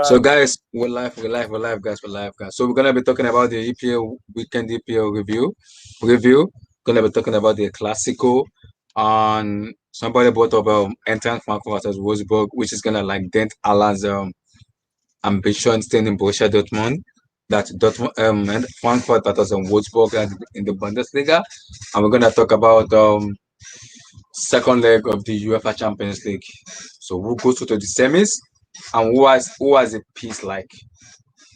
So Chat. guys, we're live, guys, So we're gonna be talking about the EPL weekend EPL review. Gonna be talking about the Clasico on somebody brought up Eintracht Frankfurt versus Wolfsburg, which is gonna like dent Alan's ambition staying in Borussia Dortmund. That Dortmund and Frankfurt that was on Wolfsburg and in the Bundesliga, and we're gonna talk about second leg of the UEFA Champions League. So who goes to the semis and who has a piece like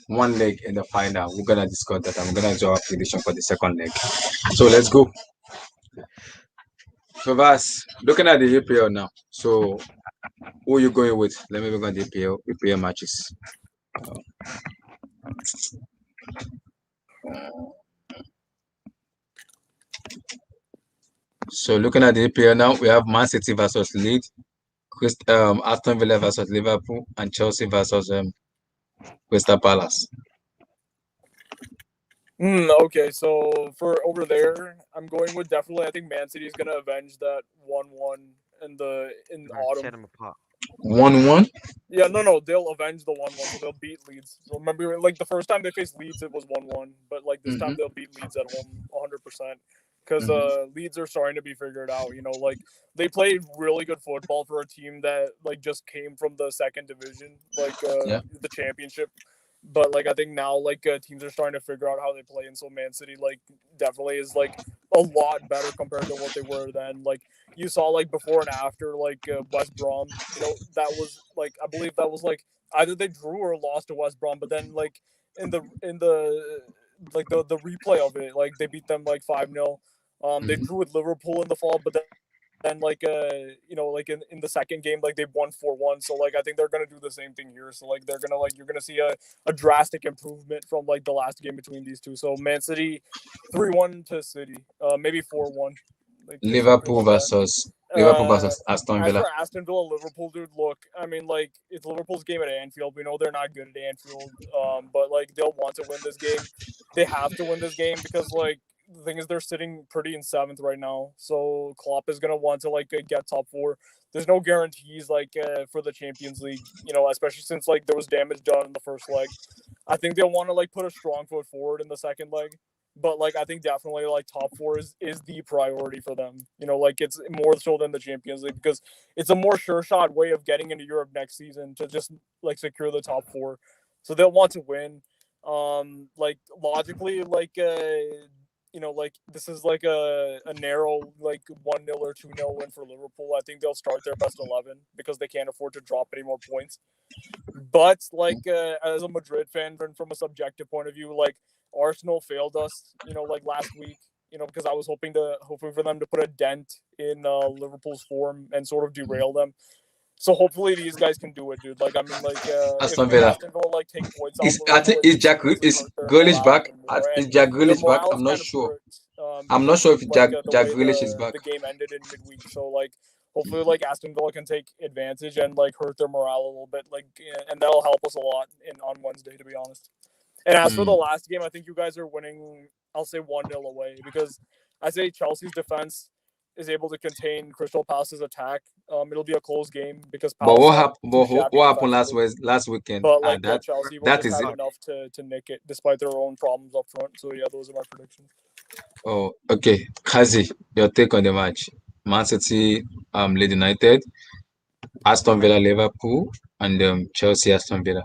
one leg in the final. We're gonna discuss that and we're gonna do our prediction for the second leg. So let's go. So Vas, looking at the EPL now. So who are you going with? Let me look at the EPL matches. So looking at the EPL now, we have Man City versus Leeds, Aston Villa versus Liverpool, and Chelsea versus Crystal Palace. Okay, so for over there, I'm going with definitely. I think Man City is gonna avenge that 1-1 in Man, tear autumn. them apart. 1-1. Yeah, no, they'll avenge the 1-1, so they'll beat Leeds. So remember, like the first time they faced Leeds, it was 1-1, but like this time Mm-hmm. they'll beat Leeds at home 100%. Because Mm-hmm. Leeds are starting to be figured out. Like they played really good football for a team that like just came from the second division, like Yeah. the championship. But like I think now like teams are starting to figure out how they play, and so Man City like definitely is like a lot better compared to what they were then. Like you saw like before and after like West Brom, that was like I believe that was like either they drew or lost to West Brom, but then like in the like the replay of it, like they beat them like 5-0. They Mm-hmm. drew with Liverpool in the fall, but then like like in the second game like they won 4-1. So like I think they're gonna do the same thing here. So like they're gonna like you're gonna see a drastic improvement from like the last game between these two. So Man City 3-1 to City, maybe 4-1. Like if you agree Liverpool with that. versus Liverpool Uh, versus Aston as Villa. for Aston Villa, Liverpool, dude, look, I mean, like it's Liverpool's game at Anfield. We know they're not good at Anfield, but like they'll want to win this game. They have to win this game because like the thing is they're sitting pretty in seventh right now. So Klopp is gonna want to like get top four. There's no guarantees like for the Champions League, especially since like there was damage done in the first leg. I think they'll want to like put a strong foot forward in the second leg, but like I think definitely like top four is the priority for them. Like it's more so than the Champions League because it's a more sure shot way of getting into Europe next season to just like secure the top four. So they'll want to win. Like logically, like like this is like a narrow like 1-0 or 2-0 win for Liverpool. I think they'll start their best 11 because they can't afford to drop any more points. But like as a Madrid fan, from a subjective point of view, like Arsenal failed us, like last week, because I was hoping for them to put a dent in Liverpool's form and sort of derail them. So hopefully these guys can do it, dude. Like I mean, like Aston if Villa. Aston Villa like take points off I Liverpool, think it just doesn't is hurt their Grealish morale back? even more, Is and Jack their Grealish back? morale I'm is not kind of sure. hurt I'm not because sure of if like Jack the Jack way Grealish is the back. the game ended in midweek. So like hopefully like Aston Villa can take advantage and like hurt their morale a little bit, like and that'll help us a lot on Wednesday, to be honest. And as for the Mm. last game, I think you guys are winning. I'll say 1-0 away because I say Chelsea's defense is able to contain Crystal Palace's attack. It'll be a close game because But Palace what aren't happened? too But shabby what happened defensively. last weekend? But like That Chelsea will that just is have it. enough to nick it despite their own problems up front. So yeah, those are my predictions. Oh, okay. Kazi, your take on the match? Man City, Leeds United, Aston Villa, Liverpool, and Chelsea, Aston Villa.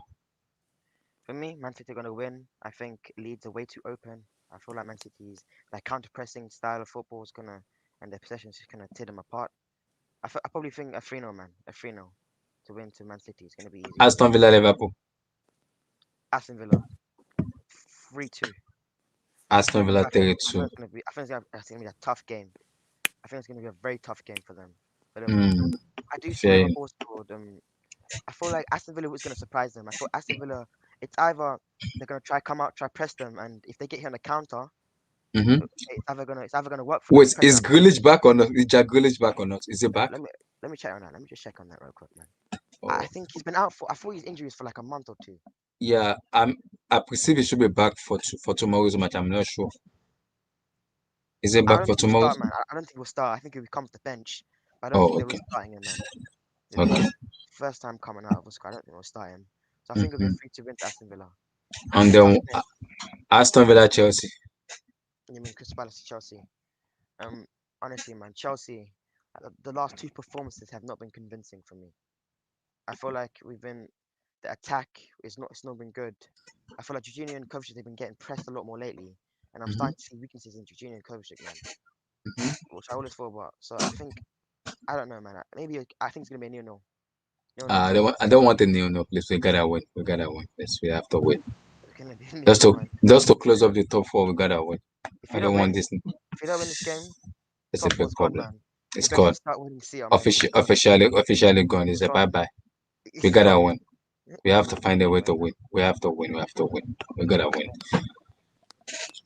For me, Man City are gonna win. I think Leeds are way too open. I feel like Man City's their counter-pressing style of football is gonna and their possession is gonna tear them apart. I probably think a 3-0, man. A 3-0 to win to Man City is gonna be easy. Aston Villa, Liverpool. Aston Villa 3-2. Aston Villa I think I think 3-2. it's gonna be it's gonna be a tough game. I think it's gonna be a very tough game for them. For Liverpool. Hmm. I do see Fair. Liverpool scored. I feel like Aston Villa was gonna surprise them. I thought Aston Villa, it's either they're gonna try come out, try press them, and if they get hit on the counter, Mm-hmm. it's either gonna work for them. Wait, Press is that press. Grealish back or not? Is Jack Grealish back or not? Is he back? Let me let me check on that. Let me just check on that real quick, man. I Oh, think he's been out for. I thought he's injuries for like a month or two. yeah. I perceive he should be back for tomorrow's match. I'm not sure. Is he I back don't for think he'll tomorrow's? start, man. I don't think he'll start. I think he'll come off the bench, but I don't Oh, think they will okay. starting him, man. It'll be Okay. his first time coming out of the squad. I don't think we'll start him. So I think it'll be Mhm. 3-2 to Aston Villa. And But then Aston Villa, Chelsea. you mean Crystal Palace to Chelsea? Honestly, man, Chelsea, the last two performances have not been convincing for me. I feel like the attack it's not been good. I feel like Jorginho and Kovacic they've been getting pressed a lot more lately, and I'm Mhm. starting to see weaknesses in Jorginho and Kovacic, man, Mhm. which I always thought about. So I don't know, man. Maybe I think it's gonna be a 0-0. 0-0 I to don't want. I don't want a nil, no, please. We gotta win. We gotta win. Yes, we have to win. It's gonna be a Just 0-0, to man. just to close up the top four, we gotta win. If I you don't don't want win, this. if you don't win this game, It's a top big four's gone, problem. man. It's You better gone. start winning City, man. It's gone. Officially gone. It's It's a bye gone. bye. We It's gotta gone. win. We have to find a way to win. We have to win. We have to win. We gotta win.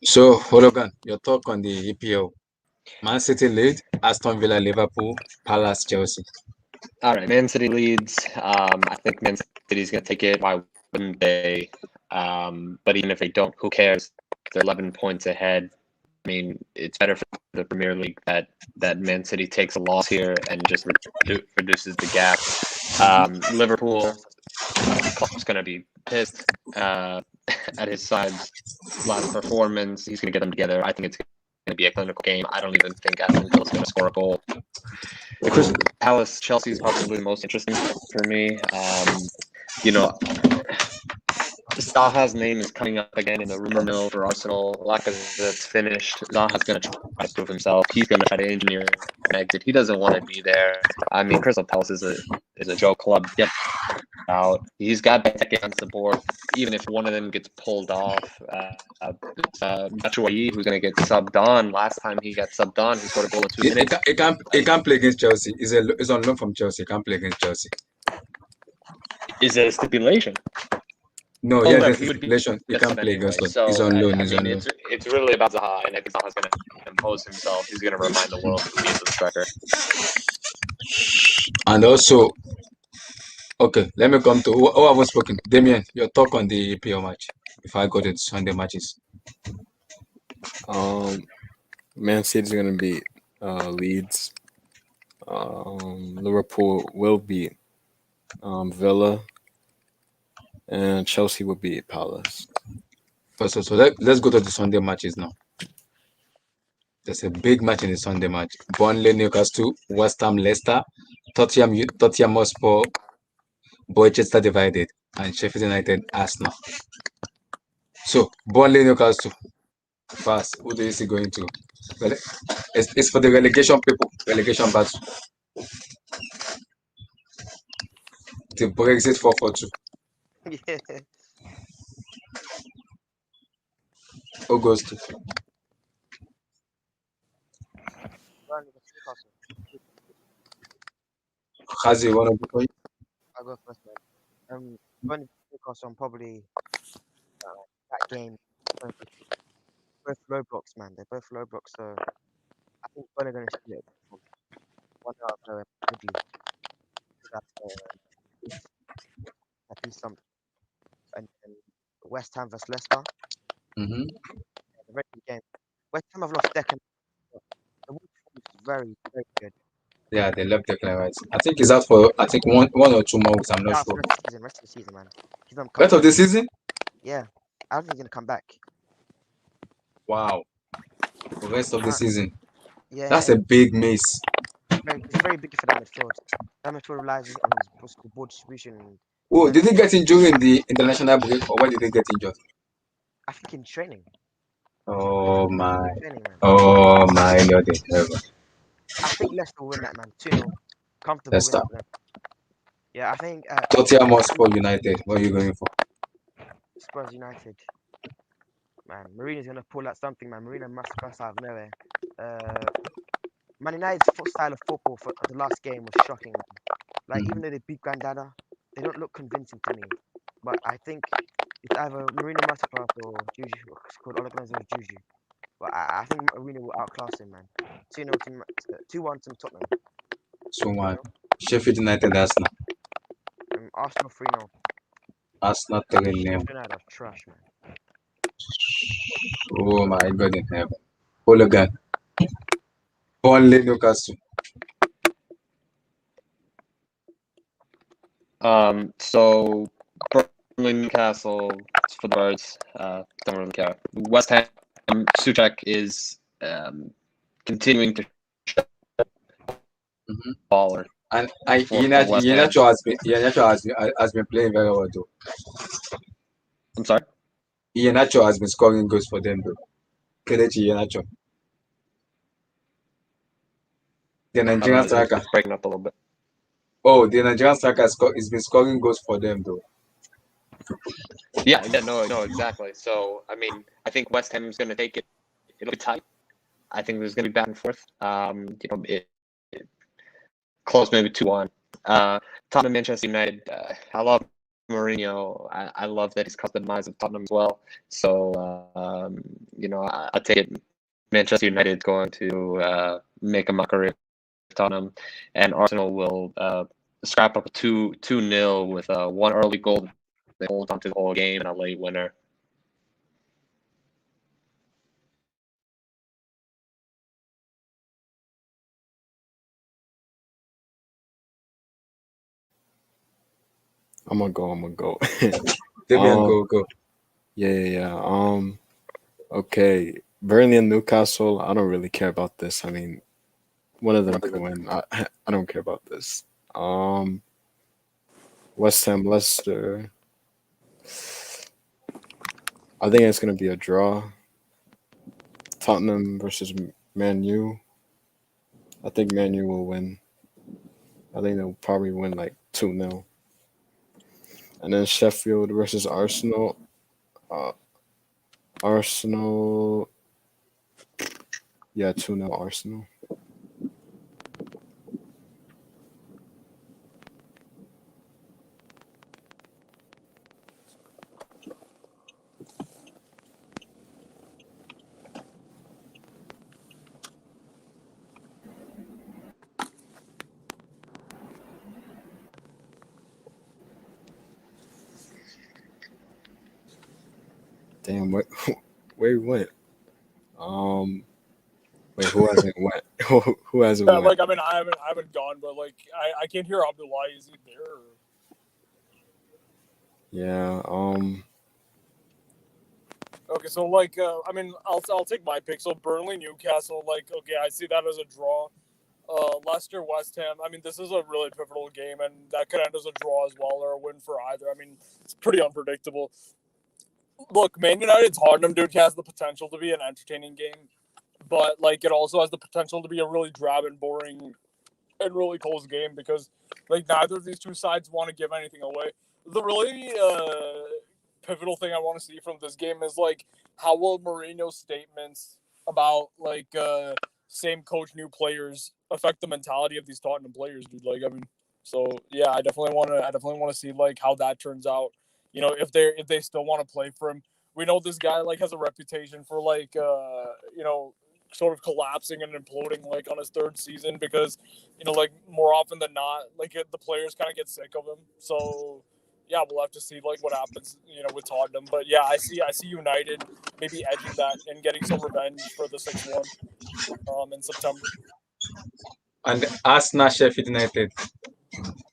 So, Hologan, your talk on the EPL. Man City lead, Aston Villa, Liverpool, Palace, Chelsea. All right, Man City leads. I think Man City's going to take it. Why wouldn't they? But even if they don't, who cares? They're 11 points ahead. I mean, it's better for the Premier League that Man City takes a loss here and just reduces the gap. Liverpool, Klopp's going to be pissed at his side's last performance. He's going to get them together. I think it's going to be a clinical game. I don't even think Aston Villa's going to score a goal. The Crystal Palace Chelsea is probably the most interesting for me. You know, Zaha's name is coming up again in the rumor mill for Arsenal. Lacazette's finished. Zaha's going to try to prove himself. He's going to try to engineer an exit. He doesn't want to be there. I mean, Crystal Palace is a joke club. Get out. He's got against the board. Even if one of them gets pulled off, Batshuayi, who's going to get subbed on. Last time he got subbed on, he scored a goal in 2 minutes. He can't play against Chelsea. He's on loan from Chelsea. He can't play against Chelsea. Is there a stipulation? No, Oh, yeah, no, there's he a would be stipulation. He the can't sub play anyway. against us. So He's on loan. I He's on mean, loan. it's really about Zaha, and I think Zaha's going to impose himself. He's going to remind the world who he is as a striker. And also, okay, let me come to who I was spoken. Damien, your talk on the EPL match. If I got it Sunday matches. Man City's gonna beat Leeds. Liverpool will beat Villa, and Chelsea will beat Palace. So let's go to the Sunday matches now. There's a big match in the Sunday match. Burnley, Newcastle, West Ham, Leicester, Tottenham Hotspur, Manchester divided, and Sheffield United, Arsenal. So Burnley, Newcastle, fast. Who do you see going to? Well, it's for the relegation people. Relegation battle. The Brexit 4-4-2. Yeah. Who goes to? Burnley versus Newcastle. Khazi, one of the I'll go first, man. Burnley versus Newcastle. I'm probably that game. Both low blocks, man. They're both low blocks, so I think Burnley are going to split. 1-0 with you. At least something. And West Ham versus Leicester. Mm-hmm. A very good game. West Ham have lost Declan. The Wolves is very, very good. Yeah, they left Declan Rice. I think he's out for one or 2 more weeks. I'm not Yeah, sure. rest of the season, man. He's not Rest of the season? Yeah, I don't think he's gonna come back. Wow. The rest of the season. Yeah, That's a big miss. it's very big for that midfield. That midfield relies on his ball distribution. Oh, did he get injured in the international break, or why did he get injured? I think in training. Oh my. Training, man. Oh my Lord in heaven. I think Leicester will win that, man. 2-0. Comfortable Leicester. win. Yeah, I think Tottenham Hotspur United. What are you going for? Spurs United. Man, Mourinho's gonna pull out something, man. Mourinho must bust out of nowhere. Man United's style of football for the last game was shocking, man. Like even though they beat Grandada, they don't look convincing to me. But I think it's either Mourinho Masterclass or Juju. It's called Ole Gunnar Juju. But I think Mourinho will outclass him, man. 2-1 to Tottenham. 2-1. Sheffield United, Arsenal. Arsenal 3-0. Arsenal 3-0. Sheffield United are trash, man. Oh my God in heaven. Hologan. Burnley, Newcastle. So Newcastle for the Birds. Don't really care. West Ham, Suchek is continuing to Mhm. baller. And For West Ham. has been playing very well though. I'm sorry. Iheanacho has been scoring goals for them though. Kelechi Iheanacho, the Nigerian striker. It's breaking up a little bit. Oh, the Nigerian striker has been scoring goals for them though. Yeah, no, exactly. So, I mean, I think West Ham is going to take it. It'll be tight. I think there's going to be back and forth. It close maybe 2-1. Tottenham, Manchester United. I love Mourinho. I love that he's caused the demise of Tottenham as well. So, I take it. Manchester United going to make a mockery of Tottenham, and Arsenal will scrap up a 2-0 with one early goal. They hold on to the whole game and a late winner. I'm gonna go. Davian, go. Yeah. Okay. Burnley and Newcastle. I don't really care about this. I mean, one of them can win. I don't care about this. West Ham, Leicester. I think it's gonna be a draw. Tottenham versus Man U. I think Man U will win. I think they'll probably win like 2-0. And then Sheffield versus Arsenal. Arsenal. Yeah, 2-0 Arsenal. Damn, where he went? Wait, who hasn't went? Who hasn't Yeah, went? like I haven't gone, but like I can't hear Abdullah. Is he there? Or... Yeah. Okay, so like I'll take my pick. So Burnley, Newcastle. Like okay, I see that as a draw. Leicester, West Ham. I mean, this is a really pivotal game, and that could end as a draw as well or a win for either. I mean, it's pretty unpredictable. Look, Man United Tottenham, dude, has the potential to be an entertaining game, but like it also has the potential to be a really drab and boring and really close game because like neither of these two sides want to give anything away. The really pivotal thing I want to see from this game is like how will Mourinho's statements about like same coach, new players affect the mentality of these Tottenham players, dude. Like I mean, so yeah, I definitely want to see like how that turns out. You know, if they still want to play for him. We know this guy like has a reputation for like sort of collapsing and imploding like on his third season because like more often than not like the players kind of get sick of him. So yeah, we'll have to see like what happens with Tottenham. But yeah, I see United maybe edging that and getting some revenge for the 6-1 in September. And Arsenal, Sheffield United.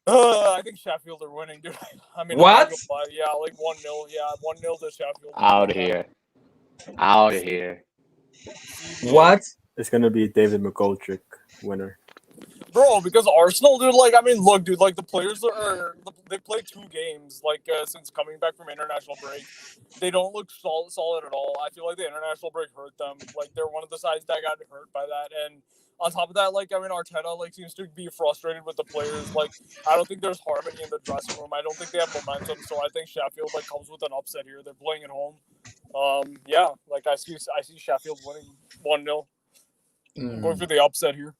I think Sheffield are winning, dude. I mean, What? Yeah, like 1-0. Yeah, 1-0 to Sheffield. Out of here. What? It's gonna be David McGoldrick winner. Bro, because Arsenal, dude, like, I mean, look, dude, like, the players they played 2 games, like, since coming back from international break. They don't look solid at all. I feel like the international break hurt them. Like, they're one of the sides that got hurt by that. And on top of that, like, I mean, Arteta, like, seems to be frustrated with the players. Like, I don't think there's harmony in the dressing room. I don't think they have momentum. So I think Sheffield, like, comes with an upset here. They're playing at home. Yeah, like, I see Sheffield winning 1-0. Going for the upset here.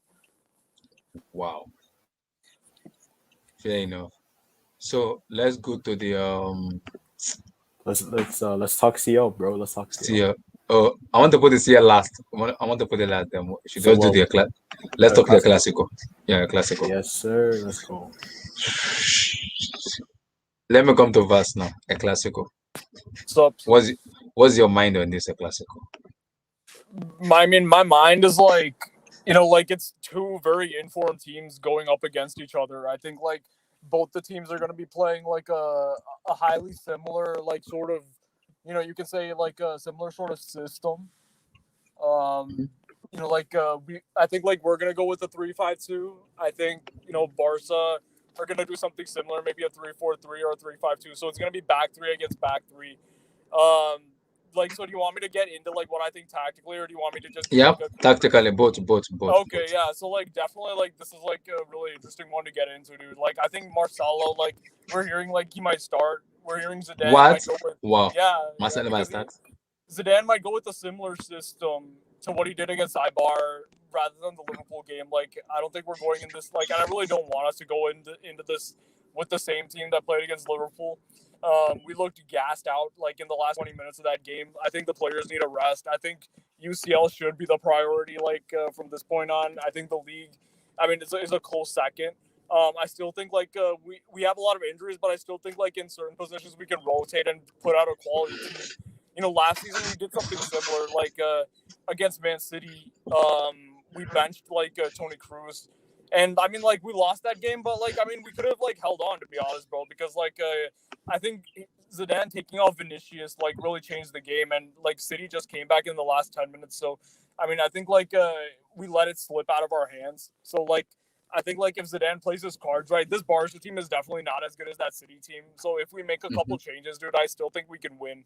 Wow. Fair enough. So let's go to the Let's talk CL, bro. Let's talk CL. CL. Oh, I want to put the CL last. I want to put it last. We should So, just do the class. Let's talk the Classico. Yeah, Classico. Yes, sir. Let's go. Let me come to Vas now. A Classico. So What's your mind on this? A Classico. I mean, my mind is like, like it's 2 very informed teams going up against each other. I think like both the teams are going to be playing like a highly similar, like sort of, you can say like a similar sort of system. Um, I think like we're gonna go with the 3-5-2. I think Barca are gonna do something similar, maybe a 3-4-3 or a 3-5-2. So it's gonna be back three against back three. Um, so do you want me to get into like what I think tactically, or do you want me to just do Yeah, like a tactically, both. Okay, yeah. So like definitely like this is like a really interesting one to get into, dude. Like I think Marcelo, like we're hearing like he might start. We're hearing Zidane What? might go with Wow. yeah, Marcelo might because start. Zidane might go with a similar system to what he did against Ibar rather than the Liverpool game. Like I don't think we're going in this like, and I really don't want us to go into this with the same team that played against Liverpool. We looked gassed out like in the last 20 minutes of that game. I think the players need a rest. I think UCL should be the priority from this point on. I think the league, I mean, is a close second. I still think like we have a lot of injuries, but I still think like in certain positions we can rotate and put out a quality team. Last season we did something similar, like against Man City. We benched like Tony Cruz, and I mean like we lost that game, but like I mean we could have like held on, to be honest, bro, because like I think Zidane taking off Vinicius like really changed the game, and like City just came back in the last 10 minutes. So I mean I think like we let it slip out of our hands. So like I think like if Zidane plays his cards right, this Barca team is definitely not as good as that City team. So if we make a couple changes, dude, I still think we can win.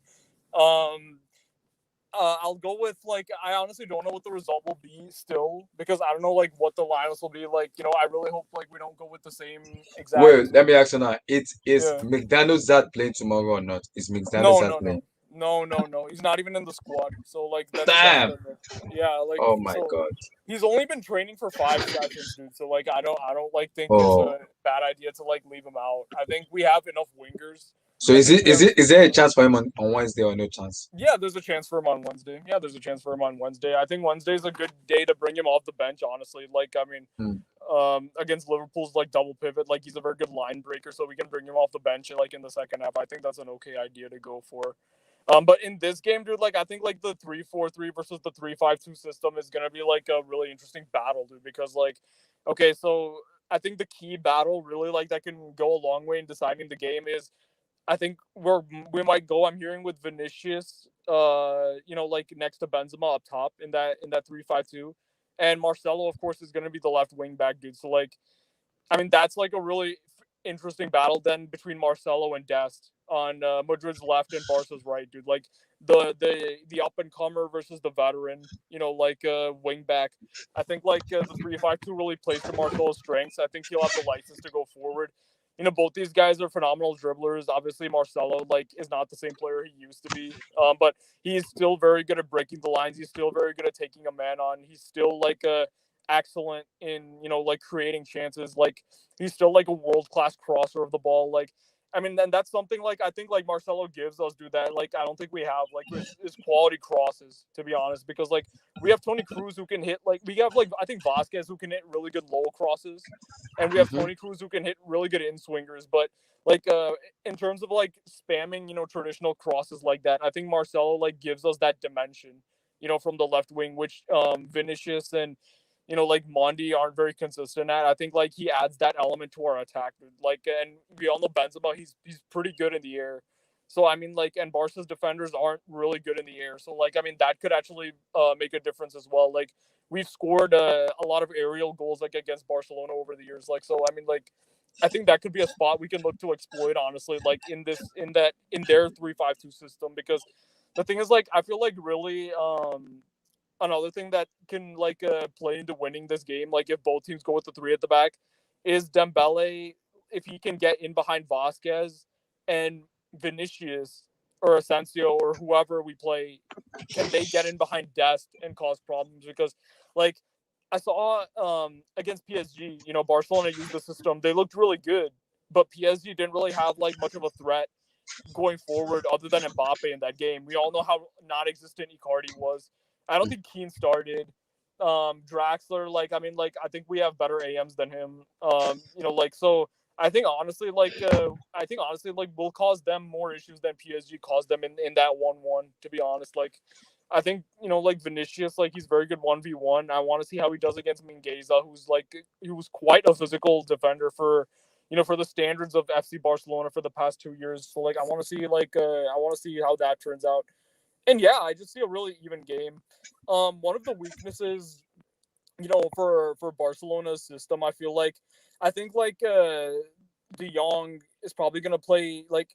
I'll go with like I honestly don't know what the result will be still, because I don't know like what the lineups will be like. I really hope like we don't go with the same exact. Wait, let me ask you now. Is Yeah. McDaniel Zad playing tomorrow or not? Is McDaniel No, Zad no, playing? no. He's not even in the squad. So like that's Damn. yeah, like Oh my so God. he's only been training for 5 sessions, dude. So like I don't like think Oh. it's a bad idea to like leave him out. I think we have enough wingers. So is there a chance for him on Wednesday or no chance? Yeah, there's a chance for him on Wednesday. I think Wednesday's a good day to bring him off the bench, honestly. Like, I mean, against Liverpool's like double pivot, like he's a very good line breaker, so we can bring him off the bench like in the second half. I think that's an okay idea to go for. But in this game, dude, like I think like the 3-4-3 versus the 3-5-2 system is gonna be like a really interesting battle, dude, because like, okay, so I think the key battle really like that can go a long way in deciding the game is I think we might go. I'm hearing with Vinicius, like next to Benzema up top in that 3-5-2, and Marcelo, of course, is going to be the left wing back, dude. So like, I mean, that's like a really interesting battle then between Marcelo and Dest on Madrid's left and Barca's right, dude. Like the up and comer versus the veteran, wing back. I think like the 3-5-2 really plays to Marcelo's strengths. I think he'll have the license to go forward. Both these guys are phenomenal dribblers. Obviously, Marcelo is not the same player he used to be, but he's still very good at breaking the lines. He's still very good at taking a man on. He's still excellent in creating chances. Like he's still like a world class crosser of the ball. Like I mean, and that's something like I think like Marcelo gives us, dude, that like I don't think we have like his quality crosses, to be honest, because like we have Tony Cruz who can hit we have like I think Vasquez who can hit really good low crosses, and we have Tony Cruz who can hit really good in swingers, but like in terms of like spamming traditional crosses like that, I think Marcelo like gives us that dimension from the left wing, which Vinicius and like Mondi aren't very consistent at. I think like he adds that element to our attack. Like, and we all know Benzema, he's pretty good in the air. So I mean, like, and Barca's defenders aren't really good in the air. So like, I mean, that could actually make a difference as well. Like, we've scored a lot of aerial goals like against Barcelona over the years. Like, so I mean, like, I think that could be a spot we can look to exploit. Honestly, like in their 3-5-2 system, because the thing is, like, I feel like really another thing that can play into winning this game, like if both teams go with the 3 at the back, is Dembele, if he can get in behind Vasquez and Vinicius or Asensio or whoever we play, can they get in behind Dest and cause problems? Because like I saw against PSG, Barcelona used the system. They looked really good, but PSG didn't really have like much of a threat going forward other than Mbappe in that game. We all know how non-existent Icardi was. I don't think Keane started. Draxler, I think we have better AMs than him. So I think honestly, we'll cause them more issues than PSG caused them in that 1-1, to be honest. Like, I think, Vinicius, he's very good 1v1. I want to see how he does against Mingueza, who was quite a physical defender for, for the standards of FC Barcelona for the past 2 years. So like I want to see how that turns out. And yeah, I just see a really even game. One of the weaknesses, for Barcelona's system, I think De Jong is probably gonna play like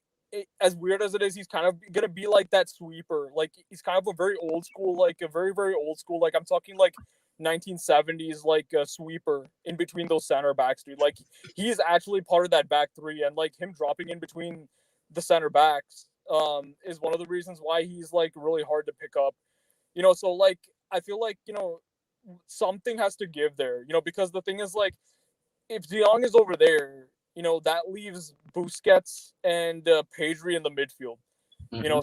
as weird as it is. He's kind of gonna be like that sweeper. Like he's kind of a very old school, like a very very old school. Like I'm talking like 1970s, like a sweeper in between those center backs, dude. Like he's actually part of that back three, and like him dropping in between the center backs is one of the reasons why he's like really hard to pick up. So like I feel like something has to give there, because the thing is like if De Jong is over there, that leaves Busquets and Pedri in the midfield.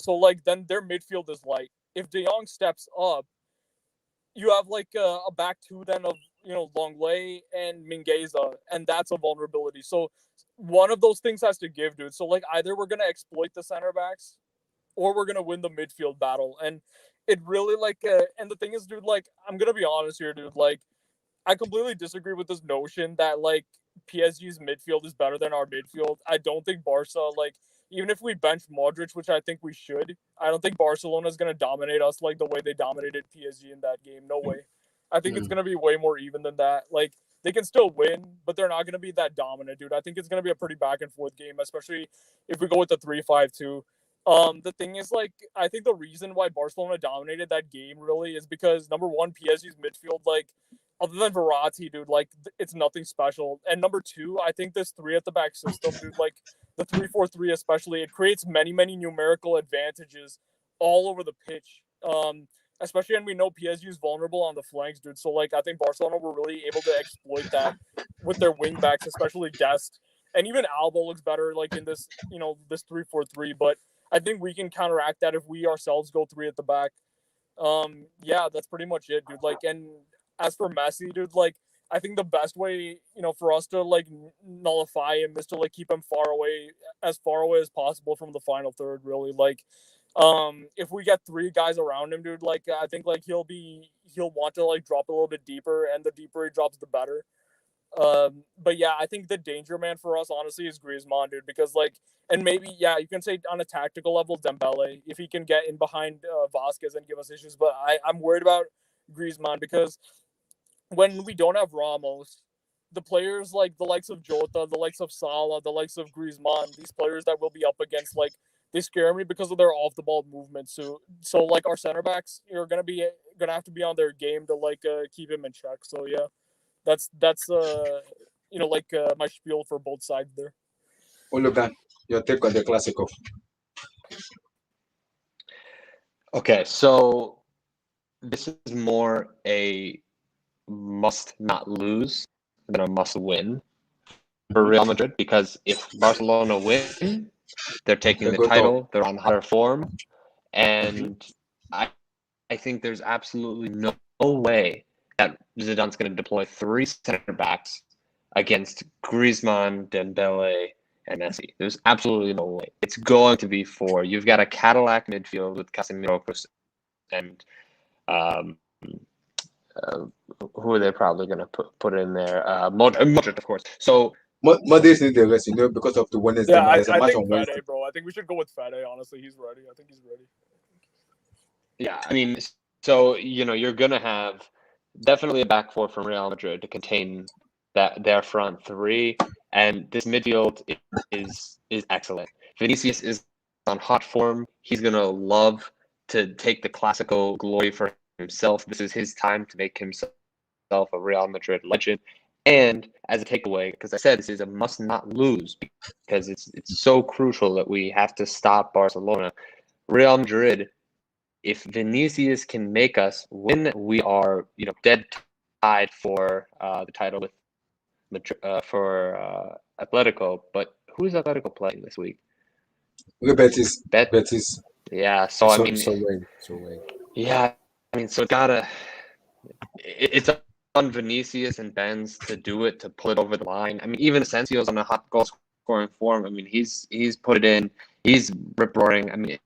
So like then their midfield is light. If De Jong steps up, you have like a back two then of Longley and Mingueza, and that's a vulnerability. So one of those things has to give, dude. So like either we're gonna exploit the center backs, or we're gonna win the midfield battle. And it really and the thing is, dude, like I'm gonna be honest here, dude. Like I completely disagree with this notion that like PSG's midfield is better than our midfield. I don't think Barca, like, even if we bench Modric, which I think we should, I don't think Barcelona is going to dominate us like the way they dominated PSG in that game. No way. I think it's going to be way more even than that. Like, they can still win, but they're not going to be that dominant, dude. I think it's going to be a pretty back and forth game, especially if we go with the 3-5-2. The thing is, like, I think the reason why Barcelona dominated that game really is because, number one, PSG's midfield, like, other than Verratti, dude, like, it's nothing special. And number two, I think this three at the back system, dude, like, the 3-4-3 especially, it creates many, many numerical advantages all over the pitch. Especially when we know PSG is vulnerable on the flanks, dude. So, like, I think Barcelona were really able to exploit that with their wing backs, especially Dest. And even Alba looks better, like, in this, this 3-4-3. But I think we can counteract that if we ourselves go three at the back. Yeah, that's pretty much it, dude. Like, and as for Messi, dude, like, I think the best way, for us to, like, nullify him is to, like, keep him as far away as possible from the final third, really. Like, if we get three guys around him, dude, like, I think, like, he'll want to, like, drop a little bit deeper, and the deeper he drops, the better. But yeah, I think the danger man for us, honestly, is Griezmann, dude, because, like, and maybe, yeah, you can say on a tactical level, Dembele, if he can get in behind Vasquez and give us issues. But I'm worried about Griezmann because when we don't have Ramos, the players like the likes of Jota, the likes of Salah, the likes of Griezmann, these players that we'll be up against, like, they scare me because of their off the ball movement. So like our center backs are gonna have to be on their game to like keep him in check. So yeah, that's my spiel for both sides there. Logan, your take on the Clasico. Okay, so this is more a must not lose than a must win for Real Madrid, because if Barcelona win, they're taking the title, they're on higher form, and I think there's absolutely no way that Zidane's going to deploy three center backs against Griezmann, Dembele, and Messi. There's absolutely no way. It's going to be four. You've got a Cadillac midfield with Casemiro and who are they probably going to put in there? Modric, of course. So Modric needs the rest, because of the Wednesday. Yeah, There's a match on Fede, Wednesday, bro. I think we should go with Fede. Honestly, he's ready. I think he's ready. Yeah, I mean, so you're going to have definitely a back four from Real Madrid to contain their front three, and this midfield is excellent. Vinicius is on hot form. He's going to love to take the Clasico glory for himself. This is his time to make himself a Real Madrid legend. And as a takeaway, because I said this is a must not lose, because it's so crucial that we have to stop Barcelona. Real Madrid, if Vinicius can make us win, we are dead tied for the title with Madrid, for Atletico. But who is Atletico playing this week? Betis. Betis. Yeah, so I mean, yeah, I mean, so it's on Vinicius and Benz to do it, to pull it over the line. I mean, even Asensio's on a hot goal scoring form. I mean, he's put it in. He's rip roaring. I mean,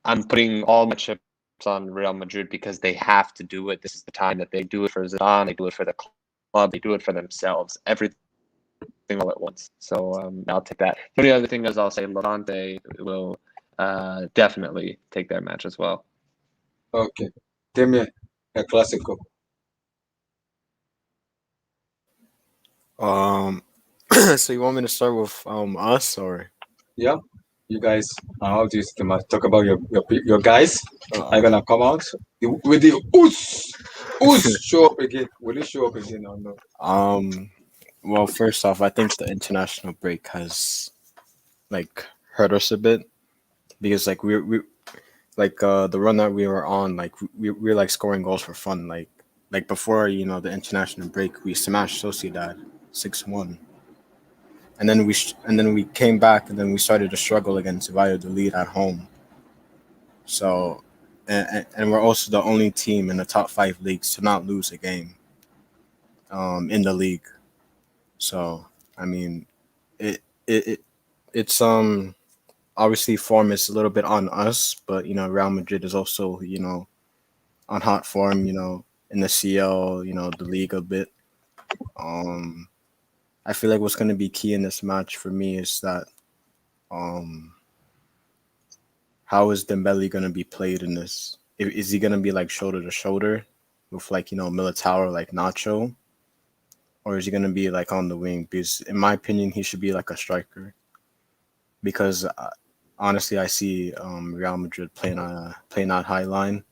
I'm putting all my chips on Real Madrid because they have to do it. This is the time that they do it for Zidane. They do it for the club. They do it for themselves. Everything all at once. So I'll take that. The only other thing is I'll say Levante will definitely take their match as well. Okay. Tell me a classical. So you want me to start with us or Yeah. You guys, how do you see the match? Talk about your guys are gonna come out with the Oos show up again. Will it show up again or no? well, first off, I think the international break has like hurt us a bit because like we like the run that we were on, like we were like scoring goals for fun, like before the international break we smashed Sociedad 6-1, and then we came back and then we started to struggle against Valladolid at home. So, and we're also the only team in the top five leagues to not lose a game in the league. So, I mean, it it's obviously form is a little bit on us, but Real Madrid is also on hot form, in the CL, the league a bit. Um, I feel like what's going to be key in this match for me is that um, how is Dembele going to be played in this? Is he going to be like shoulder to shoulder with like Militao or like Nacho, or is he going to be like on the wing? Because in my opinion, he should be like a striker. Because honestly, I see Real Madrid playing that high line,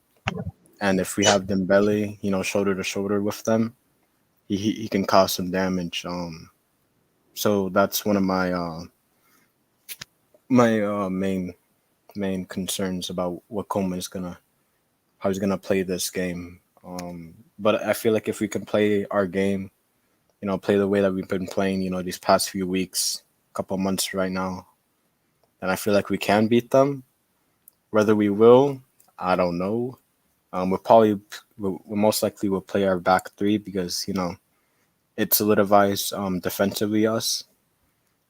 and if we have Dembele, shoulder to shoulder with them, he can cause some damage. So that's one of my main concerns about what Coleman is how he's gonna play this game. But I feel like if we can play our game, play the way that we've been playing, these past few weeks, couple months right now, then I feel like we can beat them. Whether we will, I don't know. We'll most likely will play our back three because it solidifies defensively us,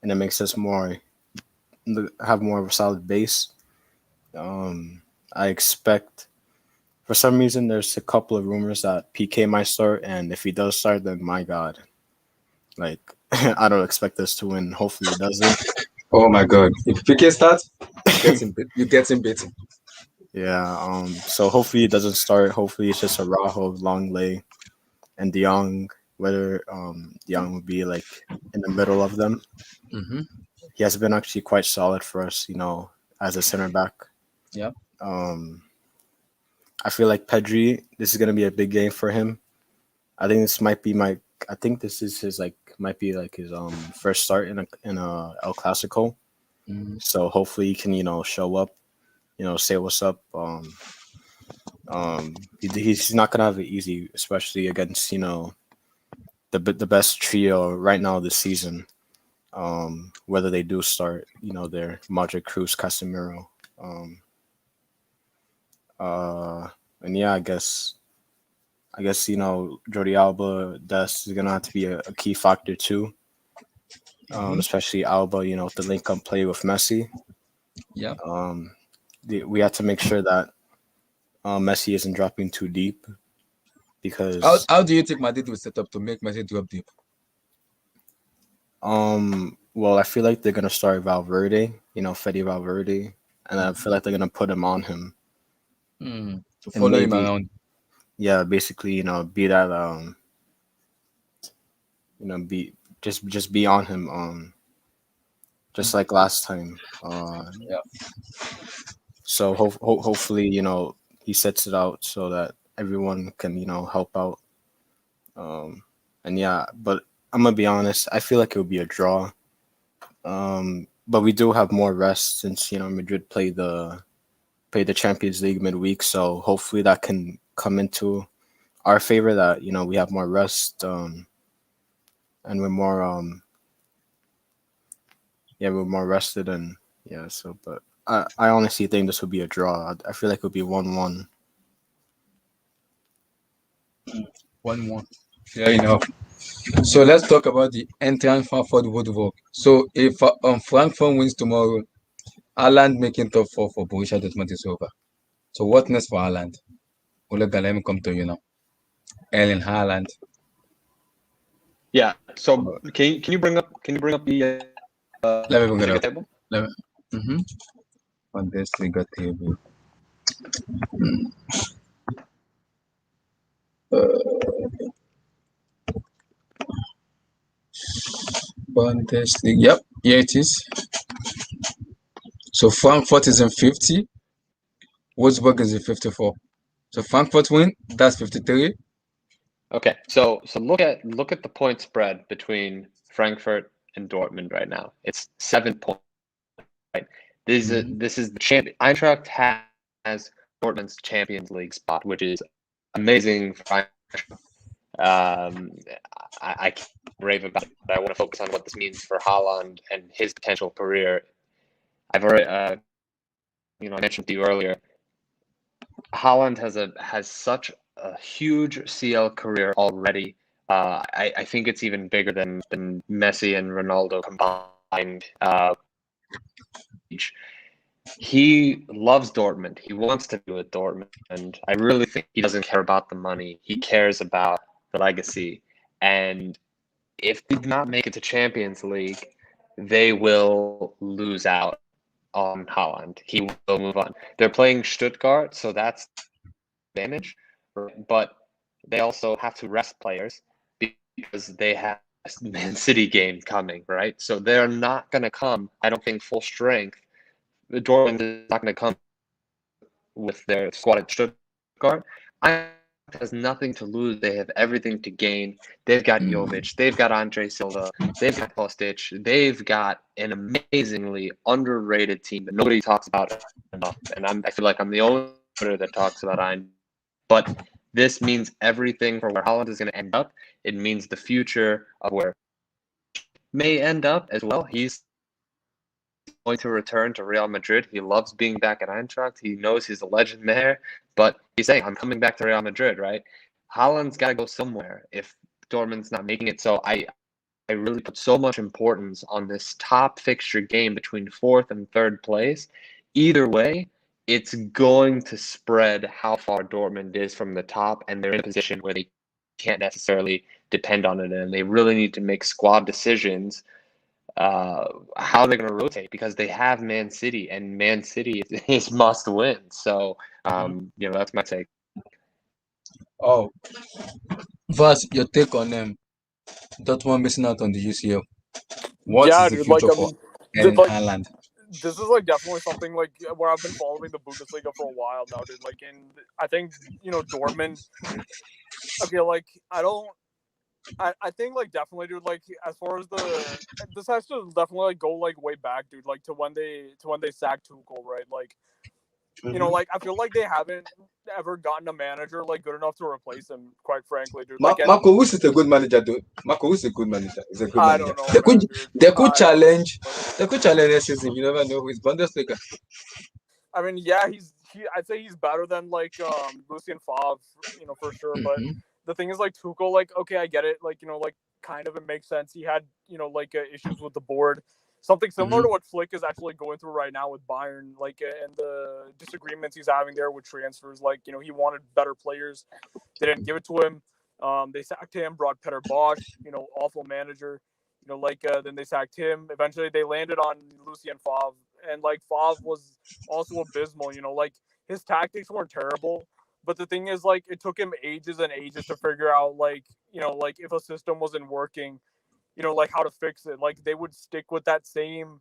and it makes us have more of a solid base. I expect for some reason there's a couple of rumors that PK might start, and if he does start, then my God, like I don't expect us to win. Hopefully, he doesn't. Oh my God! If PK starts, you get him beaten. Yeah. So hopefully he doesn't start. Hopefully it's just Araujo, Longley, and De Jong. Whether De Jong would be like in the middle of them. Mm-hmm. He has been actually quite solid for us, as a center back. Yeah. I feel like Pedri, this is gonna be a big game for him. I think this might be I think this is his might be like his first start in a El Clasico. Mm-hmm. So hopefully he can show up, say what's up. He's not gonna have it easy, especially against the best trio right now this season. Whether they do start, their Modric, Cruz, Casemiro. And yeah, I guess Jordi Alba, Dest is gonna have to be a key factor too. Especially Alba, with the link up play with Messi. Yeah. We have to make sure that Messi isn't dropping too deep because how do you think Madrid will set up to make Messi drop deep? well, I feel like they're gonna start Valverde, Fede Valverde, and I feel like they're gonna put him on him. To follow him around. Yeah, basically, be that be just be on him, just like last time. Yeah. So hopefully, he sets it out so that everyone can, help out. And yeah, but I'm gonna be honest, I feel like it would be a draw. But we do have more rest since Madrid played the Champions League midweek, so hopefully that can come into our favor. That we have more rest, and we're more we're more rested, and yeah. So, but I honestly think this would be a draw. I feel like it would be 1-1. 1-1. Fair enough. So let's talk about the Eintracht Frankfurt Woodwork. So if Frankfurt wins tomorrow, Haaland making top 4 for Borussia Dortmund is over. So what next for Haaland? Let me come to you now. Erling Haaland. Yeah. So can you bring up the Let me bring it Bundesliga up. table? Let me. Mm-hmm. Bundesliga table. Bundesliga. Yep. Here it is. So Frankfurt is in 50. Wolfsburg is in 54. So Frankfurt win. That's 53. Okay. So look at the point spread between Frankfurt and Dortmund right now. It's 7 points. Right. This is the champion. Eintracht has Dortmund's Champions League spot, which is amazing for Eintracht. I can't rave about it, but I want to focus on what this means for Haaland and his potential career. I've already, I mentioned to you earlier, Haaland has such a huge CL career already. I think it's even bigger than Messi and Ronaldo combined. He loves Dortmund. He wants to be with Dortmund. And I really think he doesn't care about the money. He cares about the legacy. And if they do not make it to Champions League, they will lose out on Haaland. He will move on. They're playing Stuttgart, so that's the advantage. But they also have to rest players because they have a Man City game coming, right? So they're not going to come, I don't think, full strength. Dortmund is not going to come with their squad at Stuttgart. Eintracht has nothing to lose. They have everything to gain. They've got Jovic. They've got Andre Silva. They've got Kostic. They've got an amazingly underrated team that nobody talks about enough. And I feel like I'm the only one that talks about Eintracht. But this means everything for where Haaland is going to end up. It means the future of where may end up as well. He's going to return to Real Madrid. He loves being back at Eintracht. He knows he's a legend there, but he's saying, I'm coming back to Real Madrid, right? Haaland's got to go somewhere if Dortmund's not making it. So I really put so much importance on this top fixture game between fourth and third place. Either way, it's going to spread how far Dortmund is from the top, and they're in a position where they can't necessarily depend on it, and they really need to make squad decisions how they're going to rotate because they have Man City, and Man City is must win. So, that's my take. Oh, Vas, your take on Dortmund missing out on the UCL. What is the dude, future for Erling like, Haaland? this is like definitely something like where I've been following the Bundesliga for a while now, dude. Like, and I think Dortmund. Okay, like I think like definitely, dude. Like as far as this has to definitely like go like way back, dude. Like to when they sacked Tuchel, right? Like like I feel like they haven't ever gotten a manager like good enough to replace him. Quite frankly, dude. Like, Marco Rose is a good manager, dude. Marco Rose is a good manager. He's a good I manager. don't know, man, dude. They could challenge. But, They could challenge this season. You never know. He's Bundesliga. I mean, yeah, I'd say he's better than like Lucien Favre, for sure. But the thing is, like Tuchel, like okay, I get it. Like like kind of it makes sense. He had like issues with the board. Something similar to what Flick is actually going through right now with Bayern, like, and the disagreements he's having there with transfers. Like, he wanted better players. They didn't give it to him. They sacked him, brought Peter Bosch, awful manager. Then they sacked him. Eventually, they landed on Lucien Favre. And, like, Favre was also abysmal, like, his tactics weren't terrible. But the thing is, like, it took him ages and ages to figure out, like, like, if a system wasn't working, like how to fix it. Like they would stick with that same,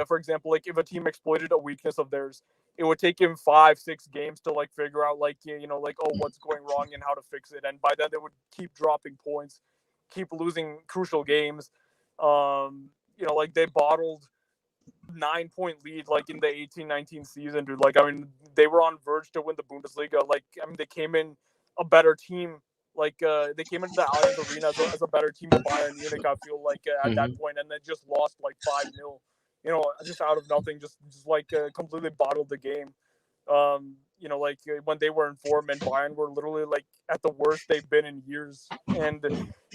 for example, like if a team exploited a weakness of theirs, it would take him 5-6 games to like figure out like, like, oh, what's going wrong and how to fix it. And by then they would keep dropping points, keep losing crucial games. Like they bottled 9-point lead like in the 18-19 season, dude. Like, I mean, they were on verge to win the Bundesliga. Like, I mean, they came in a better team. Like, they came into the Allianz Arena as a better team than Bayern Munich, I feel like, at that point, and then just lost like 5-0, just out of nothing, just like completely bottled the game. Like when they were in form and Bayern were literally like at the worst they've been in years. And,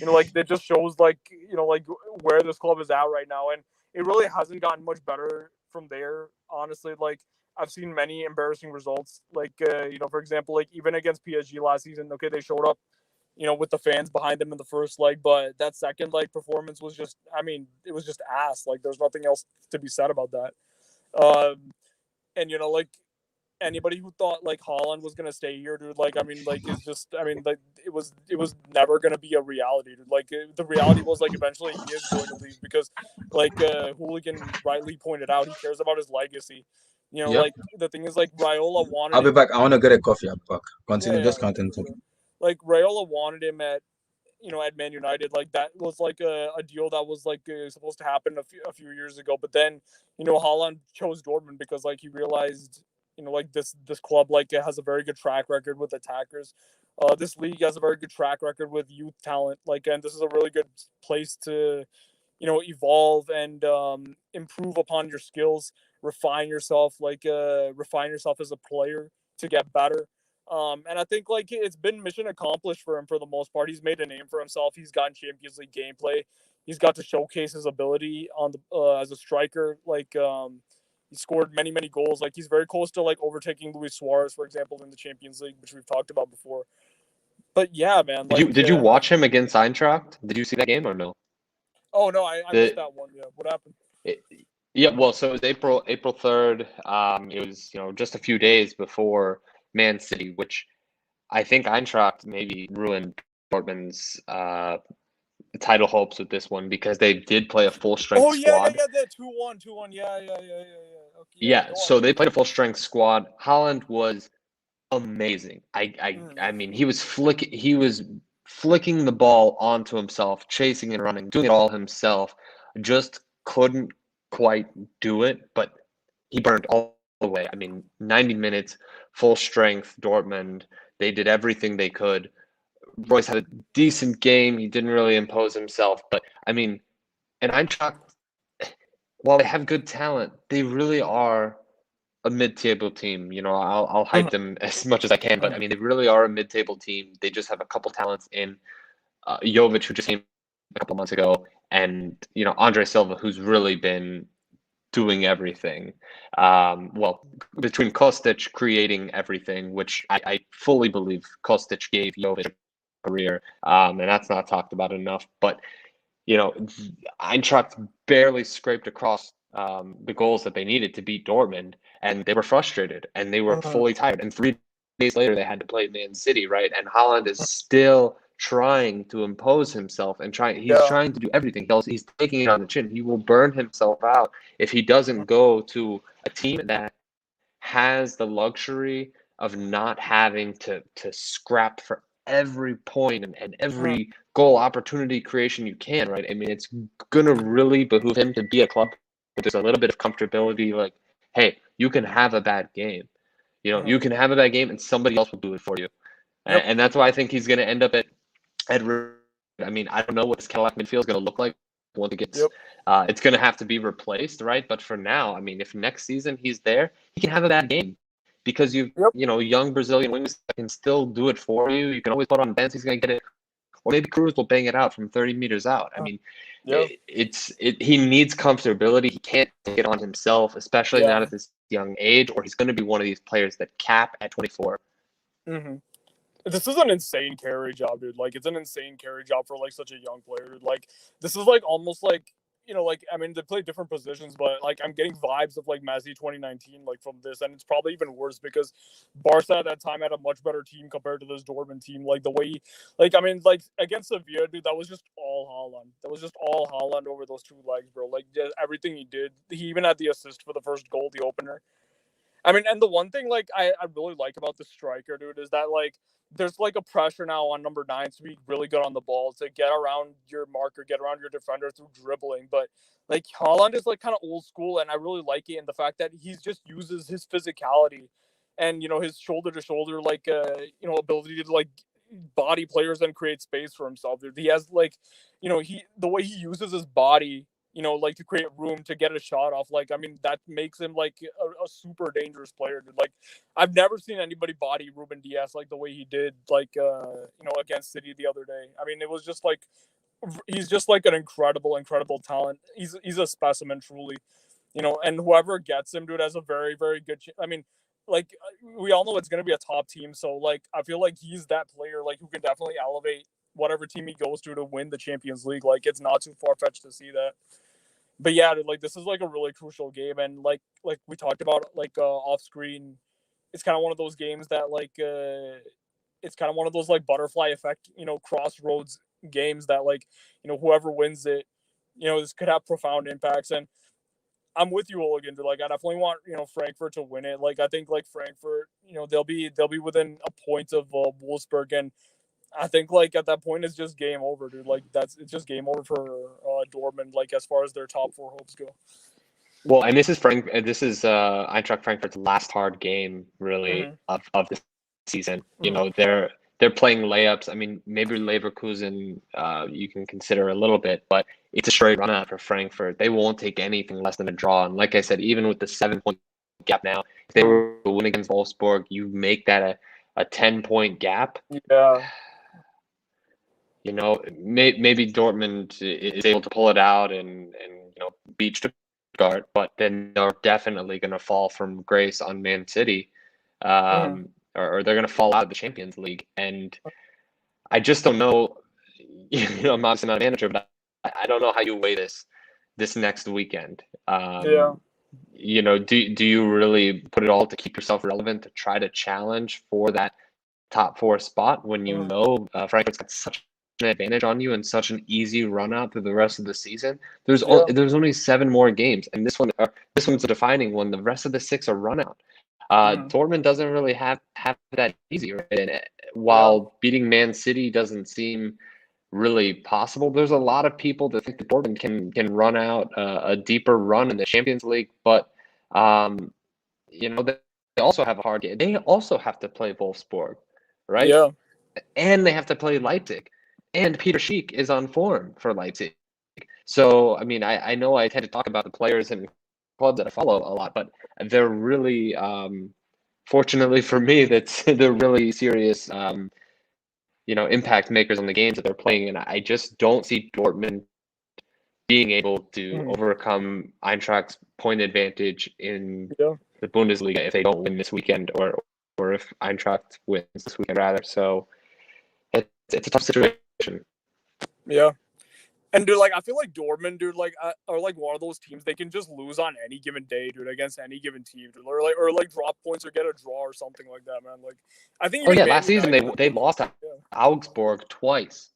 like that just shows like, like where this club is at right now. And it really hasn't gotten much better from there, honestly. Like, I've seen many embarrassing results. Like, for example, like even against PSG last season, okay, they showed up, with the fans behind him in the first leg. But that second leg performance was just, I mean, it was just ass. Like, there's nothing else to be said about that. And like anybody who thought like Haaland was gonna stay here, dude, like I mean, like it's just, I mean, like it was never gonna be a reality, dude. Like the reality was like eventually he is going to leave because, like Hooligan rightly pointed out, he cares about his legacy. Yep. Like the thing is, like Raiola wanted. I'll be him. back. I want to get a coffee. I'll be back. Continue. Yeah, Just yeah, continue. for sure. Like Raiola wanted him at at Man United. Like that was like a deal that was like supposed to happen a few years ago. But then Haaland chose Dortmund because like he realized like this club like it has a very good track record with attackers. This league has a very good track record with youth talent. Like, and this is a really good place to evolve and improve upon your skills, refine yourself as a player to get better. And I think like it's been mission accomplished for him for the most part. He's made a name for himself. He's gotten Champions League gameplay. He's got to showcase his ability on the as a striker. Like he scored many goals. Like he's very close to like overtaking Luis Suarez, for example, in the Champions League, which we've talked about before. But yeah, man. Like, Did you watch him against Eintracht? Did you see that game or no? Oh no, I missed that one. Yeah, what happened? Yeah, well, so it was April 3rd. It was just a few days before Man City, which I think Eintracht maybe ruined Dortmund's title hopes with this one because they did play a full strength squad. Yeah, that 2-1. Yeah. Okay, yeah, so they played a full strength squad. Haaland was amazing. I mean, he was flicking the ball onto himself, chasing and running, doing it all himself. Just couldn't quite do it, but he burned all the way. I mean, 90 minutes, full strength, Dortmund. They did everything they could. Royce had a decent game. He didn't really impose himself, but I mean, and Eintracht, while they have good talent, they really are a mid-table team. I'll hype them as much as I can, but I mean, they really are a mid-table team. They just have a couple talents in Jovic, who just came a couple months ago, and Andre Silva, who's really been doing everything. Well, between Kostic creating everything, which I fully believe Kostic gave Jovic a career, and that's not talked about enough. But Eintracht barely scraped across the goals that they needed to beat Dortmund, and they were frustrated and they were fully tired. And 3 days later, they had to play Man City, right? And Haaland is still trying to impose himself and he's trying to do everything. He's taking it on the chin. He will burn himself out if he doesn't go to a team that has the luxury of not having to scrap for every point and every goal opportunity creation you can, right? I mean, it's gonna really behoove him to be a club where there's a little bit of comfortability, like, hey, you can have a bad game. You can have a bad game and somebody else will do it for you. Yep. And that's why I think he's gonna end up at I mean, I don't know what this Cadillac midfield is gonna look like once it gets it's gonna have to be replaced, right? But for now, I mean, if next season he's there, he can have a bad game. Because young Brazilian wings can still do it for you. You can always put on Benz, he's gonna get it, or maybe Cruz will bang it out from 30 meters out. I mean, he needs comfortability. He can't take it on himself, especially not at this young age, or he's gonna be one of these players that cap at 24. This is an insane carry job, dude. Like, it's an insane carry job for like such a young player, dude. Like, this is like almost like like, I mean, they play different positions, but like I'm getting vibes of like Messi 2019, like from this, and it's probably even worse because Barca at that time had a much better team compared to this Dortmund team. Like the way, like I mean, like against Sevilla, dude, that was just all Haaland. That was just all Haaland over those 2 legs, bro. Like just everything he did. He even had the assist for the first goal, the opener. I mean, and the one thing like I really like about the striker, dude, is that like there's like a pressure now on number 9 to be really good on the ball, to get around your marker, get around your defender through dribbling. But like Haaland is like kind of old school, and I really like it in the fact that he just uses his physicality and his shoulder to shoulder like ability to like body players and create space for himself. Dude. He has like the way he uses his body, like to create room to get a shot off. Like, I mean, that makes him like a super dangerous player, dude. Like, I've never seen anybody body Ruben Diaz like the way he did, like, against City the other day. I mean, it was just like, he's just like an incredible talent. He's a specimen, truly, and whoever gets him, dude, has a very, very good, I mean, like we all know it's gonna be a top team. So like I feel like he's that player like who can definitely elevate whatever team he goes to win the Champions League. Like it's not too far fetched to see that. But yeah, dude, like this is like a really crucial game, and like we talked about like off screen, it's kind of one of those games that like it's kind of one of those like butterfly effect, crossroads games that like whoever wins it, this could have profound impacts. And I'm with you, Oligan. Like I definitely want Frankfurt to win it. Like I think like Frankfurt, they'll be within a point of Wolfsburg, and I think like at that point it's just game over, dude. Like it's just game over for Dortmund. Like as far as their top four hopes go. Well, and this is Eintracht Frankfurt's last hard game, really, of the season. They're playing layups. I mean, maybe Leverkusen you can consider a little bit, but it's a straight run out for Frankfurt. They won't take anything less than a draw. And like I said, even with the 7-point gap now, if they were to win against Wolfsburg, you make that a 10-point gap. Yeah. Maybe Dortmund is able to pull it out and beat Stuttgart, but then they're definitely going to fall from grace on Man City, or they're going to fall out of the Champions League. And I just don't know. I'm obviously not a manager, but I don't know how you weigh this next weekend. Do you really put it all to keep yourself relevant, to try to challenge for that top 4 spot when you know Frankfurt's got such an advantage on you and such an easy run out through the rest of the season? There's only 7 more games, and this one's a defining one. The rest of the 6 are run out. Dortmund doesn't really have that easy, right? And while beating Man City doesn't seem really possible, there's a lot of people that think that Dortmund can run out a deeper run in the Champions League, but they also have a hard game. They also have to play Wolfsburg, right? Yeah. And they have to play Leipzig. And Peter Schick is on form for Leipzig. So, I mean, I know I tend to talk about the players and clubs that I follow a lot, but they're really, fortunately for me, they're really serious, impact makers on the games that they're playing. And I just don't see Dortmund being able to overcome Eintracht's point advantage in the Bundesliga if they don't win this weekend, or if Eintracht wins this weekend, rather. So it's a tough situation. Yeah. And dude, like I feel like Dortmund, dude, like are like one of those teams they can just lose on any given day, dude, against any given team, dude, or like drop points or get a draw or something like that, man. Like I think. Last season they lost to Augsburg twice,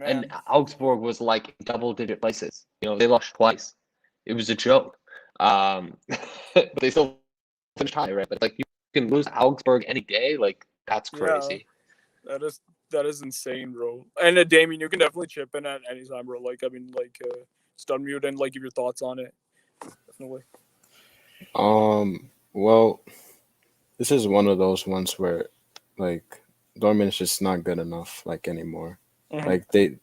and Augsburg was like double-digit places. They lost twice. It was a joke. But they still finished high, right? But like you can lose Augsburg any day, like that's crazy. Yeah, that is insane, bro. And Damien, you can definitely chip in at any time, bro. Like, I mean, like, just unmute and like give your thoughts on it. Definitely. Well, this is one of those ones where, like, Dortmund is just not good enough, like, anymore. Like they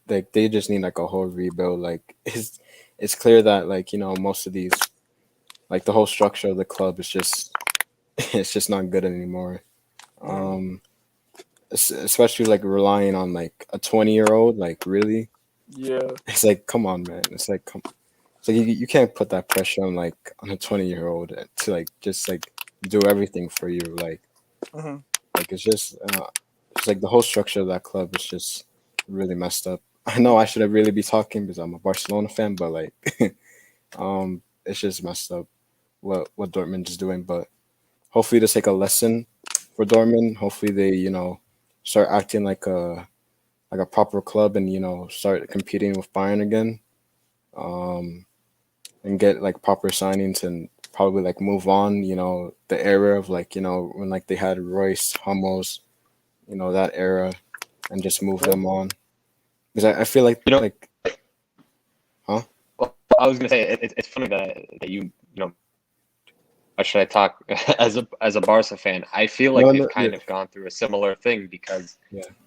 just need like a whole rebuild. Like, it's clear that like most of these, like the whole structure of the club is just it's just not good anymore. Especially like relying on like a 20-year-old, like really. Yeah. It's like, come on, man. It's like you can't put that pressure on a 20-year-old to like just like do everything for you. Like, like it's just it's like the whole structure of that club is just really messed up. I know I shouldn't really be talking because I'm a Barcelona fan, but like, it's just messed up what Dortmund is doing. But hopefully to take a lesson for Dortmund. Hopefully they start acting like a proper club and start competing with Bayern again, and get like proper signings and probably like move on. The era of like when like they had Royce, Hummels, that era, and just move them on. Because I feel like like, huh? Well, I was gonna say it's funny that you Or should I talk as a Barca fan? I feel like they've kind of gone through a similar thing because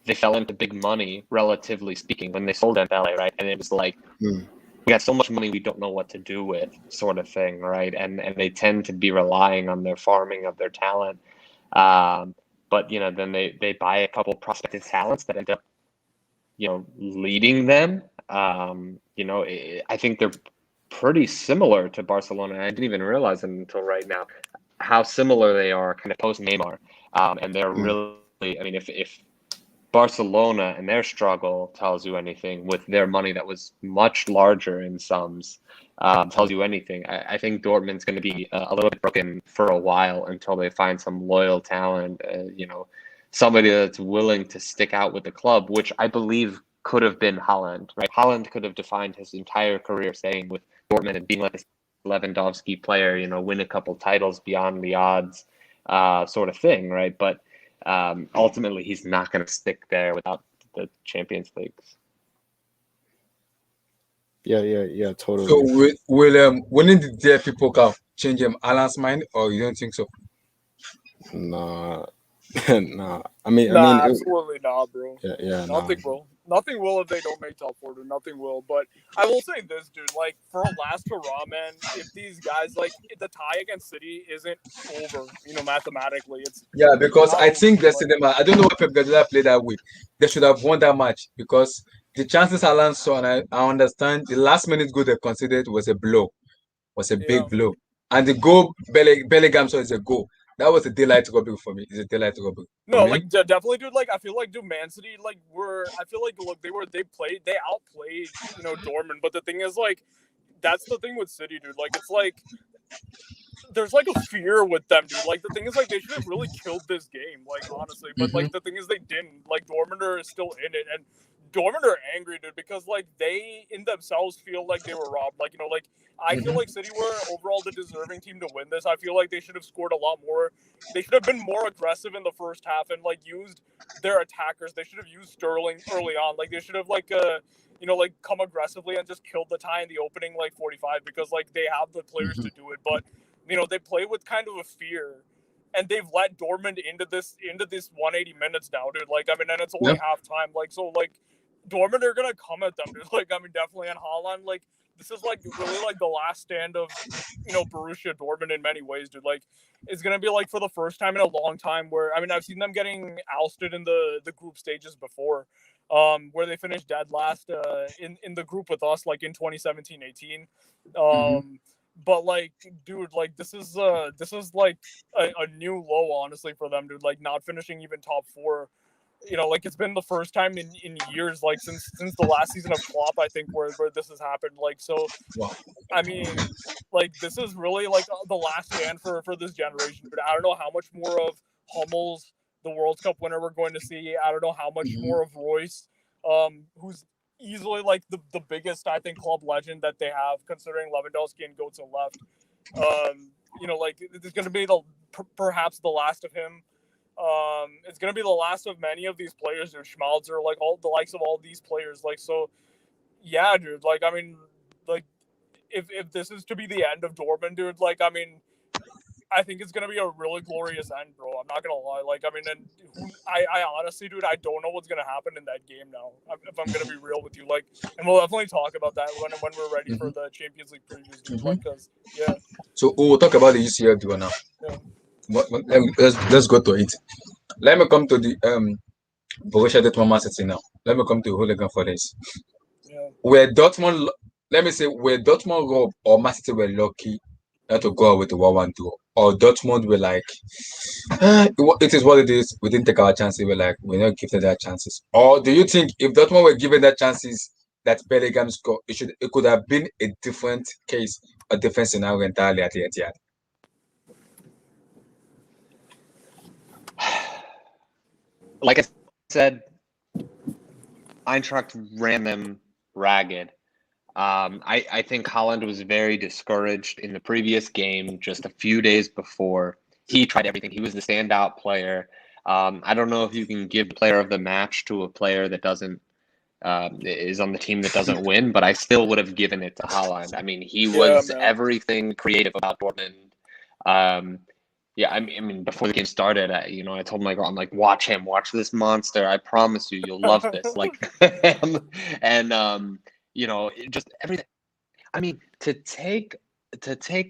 they fell into big money, relatively speaking, when they sold Dembele, right? And it was like, we got so much money we don't know what to do with, sort of thing, right? And they tend to be relying on their farming of their talent. But then they buy a couple prospective talents that end up, leading them. I think they're pretty similar to Barcelona. I didn't even realize it until right now. how similar they are kind of post Neymar. And they're really, I mean, if Barcelona and their struggle tells you anything with their money that was much larger in sums, tells you anything, I think Dortmund's going to be a little bit broken for a while until they find some loyal talent, somebody that's willing to stick out with the club, which I believe could have been Haaland, right? Haaland could have defined his entire career staying with Dortmund and being like this Lewandowski player, win a couple titles beyond the odds, sort of thing, right? But ultimately, he's not going to stick there without the Champions Leagues. Yeah, totally. So will winning the DFB Pokal change Alan's mind, or you don't think so? Nah, nah. I mean, Absolutely not, bro. Yeah, Nothing will. Nothing will if they don't make top four, dude. Nothing will. But I will say this, dude. Like, for a last hurrah, man, if these guys, like, if the tie against City isn't over, mathematically, it's... Yeah, because I think like, yesterday, I don't know why Pep Guardiola played that way. They should have won that match because the chances Alan saw, and I understand the last minute goal they considered was a blow, was a big blow. And the goal Bellingham saw is a goal. That was a daylight robbery for me. It's a daylight robbery. No, like definitely, dude. Like I feel like, dude, Man City, like I feel like, look, they outplayed, Dortmund. But the thing is, like, that's the thing with City, dude. Like, it's like there's like a fear with them, dude. Like the thing is, like, they should have really killed this game, like, honestly. But like the thing is, they didn't. Like Dortmund are still in it, and Dortmund are angry, dude, because like they in themselves feel like they were robbed. Like, like I feel like City were overall the deserving team to win this. I feel like they should have scored a lot more. They should have been more aggressive in the first half and like used their attackers. They should have used Sterling early on. Like they should have like come aggressively and just killed the tie in the opening like 45 because like they have the players to do it. But they play with kind of a fear. And they've let Dortmund into this 180 minutes now, dude. Like, I mean, and it's only halftime. Like, so, like, Dortmund are gonna come at them, dude. Like, I mean, definitely. And Haaland, like, this is like really like the last stand of Borussia Dortmund in many ways, dude. Like, it's gonna be like for the first time in a long time where I mean I've seen them getting ousted in the group stages before, where they finished dead last in the group with us like in 2017-18. But like, dude, like this is like a new low, honestly, for them, dude. Like not finishing even top four. Like it's been the first time in years, like since the last season of Klopp, I think, where this has happened. Like so, I mean, like this is really like the last stand for this generation. But I don't know how much more of Hummels, the World Cup winner, we're going to see. I don't know how much more of Royce, who's easily like the biggest, I think, club legend that they have, considering Lewandowski and Götze left. Like it's going to be perhaps the last of him. It's going to be the last of many of these players, dude. Schmalzer, like all the likes of all these players. Like, so yeah, dude, like, I mean, like if this is to be the end of Dortmund, dude, like, I mean, I think it's going to be a really glorious end, bro. I'm not going to lie. Like, I mean, and I honestly, dude, I don't know what's going to happen in that game now, if I'm going to be real with you. Like, and we'll definitely talk about that when we're ready for the Champions League previews, dude. Like, because, yeah. So we'll talk about the UCL duo now. Yeah. Let's go to it. Let me come to the Borussia Dortmund Man City now. Let me come to Hooligan for this. Yeah. Where Dortmund robbed or Man City were lucky not to go out with the 1-1 duo, or Dortmund were like, it is what it is. We didn't take our chances. We're like, we're not giving that chances. Or do you think if Dortmund were given that chances that Bellingham scored, it could have been a different case, a different scenario entirely at the Etihad? Like I said, Eintracht ran them ragged. I think Haaland was very discouraged in the previous game, just a few days before. He tried everything. He was the standout player. I don't know if you can give player of the match to a player that doesn't is on the team that doesn't win, but I still would have given it to Haaland. I mean, he was everything creative about Dortmund. Yeah, I mean, before the game started, I told my girl, I'm like, watch this monster. I promise you'll love this. Like, and just everything. I mean, to take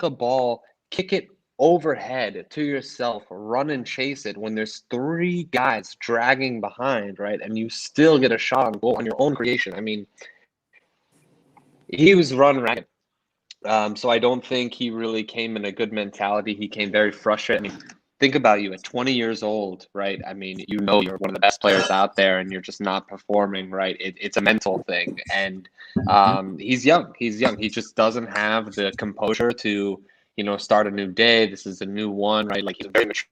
a ball, kick it overhead to yourself, run and chase it when there's three guys dragging behind, right? And you still get a shot on goal on your own creation. I mean, he was run ragged. So I don't think he really came in a good mentality. He came very frustrated. I mean, think about you at 20 years old, right? I mean, you know you're one of the best players out there, and you're just not performing, right? It's a mental thing, and he's young. He's young. He just doesn't have the composure to, start a new day. This is a new one, right? Like he's a very mature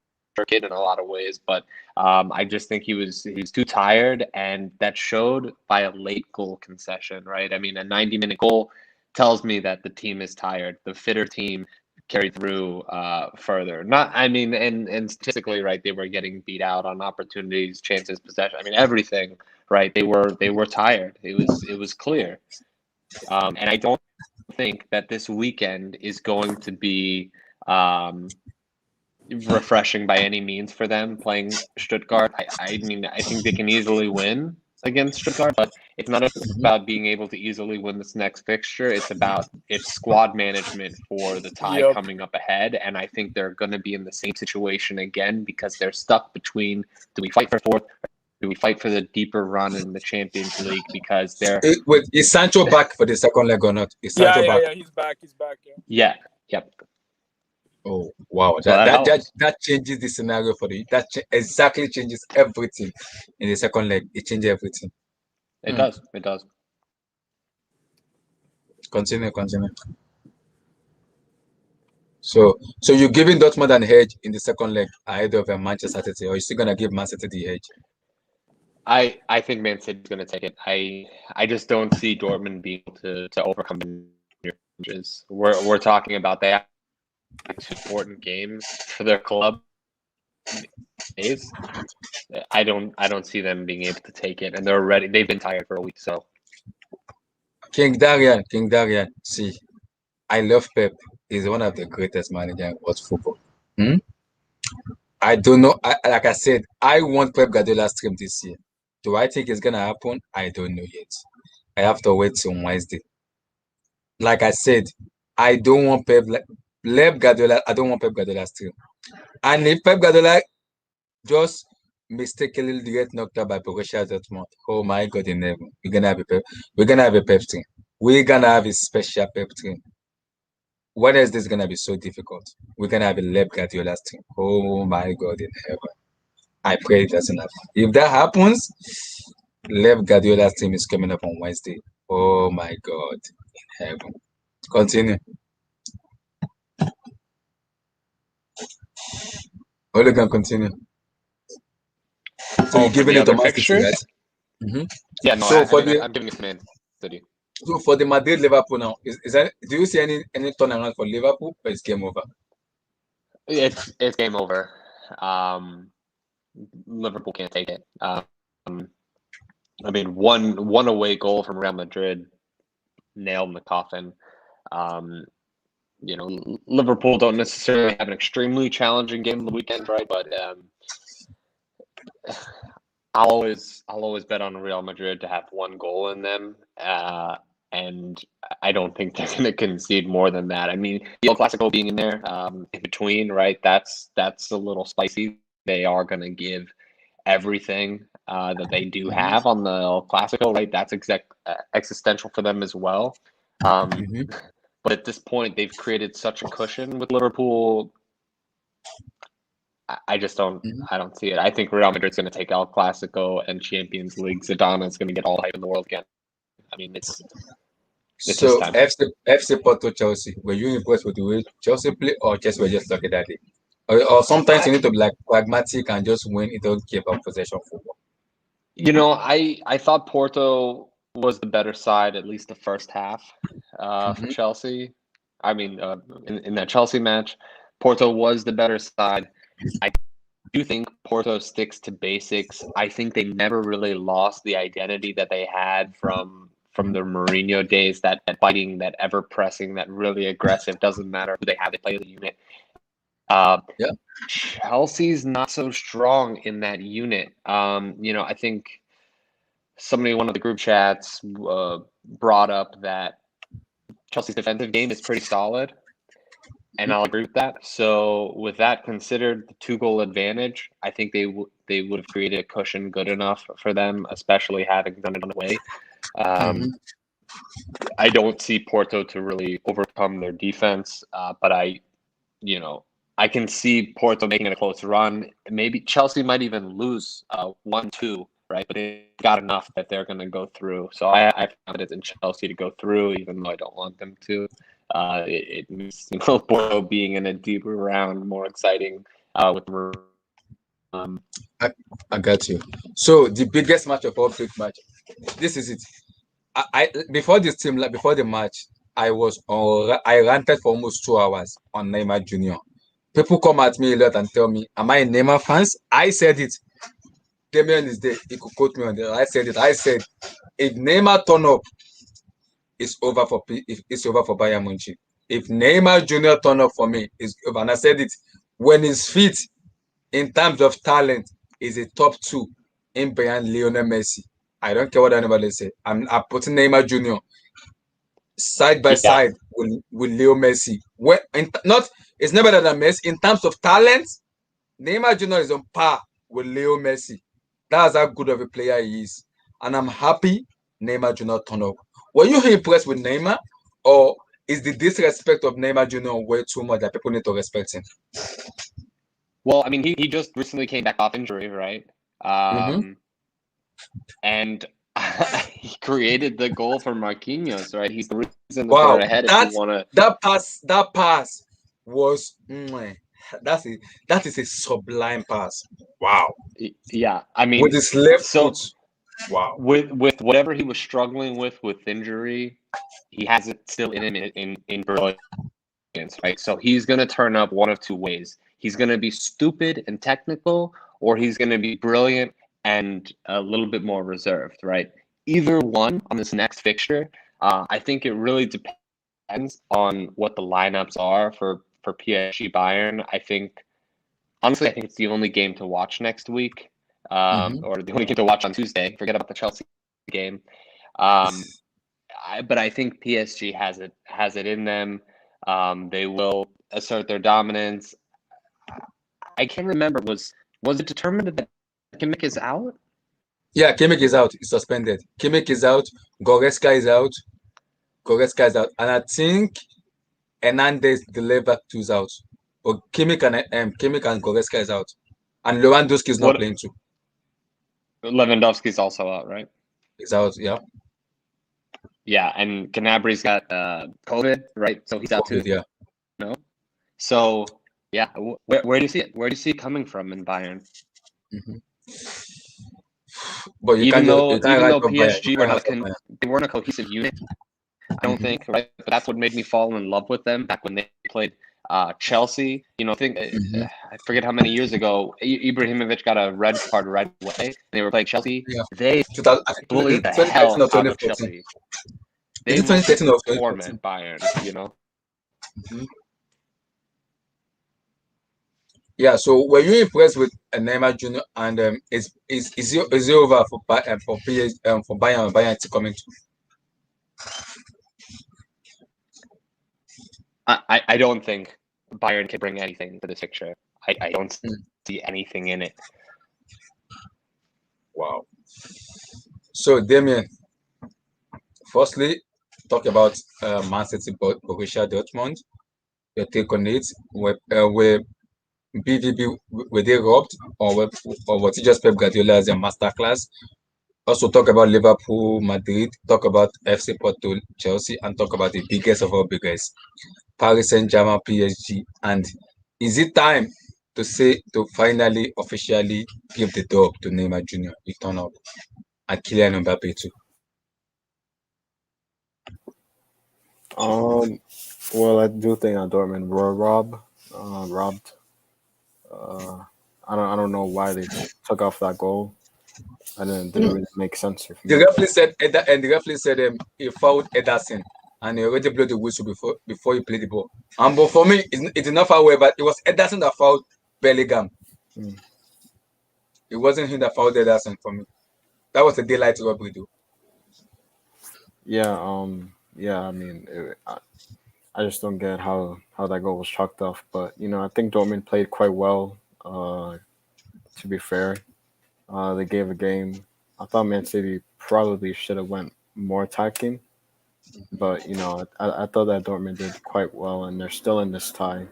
kid in a lot of ways, but I just think he was too tired, and that showed by a late goal concession, right? I mean, a 90-minute goal tells me that the team is tired. The fitter team carried through further. Not, I mean, and statistically, right, they were getting beat out on opportunities, chances, possession. I mean, everything, right? They were tired. It was clear, and I don't think that this weekend is going to be refreshing by any means for them playing Stuttgart. I mean, I think they can easily win against Stuttgart, but it's not about being able to easily win this next fixture. It's squad management for the tie Yep. coming up ahead, and I think they're going to be in the same situation again because they're stuck between: do we fight for fourth? Or do we fight for the deeper run in the Champions League? Because they're Wait, is Sancho back for the second leg or not? Is Sancho back? Yeah. He's back. Yeah. yep. Oh wow, So that that changes the scenario for exactly changes everything in the second leg. It changes everything. It does. It does. Continue. So you're giving Dortmund an edge in the second leg ahead of Manchester City, or are you still gonna give Man City the edge? I think Man City's going to take it. I just don't see Dortmund being able to overcome the challenges. We're talking about they have two important games for their club. I don't see them being able to take it, and they're ready. They've been tired for a week, so. King Darian. See, I love Pep. He's one of the greatest managers in world football. I don't know. Like I said, I want Pep Guardiola's team this year. Do I think it's gonna happen? I don't know yet. I have to wait till Wednesday. Like I said, I don't want Pep Guardiola. I don't want Pep Guardiola's team. And if Pep Guardiola just mistakenly get knocked out by Borussia Dortmund, oh my God in heaven, we're gonna have a Pep. We're gonna have a Pep team. We're gonna have a special Pep team. What is this gonna be so difficult? We're gonna have a Pep Guardiola's team. Oh my God in heaven. I pray it doesn't happen. If that happens, Pep Guardiola's team is coming up on Wednesday. Oh my God in heaven. Continue. Ole can continue. So you're giving the it to other Man City, fixtures? right? Yeah, no, So I'm giving it to Man City. So for the Madrid Liverpool now, is that, do you see any turnaround for Liverpool, or is game over? It's game over. Liverpool can't take it. I mean, one away goal from Real Madrid nailed in the coffin. Liverpool don't necessarily have an extremely challenging game on the weekend, right? But I'll always bet on Real Madrid to have one goal in them, and I don't think they're going to concede more than that. I mean, the El Clasico being in there in between, right? That's a little spicy. They are going to give everything that they do have on the El Clasico, right? That's existential for them as well. But at this point, they've created such a cushion with Liverpool. I just don't. I don't see it. I think Real Madrid's going to take El Clasico and Champions League. Zidane is going to get all the hype in the world again. I mean, it's so FC Porto Chelsea. Were you impressed with the way Chelsea play, or just were just lucky that day? Or sometimes you need to be like pragmatic and just win. It don't give up possession football. I thought Porto was the better side, at least the first half for Chelsea. I mean, in that Chelsea match, Porto was the better side. I do think Porto sticks to basics. I think they never really lost the identity that they had from their Mourinho days, that fighting, that ever pressing, that really aggressive, doesn't matter who they have, they play as a unit. Chelsea's not so strong in that unit. I think somebody in one of the group chats brought up that Chelsea's defensive game is pretty solid, and I'll agree with that. So with that considered, the 2-goal advantage, I think they would have created a cushion good enough for them, especially having done it on the way. I don't see Porto to really overcome their defense, but I can see Porto making it a close run. Maybe Chelsea might even lose 1-2, right? But they got enough that they're going to go through. So I have confidence in Chelsea to go through, even though I don't want them to. It makes Porto being in a deeper round more exciting with I got you. So the biggest match of all big match. This is it. I before this team, like before the match, I ranted for almost 2 hours on Neymar Jr. People come at me a lot and tell me, "Am I a Neymar fans?" I said it. Damian is there. He could quote me on there. I said it. I said, if Neymar turn up, it's over for Bayern Munich. If Neymar Jr. turn up for me, it's over. And I said it. When he's fit, in terms of talent, is a top 2 in behind Lionel Messi. I don't care what anybody say. I'm putting Neymar Jr. side by side with Leo Messi. It's never better than Messi. In terms of talent, Neymar Jr. is on par with Leo Messi. That's how good of a player he is. And I'm happy Neymar Jr. turned up. Were you impressed with Neymar? Or is the disrespect of Neymar Jr. way too much that people need to respect him? Well, I mean, he just recently came back off injury, right? And he created the goal for Marquinhos, right? He's the reason that they're ahead. That pass was that is a sublime pass. Wow. Yeah, I mean, with his left foot. Wow. With whatever he was struggling with injury, he has it still in him in brilliance, right? So he's going to turn up one of two ways. He's going to be stupid and technical, or he's going to be brilliant and a little bit more reserved, right? Either one on this next fixture, I think it really depends on what the lineups are for PSG Bayern. Honestly, I think it's the only game to watch next week, or the only game to watch on Tuesday. Forget about the Chelsea game. But I think PSG has it in them. They will assert their dominance. I can't remember. Was it determined that Kimmich is out? Yeah, Kimmich is out. He's suspended. Kimmich is out. Goretzka is out. And I think Hernandez, the left back, is out. But Kimmich and Goretzka is out. And Lewandowski is not playing too. Lewandowski is also out, right? He's out, yeah. Yeah, and Gnabry's got COVID, right? So he's out too. Yeah. No. So yeah, where do you see it? Where do you see it coming from in Bayern? But even though PSG they weren't a cohesive unit, I don't think, right? But that's what made me fall in love with them back when they played Chelsea. I forget how many years ago Ibrahimovic got a red card right away. They were playing Chelsea. Yeah. They bullied the hell out of Chelsea. They were torment Bayern, Yeah, so were you impressed with Neymar Jr. and is it over for PSG for Bayern to coming to? I don't think Bayern can bring anything to this picture. I don't see anything in it. Wow. So Damien, firstly, talk about Man City, Borussia Dortmund. Your take on it. Where BVB, were they robbed, or was it just Pep Guardiola as a masterclass? Also talk about Liverpool, Madrid, talk about FC Porto, Chelsea, and talk about the biggest of all biggest, Paris Saint-Germain, PSG. And is it time to finally officially give the dub to Neymar Jr. He turn up, and Kylian Mbappe too? Well, I do think Dortmund were robbed. I don't know why they took off that goal. And it didn't really make sense for me. The referee said he fouled Ederson, and he already blew the whistle before he played the ball. But for me, it's enough away, but it was Ederson that fouled Bellingham. It wasn't him that fouled Ederson for me. That was a daylight robbery, though. Yeah, I mean, I just don't get how that goal was chalked off. But I think Dortmund played quite well. To be fair, they gave a game. I thought Man City probably should have went more attacking, but I thought that Dortmund did quite well, and they're still in this tie.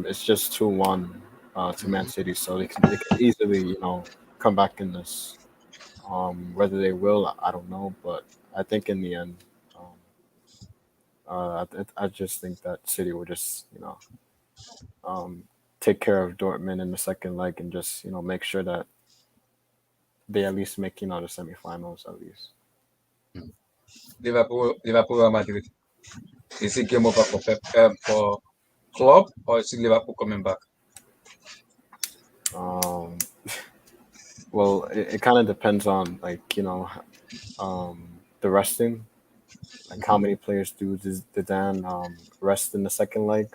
It's just 2-1 to Man City, so they can easily come back in this. Whether they will, I don't know, but I think in the end, um, I just think that City will just um, take care of Dortmund in the second leg and just make sure that they at least make the semifinals at least. Liverpool, Real Madrid. Is it game over for club, or is it Liverpool coming back? Um, well, it kind of depends on the resting, like how many players does Dan rest in the second leg?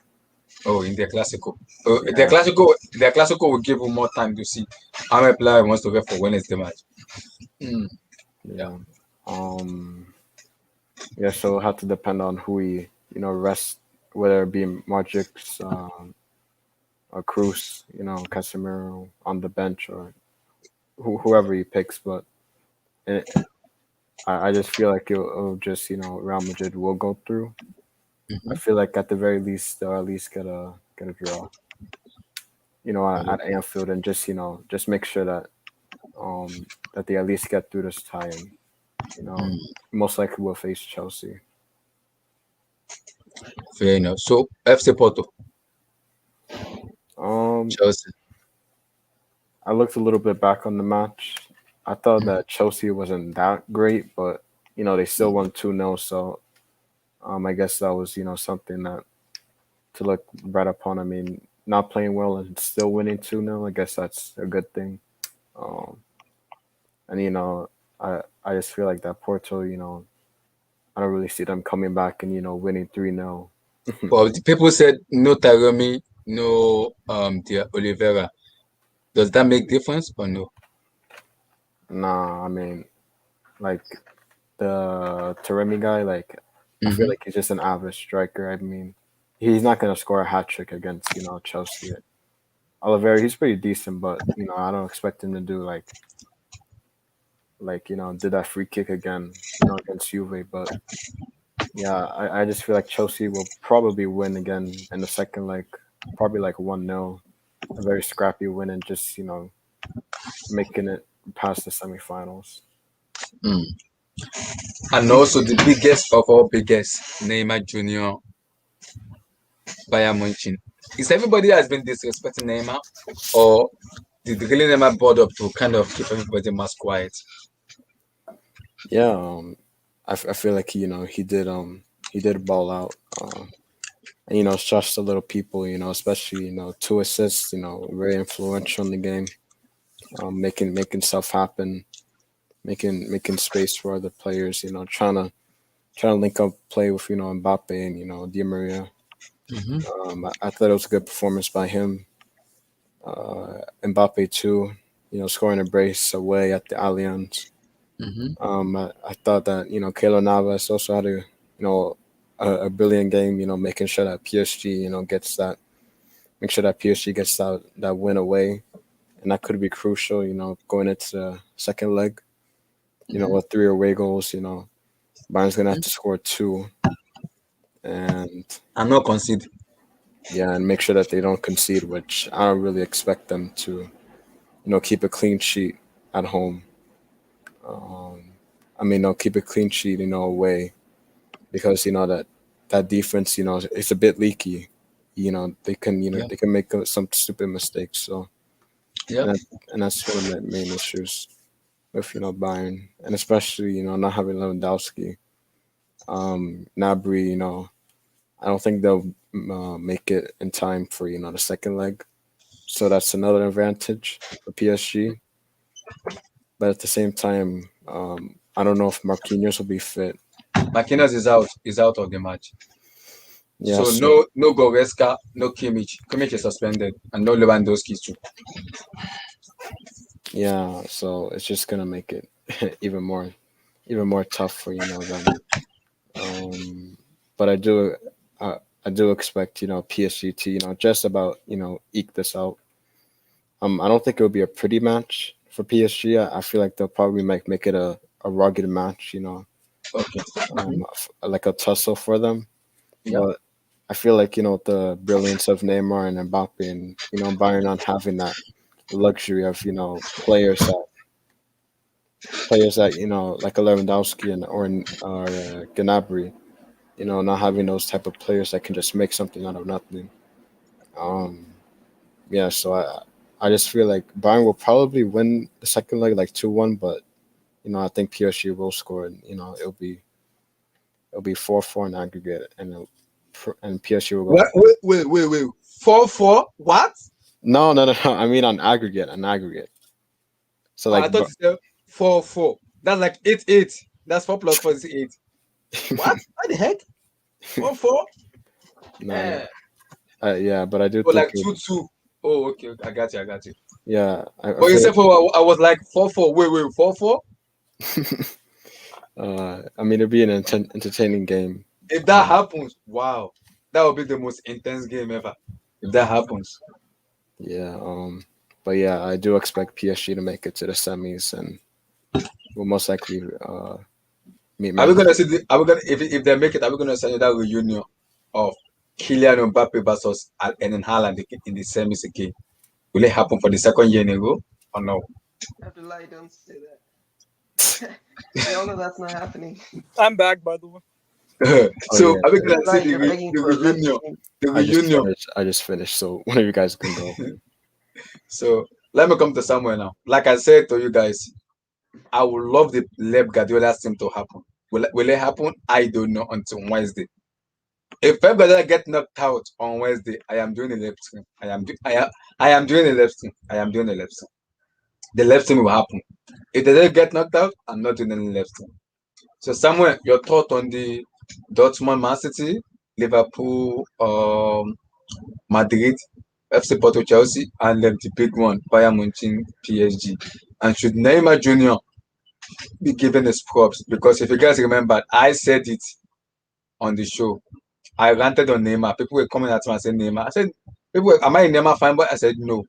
Oh, in the Clasico. Yeah, The Clasico will give you more time to see how many players wants to get for Wednesday match. Mm, yeah. yeah, um, yeah. So it'll have to depend on who he rest, whether it be Modric, or Cruz, Casemiro on the bench, or whoever he picks. But it, I just feel like it'll just Real Madrid will go through. I Mhm. feel like at the very least they'll at least get a draw, at Anfield, and just make sure that they at least get through this tie, and Mm, most likely will face Chelsea. fair enough. So FC Porto, Um, Chelsea. I looked a little bit back on the match. I thought that Chelsea wasn't that great, but they still won 2-0. So I guess that was something that to look right upon. I mean, not playing well and still winning 2-0. I guess that's a good thing. Um, and I just feel like that Porto, I don't really see them coming back and winning 3-0. Well, the people said no Taremi, no the Oliveira. Does that make difference or no? Nah, I mean, like the Taremi guy, like I feel Mm-hmm. like he's just an average striker. I mean, he's not gonna score a hat trick against Chelsea. Oliveira, he's pretty decent, but I don't expect him to do did that free kick again, against Juve. But yeah, I just feel like Chelsea will probably win again in the second leg, probably like 1-0, a very scrappy win, and just making it past the semifinals. Mm. And also the biggest of all biggest, Neymar Jr. Bayern Munich. Is everybody has been disrespecting Neymar, or did really Neymar board up to kind of keep everybody más quiet? Yeah, I feel like he did ball out. And, trust the little people, especially, 2 assists, very influential in the game, making stuff happen, making space for other players, trying to link up play with, Mbappe and, Di Maria. Mm-hmm. I thought it was a good performance by him. Mbappe too, scoring a brace away at the Allianz. Mm-hmm. I thought that, Keylor Navas also had a brilliant game, making sure that PSG, make sure that PSG gets that win away, and that could be crucial. Going into the second leg. With 3 away goals, Bayern's gonna have to score 2, and I'm not concede. yeah, and make sure that they don't concede, which I don't really expect them to. Keep a clean sheet at home. I mean, no, keep a clean sheet, away, because that defense, it's a bit leaky. They can, Yeah. they can make some stupid mistakes. So, Yeah. and that's one of the main issues with Bayern, and especially not having Lewandowski, Nabry. I don't think they'll make it in time for the second leg. So that's another advantage for PSG. But at the same time, I don't know if Marquinhos will be fit. Marquinhos is out. Is out of the match. Yeah, So so no Goretzka, no Kimmich. Kimmich is suspended, and no Lewandowski too. yeah, so it's just gonna make it even more tough for them. But I do expect PSG to just about eke this out. I don't think it will be a pretty match for PSG. I feel like they'll probably make it a rugged match. Okay. like a tussle for them. Yeah. But I feel like the brilliance of Neymar and Mbappe, and Bayern not having that luxury of players that like a Lewandowski or Gnabry, not having those type of players that can just make something out of nothing. Um, yeah, so I just feel like Bayern will probably win the second leg like 2-1, but I think PSG will score, and it'll be 4-4 in aggregate, and PSG will go. What? Wait. 4-4. What? No, no, no, no. I mean on aggregate. So Oh, I like, thought you said 4-4. That's like 8-8. That's 4 plus 4 is 8. What? What the heck? 4-4? no, Eh. yeah, but I do Or think like 2-2. Oh, okay. I got you. yeah, I But you feel said 4. I was like 4-4. Wait. 4-4? I mean it'd be an entertaining game. If that happens, wow. That would be the most intense game ever. If that happens. Yeah, but yeah, I do expect PSG to make it to the semis, and will most likely meet Are we Man. gonna see are we gonna if they make it, are we gonna see that reunion of Kylian Mbappe versus Erling Haaland in the semis again? Will it happen for the second year in a row or no? I have to lie, don't say that. We all know that's not happening. I'm back, by the way. So yeah, are we yeah. gonna see Like you're begging the for a left reunion? stream. The I just reunion. finished. I just finished. So one of you guys can go. So let me come to somewhere now. Like I said to you guys, I would love the Pep Guardiola team to happen. Will it happen? I don't know until Wednesday. If Pep Guardiola get knocked out on Wednesday, I am doing a left team. I am doing a left team. I am doing a left team. The left team will happen. If they don't get knocked out, I'm not doing any left team. So Samuel, your thought on the Dortmund, Man City, Liverpool, Madrid, FC Porto, Chelsea, and then the big one, Bayern Munich, PSG. And should Neymar Jr. be given his props? Because if you guys remember, I said it on the show. I ranted on Neymar. People were coming at me and saying Neymar. I said, am I a Neymar fan? But I said no.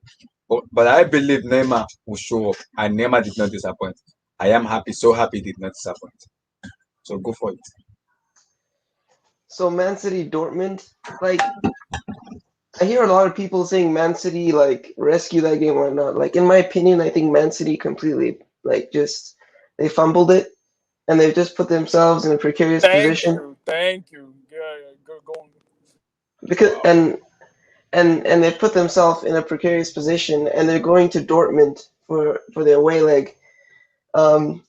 But I believe Neymar will show up, and Neymar did not disappoint. I am happy, so happy he did not disappoint. So go for it. So Man City, Dortmund, like I hear a lot of people saying Man City like rescue that game or not. Like in my opinion, I think Man City completely like just they fumbled it and they've just put themselves in a precarious position Thank you. Yeah, go on. because and they've put themselves in a precarious position and they're going to Dortmund for their away leg. And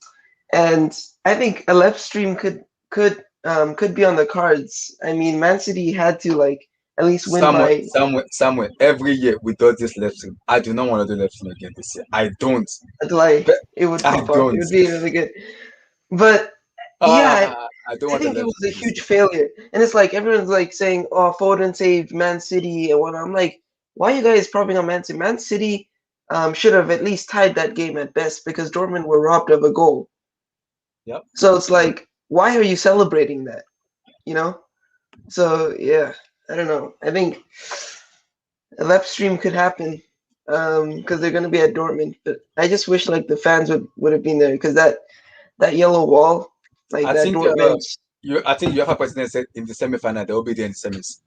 I think a left stream could be on the cards. I mean, Man City had to like at least win by Somewhere. Every year we do this left team. I do not want to do left team again this year. I don't. like But it would I pop up. don't. It would be really good. But yeah, I don't I want the think it left was a team. huge failure. And it's like everyone's like saying, "Oh, Foden saved Man City," and whatnot. I'm like, why are you guys propping on Man City? Man City should have at least tied that game at best because Dortmund were robbed of a goal. Yep. So it's like, why are you celebrating that? You know? So yeah, I don't know. I think a left stream could happen because they're gonna be at Dortmund. But I just wish like the fans would have been there because that yellow wall, like I that think Dortmund. I think UEFA president said in the semi-final they will be there in the semis.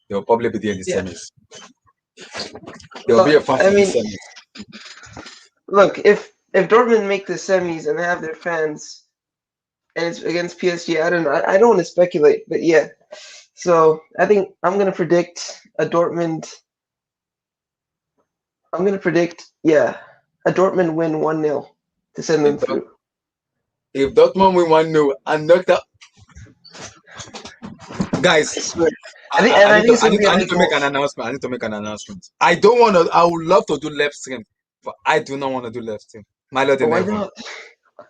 They will probably be there in the Yeah. semis. There will be a fight I in the mean, semis. look, if Dortmund make the semis and they have their fans, and it's against PSG, I don't know. I don't want to speculate, but yeah. So I think I'm gonna predict a Dortmund. I'm gonna predict, yeah, a Dortmund win 1-0 to send them through. If Dortmund win 1-0 and knocked out, I guys, swear. I think it's gonna be a need to make an announcement. I need to make an announcement. I don't want to. I would love to do left stream, but I do not want to do left stream. My lord in Why heaven. not?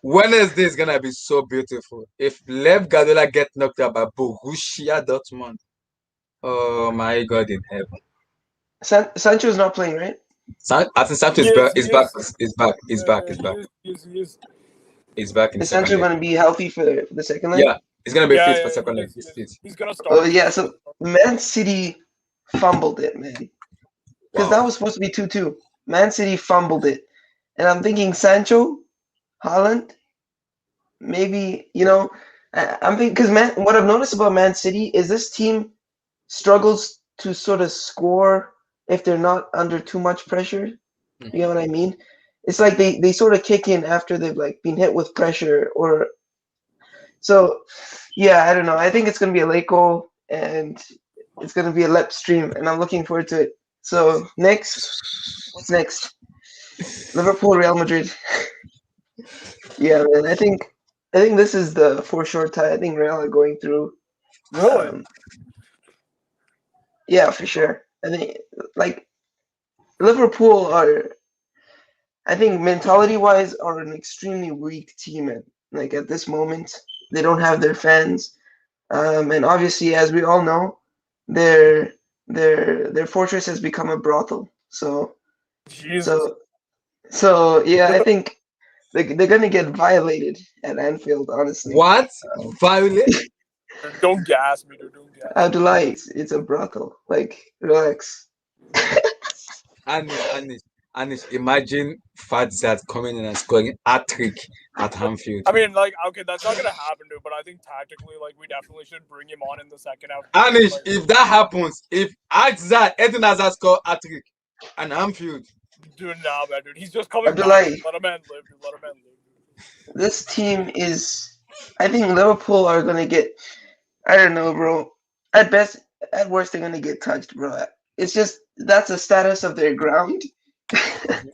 Wednesday is gonna be so beautiful. If Lev Guardiola get knocked out by Borussia Dortmund, oh my God in heaven. Sancho's not playing, right? I think Sancho is back. Is back. Is back. Is back. Is back. Is back in the Is second Sancho leg. gonna be healthy for the second leg? Yeah, he's gonna be fit for second leg. He's gonna start. Oh yeah. So Man City fumbled it, man. Because that was supposed to be 2-2. Man City fumbled it. And I'm thinking Sancho, Haaland, maybe, I'm thinking because what I've noticed about Man City is this team struggles to sort of score if they're not under too much pressure. You know what I mean? It's like they sort of kick in after they've like been hit with pressure or so. Yeah, I don't know. I think it's gonna be a late goal and it's gonna be a lep stream, and I'm looking forward to it. So what's next? Liverpool, Real Madrid. Yeah, man. I think this is the for sure tie. I think Real are going through. Really? Yeah, for sure. I think like Liverpool are, I think mentality wise, are an extremely weak team at this moment. They don't have their fans, and obviously, as we all know, their fortress has become a brothel. So Jesus. so yeah, I think they're gonna get violated at Anfield. Honestly, What? Violate? Don't gas me, dude. Don't gas. Abdullah, it's a brothel. Like, relax. Anish, imagine Fadzat coming in and scoring a trick at Anfield. I mean, like, okay, that's not gonna happen, dude. But I think tactically, like, we definitely should bring him on in the second half. Anish, Like, if that happens, if Eden Hazard score a trick at Anfield, dude, nah, man, dude. He's just coming Abdullah, back. Let a man live, dude. Let a man live. this team is. I think Liverpool are gonna get. I don't know, bro. At best, at worst, they're gonna get touched, bro. It's just that's the status of their ground, and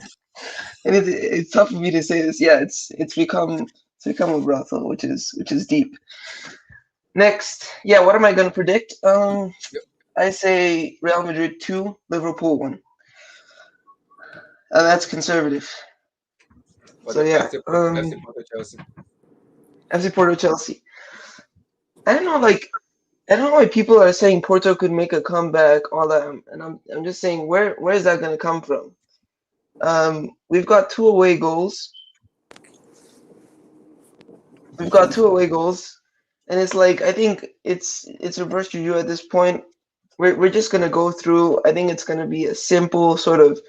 it's tough for me to say this. Yeah, it's become a brothel, which is deep. Next, yeah, what am I gonna predict? I say Real Madrid 2, Liverpool 1. That's conservative. So yeah, FC Porto Chelsea. I don't know why people are saying Porto could make a comeback, all that, and I'm just saying where is that going to come from? We've got 2 away goals. And it's like I think it's reverse juju at this point. We're just gonna go through. I think it's gonna be a simple sort of.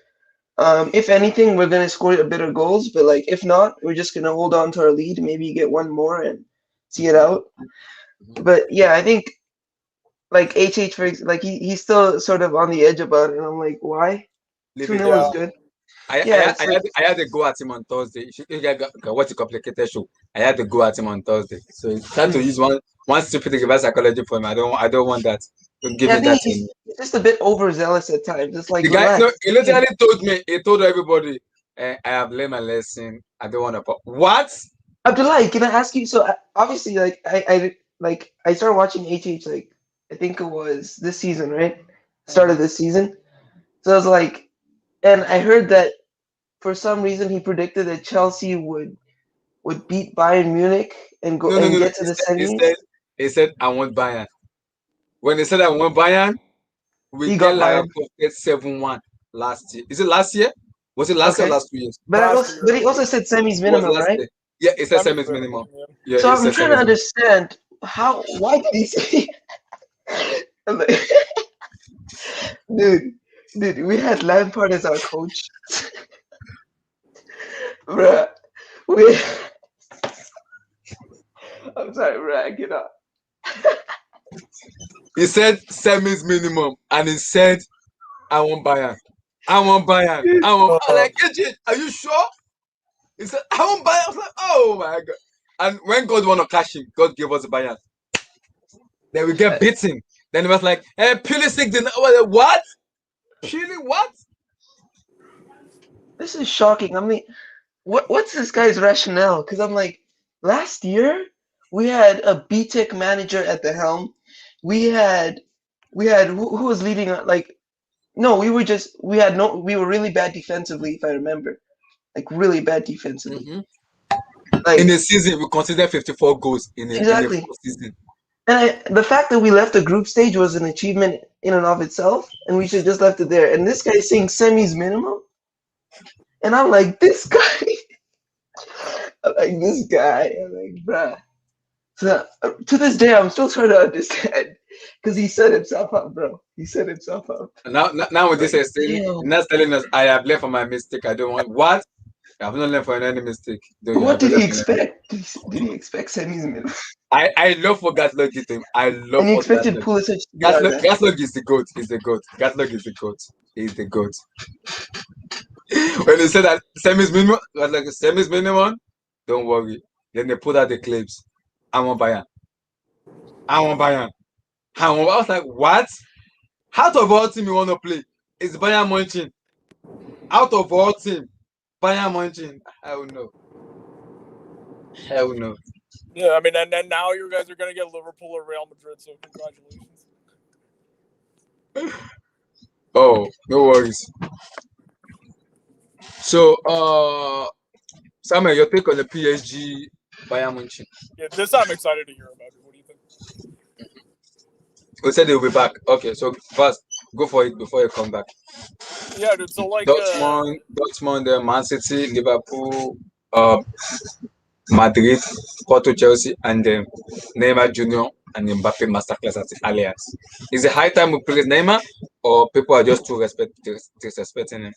If anything, we're gonna score a bit of goals, but like if not, we're just gonna hold on to our lead. Maybe get one more and see it out. But yeah, I think like HH for like he's still sort of on the edge about it. And I'm like, why? 2-0 is good. I had to go at him on Thursday. What's a complicated show? I had to go at him on Thursday. So he tried to use one stupid reverse psychology for him. I don't want that. Don't give me that. He's just a bit overzealous at times. It's like the guy. No, he literally told me. He told everybody, I have learned my lesson. I don't want to. What? Abdullah, can I ask you? So obviously, like I started watching HH like I think it was this season, right? Start of this season. So I was like, and I heard that for some reason he predicted that Chelsea would beat Bayern Munich and go get to the semis. He said I want Bayern. When he said I want Bayern, we got Bayern 7-1 last year. Is it last year? Was it last year or last 2 years? But he also said semis minimum, right? Year. Yeah, it said semis minimum. Yeah, so I'm trying to understand why did he say Dude, we had Lampard as our coach. Bruh. I'm sorry, bruh, get up. He said semis minimum, and he said, I want Bayern. I'm like, are you sure? He said, I want Bayern. I was like, oh my God. And when God want to cash him, God gave us Bayern. Then we get beaten. Then he was like, hey, Pulisic didn't. What? Pili, what? This is shocking. I mean, what's this guy's rationale? Because I'm like, last year we had a BTEC manager at the helm. We had who was leading? Like, no, we were really bad defensively, if I remember, like really bad defensively. Mm-hmm. Like, in a season, we considered 54 goals in a season. And the fact that we left the group stage was an achievement in and of itself, and we should have just left it there. And this guy's saying semis minimum, and I'm like, this guy. I'm like, bruh. So to this day, I'm still trying to understand because he set himself up, bro. He set himself up. Now with this saying, not telling us I have left for my mistake. I don't want what. I've not learned from any mistake. But what did he expect? Did he expect Semi's minimum? I love what Gatlock did to him. I love And he what expected Gatlock. Pulisic to do like that. Gatlock is the goat. He's the goat. Gatlock is the goat. He's the goat. When they said that Semi's minimum, I was like Semi's minimum. Don't worry. Then they put out the clips. I want Bayern. I want Bayern. I was like, what? Out of all team you want to play, it's Bayern Munich. Out of all team, Bayern Munich. Hell no. Hell no. Yeah, I mean, and now you guys are gonna get Liverpool or Real Madrid, so congratulations. Oh, no worries. So, Samuel, your take on the PSG Bayern Munich? Yeah, this I'm excited to hear about it. What do you think? We said they'll be back. Okay, so first, go for it before you come back. Yeah, dude. So like, Dortmund, Man City, Liverpool, Madrid, Porto, Chelsea, and Neymar Jr. and Mbappe masterclass at the Allianz. Is it high time we play Neymar, or people are just too disrespecting him?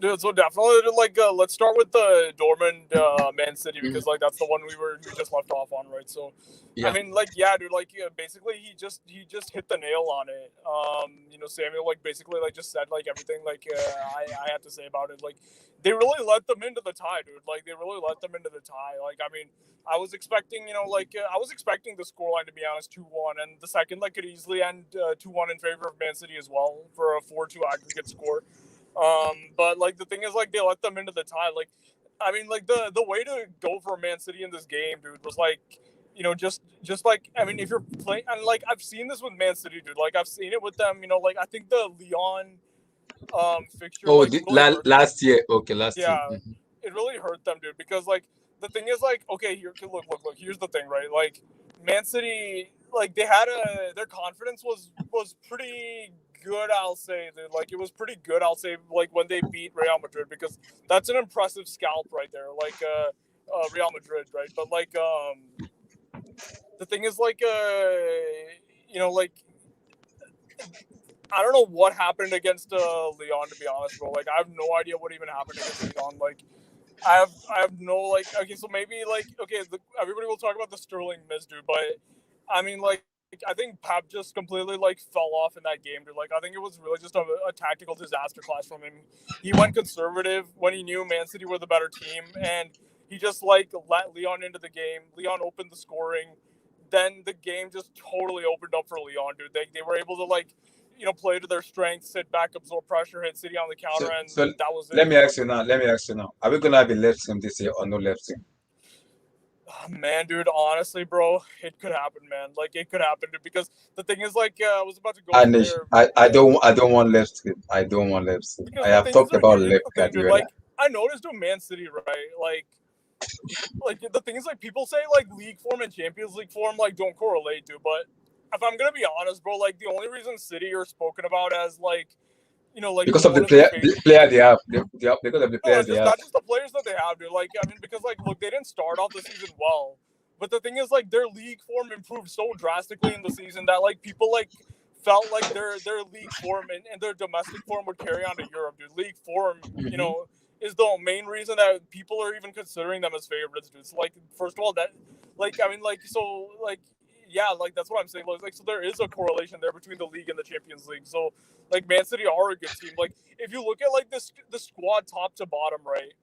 dude, so definitely like let's start with the Dortmund Man City because like that's the one we just left off on, right? So Yeah. I mean, like, yeah, dude, like basically he just hit the nail on it. You know, Samuel like basically like just said like everything like I had to say about it. Like they really let them into the tie, dude. Like they really let them into the tie. Like I mean, I was expecting, you know, like I was expecting the scoreline to be honest 2-1, and the second like could easily end 2-1 in favor of Man City as well for a 4-2 aggregate score. But like the thing is, like they let them into the tie. Like, I mean, like the way to go for Man City in this game, dude, was like, you know, just like I mean, if you're playing, and like I've seen this with Man City, dude. Like I've seen it with them. You know, like I think the Lyon fixture. Oh, like, really last year. Okay, last year. yeah, it really hurt them, dude. Because like the thing is, like, okay, here, look. Here's the thing, right? Like Man City, like they had their confidence was pretty good, I'll say. Dude. Like it was pretty good, I'll say. Like when they beat Real Madrid, because that's an impressive scalp right there. Like Real Madrid, right? But like the thing is, like you know, like I don't know what happened against Lyon, to be honest, bro. Like I have no idea what even happened against Lyon. Like I have no like. Okay, so maybe like okay, everybody will talk about the Sterling miss, dude. But I mean, like I think Pep just completely like fell off in that game, dude. Like I think it was really just a tactical disaster class from him. He went conservative when he knew Man City were the better team, and he just like let Lyon into the game. Lyon opened the scoring. Then the game just totally opened up for Lyon, dude. They were able to like, you know, play to their strengths, sit back, absorb pressure, hit City on the counter, and So that was it. let me ask you now. Are we gonna have a left team this year or no left team? Oh, man, dude, honestly, bro, it could happen, man. Like it could happen, dude. Because the thing is, like, I was about to go. Anish, I don't want left team. I don't want left team. Because I have talked about left Guardiola. Like I noticed with Man City, right? Like the thing is, like people say like league form and Champions League form like don't correlate, dude. But if I'm gonna be honest, bro, like the only reason City are spoken about as like, you know, like because of the player they have. Because of the players they have. Not just the players that they have, dude. Like I mean, because like look, they didn't start off the season well, but the thing is, like their league form improved so drastically in the season that like people like felt like their league form and their domestic form would carry on to Europe, dude. League form, you know, is the main reason that people are even considering them as favorites, dude. So like, first of all, that like I mean, like so like. Yeah, like that's what I'm saying. Like, so there is a correlation there between the league and the Champions League. So, like, Man City are a good team. Like, if you look at like the squad top to bottom, right?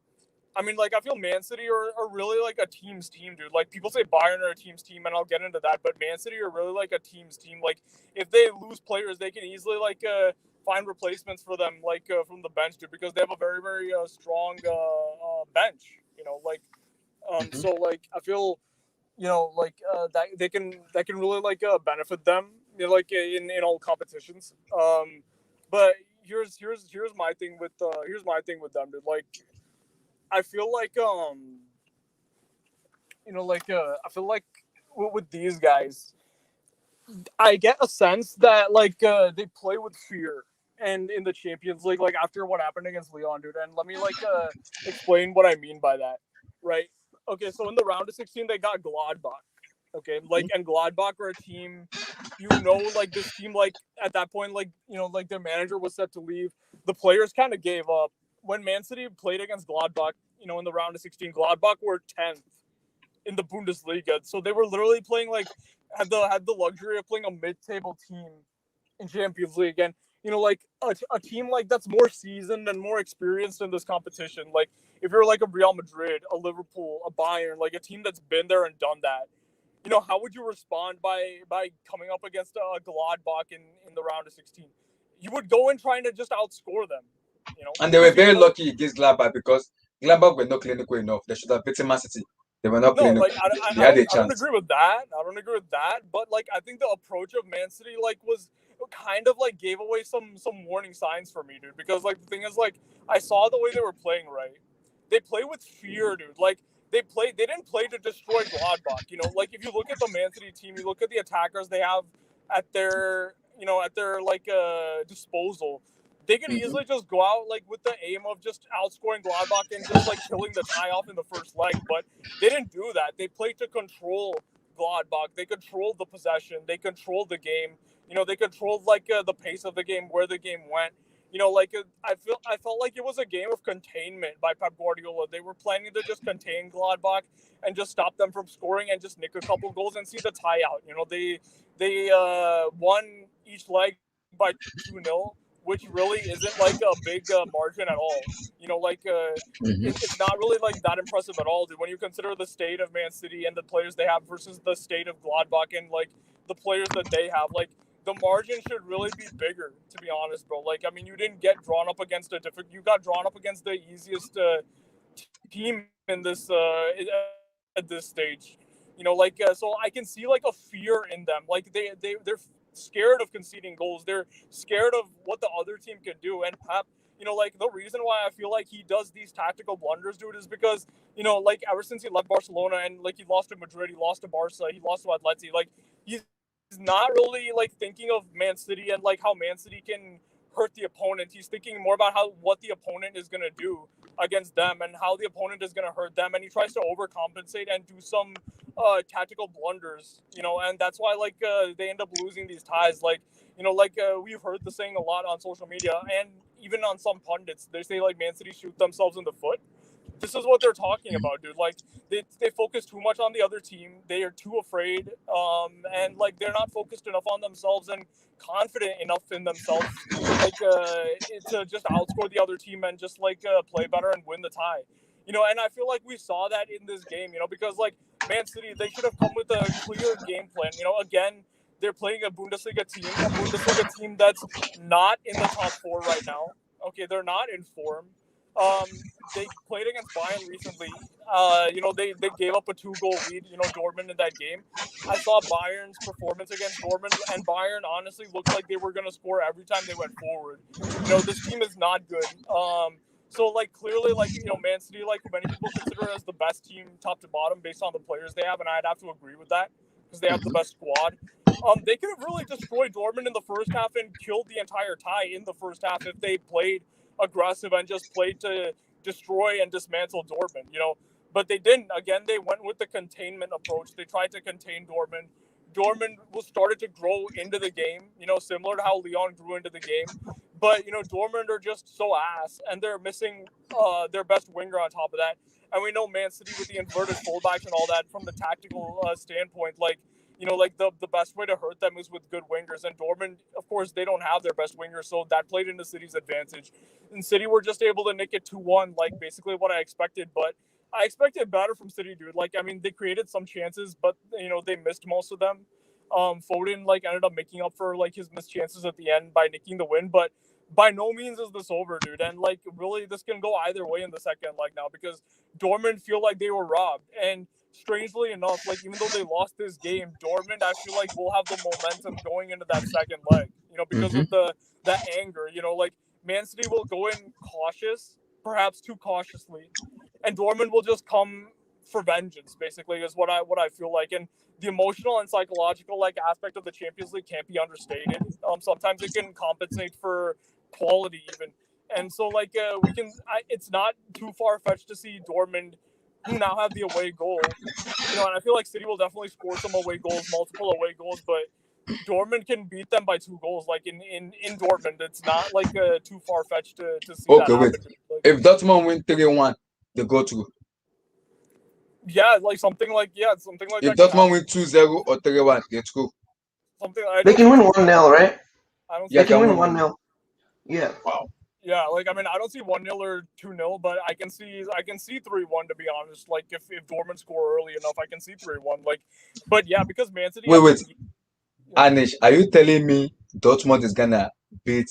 I mean, like, I feel Man City are really like a team's team, dude. Like, people say Bayern are a team's team, and I'll get into that. But Man City are really like a team's team. Like, if they lose players, they can easily like find replacements for them, like from the bench, dude, because they have a very very strong bench. You know, like, so like I feel. You know, like that can really like benefit them, you know, like in all competitions. But here's my thing with them, dude. Like, I feel like you know, like I feel like with these guys, I get a sense that like they play with fear. And in the Champions League, like after what happened against Lyon, dude, and let me like explain what I mean by that, right? Okay, so in the round of 16, they got Gladbach. Okay, like, and Gladbach are a team, you know, like this team, like at that point, like, you know, like their manager was set to leave. The players kind of gave up. when Man City played against Gladbach, in the round of 16, Gladbach were 10th in the Bundesliga. So they were literally playing had the luxury of playing a mid-table team in Champions League. And, like a team like that's more seasoned and more experienced in this competition. Like if you're like a Real Madrid, a Liverpool, a Bayern, like a team that's been there and done that, how would you respond by coming up against a Gladbach in the round of 16? You would go in trying to just outscore them, And they were very lucky against Gladbach because Gladbach were not clinical enough. They should have beaten Man City. They were not No, clinical. like They had a I don't chance. agree with that. I don't agree with that. But like I think the approach of Man City was kind of like gave away some warning signs for me, dude. Because like the thing is, like, I saw the way they were playing, right? They play with fear, dude. Like they didn't play to destroy Gladbach. Like if you look at the Man City team, you look at the attackers they have at their disposal. They could easily just go out like with the aim of just outscoring Gladbach and just like killing the tie off in the first leg, but they didn't do that. They played to control Gladbach. They controlled the possession. They controlled the game. They controlled like the pace of the game, where the game went. I felt like it was a game of containment by Pep Guardiola. They were planning to just contain Gladbach and just stop them from scoring and just nick a couple goals and see the tie out. They won each leg by 2-0. Which really isn't like a big margin at all. It's not really like that impressive at all, dude. When you consider the state of Man City and the players they have versus the state of Gladbach and like the players that they have, like the margin should really be bigger, to be honest, bro. Like, I mean, you didn't get drawn up against you got drawn up against the easiest team in this at this stage. So I can see like a fear in them. Like they're scared of conceding goals. They're scared of what the other team can do. And Pep, like the reason why I feel like he does these tactical blunders, dude, is because, like ever since he left Barcelona and like he lost to Madrid, he lost to Barca, he lost to Atleti, like he's not really like thinking of Man City and like how Man City can hurt the opponent. He's thinking more about what the opponent is going to do against them and how the opponent is going to hurt them. And he tries to overcompensate and do some tactical blunders, and that's why like they end up losing these ties. Like, we've heard the saying a lot on social media and even on some pundits. They say like Man City shoot themselves in the foot. This is what they're talking about, dude. Like they focus too much on the other team. They are too afraid, and like they're not focused enough on themselves and confident enough in themselves, like to just outscore the other team and just like play better and win the tie. And I feel like we saw that in this game, because like Man City, they should have come with a clear game plan. Again, they're playing a Bundesliga team that's not in the top 4 right now. Okay, they're not in form. They played against Bayern recently. They gave up a 2-goal lead, Dortmund in that game. I saw Bayern's performance against Dortmund, and Bayern honestly looked like they were going to score every time they went forward. This team is not good. So, like, clearly, like, Man City, like, many people consider it as the best team top to bottom based on the players they have, and I'd have to agree with that because they have the best squad. They could have really destroyed Dortmund in the first half and killed the entire tie in the first half if they played aggressive and just played to destroy and dismantle Dortmund, But they didn't. Again, they went with the containment approach. They tried to contain Dortmund. Dortmund started to grow into the game, similar to how Lyon grew into the game. But, Dortmund are just so ass, and they're missing their best winger on top of that. And we know Man City with the inverted fullbacks and all that from the tactical standpoint, like, the best way to hurt them is with good wingers. And Dortmund, of course, they don't have their best winger, so that played into City's advantage. And City were just able to nick it 2-1, like basically what I expected. But I expected better from City, dude. Like, I mean, they created some chances, but, they missed most of them. Foden, like, ended up making up for, like, his missed chances at the end by nicking the win. But by no means is this over, dude. And, like, really, this can go either way in the second leg now because Dortmund feel like they were robbed. And strangely enough, like, even though they lost this game, Dortmund, I feel like, will have the momentum going into that second leg, because of the anger, like, Man City will go in cautious, perhaps too cautiously, and Dortmund will just come for vengeance, basically, is what I feel like. And the emotional and psychological, like, aspect of the Champions League can't be understated. Sometimes it can compensate for quality even. And so, like, it's not too far-fetched to see Dortmund, who now have the away goal, and I feel like City will definitely score some away goals, multiple away goals, but Dortmund can beat them by 2 goals, like in Dortmund. It's not like too far-fetched to see that happen. If Dortmund win 3-1, they go through. Yeah, like something like If that. Dortmund win 2-0 or 3-1, they through. Something I They don't can see win 1-0, right? I don't Yeah, They see can can win win 1-0. Yeah. Wow. Yeah, like I mean, I don't see 1-0 or 2-0, but I can see 3-1 to be honest. Like if Dortmund score early enough, I can see 3-1. Like, but yeah, because Man City. Wait. Yeah. Anish, are you telling me Dortmund is gonna beat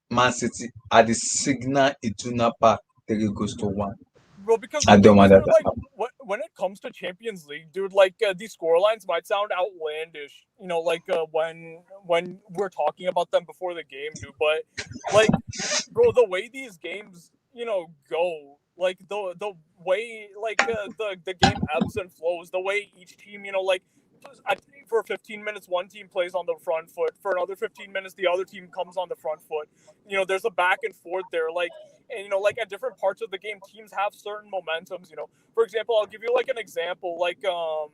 Man City at the Signal Iduna Park 3-1? Bro, because the I don't thing is, want dude, that. like when it comes to Champions League, dude, like these scorelines might sound outlandish, you know, like when we're talking about them before the game, dude. But like, bro, the way these games, you know, go, like the way like the game ebbs and flows, the way each team, you know, like I think for 15 minutes one team plays on the front foot, for another 15 minutes the other team comes on the front foot. You know, there's a back and forth there, like. And you know, like at different parts of the game, teams have certain momentums. You know, for example, I'll give you like an example. Like, I'll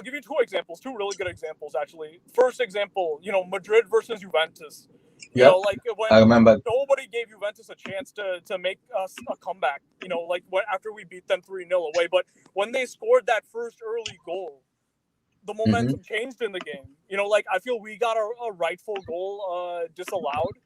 give you two examples, two really good examples actually. First example, you know, Madrid versus Juventus. You Yeah, know, like when I remember. nobody gave Juventus a chance to make us a comeback. You know, like after we beat them 3-0 away, but when they scored that first early goal, the momentum changed in the game. You know, like I feel we got a rightful goal disallowed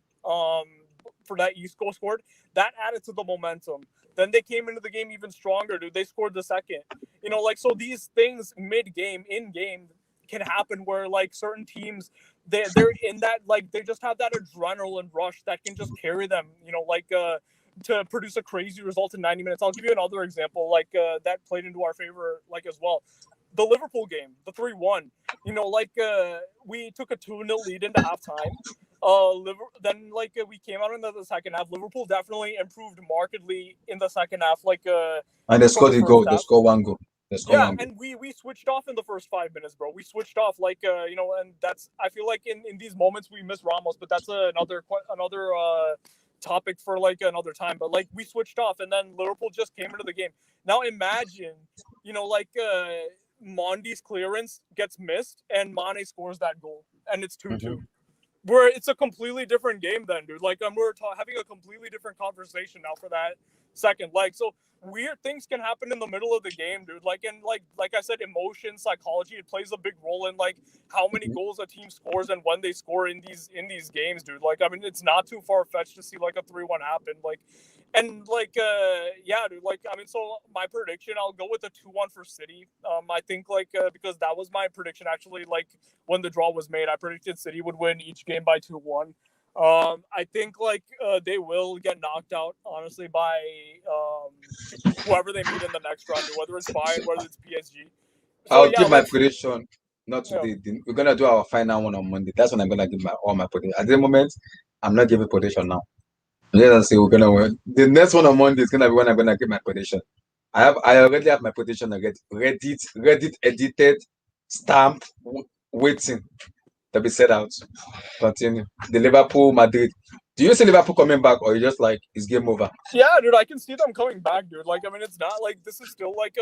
for that Isco scored. That added to the momentum. Then they came into the game even stronger, dude. They scored the second. You know, like so these things mid game, in game can happen where like certain teams they're in that like they just have that adrenaline rush that can just carry them, you know, like to produce a crazy result in 90 minutes. I'll give you another example like that played into our favor like as well. The Liverpool game, the 3-1. You know, like we took a 2-0 lead into halftime. Then like we came out in the second half. Liverpool definitely improved markedly in the second half. Like And they from scored the a goal. first They half. scored one goal. They scored Yeah, one goal. and we switched off in the first 5 minutes, bro. We switched off, like you know, and that's I feel like in these moments we miss Ramos, but that's another topic for like another time. But like we switched off, and then Liverpool just came into the game. Now imagine, you know, like Mondi's clearance gets missed, and Mane scores that goal, and it's 2-2. Where it's a completely different game then, dude. Like we're having a completely different conversation now for that second leg. So weird things can happen in the middle of the game, dude. Like and like I said, emotion, psychology, it plays a big role in like how many goals a team scores and when they score in these games, dude. Like I mean, it's not too far fetched to see like a 3-1 happen. Like and like yeah, dude. Like I mean, so my prediction, I'll go with a 2-1 for City. I think like because that was my prediction actually. Like when the draw was made, I predicted City would win each game by 2-1. I think like they will get knocked out honestly by whoever they meet in the next round, whether it's Bayern, whether it's PSG. So I'll yeah, give my like prediction. Not yeah. today. We're gonna do our final one on Monday. That's when I'm gonna give all my prediction. At the moment, I'm not giving prediction now. Let's say we're gonna win. The next one on Monday is gonna be when I'm gonna give my prediction. I already have my prediction already. Reddit edited, stamped, waiting to be set out. Continue. The Liverpool Madrid. Do you see Liverpool coming back, or you just like it's game over? Yeah, dude, I can see them coming back, dude. Like, I mean, it's not like this is still like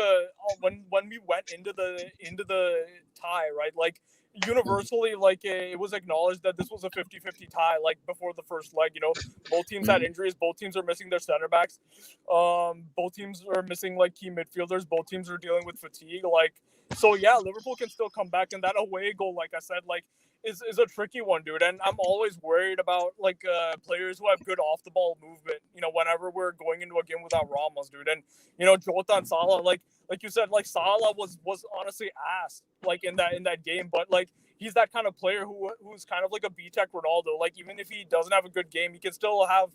when we went into the tie, right? Like, universally, like it was acknowledged that this was a 50-50 tie. Like before the first leg, you know, both teams had injuries. Both teams are missing their center backs. Both teams are missing like key midfielders. Both teams are dealing with fatigue. Like, so yeah, Liverpool can still come back, and that away goal, like I said, like. Is a tricky one, dude, and I'm always worried about like players who have good off the ball movement. You know, whenever we're going into a game without Ramos, dude, and you know Jota and Salah, like you said, like Salah was honestly ass like in that game, but like he's that kind of player who's kind of like a B-Tech Ronaldo. Like even if he doesn't have a good game, he can still have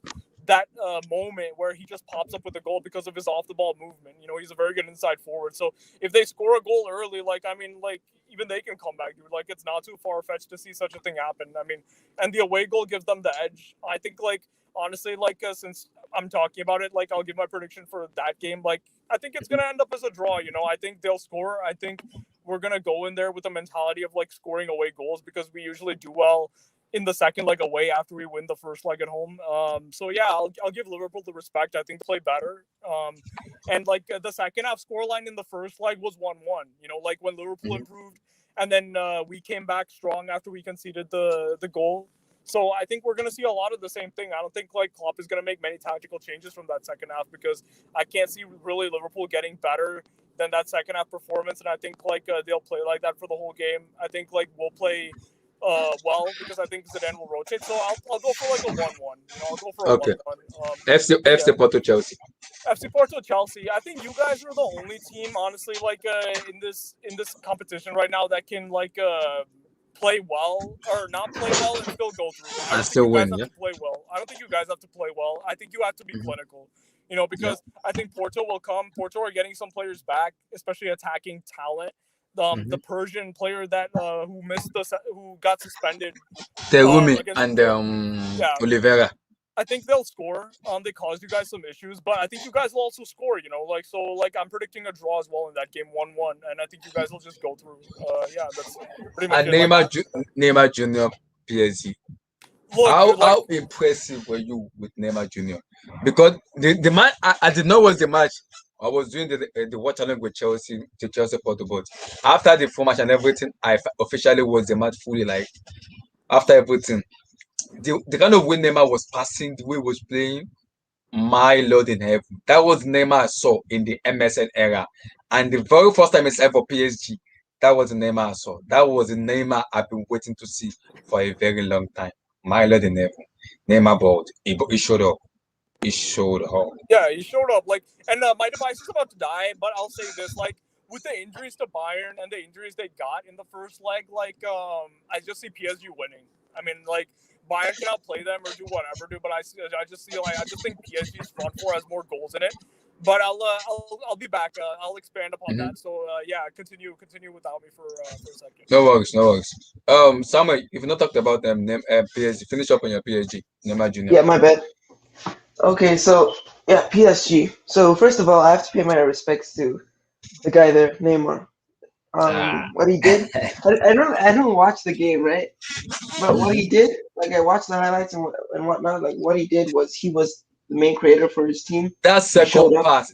that moment where he just pops up with a goal because of his off the ball movement. You know, he's a very good inside forward. So if they score a goal early, like I mean, like even they can come back, dude. Like it's not too far fetched to see such a thing happen. I mean, and the away goal gives them the edge. I think like honestly, like since I'm talking about it, like I'll give my prediction for that game. Like I think it's gonna end up as a draw. You know, I think they'll score. I think we're gonna go in there with the mentality of like scoring away goals because we usually do well in the second leg away after we win the first leg at home. So yeah, I'll give Liverpool the respect. I think they play better. And like the second half scoreline in the first leg was 1-1. You know, like when Liverpool improved, and then we came back strong after we conceded the goal. So I think we're going to see a lot of the same thing. I don't think like Klopp is going to make many tactical changes from that second half because I can't see really Liverpool getting better than that second half performance. And I think like they'll play like that for the whole game. I think like we'll play well because I think Zidane will rotate. So I'll go for like a 1-1. I'll go for a Okay. 1-1. FC Porto Chelsea. FC Porto Chelsea. I think you guys are the only team, honestly, like in this competition right now that can like play well or not play well and still go through. I don't still think you guys win, have to play well. I don't think you guys have to play well. I think you have to be clinical. Because I think Porto will come. Porto are getting some players back, especially attacking talent. The Persian player that who got suspended. Terumi against and yeah. Oliveira. I think they'll score. They caused you guys some issues, but I think you guys will also score. I'm predicting a draw as well in that game, 1-1, and I think you guys will just go through. That's pretty much And it. Neymar Junior PSG. Look, How impressive were you with Neymar Junior? Because the man, I did not watch the match. I was doing the watch along with Chelsea to Chelsea Porto, but after the full match and everything, I officially watched the match fully. Like after everything, the kind of way Neymar was passing, the way he was playing, my Lord in heaven, that was Neymar I saw in the MSN era, and the very first time it's ever PSG, that was the Neymar I saw. That was the Neymar I've been waiting to see for a very long time. My Lord in heaven, Neymar balled. He showed up. He showed up. Yeah, he showed up. And my device is about to die, but I'll say this: with the injuries to Bayern and the injuries they got in the first leg, I just see PSG winning. I mean, Bayern cannot play them or do whatever, but I just think PSG's front four has more goals in it. But I'll be back. I'll expand upon that. So continue without me for a second. No worries. Samuel, if you've not talked about them, PSG, finish up on your PSG, Neymar Junior. Yeah, my bad. Okay, so yeah, PSG. So first of all, I have to pay my respects to the guy there, Neymar. What he did, I don't watch the game, right? But what he did, I watched the highlights and whatnot. What he did was he was the main creator for his team. That second pass.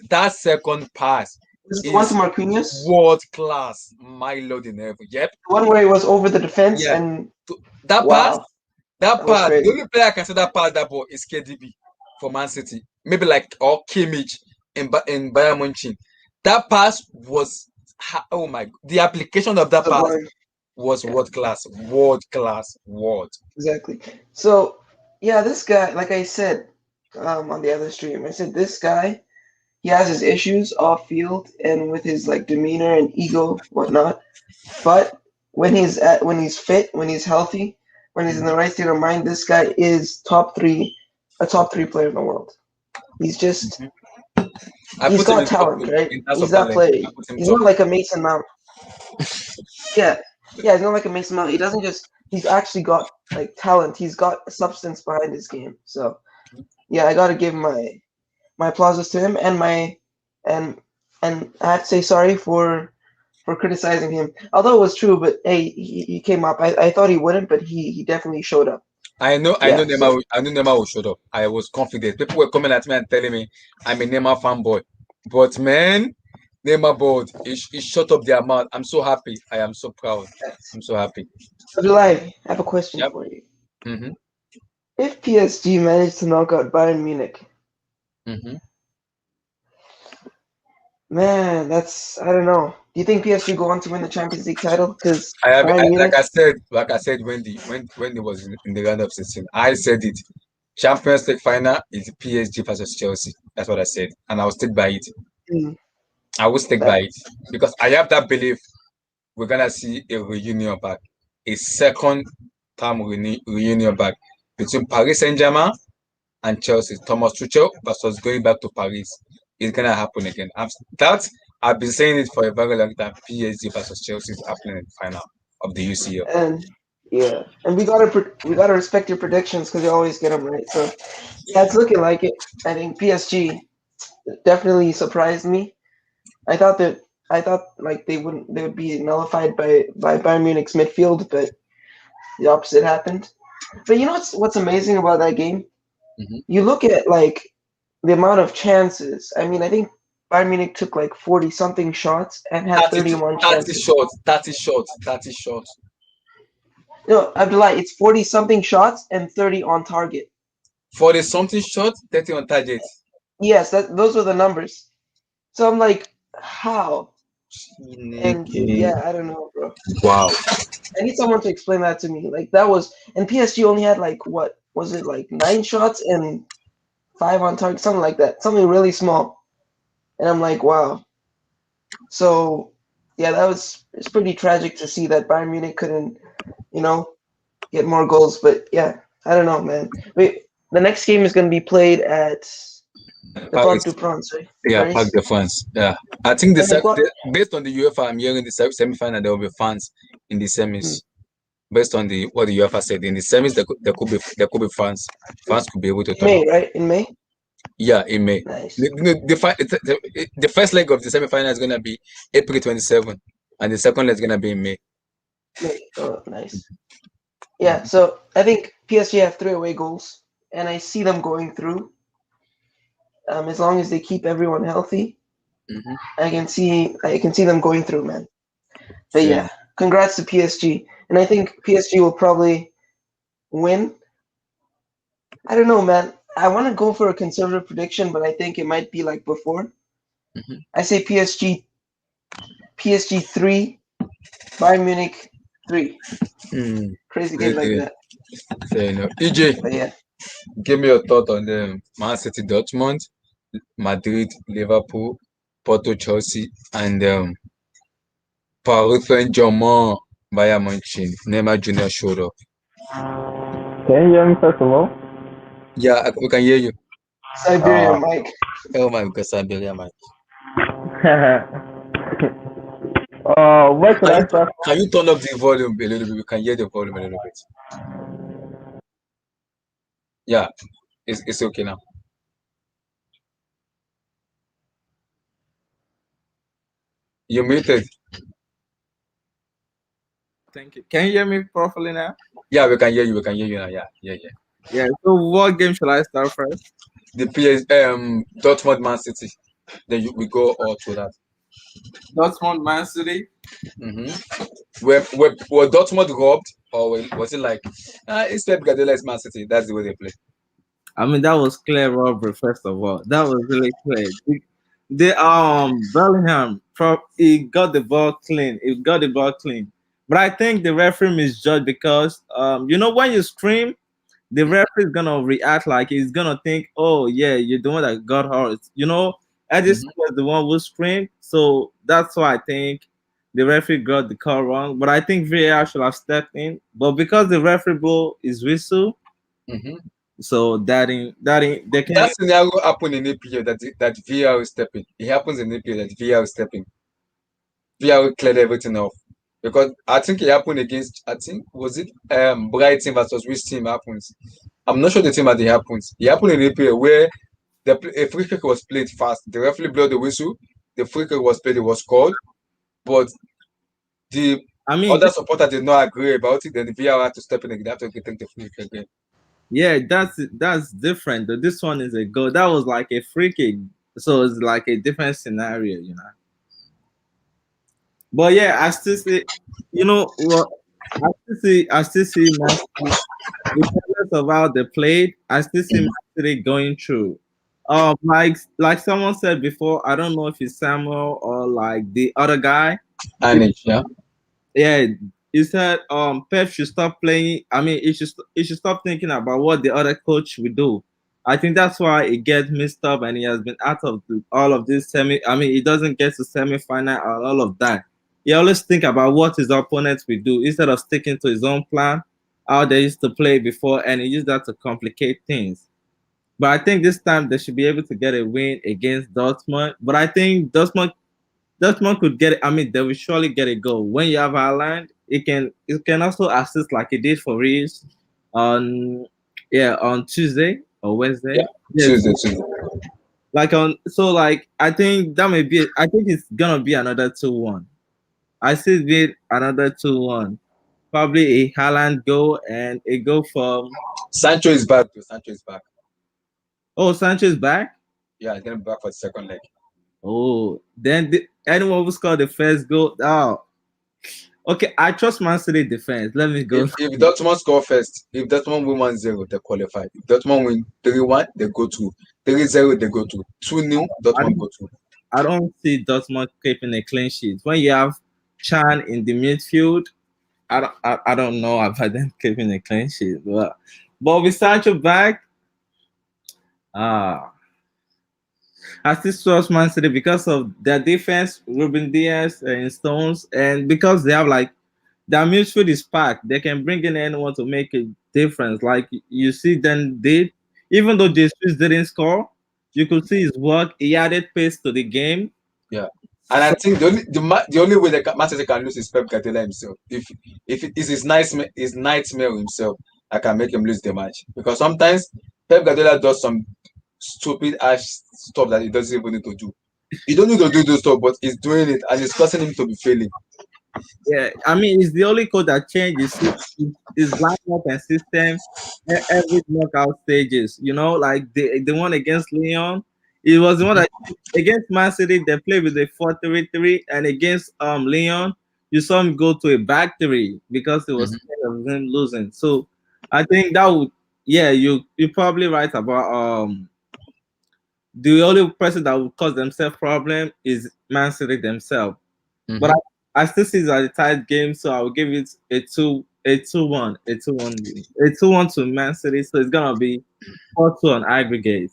This is one to Marquinhos. World class, my Lord in heaven. Yep. The one where he was over the defense and that wow. pass. The only player I can say that pass that ball is KDB for Man City. Maybe or Kimmich in Bayern Munich. That pass was the application of that pass was world class. Exactly. So yeah, this guy, like I said on the other stream, I said this guy, he has his issues off field and with his demeanor and ego, whatnot. But when he's fit, when he's healthy, when he's in the right state of mind, this guy is a top three player in the world. He's just he's got talent, right? He's not playing. He's not like a Mason Mount. Yeah, he's not like a Mason Mount. He doesn't just. He's actually got talent. He's got substance behind his game. So, yeah, I gotta give my applauses to him and I have to say sorry for criticizing him. Although it was true, but hey, he came up. I thought he wouldn't, but he definitely showed up. I know Neymar will show up. I was confident. People were coming at me and telling me I'm a Neymar fanboy. But man, Neymar board, he shut up their mouth. I'm so happy. I am so proud. I'm so happy. So July, I have a question for you. Mm-hmm. If PSG managed to knock out Bayern Munich, man, that's I don't know. Do you think PSG go on to win the Champions League title? Because like I said when it was in the round of 16, I said it. Champions League final is PSG versus Chelsea. That's what I said, and I will stick by it. I will stick by it because I have that belief we're gonna see a reunion back, a second time reunion back between Paris Saint-Germain and Chelsea. Thomas Tuchel versus going back to Paris. It's gonna happen again. I've been saying it for a very long time. PSG versus Chelsea is happening in the final of the UCL. And we gotta respect your predictions because you always get them right. So yeah, it's looking like it. I think PSG definitely surprised me. I thought they would be nullified by Bayern Munich's midfield, but the opposite happened. But you know what's amazing about that game? You look at the amount of chances. I mean, I think Bayern Munich took 40-something shots and had 31 chances. 30 shots. No, Abdullah, it's 40 something shots and 30 on target. 40 something shot, 30 on target. Yes, those are the numbers. So I'm like, how? And yeah, I don't know, bro. Wow. I need someone to explain that to me. Like that was, and PSG only had like what was it, like 9 shots and 5 on target, something like that, something really small. And I'm like, wow. So yeah, it's pretty tragic to see that Bayern Munich couldn't, you know, get more goals. But yeah, I don't know, man. Wait, the next game is gonna be played at the Parc Paris. des Princes, right? Yeah, Paris. Parc de France. Yeah. I think And they got, based on the UEFA, I'm hearing the semi-final there will be fans in the semis. Based on what the UEFA said, in the semis there could be fans. Fans could be able to in turn May, up. right? In May. Yeah, in May. Nice. The first leg of the semi-final is gonna be April 27, and the second leg is gonna be in May. May. Oh, nice. Yeah, so I think PSG have 3 away goals, and I see them going through. As long as they keep everyone healthy, Mhm. I can see them going through, man. But Same. yeah, congrats to PSG, and I think PSG will probably win. I don't know, man. I want to go for a conservative prediction, but I think it might be like before. Mhm. I say PSG 3, Bayern Munich 3. Crazy game like that. Fair enough. EJ, But yeah, give me your thought on the Man City, Dortmund, Madrid, Liverpool, Porto, Chelsea, and Paris Saint-Germain, Bayern Munich. Neymar Jr. showed up. Can you hear me first of all? Yeah, we can hear you. Siberia, Mike. Oh my God, Siberia, man. Where should I start? Can you turn up the volume a little bit? We can hear the volume a little bit. Yeah, it's okay now. You're muted. Thank you. Can you hear me properly now? Yeah, we can hear you. We can hear you now. Yeah. Yeah. So what game should I start first? The Dortmund Man City. Then we go all through that. Dortmund, Man City. Were Dortmund robbed, or was it like it's Pep Guardiola's Man City? That's the way they play. I mean, that was clear robbery. First of all, that was really clear. Bellingham, he got the ball clean. He got the ball clean. But I think the referee misjudged because when you scream, the referee is gonna react like he's gonna think, oh yeah, you're the one that got hurt. Edison was the one who screamed, so that's why I think the referee got the call wrong. But I think VAR should have stepped in. But because the referee blow is whistle, so they can. That scenario happened in APL that VAR is stepping. It happens in APL that VAR is stepping. VAR cleared everything off. Because I think it happened against, was it Brighton versus which team happens? I'm not sure the team that it happens. It happened in APL where a free kick was played fast. The referee blew the whistle. The free kick was played. It was called, but the other supporter did not agree about it. Then the VAR had to step in and they have to take the free kick again. Yeah, that's different. Though this one is a goal. That was like a free kick, so it's like a different scenario, But yeah, I still see, I still see Man City, regardless of how they played, I still see Man City going through. Like someone said before, I don't know if it's Samuel or like the other guy. Anish, yeah. Yeah, he said Pep should stop playing. I mean, he should stop thinking about what the other coach will do. I think that's why he gets messed up and he has been out of all of this semi. I mean, he doesn't get to semi-final or all of that. He always think about what his opponents will do instead of sticking to his own plan, how they used to play before, and he used that to complicate things. But I think this time they should be able to get a win against Dortmund. But I think Dortmund could get it. I mean, they will surely get a goal. When you have Haaland, it can also assist like it did for Reeves on Tuesday or Wednesday. Yeah, Tuesday. I think I think it's gonna be another 2-1. I see it be another 2-1. Probably a Haaland goal and a goal from Sancho is back. Sancho is back. Oh, Sancho is back? Yeah, he's getting back for the second leg. Oh, then anyone who scored the first goal. Oh, Okay, I trust Man City defense. Let me go. If Dortmund score first, if Dortmund win 1-0, they qualify. If Dortmund win 3-1, they go to 3-0, they go to 2-0, I Dortmund don't, go to. I don't see Dortmund keeping a clean sheet. When you have Chan in the midfield, I don't know about them keeping a clean sheet. But with Sancho back, uh I still trust Man City because of their defense, Ruben Diaz and Stones, and because they have like their midfield is packed. They can bring in anyone to make a difference. Like you see, then did even though Jesus didn't score, you could see his work. He added pace to the game. Yeah. And I think the only way that Manchester can lose is Pep Guardiola himself. If it is his nightmare himself, I can make him lose the match. Because sometimes Pep Guardiola does some stupid ass stuff that he doesn't even need to do. He don't need to do those stuff, but he's doing it and it's causing him to be failing. Yeah, I mean, it's the only code that changes his lineup and system every knockout stages. You know, like the one against Leon, it was the one that against Man City they played with a 4-3-3, and against Leon, you saw him go to a back three because it was scared of him losing. So I think that would, yeah, you're probably right about the only person that would cause themselves problem is Man City themselves. But I still see it as a tight game, so I will give it a 2-1 to Man City. So it's gonna be 4-2 on aggregate.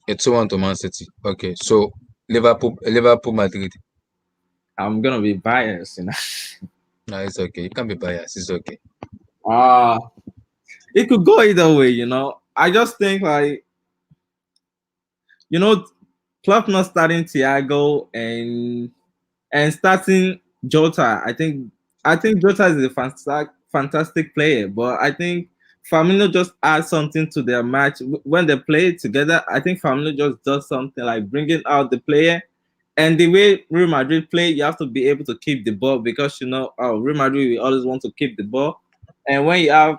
A 2-1 to Man City. Okay, so Liverpool Madrid. I'm gonna be biased, you know. No, it's okay. You can be biased. It's okay. It could go either way, you know. I just think like, you know, Klopp not starting Thiago and starting Jota. I think Jota is a fantastic player, but I think Firmino just adds something to their match when they play together. I think Firmino just does something like bringing out the player, and the way Real Madrid play, you have to be able to keep the ball because you know Real Madrid we always want to keep the ball, and when you have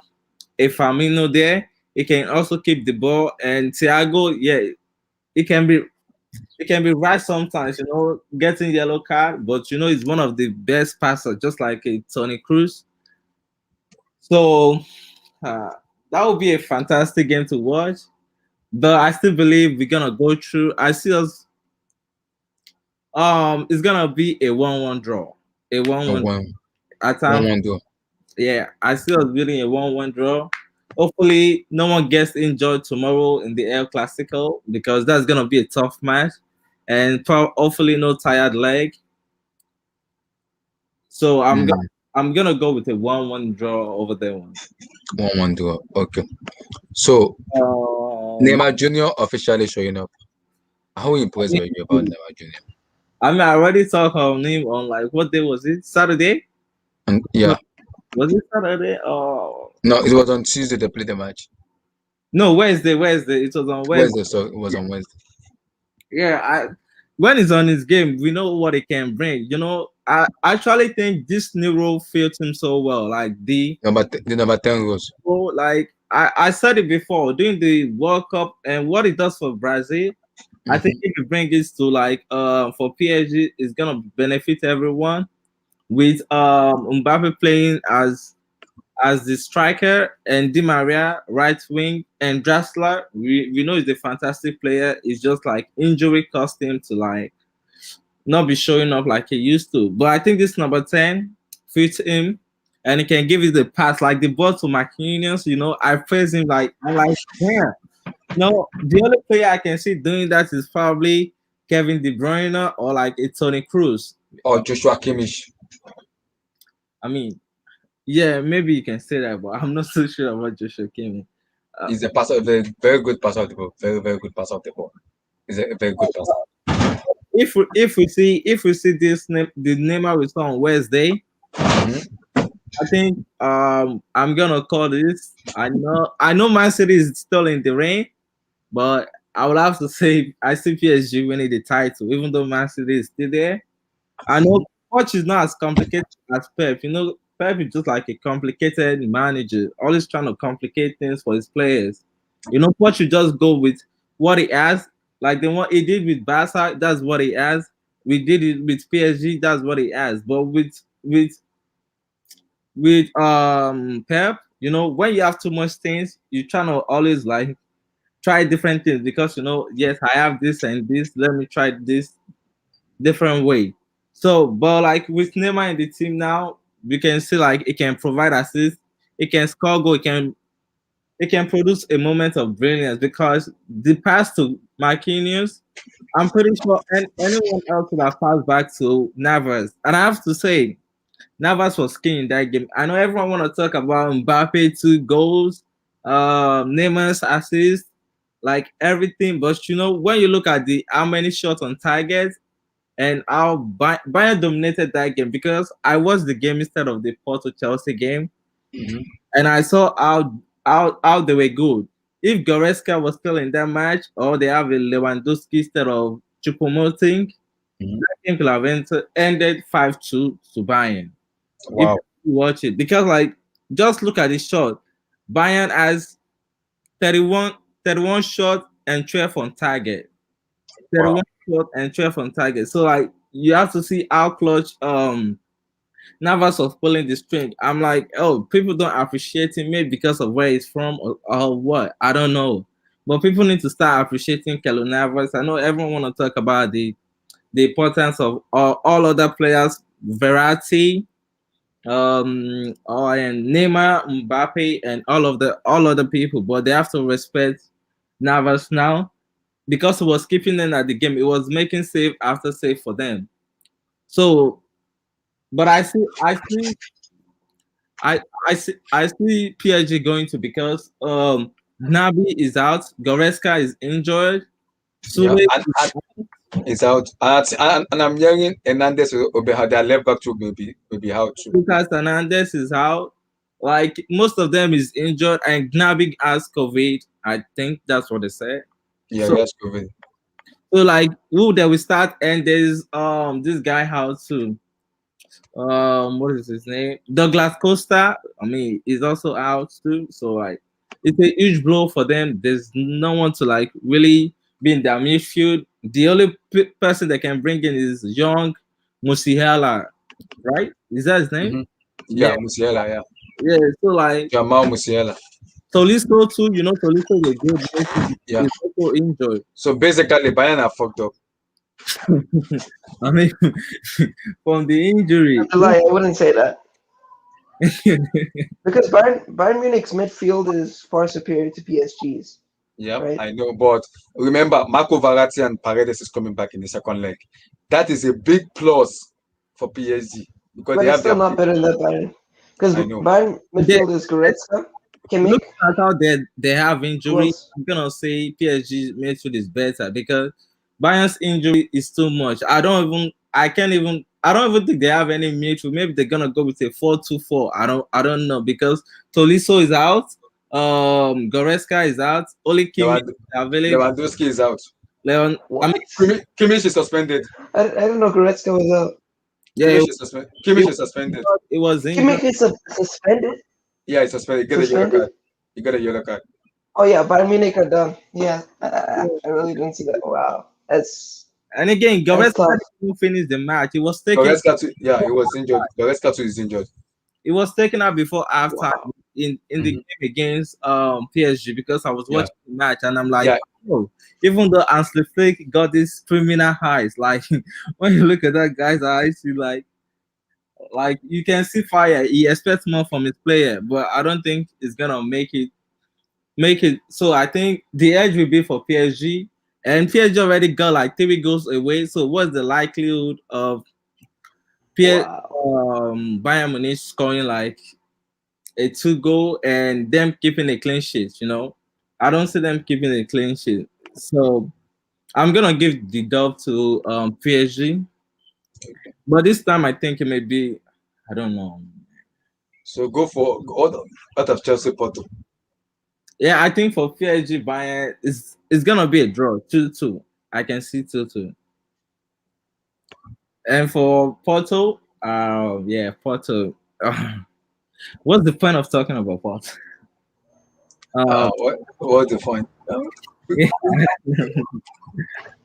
a Firmino there, he can also keep the ball, and Thiago, yeah, it can be right sometimes, you know, getting yellow card, but you know, he's one of the best passers, just like a Tony Cruz. So that would be a fantastic game to watch. But I still believe we're gonna go through. I see us. It's gonna be a 1-1 draw. A 1-1 at time. 1-1 draw. Yeah, I see us building a 1-1 draw. Hopefully, no one gets injured tomorrow in the El Clasico because that's gonna be a tough match, and hopefully no tired leg. So I'm gonna go with a 1-1 draw over there one. 1-1 draw. Okay. So Neymar Jr. officially showing up. How impressed were you about Neymar Jr.? I mean, I already talked about him on like what day was it? Saturday? And yeah. Was it Saturday? Oh no, it was on Tuesday they played the match. No, Wednesday. It was on Wednesday. So it was on Wednesday. Yeah, when he's on his game, we know what he can bring. You know, I actually think this new role fits him so well. Like the number 10 roles. Like I said it before, doing the World Cup and what it does for Brazil. I think if you bring this to like for PSG, it's gonna benefit everyone. With Mbappe playing as the striker and Di Maria right wing and Drasler, we know he's a fantastic player. It's just like injury cost him to like not be showing up like he used to. But I think this number 10 fits him and he can give you the pass like the ball to Marquinhos. You know, I praise him like I'm like, yeah. No, the only player I can see doing that is probably Kevin De Bruyne or like a Tony Cruz or Joshua Kimmich. I mean, yeah, maybe you can say that, but I'm not so sure about Joshua Kimmich. He's a passer, very, very good passer of the ball. Very, very good passer of the ball. He's a very good passer. If we see this the Neymar we saw on Wednesday, I think I'm gonna call this. I know Man City is still in the rain, but I would have to say I see PSG winning the title, even though Man City is still there. I know Poch is not as complicated as Pep. You know, Pep is just like a complicated manager, always trying to complicate things for his players. You know, Poch should just go with what he has. Like the one he did with Barca, that's what he has. We did it with PSG, that's what he has. But with with Pep, when you have too much things, you try to always like try different things because yes, I have this and this. Let me try this different way. So, but like with Neymar in the team now, we can see like it can provide assist, it can score goal, it can produce a moment of brilliance because the pass to Marquinhos, I'm pretty sure anyone else would have passed back to Navas. And I have to say, Navas was king in that game. I know everyone want to talk about Mbappe 2 goals, Neymar's assist, like everything. But when you look at the how many shots on target and how Bayern dominated that game, because I watched the game instead of the Porto Chelsea game, and I saw how they were good. If Goretzka was still in that match, or they have a Lewandowski instead of Choupo-Moting, that game could have ended 5-2 to Bayern. Wow. If you watch it, because like just look at the shot. Bayern has 31 shot and 12 on target. 31 shot and 12 on target. So like you have to see how clutch Navas was pulling the string. I'm like, oh, people don't appreciate him maybe because of where he's from or what. I don't know. But people need to start appreciating Kelo Navas. I know everyone want to talk about the importance of all other players, Verratti, and Neymar, Mbappe, and all other people, but they have to respect Navas now because it was keeping them at the game. It was making save after save for them. So, but I see PSG going to, because Nabi is out, Goretzka is injured, Yeah, Sule and it's out. And I'm hearing Hernandez will be their left back too, maybe out too. Lucas Hernandez is out. Like most of them is injured, and Gnabry has COVID. I think that's what they said. Yeah, So, yes, COVID. so like who they will start, and there's this guy out too. What is his name? Douglas Costa. I mean, he's also out too. So like it's a huge blow for them. There's no one to like really be in their midfield. The only person that can bring in is young Musiala, right? Is that his name? Mhm. Yeah, Musiala, yeah. Yeah, so like Jamal Musiala. Tolisso too, Tolisso is a good midfielder. Yeah. He's also injured. So basically, Bayern are fucked up. I mean, from the injury, That's a lie. I wouldn't say that. Because Bayern Munich's midfield is far superior to PSG's. Yeah, Right. I know. But remember, Marco Verratti and Paredes is coming back in the second leg. That is a big plus for PSG because But they it's have still their not better than that Bayern. Because I know. Bayern midfield is Goretzka, Kimmich. look at how they have Who injury. else? I'm gonna say PSG midfield is better because Bayern's injury is too much. I don't even think they have any midfield. Maybe they're gonna go with a 4-2-4. I don't know, because Tolisso is out, Goretzka is out, only Kimmich is available. Lewandowski is out. Leon, I What? mean, Kimmich is suspended. I didn't know Goretzka was out. yeah, Kimmich is suspended. Kimmich is suspended. it was injured. Kimmich is suspended. Yeah, he's suspended. He got a yellow Suspended? card. He got a yellow card. Oh yeah, Bayern Munich are done. Yeah, I really didn't see that. Wow, that's And again, That's Goretzka tough. didn't finish the match. He was taken He was injured. Goretzka too is injured. out before halftime in the game against PSG, because I was Yeah. watching the match and I'm like, Yeah. oh, even though Ansel Flick got these criminal highs, like when you look at that guy's eyes, you like you can see fire. He expects more from his player, but I don't think it's gonna make it. So I think the edge will be for PSG, and PSG already got like 3 goals away. So what's the likelihood of wow. Bayern Munich scoring like a 2 goal and them keeping a clean sheet? I don't see them keeping a clean sheet. So I'm gonna give the dub to PSG, but this time I think it may be, I don't know. So go for out of Chelsea Porto. Yeah, I think for PSG Bayern it's gonna be a draw, 2-2. I can see 2-2. And for Porto, Porto. What's the point of talking about Porto? What's the point?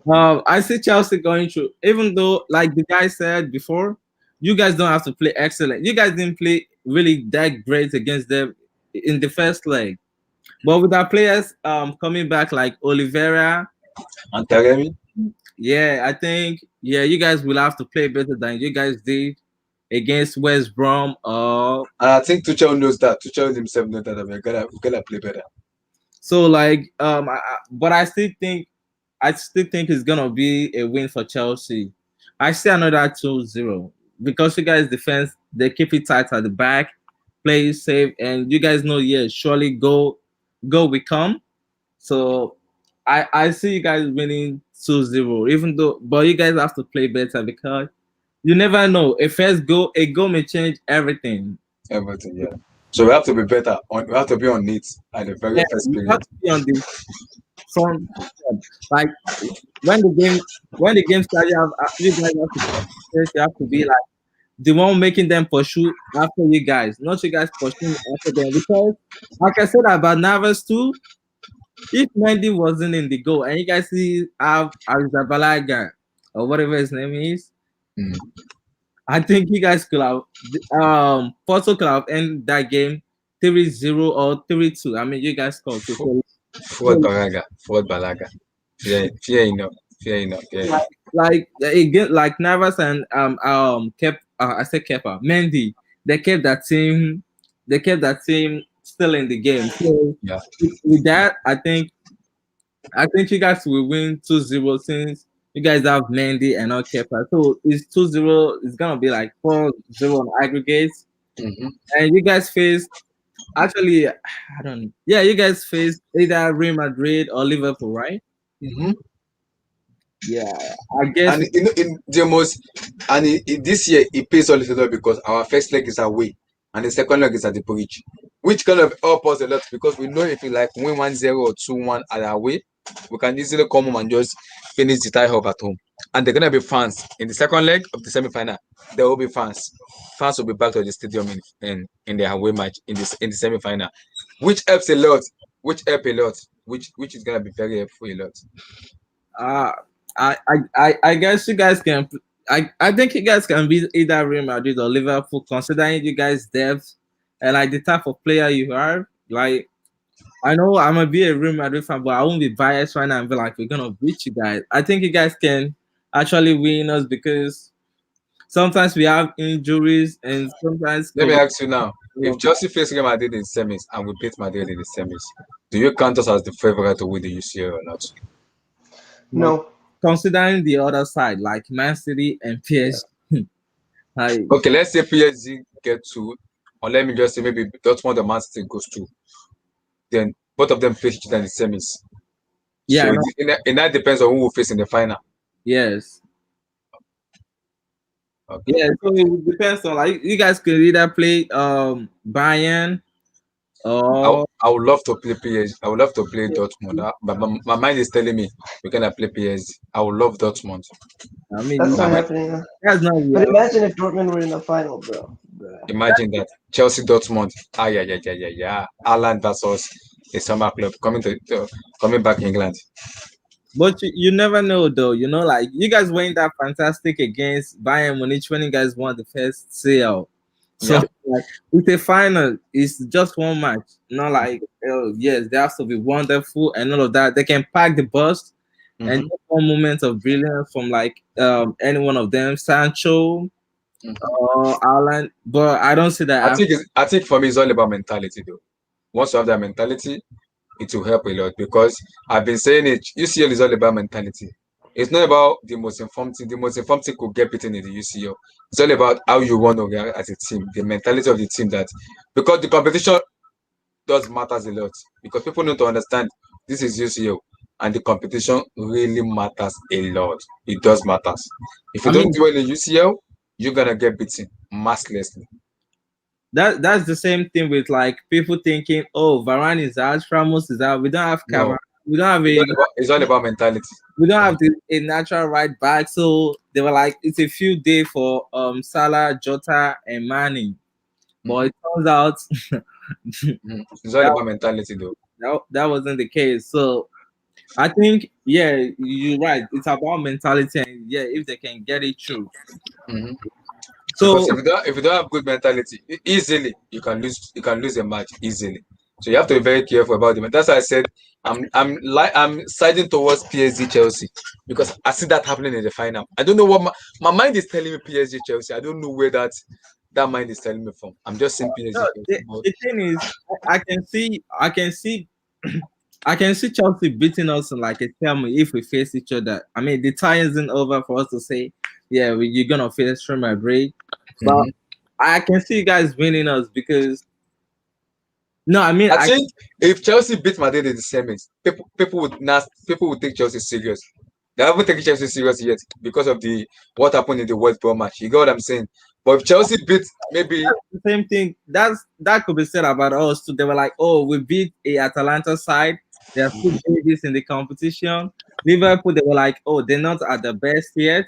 I see Chelsea going through, even though, like the guy said before, you guys don't have to play excellent. You guys didn't play really that great against them in the first leg. But with our players coming back like Oliveira, And Taremi, yeah, I think you guys will have to play better than you guys did against West Brom. and I think Tuchel knows that. Tuchel himself knows that we're gonna play better. So like but I still think it's gonna be a win for Chelsea. I see another 2-0 because you guys defense they keep it tight at the back, play safe, and you guys know surely go will come. So I see you guys winning 2-0, even though but you guys have to play better because you never know. A goal may change everything. Everything, yeah. So we have to be better. We have to be on it at the very Yeah, first you have period. to be on the front. Like when the game starts, you guys have to you have to be like the one making them pursue after you guys, not you guys pursuing after them. Because like I said about Navas too, if Mendy wasn't in the goal and you guys see have Arrizabalaga or whatever his name is, Mm. I think you guys could have Porto could have ended that game 3-0 or 3-2. I mean you guys scored two. Forward Balaga. Forward Balaga. Fear enough. Fear enough. Yeah. Like again, like Navas and I said Kepa, Mendy, they kept that team still in the game. So Yeah. with that, I think you guys will win 2-0 since you guys have Mendy and not Kepa. So it's 2-0, it's gonna be like 4-0 on aggregate. Mm-hmm. And you guys face actually I don't know. Yeah, you guys face either Real Madrid or Liverpool, right? Mm-hmm. Yeah, I guess And in the most, and this year it pays a little because our first leg is away and the second leg is at the bridge, which kind of help us a lot because we know if we like win 1-0 or 2-1 at away, we can easily come home and just finish the tie off at home. And they're gonna be fans in the second leg of the semi-final. There will be fans. Fans will be back to the stadium in the away match in the semi-final, which helps a lot. Which is gonna be very helpful a lot. uh I guess you guys can. I think you guys can beat either Real Madrid or Liverpool, considering you guys' depth and like the type of player you are. Like I know I'm gonna be a Real Madrid fan, but I won't be biased right now and be like we're gonna beat you guys. I think you guys can actually win us because sometimes we have injuries and sometimes Let me ask you now: if Chelsea face Real Madrid in semis and we beat Madrid in the semis, do you count us as the favorite to win the UCL or not? No. considering the other side, like Man City and PSG. Like, Okay, let's say PSG get two, or let me just say maybe Dortmund or Man City goes two. Then both of them face each other in the semis. yeah, So no, it that depends on who will face in the final. yes. Okay. Yeah, so it depends on like you guys could either play Bayern or I would love to play PSG. I would love to play Dortmund, but my mind is telling me we're gonna play PSG. I would love Dortmund. I mean That's not But happening. Huh? that's not But real. imagine if Dortmund were in the final, bro. Bruh. imagine that Chelsea Dortmund. Yeah. Haaland versus a summer club coming back England. But you never know though, like you guys went that fantastic against Bayern Munich when you guys won the first CL. So Yeah. like with a final, it's just one match. Not like yes, they have to be wonderful and all of that. They can pack the bus and Mhm. just one moment of brilliance from like any one of them, Sancho Mhm. or Alan. But I don't see that. I think for me it's all about mentality though. Once you have that mentality, it will help a lot because I've been saying it. UCL is all about mentality. It's not about the most informed team. The most informed team could get beaten in the UCL. It's all about how you want to react as a team, the mentality of the team that because the competition does matters a lot because people need to understand this is UCL and the competition really matters a lot. It does matters. If you I don't mean, do well in UCL, you're gonna get beaten mercilessly. that's the same thing with like people thinking, oh, Varane is out, Ramos is out. We don't have No, Cavani. We don't have a it's all about mentality. a natural right back. So they were like, it's a few days for Salah, Jota, and Mane. But it turns out It's all about mentality though. that wasn't the case. So I think, yeah, you're right. It's about mentality, and yeah, if they can get it through. Mhm. So Because if you don't have good mentality, easily you can lose a match easily. So you have to be very careful about the. That's why I said I'm siding towards PSG Chelsea because I see that happening in the final. I don't know what my mind is telling me PSG Chelsea. I don't know where that mind is telling me from. I'm just saying PSG no, Chelsea. the thing is, I can see Chelsea beating us in like a term if we face each other. I mean, the tie isn't over for us to say, yeah, you're gonna face Real Madrid, but Mhm. I can see you guys winning us because no, I mean, I think if Chelsea beat Madrid in the semis, people would take Chelsea serious. They haven't taken Chelsea serious yet because of the what happened in the West Brom match. You get what I'm saying? But if Chelsea beat maybe the same thing. That could be said about us too. They were like, oh, we beat a Atalanta side. They are still babies in the competition. Liverpool, they were like, oh, they're not at the best yet.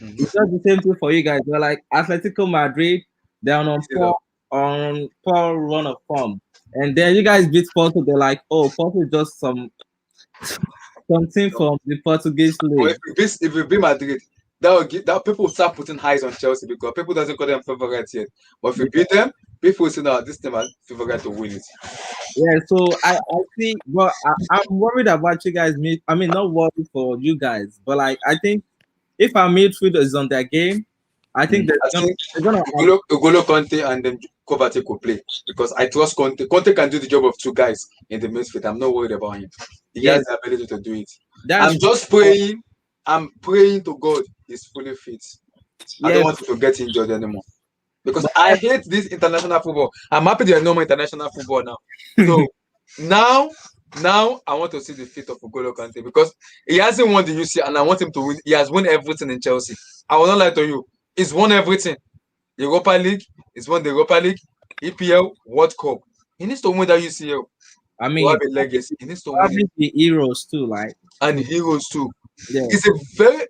Mhm. It's just the same thing for you guys. They're like Atletico Madrid, they're on poor run of form. And then you guys beat Porto, they're like, oh, Porto is just something from the Portuguese But league. if we beat Madrid, that people will start putting eyes on Chelsea because people doesn't call them favorites yet. But if we beat them, people will say no, this team are favorite to win it. Yeah, so I see. Well, I'm worried about you guys. I mean, not worried for you guys, but like I think if our midfield is on their game, I think I think they're gonna Ugolo Conte and then Kovacic will play because I trust Conte. Conte can do the job of two guys in the midfield. I'm not worried about him. He yeah. has the ability to do it. That's I'm just praying. I'm praying to God he's fully fit. I yeah. don't want him to get injured anymore because I hate this international football. I'm happy there are no more international football now. So now I want to see the fit of Ugolo Kante because he hasn't won the UCL and I want him to win. He has won everything in Chelsea. I will not lie to you. He's won everything. Europa League. He's won the Europa League, EPL, World Cup. He needs to win that UCL I to mean, have a legacy. He needs to win it. probably the heroes too. Like And Heroes too. yeah, He's a very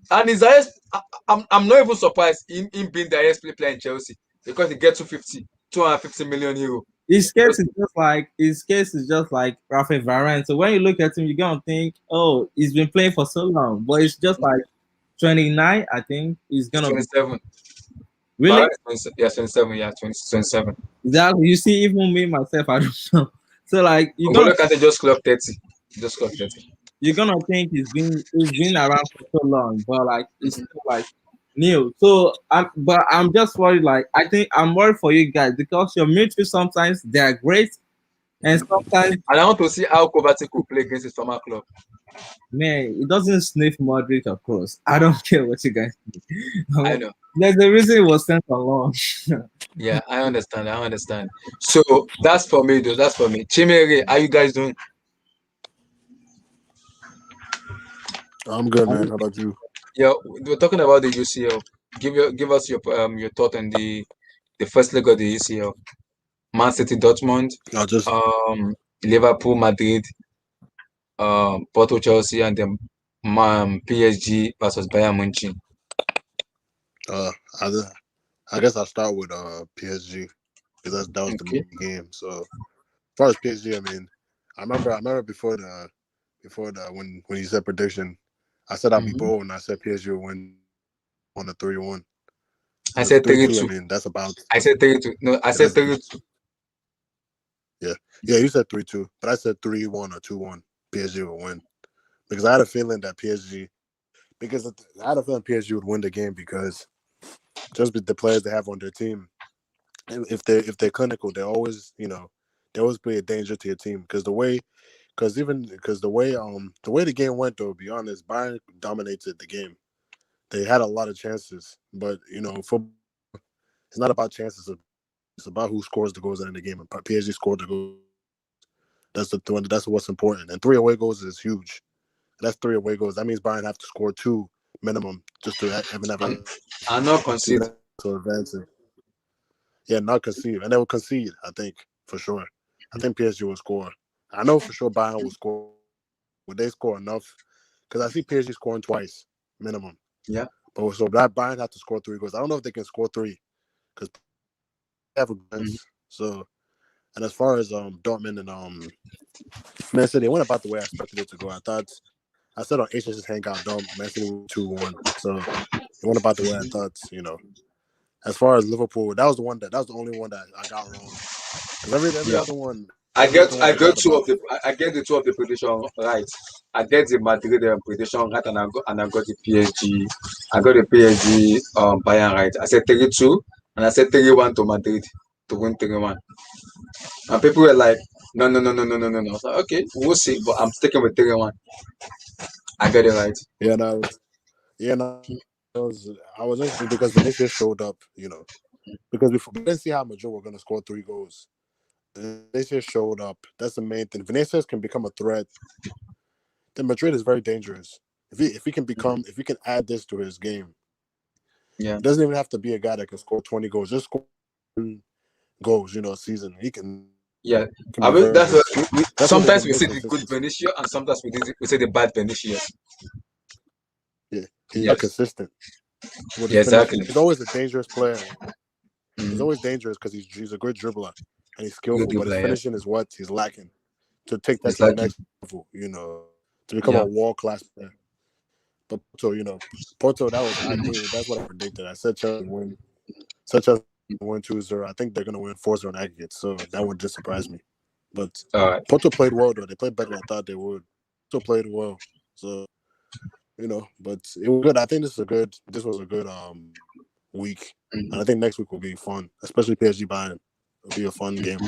and his highest. I'm not even surprised in him being the highest player in Chelsea because he gets 250 million euro. his case is just like Rafael Varane. So when you look at him, you're gonna think, oh, he's been playing for so long, but it's just like 29. I think he's gonna be 27. really. Yeah, 27. Yeah, 27. Exactly. You see, even me myself, I don't know. So like N'Golo Kante just clocked 30. Just clocked 30. you're gonna think he's been around for so long, but like it's still like new. So I'm just worried. Like I think I'm worried for you guys because your midfield sometimes they're great, and sometimes And I want to see how Kovacic will play against his former club. man it doesn't sniff Modric across. I don't care what you guys think. I know. There's a reason it was sent along. Yeah, I understand. So that's for me, though. That's for me. Chimere, how you guys doing? I'm good, man. How about you? Yeah, we're talking about the UCL. Give us your thought on the first leg of the UCL. Man City, Dortmund, I just Liverpool, Madrid, Porto, Chelsea, and then PSG versus Bayern Munich. uh I guess I'll start with PSG because that was the Okay. main game. So as far as PSG, I mean, I remember before the when you said prediction, I said I'd be Mhm. bold and I said PSG would win on a 3-1. I said 3-2. 3-2. I mean, that's about. I said 3-2. No, I said 3-2. Yeah, you said 3-2, but I said 3-1 or 2-1. PSG would win because I had a feeling that PSG would win the game because just with the players they have on their team, if they're clinical, they always be a danger to your team because the way the game went, though, to be honest, Bayern dominated the game. They had a lot of chances, but football, it's not about chances. It's about who scores the goals in the game. And PSG scored the goal. That's what's important. And 3 away goals is huge. That's 3 away goals. That means Bayern have to score 2 minimum just to even have I'm not concede. to advance it. Yeah, not concede. And they will concede, I think, for sure. I think PSG will score. I know for sure Bayern will score. Would they score enough? Because I see PSG scoring twice, minimum. Yeah. But so that Bayern have to score 3 goals. I don't know if they can score 3 because they have a bench. So, and as far as Dortmund and Man City, it went about the way I expected it to go. I said on HS's Hangout, Man City 2-1. So it went about the way I thought, as far as Liverpool, that was the only one that I got wrong. Because every Yeah. other one, I every get other one I I get got two about. of the I get the two of the prediction right. I get the Madrid prediction right, and I got the PSG. I got the PSG Bayern right. I said 3-2, and I said 3-1 to Madrid to win 3-1. And people were like, no, no, no, no, no, no, no, no. I was like, okay, we'll see, but I'm sticking with 3-1. I got it right. Yeah, no, yeah, no. I was just because Vinicius showed up, because before we didn't see how Madrid were going to score 3 goals. Vinicius showed up. That's the main thing. Vinicius can become a threat. Then Madrid is very dangerous. If he can add this to his game, Yeah. he doesn't even have to be a guy that can score 20 goals. Just score goals, a season. He can Yeah. be very That's good. what That's what sometimes they're we gonna see miss the good consistency. Vinicius, and sometimes we say the bad Vinicius. Yeah, he's not Yes. consistent with Yeah, his exactly. finishing. He's always a dangerous player. He's Mhm. always dangerous because he's a good dribbler and he's Good skillful, but his player, yes. finishing is what he's lacking to take that It's to the like next level. To become yeah. a world class player. But Porto, that's what I predicted. I said Chelsea win. Said Chelsea win 2-0. I think they're gonna win 4-0 in aggregate, so that would just surprise me. But All right. Porto played well though. They played better than I thought they would. Porto played well. So, but it was good. I think this was a good week. Mhm. And I think next week will be fun, especially PSG Bayern. It'll be a fun game.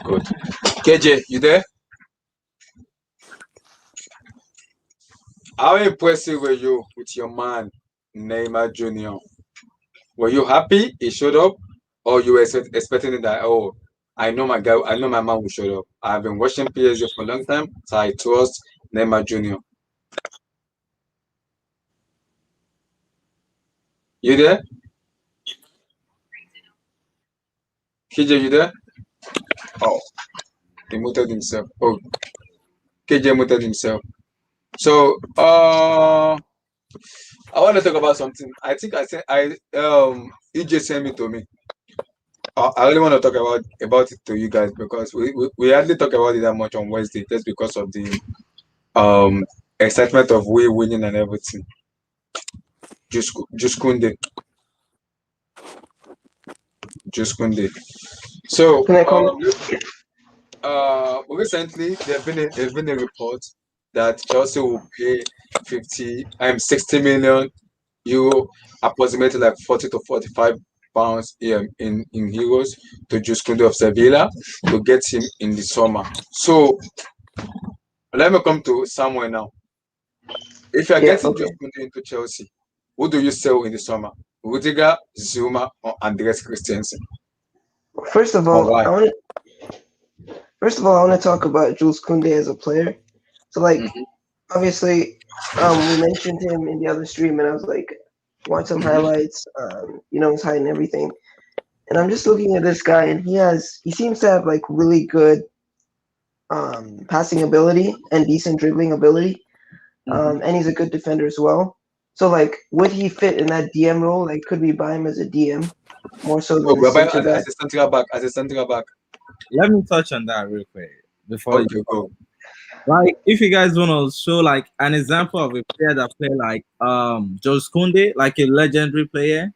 Good. KJ, you there? How impressive were you with your man, Neymar Jr.? Were you happy he showed up, or you were expecting that? Oh, I know my guy. I know my man will show up. I've been watching PSG for a long time, so I trust Neymar Jr. You there? KJ, you there? Oh, he muted himself. Oh, KJ muted himself. So, I want to talk about something. I think I said EJ sent me to me. I really want to talk about it to you guys because we hardly talk about it that much on Wednesday just because of the um excitement of we winning and everything. Just Kunde. Just Kunde. So Can I comment? recently there's been a report that Chelsea will pay 60 million euro, approximately like 40 to 45 pounds in euros to Jules Koundé of Sevilla to get him in the summer. So let me come to somewhere now. If you are Yeah, getting okay. Jules Koundé into Chelsea, who do you sell in the summer? Rudiger, Zuma, or Andreas Christensen? First of Or all, why? I want to talk about Jules Koundé as a player. So, like, Mhm. obviously, we mentioned him in the other stream, and I was like, watch some highlights, his height and everything. And I'm just looking at this guy, and he seems to have like really good passing ability and decent dribbling ability, and he's a good defender as well. So, like, would he fit in that DM role? Like, could we buy him as a DM more so Oh, than a we're buying center back? as a central back. As a central back. Let me touch on that real quick before you. Okay, go. Like, if you guys want to show like an example of a player that play like Jules Koundé, like a legendary player,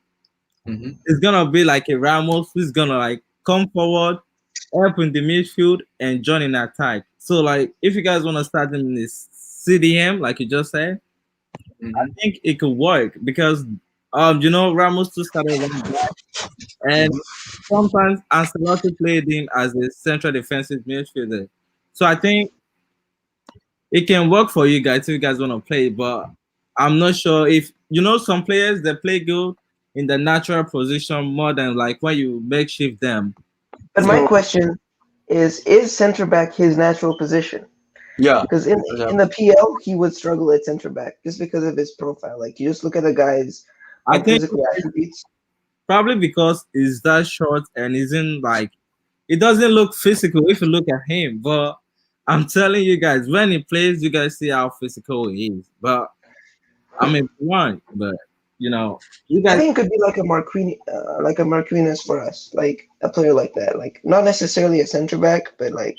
Mm-hmm. it's gonna be like a Ramos who's gonna like come forward, help in the midfield, and join in attack. So like, if you guys want to start him in this CDM, like you just said, I Mm-hmm. think it could work because Ramos too started one back, and sometimes Ancelotti played him as a central defensive midfielder. So I think it can work for you guys if you guys want to play, but I'm not sure if some players that play good in the natural position more than like when you makeshift them. But my So question is center back his natural position? Yeah. Because in the PL he would struggle at center back just because of his profile. Like you just look at the guy's I think physical attributes. probably because he's that short and isn't like it doesn't look physical if you look at him. But I'm telling you guys, when he plays, you guys see how physical he is. But I mean, one, but you I guys. think it could be like a Marquinhos for us, like a player like that. Like not necessarily a center back, but like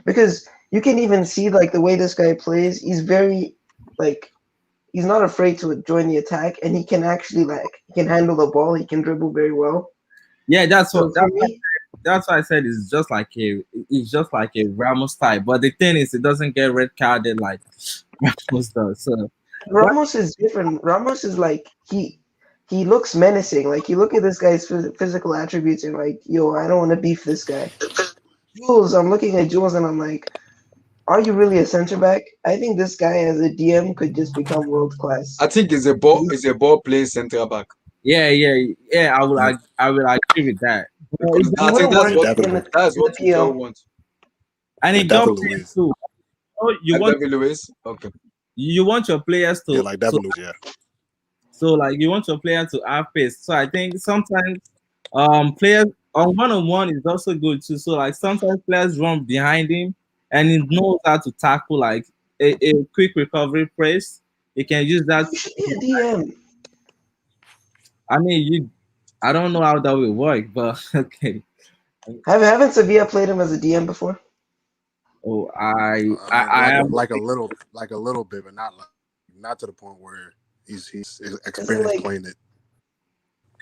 because you can even see like the way this guy plays. He's very like he's not afraid to join the attack, and he can actually He can handle the ball. He can dribble very well. Yeah, that's So what for me, that's why I said it's just like a Ramos type. But the thing is, it doesn't get red carded like Ramos does. So, but Ramos is different. Ramos is like he looks menacing. Like you look at this guy's physical attributes and like, yo, I don't want to beef this guy. Jules, I'm looking at Jules and I'm like, are you really a center back? I think this guy as a DM could just become world class. I think it's a ball playing center back. yeah, I will agree with that. But Because it- I think wouldn't work definitely. that's in what the we all PL. want. and it Like got David players Luiz. too. Oh, Like David Luiz? Okay. you want your players Yeah, to like David Luiz. Yeah. so like you want your player to have pace. So I think sometimes players on one is also good too. So like sometimes players run behind him and he knows how to tackle like a quick recovery press. He can use that. He should be a DM. I mean I don't know how that will work, but okay. Haven't Sevilla played him as a DM before? Oh, I Like am like a little bit, but not to the point where he's experienced like- playing it.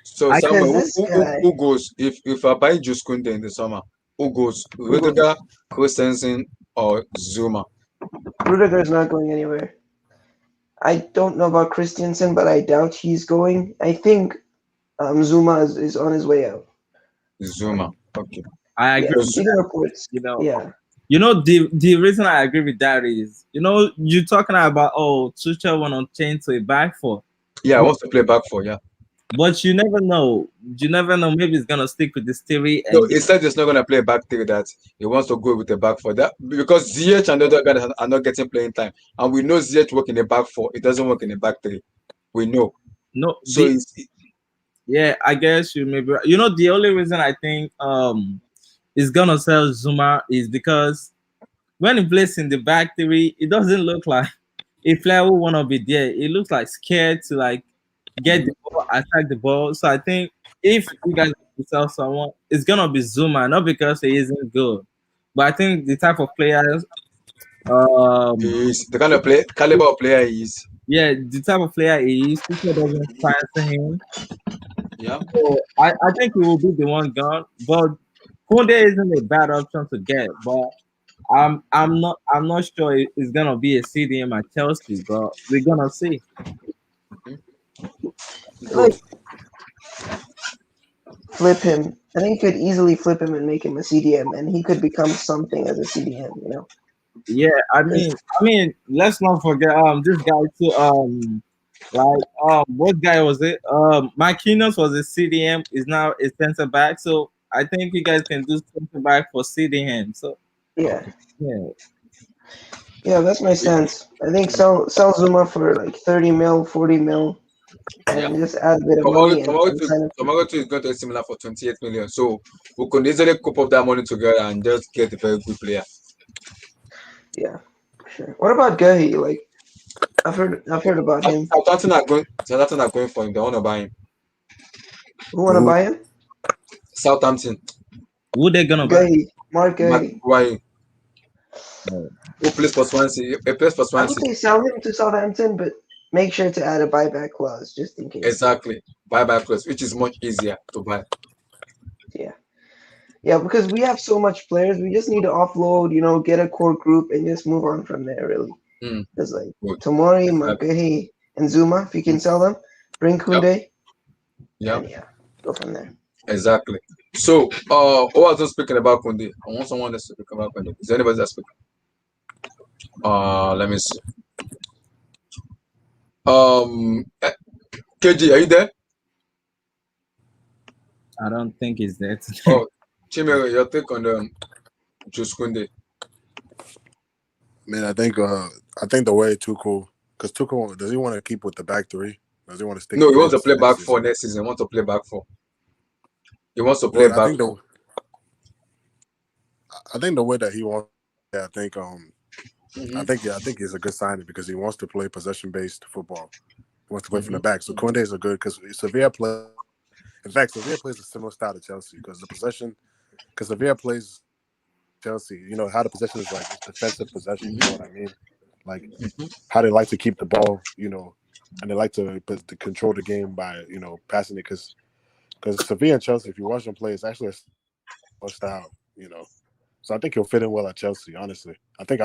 So I Samuel, this guy- who goes if I buy Juice Kunde in the summer, who goes? Rudiger, Christensen, or Zuma? Rudiger's not going anywhere. I don't know about Christiansen, but I doubt he's going. I think Zuma is on his way out. Zuma. Okay. I Yeah, agree. Yes. speaking of reports, Yeah. yeah. The reason I agree with that is, you're talking about Tuchel want to change to a back four, Yeah, I want to play back for, yeah. but you never know. You never know. Maybe it's gonna stick with this theory. No, And he said he's not gonna play back three, that he wants to go with the back four. That because ZH and the other guys are not getting playing time. And we know ZH work in the back four, it doesn't work in the back three. We know. no, So yeah, I guess you maybe. The only reason I think is gonna sell Zuma is because when he plays in the back three, it doesn't look like a player who wanna be there. It looks like scared to like get the ball, attack the ball. So I think if you guys want to sell someone, it's gonna be Zuma, not because he isn't good, but I think the type of players, he's the kind of caliber of player he is. yeah, the type of player he is, people doesn't fancy him. Yeah. So I think he will be the one gone, but Kunde isn't a bad option to get, but I'm not sure it's gonna be a CDM at Chelsea, but we're gonna see. Like, flip him. I think you could easily flip him and make him a CDM, and he could become something as a CDM. Yeah, I mean, let's not forget this guy too. What guy was it? Marquinhos was a CDM, is now a center back. So I think you guys can do center back for CDM. So Yeah, yeah, that's my stance. I think sell Zuma for like 30 mil, 40 mil, and just add a bit of money and sign him. Tomorrow is going to be similar for 28 million. So we can easily coop up that money together and just get a very good player. Yeah, sure. What about Gahi? Like, I've heard about him. Southampton are going for him. They want to buy him. Who want to buy him? Southampton. who they gonna buy? Gahi, Mark Gahi. Why? Who plays for Swansea? He plays for I would Swansea. say sell him to Southampton, but make sure to add a buyback clause just in case. Exactly. Buyback clause, which is much easier to buy. Yeah, because we have so much players, we just need to offload, get a core group and just move on from there, really. Mm. Because like Good. Tomori, Margahi, and Zuma, if you can sell them, bring Kunde. Yeah, And go from there. exactly. So, who was not speaking about Kunde? I want someone else to speak about Kunde. Is there anybody that's speaking? Let me see. KG, are you there? I don't think it's that. Oh, Chimere, your take on Juice Kunde. Man, I think the way Tuchel, because Tuchel, does he want to keep with the back three? Does he want to stick? No, with he wants to this play next back season? four next season. He wants to play back four. He wants to play Well, back four. I think the way that he wants, I think Mhm. I think it's a good signing because he wants to play possession-based football. He wants to play from the Mhm. back. So Kunde is a good because Sevilla play. In fact, Sevilla plays a similar style to Chelsea because Sevilla plays Chelsea. You know how the possession is like defensive possession. You know what I mean? Like Mhm. how they like to keep the ball. and they like to control the game by passing it because Sevilla and Chelsea, if you watch them play, it's actually a style. So I think he'll fit in well at Chelsea. Honestly, I think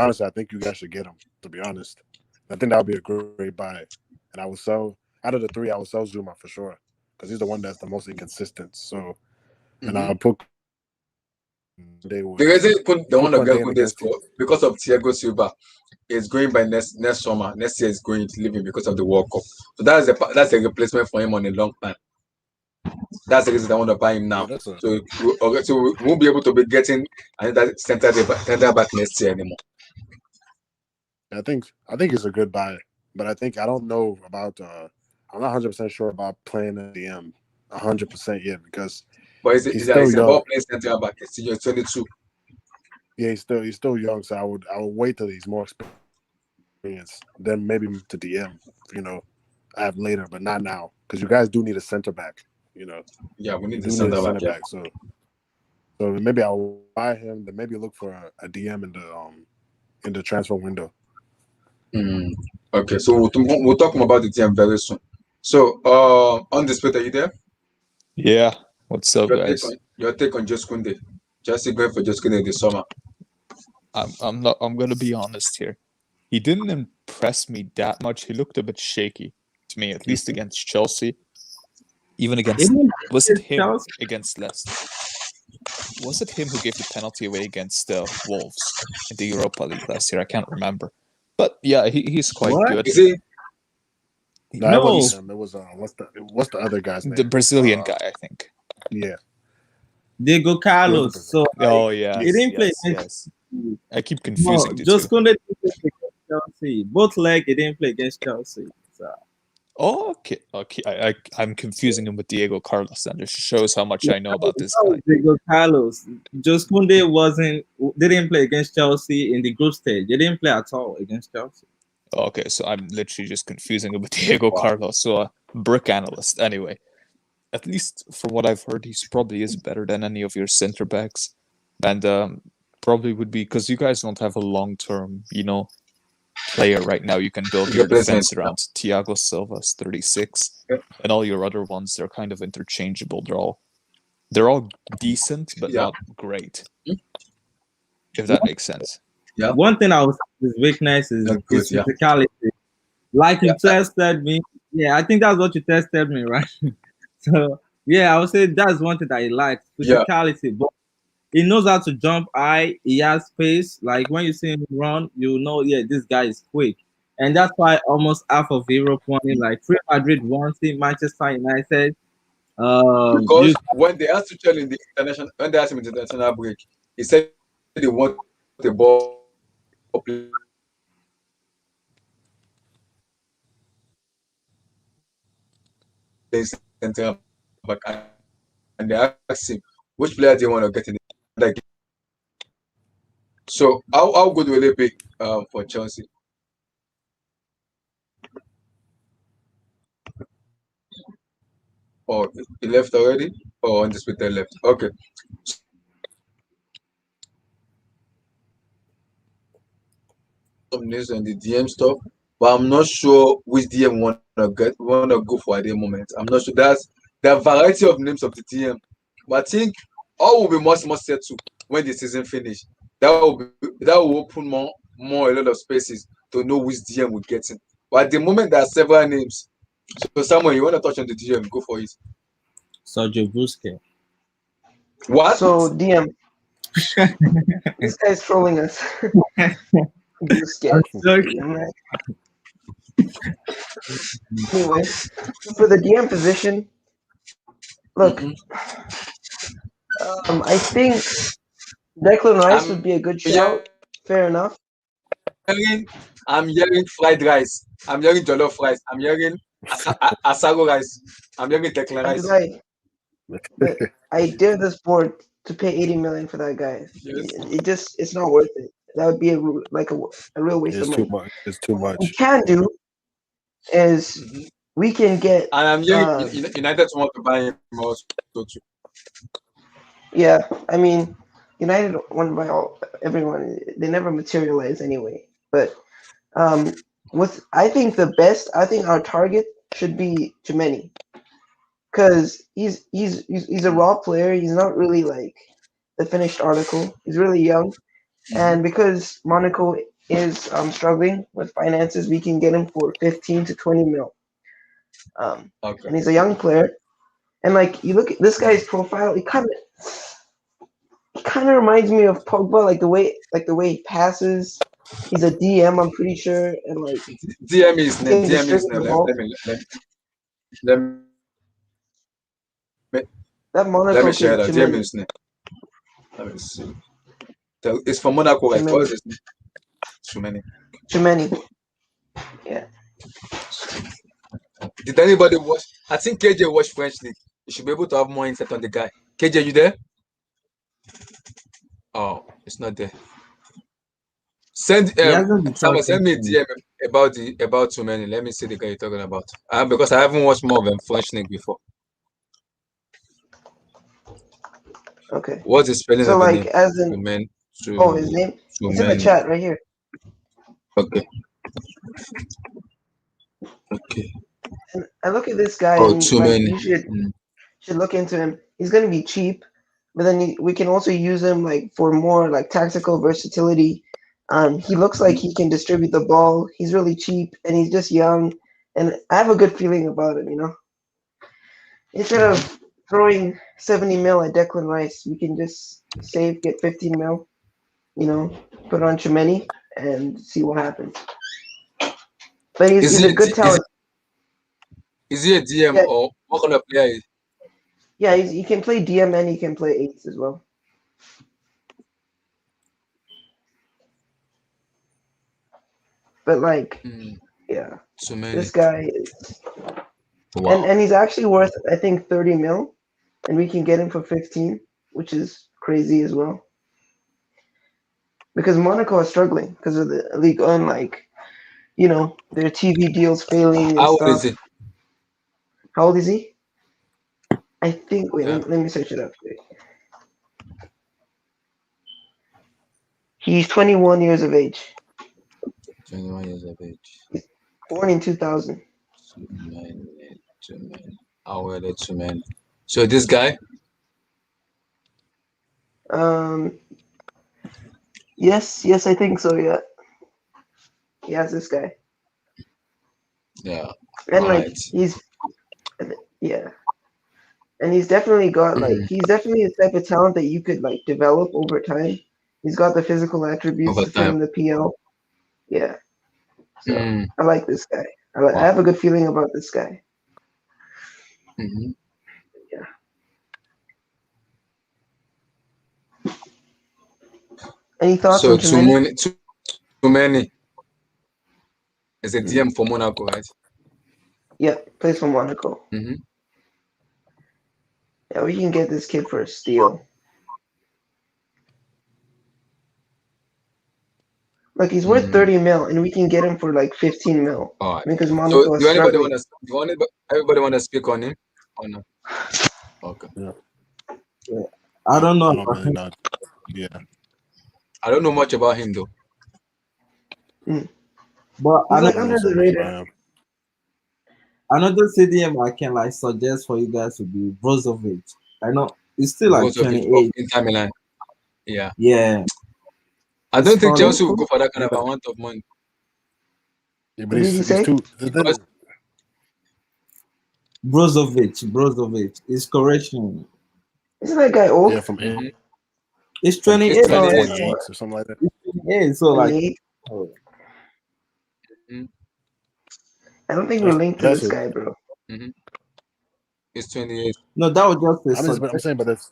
you guys should get him. To be honest, I think that would be a great buy. And I would sell out of the three. I would sell Zuma for sure because he's the one that's the most inconsistent. So, and I'll put. The reason you put the one of Koundé Gakunde against score because of Thiago Silva is going by next summer. Next year is going to leave him because of the World Cup. So that's a replacement for him on a long time. That's the reason I want to buy him now. Yeah, that's a, So we won't be able to be getting another center back next year anymore. I think it's a good buy, but I don't know about. I'm not 100% sure about playing at the DM 100% yet because But he's still young. about playing center back. He's 22. Yeah, he's still young, so I would wait till he's more experienced, then maybe to DM. I have later, but not now because you guys do need a center back. Yeah, we need You the do need a center center back. back. So maybe I'll buy him. Then maybe look for a DM in the transfer window. Okay, so we'll talk more about the team very soon. So, Undisputed, are you there? Yeah. What's up, guys? Your take on Just Koundé. Chelsea going for Just Koundé this summer. I'm gonna be honest here. He didn't impress me that much. He looked a bit shaky to me, at least against Chelsea. Even against was it him Chelsea? against Leicester? Was it him who gave the penalty away against Wolves in the Europa League last year? I can't remember. But yeah, he's quite What? good. Is he? No, No. it wasn't him. It was what's the other guy's name? The Brazilian guy, I think. Yeah. Diego Carlos. So Oh yeah. he didn't play Yes. I keep no, confusing the just two. Koundé didn't play against Chelsea. Both leg he didn't play against Chelsea. So Oh, okay. I'm confusing him with Diego Carlos. Then this shows how much I know about this that guy. was Diego Carlos. Just Koundé didn't play against Chelsea in the group stage. They didn't play at all against Chelsea. Okay, so I'm literally just confusing him with Diego Carlos, so a brick analyst. Anyway, at least from what I've heard, he's probably is better than any of your center backs, and probably would be because you guys don't have a long-term, player right now. You can build your defense around. Thiago Silva's 36, and all your other ones they're kind of interchangeable. They're all decent, but not great. If that makes sense. Yeah. One thing I would say his weakness is his physicality. Like you tested me. Yeah, I think that's what you tested me, right? So yeah, I would say that's one thing that he likes, physicality. But he knows how to jump high. He has pace. Like when you see him run, you know, this guy is quick. And that's why almost half of Europe want him. Like Real Madrid wants him, Manchester United. Because when they asked Tuchel in the international break, he said they want the ball center back, and they asked him which player do you want to get in the game. So how good will it be for Chelsea? Oh, he left already? Oh, Undisputed left. Okay. Some news on the DM stuff, but I'm not sure which DM want to go for at the moment. I'm not sure. There are a variety of names of the DM, but I think all will be much settled when the season finish. That will open more a lot of spaces to know which DM we're getting. But at the moment, there are several names. So, Samuel, you want to touch on the DM? Go for it. Sergio Busquets. What? So DM, this guy's trolling us. Busquets. Anyway, for the DM position, look, I think Declan Rice would be a good shout. Fair enough. I'm hearing fried rice. I'm hearing jollof rice. I'm hearing asago rice. I'm hearing Declan Rice. I dare this board to pay 80 million for that guy. Yes. It's not worth it. That would be a real waste of money. It's too much. What we can do is we can get. And I'm hearing United want to buy him also too. Yeah, I mean, United want to buy everyone. They never materialize anyway. But I think the best. I think our target should be Chimeni, because he's a raw player. He's not really like the finished article. He's really young, and because Monaco is struggling with finances, we can get him for 15 to 20 mil. Okay. And he's a young player, and like you look at this guy's profile, it kind of reminds me of Pogba, like the way he passes. He's a DM, I'm pretty sure, and like DM is he name. can DM is distribute name. the ball. Let me That Monaco share kid, that. DM Chimeni. is name. Let me see. So it's from Monaco, right? What is his name? Too many. Chimeni. Yeah. Did anybody watch? I think KJ watched French League. You should be able to have more insight on the guy. KJ, you there? Oh, it's not there. Send He hasn't been Sama, send me a talking. DM about too many. Let me see the guy you're talking about. Because I haven't watched more of French League before. Okay. What's the spelling So of the like name? as in his name. It's in the chat right here. Okay. Okay. And I look at this guy, Oh, and too like many. you should look into him. He's gonna be cheap, but then we can also use him like for more like tactical versatility. He looks like he can distribute the ball. He's really cheap, and he's just young, and I have a good feeling about him. Instead of throwing 70 mil at Declan Rice, we can just get 15 mil. Put on Chimeni and see what happens. But he's a good talent. Is he a DM or what kind of player is he? Yeah, he can play DM and he can play 8s as well. But like, yeah, Too many. this guy is, Wow. and he's actually worth I think 30 mil, and we can get him for 15, which is crazy as well. Because Monaco is struggling because of the Ligue 1, like, their TV deals failing and How old stuff. is he? How old is he? I think. Wait, let me search it up. Wait. He's 21 years of age. 21 years of age. Born in 2000. Too many. How old are too many? So this guy? Yes, I think so. Yeah. Yes, this guy. Yeah. And he's and he's definitely got he's definitely the type of talent that you could like develop over time. He's got the physical attributes to fit in the PL. Yeah. So I like this guy. I have a good feeling about this guy. Yeah. Any thoughts on Chimeni? Too many. It's a DM for Monaco, right? Yep, plays for Monaco. Yeah, we can get this kid for a steal. Like he's worth 30 mil, and we can get him for like 15 mil. All right. Because Monaco is struggling. Everybody want to speak on him? Or no? Okay. Yeah. I don't know. Yeah. I don't know much about him though. But he's like under the radar. Another CDM I can like suggest for you guys would be Brozovic. I know he's still like 28. Inter Milan. Yeah. Yeah. I don't think Chelsea will go for that kind of amount of money. Yeah, but he's too. Brozovic is correction. Isn't that guy old? Yeah, from It's 28 or something like that. Yeah, so like. I don't think we're linked to this guy, bro. It's 28. No, that was just. I'm saying, but it's.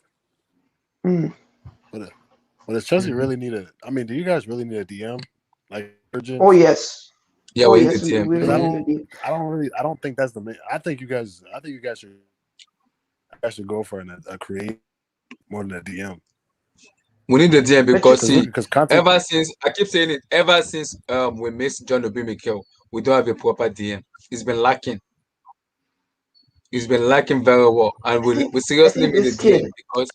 But does Chelsea really need a? I mean, do you guys really need a DM? Like urgent? Oh yes. Yeah, we need a DM. I don't think that's the main. I think you guys should go for a create more than a DM. We need a DM because ever since I keep saying it, ever since we missed John Obi Mikel, we don't have a proper DM. It's been lacking. It's been lacking very well, and we seriously need a DM because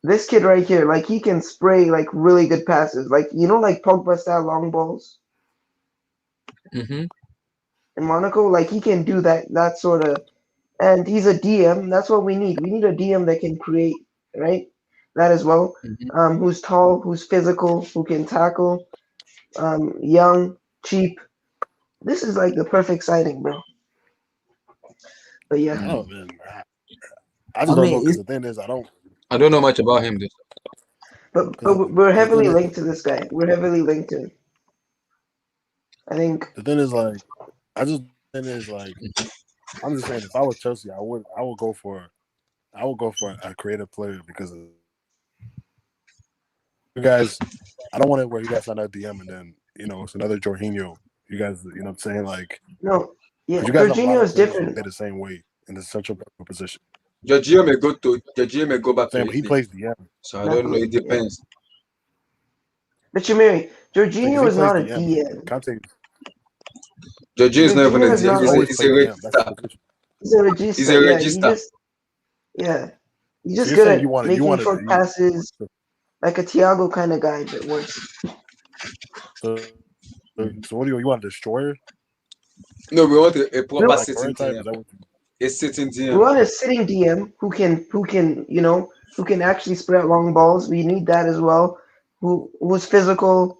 this kid right here, like he can spray like really good passes, like like Pogba style long balls. Mm-hmm. in Monaco. Like he can do that sort of, and he's a DM. That's what we need. We need a DM that can create, right? That as well. Mm-hmm. Who's tall, who's physical, who can tackle, young, cheap. This is like the perfect signing, bro. But yeah, Oh man, I just I don't mean, know because it's, the thing is, I don't. I don't know much about him. This. but Because we're the thing heavily is, linked to this guy. We're heavily linked to him. I think the thing is like, I just thing is like, I'm just saying, if I was Chelsea, I would go for a creative player because of you guys. I don't want it where you guys sign a DM and then it's another Jorginho. You guys, you know what I'm saying, like no. Yeah, because you guys have a lot Jorginho of is players who different. play the same way in the central back position. Jorginho may go back to Saying, but he Italy. plays DM. So I Not don't know. the It yeah. depends. But Chimeri, Because Jorginho he is plays not a DM. DM. Kante, Jorginho is not even a Jorginho is DM. he's not He's a, like always he's a played DM. That's his register. position. he's a He's a regista. Yeah, register. yeah. He's So just you're good saying at you making wanted short passes, like a Thiago kind of guy, but worse. so what do you want a destroyer No, we want a proper like sitting type? Is DM. that what A sitting We DM. want a sitting DM who can actually spread long balls. We need that as well. Who's physical.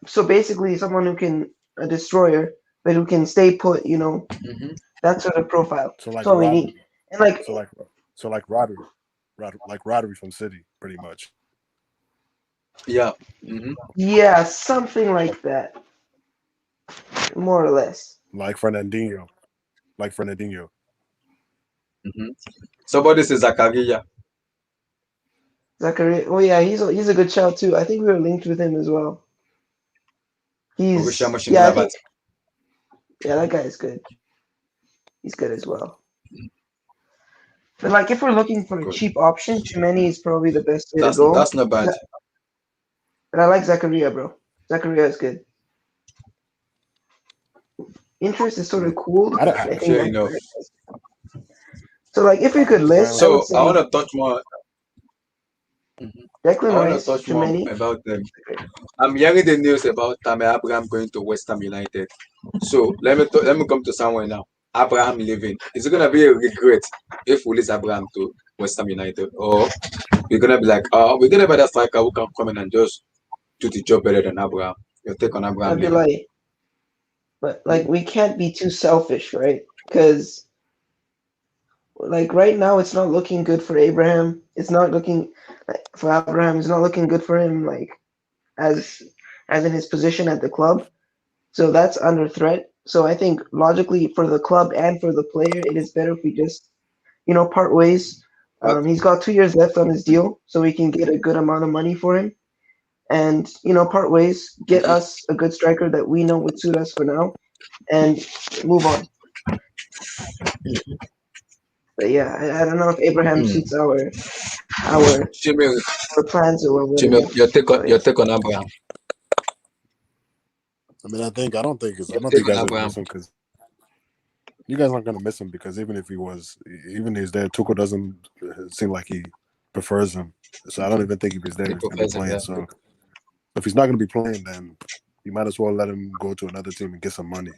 So basically, someone who can a destroyer, but who can stay put. Mm-hmm. That sort of profile. so That's like all we need. And like, so like so like Rodri from City, pretty much. Yeah. Mm-hmm. yeah, something like that, more or less. Like Fernandinho. Like Fernandinho. Mm-hmm. Somebody says Zakaria. Zachary. Oh yeah, he's a good shout too. I think we were linked with him as well. Borussia I Mönchengladbach. think that guy is good. He's good as well. But like if we're looking for a Good. cheap option, Chimeni is probably the best way to go. That's not bad. But I like Zakaria, bro. Zakaria is good. Interest is sort of cool. I don't, I I, think Fair enough. so. Like if we could list, I would So I want say to touch more. Declan I want to Rice, touch more Chimeni. about them. I'm hearing the news about Tammy Abraham going to West Ham United. So let me come to somewhere now. Abraham leaving. Is it gonna be a regret if we lose Abraham to West Ham United, or we're gonna be like, we're gonna be that striker who can come in and just do the job better than Abraham? Your take on Abraham I'd be leaving? like, but like we can't be too selfish, right? Because like right now, it's not looking good for Abraham. It's not looking for Abraham. It's not looking good for him. Like as in his position at the club. So that's under threat. So I think logically for the club and for the player, it is better if we just, part ways. He's got 2 years left on his deal, so we can get a good amount of money for him. And, part ways, get us a good striker that we know would suit us for now, and move on. But yeah, I don't know if Abraham suits our Jimmy, plans or whatever. Jimmy, your take So, yeah. on Abraham. I mean, I don't think Your you take guys on are gonna Abraham. miss him because you guys aren't gonna miss him because even if he's there, Tuchel doesn't seem like he prefers him. So I don't even think if he's there, The he's gonna be professor, playing. yeah. So if he's not gonna be playing, then you might as well let him go to another team and get some money,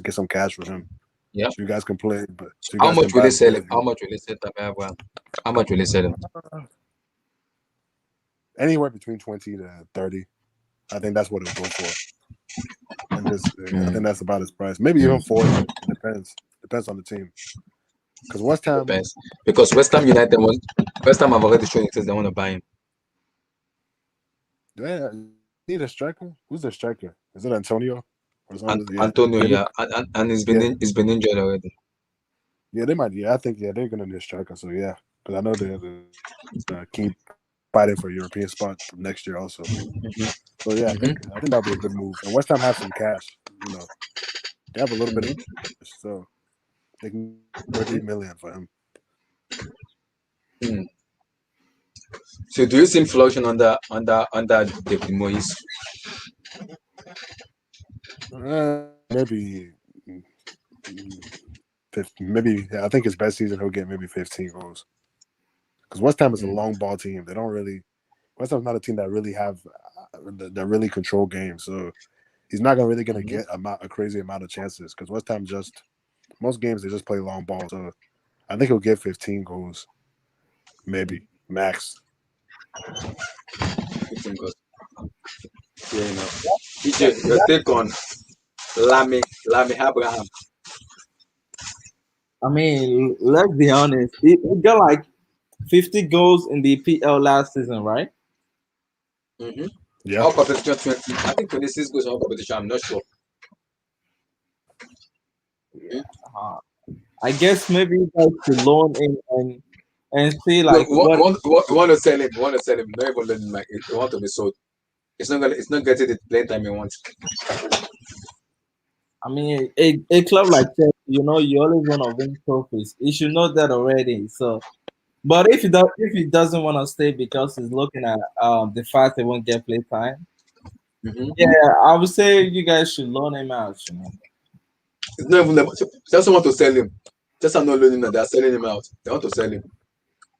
get some cash for him. Yeah. So you guys can play, but so you How guys much can will buy they him sell him? clothes. How much will they sell Tammy Abraham? How much will they sell him? Anywhere between 20 to 30. I think that's what it'll go for. And I think that's about his price. Maybe even 40. It depends. Depends on the team. Because West Ham, Depends. Because West Ham have already shown it says they want to buy him. they need a striker. Who's the striker? Is it Antonio or something? Antonio, Yeah, yeah, and he's been injured already. yeah, they might. Yeah, I think they're gonna need a striker. So yeah, because I know they keep fighting for a European spot next year also. So yeah, I think that'll be a good move. And West Ham have some cash. They have a little bit of cash, so they can get 30 million for him. So do you see him flourishing under David Moyes? Maybe 50, maybe I think his best season he'll get maybe 15 goals. Because West Ham is a long ball team. They don't really. West Ham's not a team that really have that really control games. So he's not really gonna Mhm. get a crazy amount of chances because West Ham most games they just play long ball. So I think he'll get 15 goals, maybe max. 15 goals. Yeah, EJ, your take on Lamy Abraham. I mean, let's be honest. He got like 50 goals in the PL last season, right? Mm-hmm. Yeah. All competition 20. I think 26 goals in all competition. I'm not sure. Uh, I guess maybe you guys should loan him and see Well, like what. we want to sell him. We want to sell him. Not even let him like it. We want to be sold. It's not getting the playing time he wants. I mean, a club like Chelsea, you know, you always want to win trophies. You should know that already. So, but if he doesn't want to stay because he's looking at the fact he won't get play time, Mm-hmm. yeah, I would say you guys should loan him out. You know, It's not even just want to sell him. Just I'm not loaning him. They're selling him out. They want to sell him.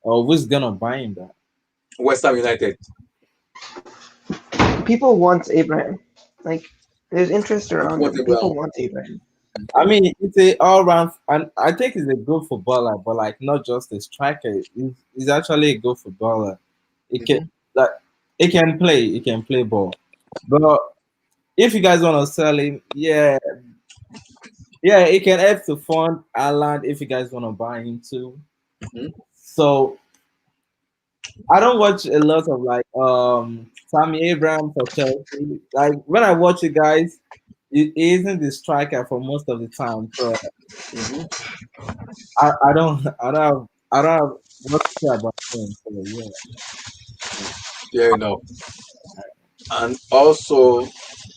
or who's gonna buy him that? West Ham United. People want Abraham. Like, there's interest around want him. Abraham. People want Abraham. I mean, it's a all round, and I think he's a good footballer, but like not just a striker. He's actually a good footballer. He can like he can play. He can play ball. But if you guys want to sell him, yeah, it can help to fund Ireland if you guys want to buy him too. Mhm. So I don't watch a lot of like Tammy Abraham for Chelsea. Like when I watch you guys, he isn't the striker for most of the time. So Mm-hmm. I don't have what to say about him. So yeah. Yeah, you know. And also,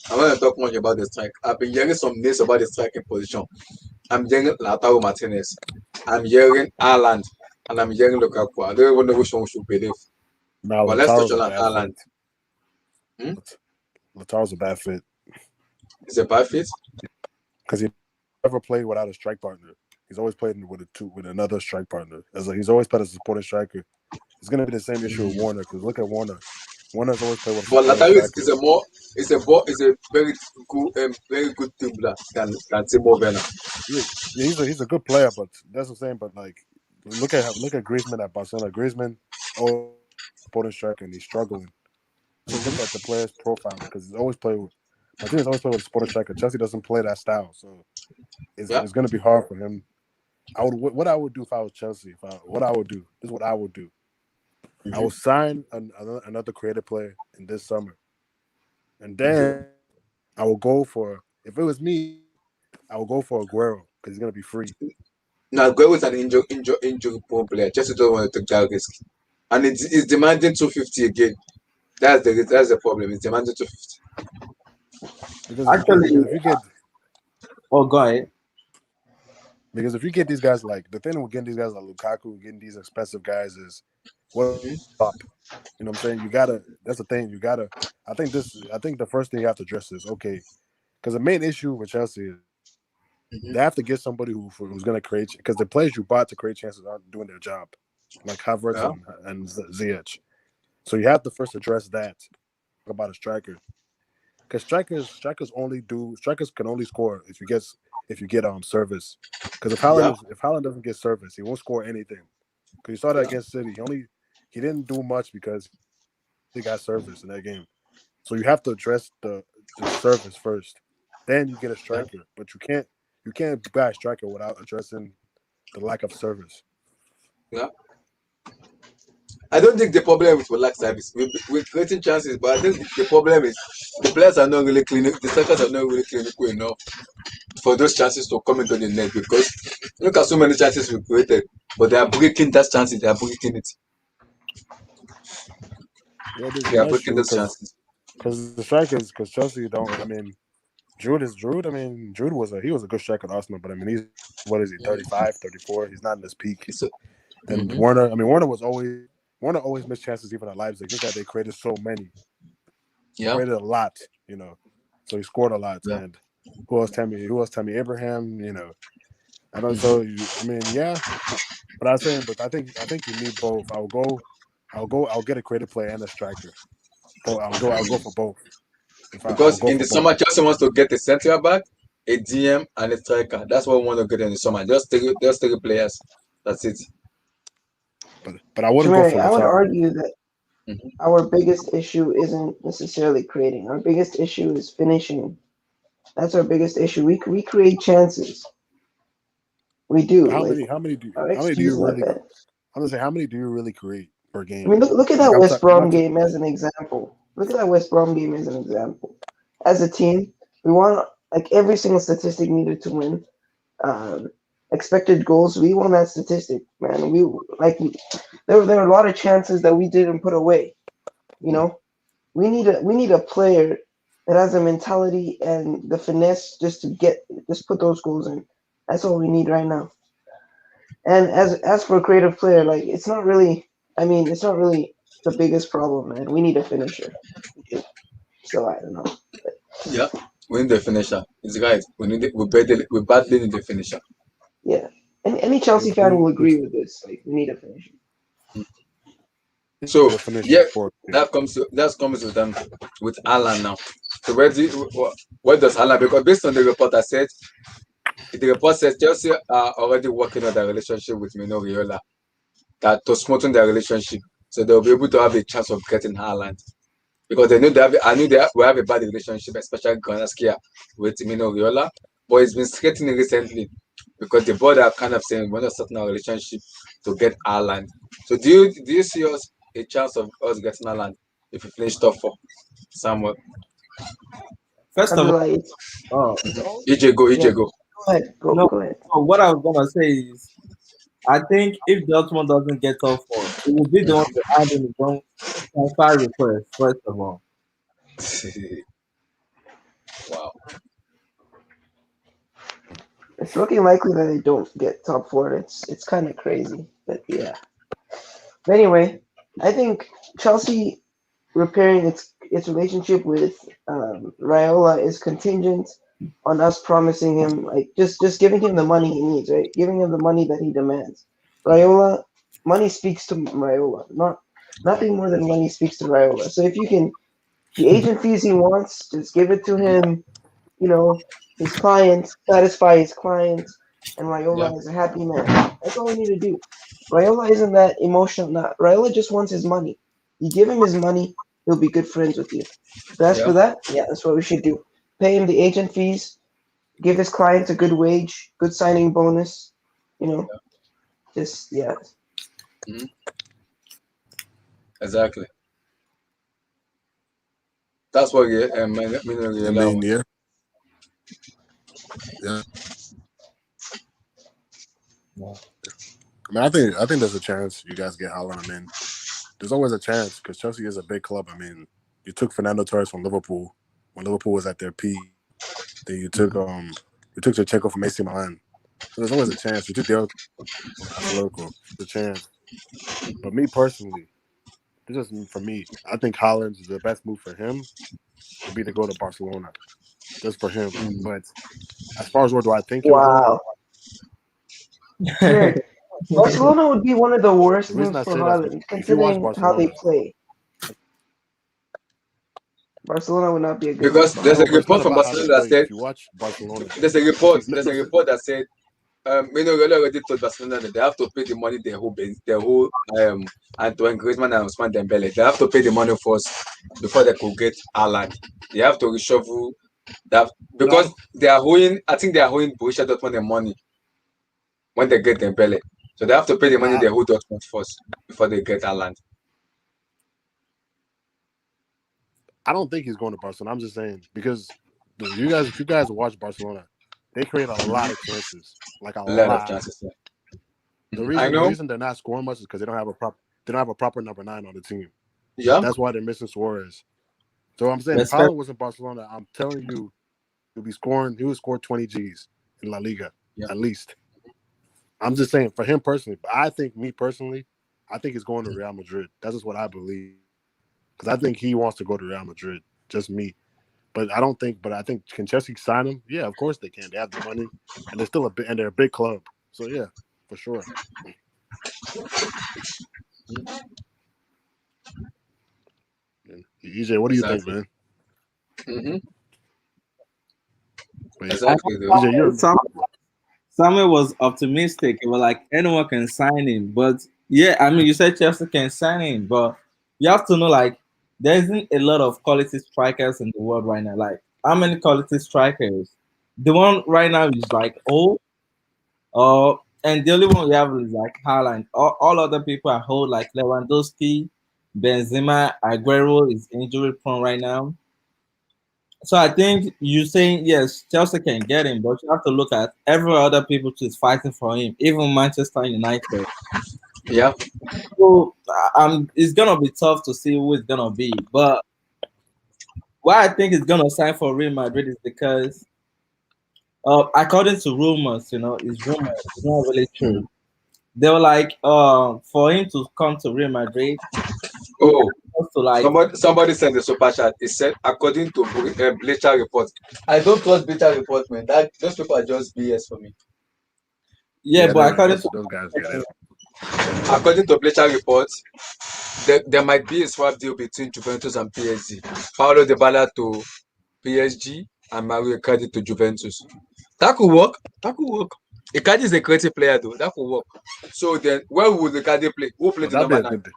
I want to talk much about the strike. I've been hearing some names about the striking position. I'm hearing Lautaro Martinez. I'm hearing Haaland. And I'm hearing Lukaku. I don't even know which one we should believe. Now But let's touch Lautaro's a on bad Haaland. fit. Lautaro's a bad fit It's a bad fit. because he never played without a strike partner. He's always played with another strike partner. He's always played as a supporting striker. It's gonna be the same issue with Warner because look at Warner. Warner's always played with a But supporting Lautaro striker. is a very good dribbler than Timo Werner. Yeah, he's a good player, but that's what I'm saying. But like, look at Griezmann at Barcelona. Griezmann, supporting striker, and he's struggling. So look at the player's profile because he's always played with. Martinez always played with a supporting striker. Chelsea doesn't play that style, so it's going to be hard for him. What I would do if I was Chelsea. What I would do. This is what I would do. I would sign another creative player in this summer, and then I will go for. If it was me, I will go for Aguero because he's going to be free. Now, Aguero is an injury prone player. Chelsea don't want to take that risk, and it's demanding 250 again. That's the problem. It's demanding 250. Because Actually, if you get go ahead. Because if you get these guys like the thing with getting these guys like Lukaku, getting these expensive guys is what up. You know what I'm saying? That's the thing. I think the first thing you have to address is okay. Because the main issue with Chelsea is they have to get somebody who's gonna create because the players you bought to create chances aren't doing their job. Like Havertz and Ziyech. So you have to first address that. Talk about a striker. Because strikers can only score if you get service. Because if Haaland doesn't get service, he won't score anything. Because you saw that against City, he didn't do much because he got service in that game. So you have to address the service first, then you get a striker. But you can't buy a striker without addressing the lack of service. Yeah. I don't think the problem is for lack service. We're creating chances, but I think the problem is the players are not really clinical. The strikers are not really clinical enough for those chances to come into the net because look at so many chances we created, but they are breaking that chances. They are breaking it. Yeah, They are that's breaking true. those chances. Because the strikers, because Chelsea don't. I mean, Jude. I mean, Jude was a good striker at Arsenal, but I mean, he's 35, 34. He's not in his peak. And Warner always missed chances even at Leipzig. Just that they created so many. He created a lot, So he scored a lot. Yeah. And who else? Tammy Abraham, I don't. So I mean, yeah. But I think you need both. I'll get a creative player and a striker. I'll go for both. I'll Because go in for the summer, both. Chelsea wants to get a centre back, a DM, and a striker. That's what we want to get in the summer. Just three players. That's it. But I wouldn't go Jermaine, for I would Lautaro. argue that Mhm. our biggest issue isn't necessarily creating. Our biggest issue is finishing. That's our biggest issue. We create chances. We do. But how Like many our how many do XG you is not really bad. I'm gonna say how many do you really create per I game? mean, look at Like that West I'm Brom not game as an example. Look at that West Brom game as an example. As a team, we won like every single statistic needed to win. Um, expected goals, we won that statistic, man. There were a lot of chances that we didn't put away. You know, we need a player that has a mentality and the finesse just put those goals in. That's all we need right now. And as for a creative player, like it's not really. I mean, it's not really the biggest problem, man. We need a finisher. So I don't know. Yeah, we need the finisher. It's right. We badly need the finisher. Yeah, and any Chelsea fan will agree with this. Like we need a finisher. So the finisher, yeah, of course. Yeah. that comes with with Alan now. So what does Alan? Because based on the report the report says Chelsea are already working on their relationship with Mino Raiola, that to smoothen their relationship, so they'll be able to have a chance of getting Haaland. Because they know we have a bad relationship, especially Granaskia with Mino Raiola, but it's been threatening recently because the board are kind of saying we're not starting our relationship to get Haaland. So do you see us a chance of us getting Haaland if we finish top four somewhere? First of all, Abdullah, oh, yeah, Go. go ahead. no, Go ahead. no, what I was gonna say is, I think if Dortmund doesn't get top four, it will be the one to add in his own transfer request. First of all, Wow. It's looking likely that they don't get top four. It's kind of crazy, but yeah. But anyway, I think Chelsea repairing its relationship with Raiola is contingent on us promising him like just giving him the money he needs, right? Giving him the money that he demands. Raiola, money speaks to Raiola, nothing more than money speaks to Raiola. So if you can, the agent fees he wants, just give it to him. You know, his clients, satisfy his clients, and Raiola is a happy man. That's all we need to do. Raiola isn't that emotional. Not Raiola just wants his money. You give him his money, he'll be good friends with you. But as for that, yeah, that's what we should do. Pay him the agent fees, give his clients a good wage, good signing bonus. You know, just yeah. Mhm. Exactly. That's what Mino And Raiola then wants. yeah. Yeah. I mean, I think there's a chance you guys get Haaland. I mean, there's always a chance because Chelsea is a big club. I mean, you took Fernando Torres from Liverpool when Liverpool was at their peak. Then you took Shevchenko from AC Milan. So there's always a chance. You took Diego from Atletico. There's a chance. But me personally, this is for me. I think Haaland is the best move for him would be to go to Barcelona, just for him. But as far as where do I think he'll go, Wow. Man, Barcelona would be one of the worst the reason moves I for say that is Haaland, if you watch considering how they Barcelona, play. Barcelona would not be a good move Because for I there's a know, but Haaland. it's not report from about how Barcelona they that play. said If you watch Barcelona, there's a report that said Mino Raiola already told Barcelona that they have to pay the money they hold Antoine Griezmann and Ousmane Dembele. They have to pay the money first before they could get Haaland. They have to reshuffle that but I because don't. they are owing. I think they are owing Borussia Dortmund the money when they get Dembele. So they have to pay the money But they owe Dortmund first before they get Haaland. I don't think he's going to Barcelona. I'm just saying because if you guys watch Barcelona, they create a lot of chances, like a A lot of lot. chances. Yeah. I The know. reason they're not scoring much is because they don't have a proper number 9 on the team. Yeah. That's why they're missing Suarez. So I'm saying if respect. Haaland was in Barcelona, I'm telling you, he would score 20 G's in La Liga Yeah. at least. I'm just saying for him personally, but I think he's going to Real Madrid. That's just what I believe. Because I think he wants to go to Real Madrid. Just me. But I think can Chelsea sign him? Yeah, of course they can. They have the money. And they're a big club. So yeah, for sure. And EJ, what do you think, Exactly. man? Mm-hmm. Wait, Exactly, dude. DJ, you're Samuel was optimistic. It was like anyone can sign him, but yeah, I mean, you said Chelsea can sign him, but you have to know like there isn't a lot of quality strikers in the world right now. Like how many quality strikers? The one right now is like old, and the only one we have is like Haaland. All other people are old, like Lewandowski, Benzema, Aguero is injury prone right now. So I think you're saying yes, Chelsea can get him, but you have to look at every other people who is fighting for him, even Manchester United. Yeah. So it's gonna be tough to see who it's gonna be. But why I think it's gonna sign for Real Madrid is because, according to rumors, it's rumors, it's not really true. They were like, for him to come to Real Madrid, Oh, to like, somebody sent a super chat. It said, according to Bleacher Report. I don't trust Bleacher Report, man. Those people are just BS for me. yeah, but according to those guys. Yeah, According to Bleacher Report, there might be a swap deal between Juventus and PSG. Paulo Dybala to PSG and Mario Icardi to Juventus. That could work. That could work. Icardi is a creative player, though. That could work. So then, where would Icardi play? Who plays the that'd be number a 9? good.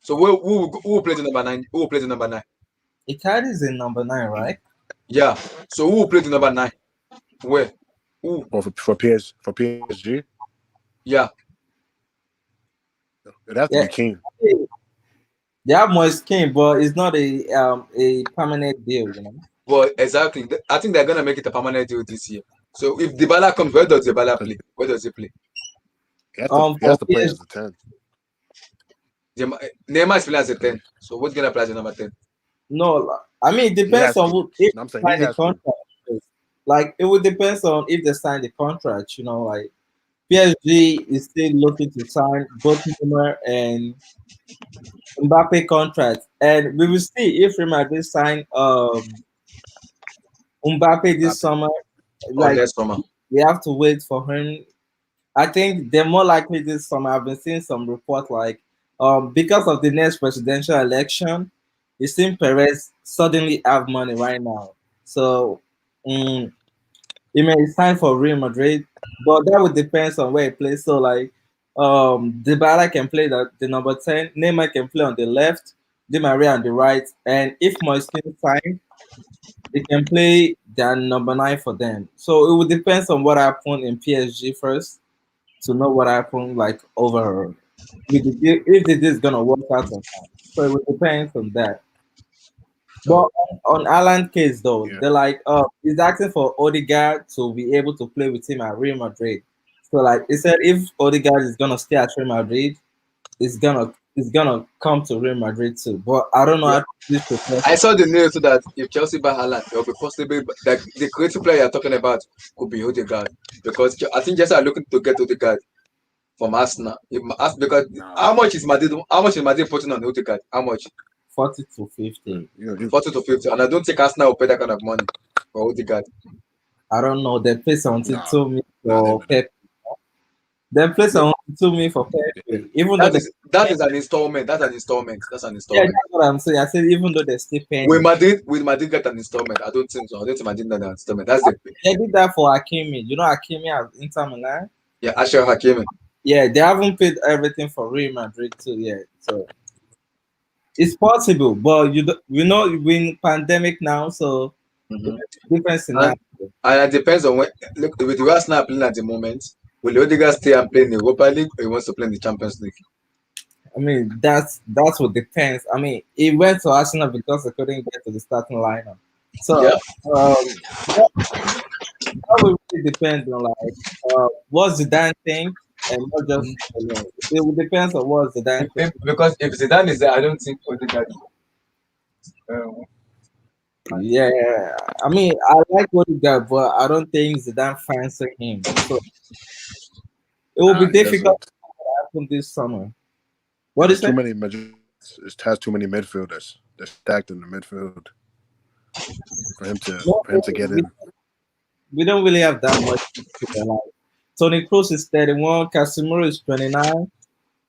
So who plays the number 9? Who plays the number 9? Icardi is in number 9, right? Yeah. So who plays the number 9? Where? Who? Or for PSG, Yeah. it'd have to Yeah. be King. They have more skin, but it's not a permanent deal, Well, exactly. I think they're gonna make it a permanent deal this year. So if Dybala comes, where does Dybala play? Where does he play? He has to play as a 10. Neymar is playing as a 10. So what's gonna play as a number 10? No, I mean it depends on who if I'm they saying he sign the has to. contract. Like it would depend on if they sign the contract. Like PSG is still looking to sign both Neymar and Mbappe contracts, and we will see if Real Madrid sign Mbappe this summer. Like next summer. we have to wait for him. I think they're more likely this summer. I've been seeing some report like because of the next presidential election, it seems Perez suddenly have money right now. So it may sign for Real Madrid, but that would depend on where he plays. So like Dybala can play the number 10, Neymar can play on the left, Di Maria on the right, and if Moiskin signs, they can play their number 9 for them. So it would depend on what happened in PSG first to know what happened like over if the deal is gonna work out or not. So it would depend on that. But on Alan case though, they're like, he's asking for Odegaard to be able to play with him at Real Madrid. So like he said, if Odegaard is gonna stay at Real Madrid, it's gonna come to Real Madrid too. But I don't know how this process. I saw the news that if Chelsea buy Haaland, there will be possibly like the creative player you're talking about could be Odegaard, because I think Chelsea are looking to get Odegaard from Arsenal. Because how much is Madrid putting on Odegaard? How much? 40 to 50. 40 to 50, and I don't think Arsenal will pay that kind of money for Odegaard. I don't know. They pay 72 million for Pep. They pay 72 million for Pep. Even though that is an installment. That's an installment. Yeah, that's what I'm saying. I said even though they're still paying. Will Madrid get an installment? I don't think so. I don't think Madrid get an installment. That's it. They did that for Hakimi. You know Hakimi at Inter Milan? Yeah, Ashraf Hakimi. Yeah, they haven't paid everything for Real Madrid too yet. So it's possible, but we know we're in pandemic now, so different scenario. And it depends on with the way Arsenal playing at the moment. Will Odegaard stay and play in the Europa League, or he wants to play in the Champions League? I mean, that's what depends. I mean, he went to Arsenal because he couldn't get to the starting lineup. So that will really depend on what Zidane think, and not just it will depend on what Zidane think. Because if Zidane is there, I don't think Odegaard. Yeah, I mean, I like Odegaard, but I don't think Zidane fancy him. So it will be difficult to happen this summer. What is too many? It has too many midfielders. They're stacked in the midfield for him to get in. We don't really have that much. Like Toni Kroos is 31, Casemiro is 29,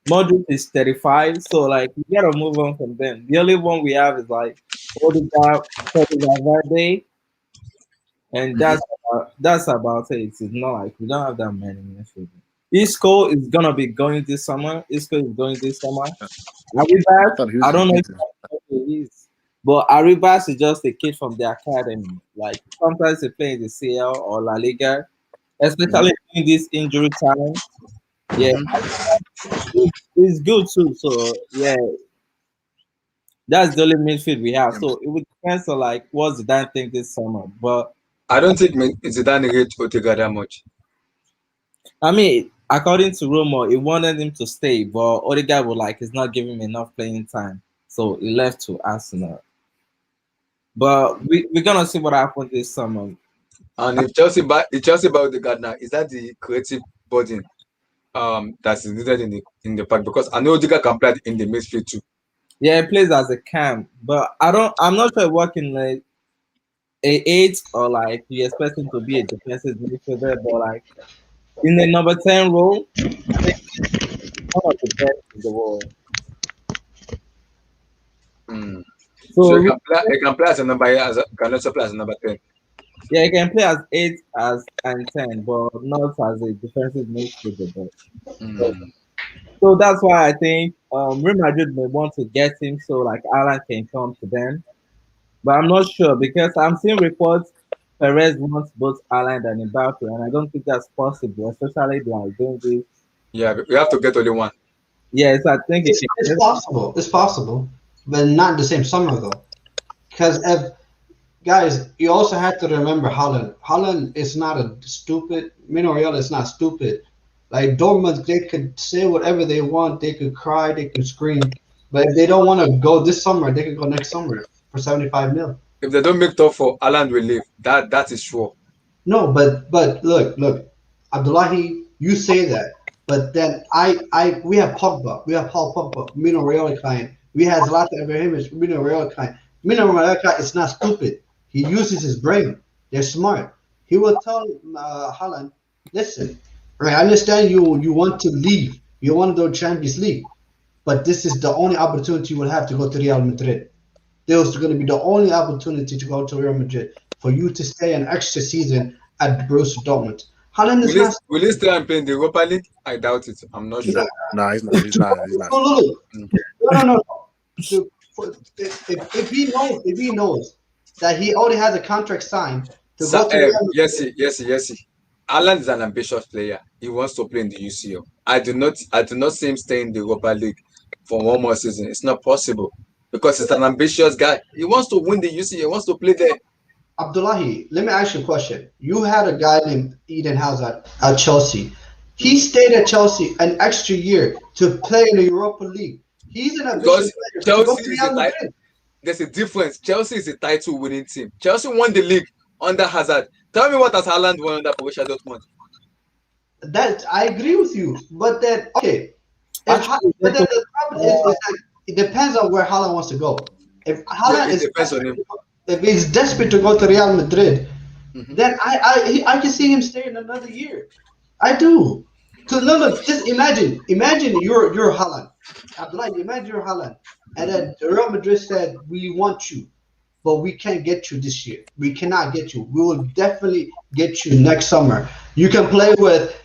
Modric is 35. So like we gotta move on from them. The only one we have is like Odegaard, Valverde, and Mhm. that's about it. It's not like we don't have that many midfielders. Isco is gonna be going this summer. Isco is going this summer. I Arribas, thought he was I don't know if competing. he is, but Arribas is just a kid from the academy. Like sometimes he plays in the CL or La Liga, especially in this injury time. Yeah, it's good too. So yeah, that's the only midfield we have. Yeah, So it would depend on like what's the damn thing this summer. But I don't think Zidane rate Odegaard that much. I mean, according to rumor, he wanted him to stay, but Odegaard was like, he's not giving him enough playing time, so he left to Arsenal. But we're gonna see what happens this summer. And if Chelsea buy Odegaard now, is that the creative burden that's needed in the pack? Because I know Odegaard can play in the midfield too. Yeah, he plays as a cam, but I'm not sure working like a eight or like you expect him to be a defensive midfielder, but like in the number 10 role, I think one of the best in the world. Mm. So So he can play as a number 8, can also play as a number 10. yeah, he can play as 8 as and 10, but not as a defensive midfielder. Mm. So that's why I think Real Madrid may want to get him so like Alan can come to them. But I'm not sure because I'm seeing reports Perez wants both Alan and Mbappe, and I don't think that's possible, especially like doing this. Yeah, we have to get only one. Yes, I think it It's can. possible. It's possible, but not the same summer though. Because if guys, you also have to remember Holland. Holland is not a stupid. Mino Raiola is not stupid. Like Dortmund, they could say whatever they want. They could cry. They could scream. But if they don't want to go this summer, they can go next summer for 75 mil. If they don't make top 4, Alan will leave. That is sure. No, but look, Abdullahi, you say that, but then we have Pogba, we have Paul Pogba, Mino Raiola client, we have Zlatan Ibrahimovic, Mino Raiola client. Mino Raiola is not stupid. He uses his brain. They're smart. He will tell Holland, listen, I understand you want to leave, you want to go Champions League, but this is the only opportunity you will have to go to Real Madrid. This is going to be the only opportunity to go to Real Madrid for you to stay an extra season at Borussia Dortmund. Holland is not. Will he stay and play in the Europa League? I doubt it. I'm not sure. Nah, he's not. He's not. He's not. No. So, if he knows that he already has a contract signed to go to Real Madrid, yes. Alan is an ambitious player. He wants to play in the UCL. I do not see him staying in the Europa League for one more season. It's not possible because he's an ambitious guy. He wants to win the UCL. He wants to play there. Abdullahi, let me ask you a question. You had a guy named Eden Hazard at Chelsea. He stayed at Chelsea an extra year to play in the Europa League. He's an ambitious player. Chelsea is there's a difference. Chelsea is a title winning team. Chelsea won the league under Hazard. Tell me what has Haaland won under Borussia Dortmund? That I agree with you, but then okay. But then the problem is that it depends on where Haaland wants to go. If Haaland depends on him. If he's desperate to go to Real Madrid, then I can see him staying another year. I do. Cause look, just imagine you're Haaland, Abdullah. Imagine you're Haaland, and then Real Madrid said we want you, but we can't get you this year. We cannot get you. We will definitely get you next summer. You can play with.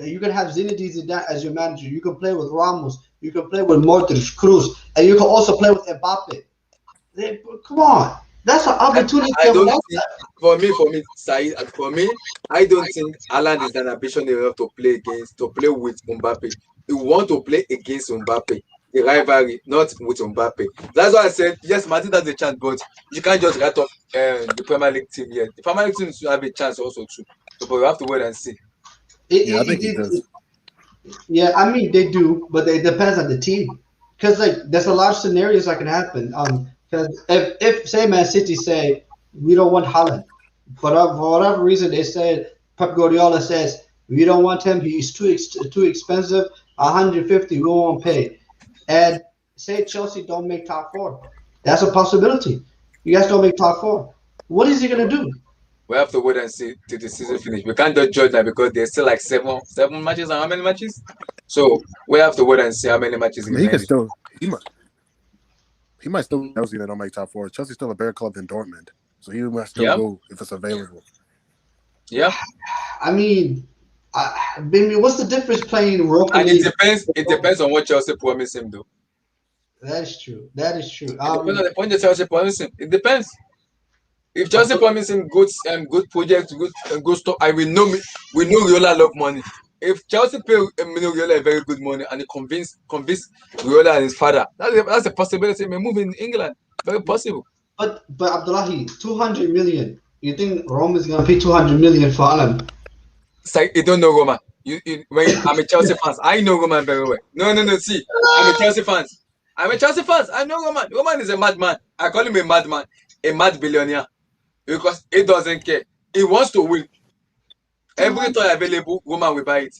You can have Zinedine Zidane as your manager. You can play with Ramos. You can play with Modric, Cruz, and you can also play with Mbappe. Come on. That's an opportunity. For me, Said, I don't think Haaland is an ambition enough to play with Mbappe. You want to play against Mbappe, the rivalry, not with Mbappe. That's why I said yes, Madrid has a chance, but you can't just write off the Premier League team yet. The Premier League team should have a chance also too. So, but we have to wait and see. I think he does. Yeah, I mean they do, but it depends on the team. Because like there's a lot of scenarios that can happen. Because if say Man City say we don't want Haaland, for whatever reason they said Pep Guardiola says we don't want him, he's too expensive, 150 we won't pay, and say Chelsea don't make top 4, that's a possibility. You guys don't make top 4. What is he gonna do? We have to wait and see till the season finish. We can't just judge that because there's still like seven matches and how many matches? So we have to wait and see how many matches He He might still be Chelsea that don't make top four. Chelsea's still a better club than Dortmund, so he might still Yeah. go if it's available. Yeah, I mean, what's the difference playing Europa and League? it depends on what Chelsea promise him, though. That is true. That is true. It depends on the point that Chelsea promise him. It depends. If Chelsea promise him good projects, good stuff, we know Riola love money. If Chelsea pay Riola a very good money and he convince Riola and his father, that's a possibility. He may move in England. Very possible. But Abdullahi, 200 million. You think Rome is gonna pay 200 million for Alan? It's like you don't know Roman. I'm a Chelsea fan. I know Roman very well. No. See, I'm a Chelsea fan. I know Roman. Roman is a madman. I call him a madman, a mad billionaire, because he doesn't care. He wants to win. Every toy available, Roman will buy it.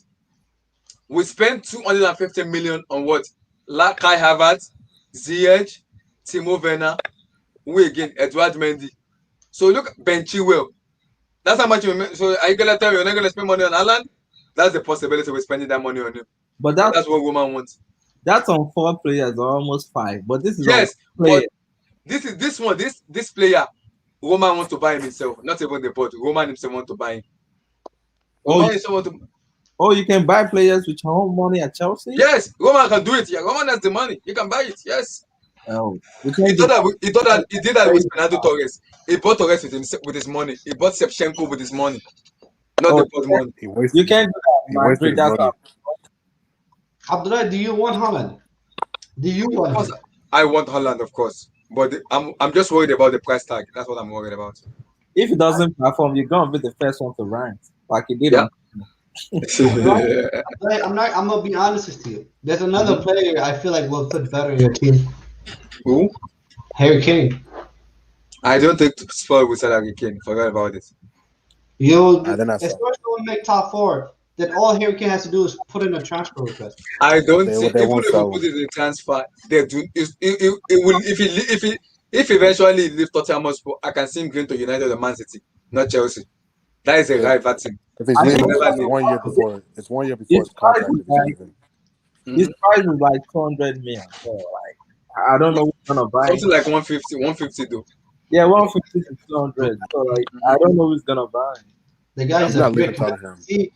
We spent 250 million on what? Kai Havertz, Ziyech, Timo Werner, who again? Edouard Mendy. So look, Ben Chilwell. That's how much. So are you gonna tell me you're not gonna spend money on Alan? That's the possibility we're spending that money on him. But That's what Roman wants. That's on 4 players or almost 5. But this is Yes, on player. but this player, Roman wants to buy him himself, not even the board. Roman himself wants to buy him. You can buy players with your own money at Chelsea? Yes, Roman can do it. Yeah, Roman has the money. He can buy it. Yes. Oh, He did that with Fernando Torres. He bought Torres with his money. He bought Shevchenko with his money, not the board money. You can't do that. He wasted his money. Abdullah, do you want Holland? Do you want him? I want Holland, of course, but I'm just worried about the price tag. That's what I'm worried about. If he doesn't perform, you're gonna be the first one to rank, like he did. Yeah. I'm gonna be honest with you. There's another player I feel like will fit better in your team. Who? Harry Kane. I don't think Spurs will sell Harry Kane. Forget about it. Especially when we make top 4, then all Harry Kane has to do is put in a transfer request. I don't They- think they even won't if we sell put it in transfer, they do. It will if eventually he leaves Tottenham Hotspur, I can see him going to United or Man City, not Chelsea. That is a rival team. If he's I leaving, think- it's 1 year before. It's 1 year before his His price contract. is If he's like- leaving. His price is like 200 million. So like, I don't know who's gonna buy him. Something like 150 though. Yeah, 150 to 200. So like, I don't know who's gonna buy him. The guy is I'm a not leaving brick. Tottenham. See,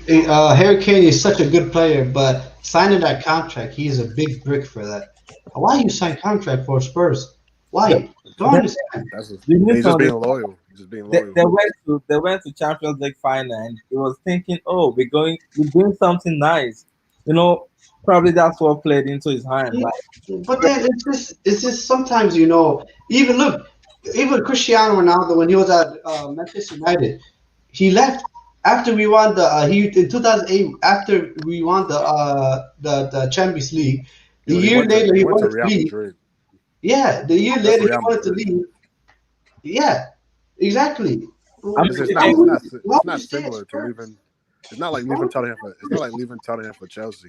Harry Kane is such a good player, but signing that contract, he is a big brick for that. Why you sign contract for Spurs? Why? Don't understand. You need He's to just being understand. loyal. He's just being They, loyal. they went to Champions League final and he was thinking, oh, we're doing something nice. You know, probably that's what played into his hand. Like, But then it's just sometimes even Cristiano Ronaldo when he was at Manchester United, he left after we won in 2008 after we won the Champions League. The year later he went to wanted to Real leave. Madrid. Yeah, the year That's later he Real wanted to Madrid. leave. Yeah, exactly. It's not similar to leaving. It's not like leaving Tottenham for. It's not like leaving Tottenham for Chelsea.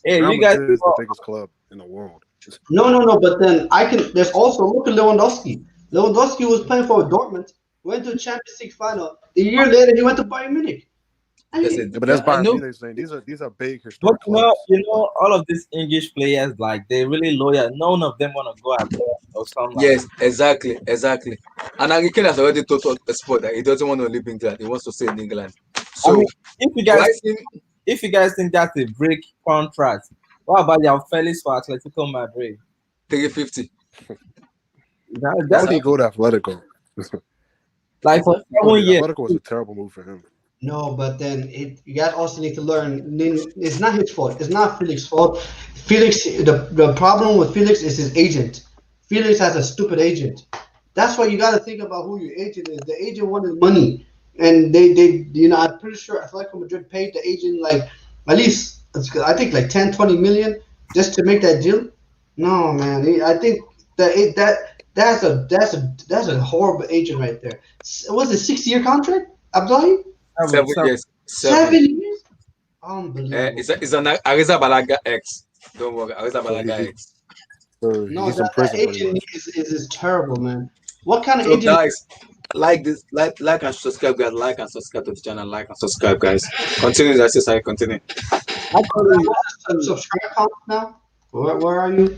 hey, Real you guys, Madrid is the biggest club in the world. No. But then there's also look at Lewandowski. Lewandowski was playing for Dortmund, went to the Champions League final. The year later he went to Bayern Munich. Yeah, but that's I Bayern know. Munich saying these are big but historic clubs. you know, all of these English players, like they're really loyal. None of them want to go abroad or something. Yes, exactly. And Harry Kane has already told the sport that he doesn't want to leave England. He wants to stay in England. So I mean, if why you guys think that's a break contract, what about your Felix for Atletico Madrid? 350? Why That's did he go to Atletico? like for 7 years. Atletico was a terrible move for him. No, but then you guys also need to learn. It's not his fault. It's not Felix's fault. Felix, the problem with Felix is his agent. Felix has a stupid agent. That's why you got to think about who your agent is. The agent wanted money, and they I'm pretty sure Atletico Madrid paid the agent like at least I think like 10, 20 million just to make that deal. No, man, I think that's a horrible agent right there. Was it 6-year contract, Abdullahi? 7 years. 7 years? Unbelievable. It's an Ariza Balaga X. Don't worry, Ariza Balaga X. So No, he's in that prison. pretty agent much. is terrible, man. What kind of So agent? guys, like this, like and subscribe, guys. Like and subscribe to the channel. Like and subscribe, guys. Continue, that's just how you continue. Actually, Subscribe count now? Where are you?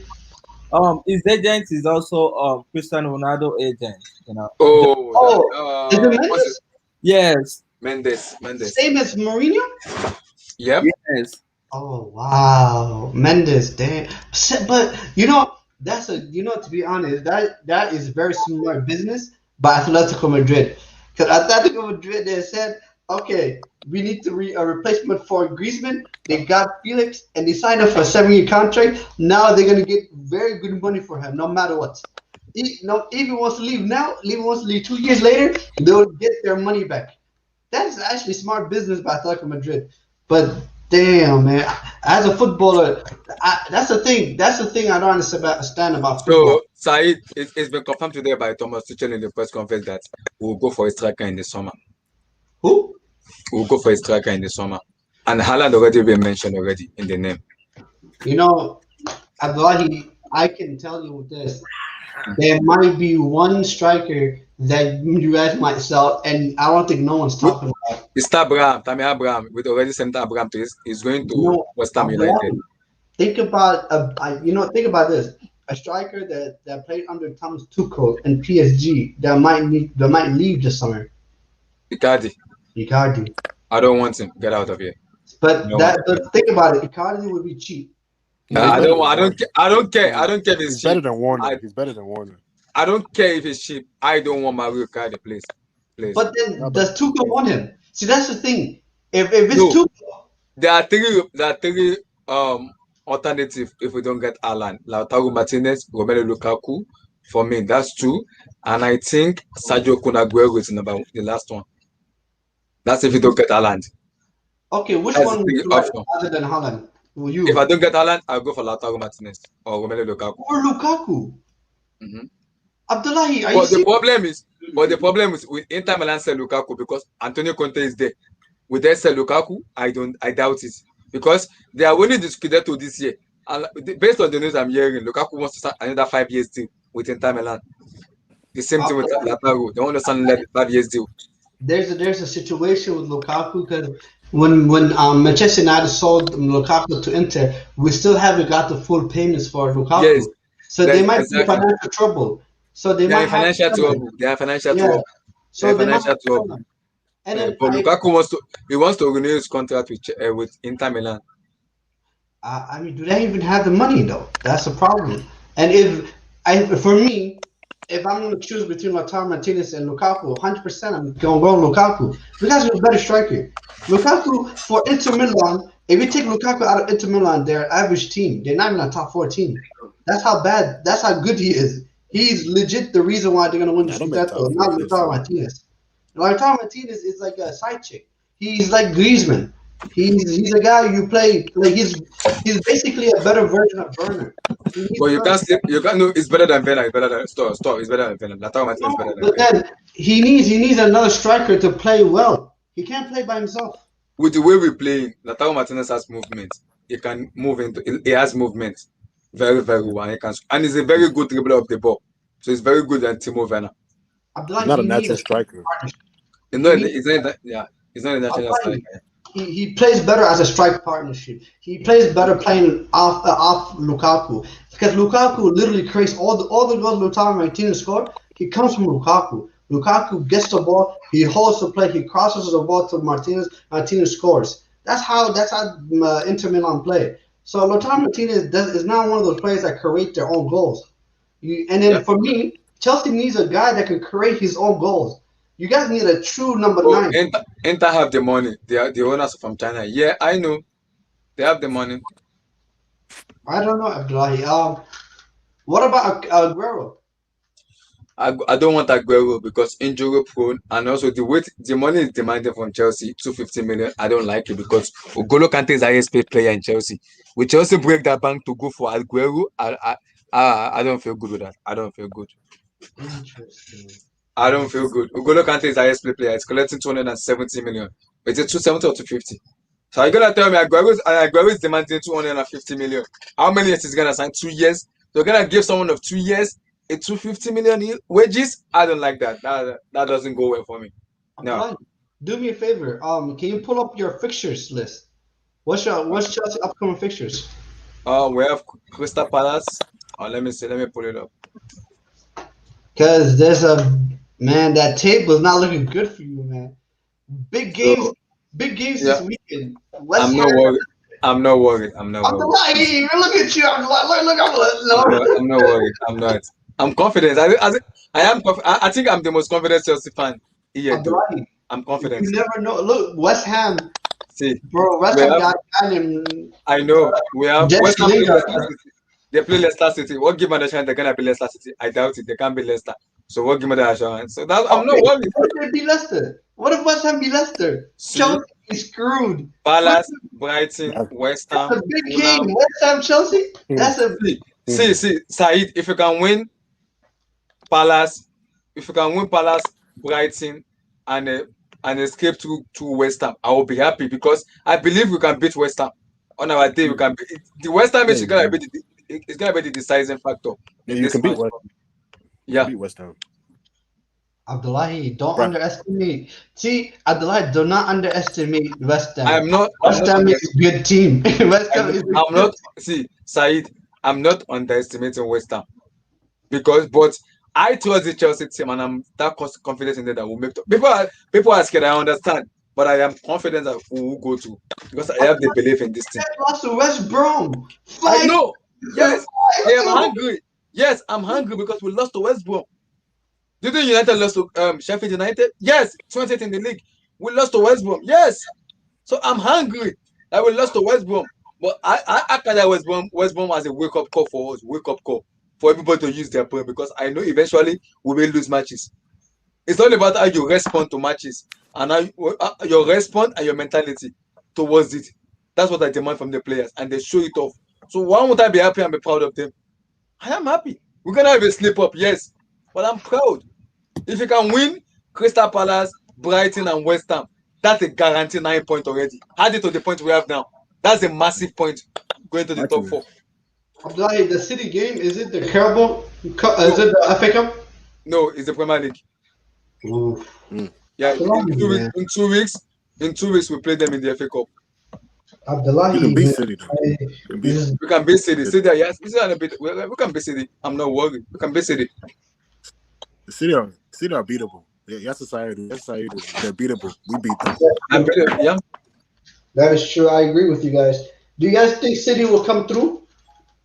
his agent is also Cristiano Ronaldo agent. You know. Oh, Oh, is it what's Mendes? his Yes. Mendes. Same as Mourinho? Yep. Yes. Oh wow, Mendes, damn. But that's to be honest, that is very smart business by Atletico Madrid. Because Atletico Madrid, they said, okay, we need to a replacement for Griezmann. They got Felix, and they signed up for a 7-year contract. Now they're gonna get very good money for him, no matter what. If he wants to leave now, if he wants to leave 2 years later, they'll get their money back. That is actually smart business by Atletico Madrid. But damn, man, as a footballer, that's the thing. That's the thing I don't understand about football. So, Said, it's been confirmed today by Thomas Tuchel in the press conference that we'll go for a striker in the summer. Who? We'll go for a striker in the summer. And Haaland already been mentioned already in the name. Abdullahi, I can tell you this. There might be one striker that you guys might sell, and I don't think no one's talking about. It's Tammy Abraham. We'd already sent Abraham to he's going to West Ham Abdullahi, United. think about think about this. A striker that played under Thomas Tuchel and PSG that might leave this summer. Icardi. I don't want him. Get out of here. But think about it. Icardi would be cheap. I don't care. I don't care if He's cheap. better than Warner. He's better than Warner. I don't care if it's cheap. I don't want Mario Icardi, please. But then does Tuchel want him? See, that's the thing. If it's Tuchel, there are three alternative if we don't get Haaland. Lautaro Martinez, Romelu Lukaku. For me, that's two. And I think Sergio Kun Aguero is the last one. That's if you don't get Haaland. Okay, which one would you like other than Haaland? If I don't get Haaland, I'll go for Lautaro Martinez or Romelu Lukaku. Or Lukaku. Mm-hmm. Abdullahi, but the problem is with Inter Milan sell Lukaku because Antonio Conte is there. Would they sell Lukaku? I doubt it. Because they are winning the Scudetto this year. And based on the news I'm hearing, Lukaku wants to sign another 5 years deal with Inter Milan. The same thing with Lautaro. They want to sign a 5 years deal. There's a situation with Lukaku because when Manchester United sold Lukaku to Inter, we still haven't got the full payments for Lukaku. Yes, so they might be in financial trouble. So they might have trouble. They have financial trouble. So they have financial trouble. And then but Lukaku wants to renew his contract with Inter Milan. I mean, do they even have the money though? That's the problem. And for me, if I'm going to choose between Lautaro Martinez and Lukaku, 100% I'm going to go Lukaku because he's a better striker. Lukaku for Inter Milan, if you take Lukaku out of Inter Milan, they're an average team. They're not even a top 4 team. That's how good he is. He's legit the reason why they're going to win the Scudetto, not Lautaro Martinez. Lautaro Martinez is like a side chick. He's like Griezmann. He's a guy you play like he's basically a better version of Werner. But you can't know it's better than Werner. It's better than Stop. It's better than Werner. Lautaro Martinez is better than But then he needs another striker to play well. He can't play by himself. With the way we play, Lautaro Martinez has movement. He can move he has movement very, very well. And he's a very good dribbler of the ball. So he's very good than Timo Werner. He's not a natural striker. He's not a natural striker. He plays better as a strike partnership. He plays better playing off Lukaku because Lukaku literally creates all the goals Lautaro Martinez scored. He comes from Lukaku. Lukaku gets the ball. He holds the play. He crosses the ball to Martinez. Martinez scores. That's how Inter Milan play. So Lautaro Martinez is not one of those players that create their own goals. For me, Chelsea needs a guy that can create his own goals. You guys need a true number 9. Inter have the money. They are the owners from China. Yeah, I know. They have the money. I don't know, Abdullahi. What about Aguero? I don't want Aguero because injury prone and also the money is demanded from Chelsea, 250 million. I don't like it because N'Golo Kante is the highest paid player in Chelsea. Will Chelsea break that bank to go for Aguero? I don't feel good with that. I don't feel good. Interesting. I don't feel good. N'Golo Kante is the highest paid player. It's collecting 270 million. Is it 270 or 250? So you're gonna tell me Aguero is demanding 250 million. How many years is he gonna sign? 2 years. They're gonna give someone of 2 years a 250 million wages. I don't like that. That doesn't go well for me. No. Do me a favor. Can you pull up your fixtures list? What's Chelsea upcoming fixtures? We have Crystal Palace, Let me see. Let me pull it up. Because there's a man, that tape was not looking good for you, man. Big games, So, big games yeah, this weekend. West I'm not Ham. worried. I'm not worried. I'm not I'm worried. Abdullahi, look at you. I'm like, look, I'm not worried. I'm not. I'm confident. I am. I think I'm the most confident Chelsea fan here, though. Abdullahi, I'm you confident. never know. Look, West Ham, See, bro. West we Ham have. got a guy named I know we have Jesse West Ham play Lingard. Leicester City. They play Leicester City. What give them the chance they're gonna be Leicester City? I doubt it. They can't be Leicester. So what give them the assurance? So that I'm not Okay, worried. what if they beat Leicester? What if West Ham beat Leicester? See, Chelsea is screwed. Palace, Brighton, That's- West That's Ham, a big Fulham. game. West Ham, Chelsea. That's a See, Said. If you can win Palace, if you can win Palace, Brighton, and escape to West Ham, I will be happy because I believe we can beat West Ham. On our day, we can beat the West Ham. Yeah, Is gonna be it's gonna be the deciding factor Yeah, in you this can beat match. West. Yeah, Beat West Ham. Abdullahi, don't Bruh. underestimate. See, Abdullahi, do not underestimate West Ham. I'm not. West Ham is a good team. West Ham is a I'm good not. See, Said, I'm not underestimating West Ham but I trust the Chelsea team and I'm that confident in them that we'll make. People are scared. I understand, but I am confident that we will go to because I have the belief in this team. lost to West Brom. I know. Yes, I am 5-2. hungry. Yes, I'm hungry because we lost to West Brom. Didn't United lose to Sheffield United? Yes, 20th in the league. We lost to West Brom. Yes. So I'm hungry. I will lost to West Brom. But I act like West Brom as a wake-up call for us, wake-up call for everybody to use their brain because I know eventually we will lose matches. It's all about how you respond to matches and how your response and your mentality towards it. That's what I demand from the players, and they show it off. So why would I be happy and be proud of them? I am happy. We're gonna have a slip up, yes, but I'm proud. If you can win Crystal Palace, Brighton, and West Ham, that's a guaranteed 9 points already. Add it to the point we have now. That's a massive point going to the top four. Abdullahi, the City game, is it the Carabao Cup? Is it the FA Cup? No, it's the Premier League. Ooh. Yeah, Abdullahi, in 2 weeks, we play them in the FA Cup. Abdullahi, You can beat man, City, though. You can beat We can beat City. City, yes, we can beat City. I'm not worried. We can beat City. the City are beatable. Yes, society. They're beatable. We beat them. I'm better. Yeah. that is true. I agree with you guys. Do you guys think City will come through?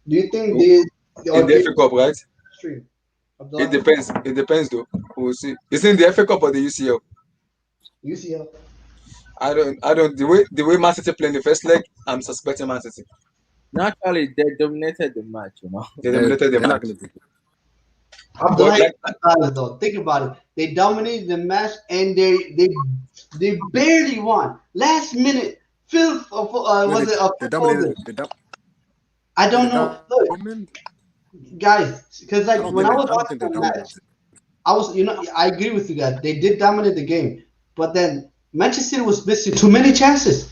Do you think In the FA Cup, right? stream? It depends. It depends, though. We'll see. It's in the FA Cup or the UCL. UCL. I don't. The way Man City play in the first leg, I'm suspecting Man City. Naturally, they dominated the match, you know. They dominated the They're not match. gonna do. Abdullahi, But though. Think about it. They dominated the match and they barely won. Last minute, fifth of was it a They fifth holder? dominated. I don't know. Look, guys, because like when I was watching the match, I was, I agree with you guys. They did dominate the game, but then Manchester City was missing too many chances.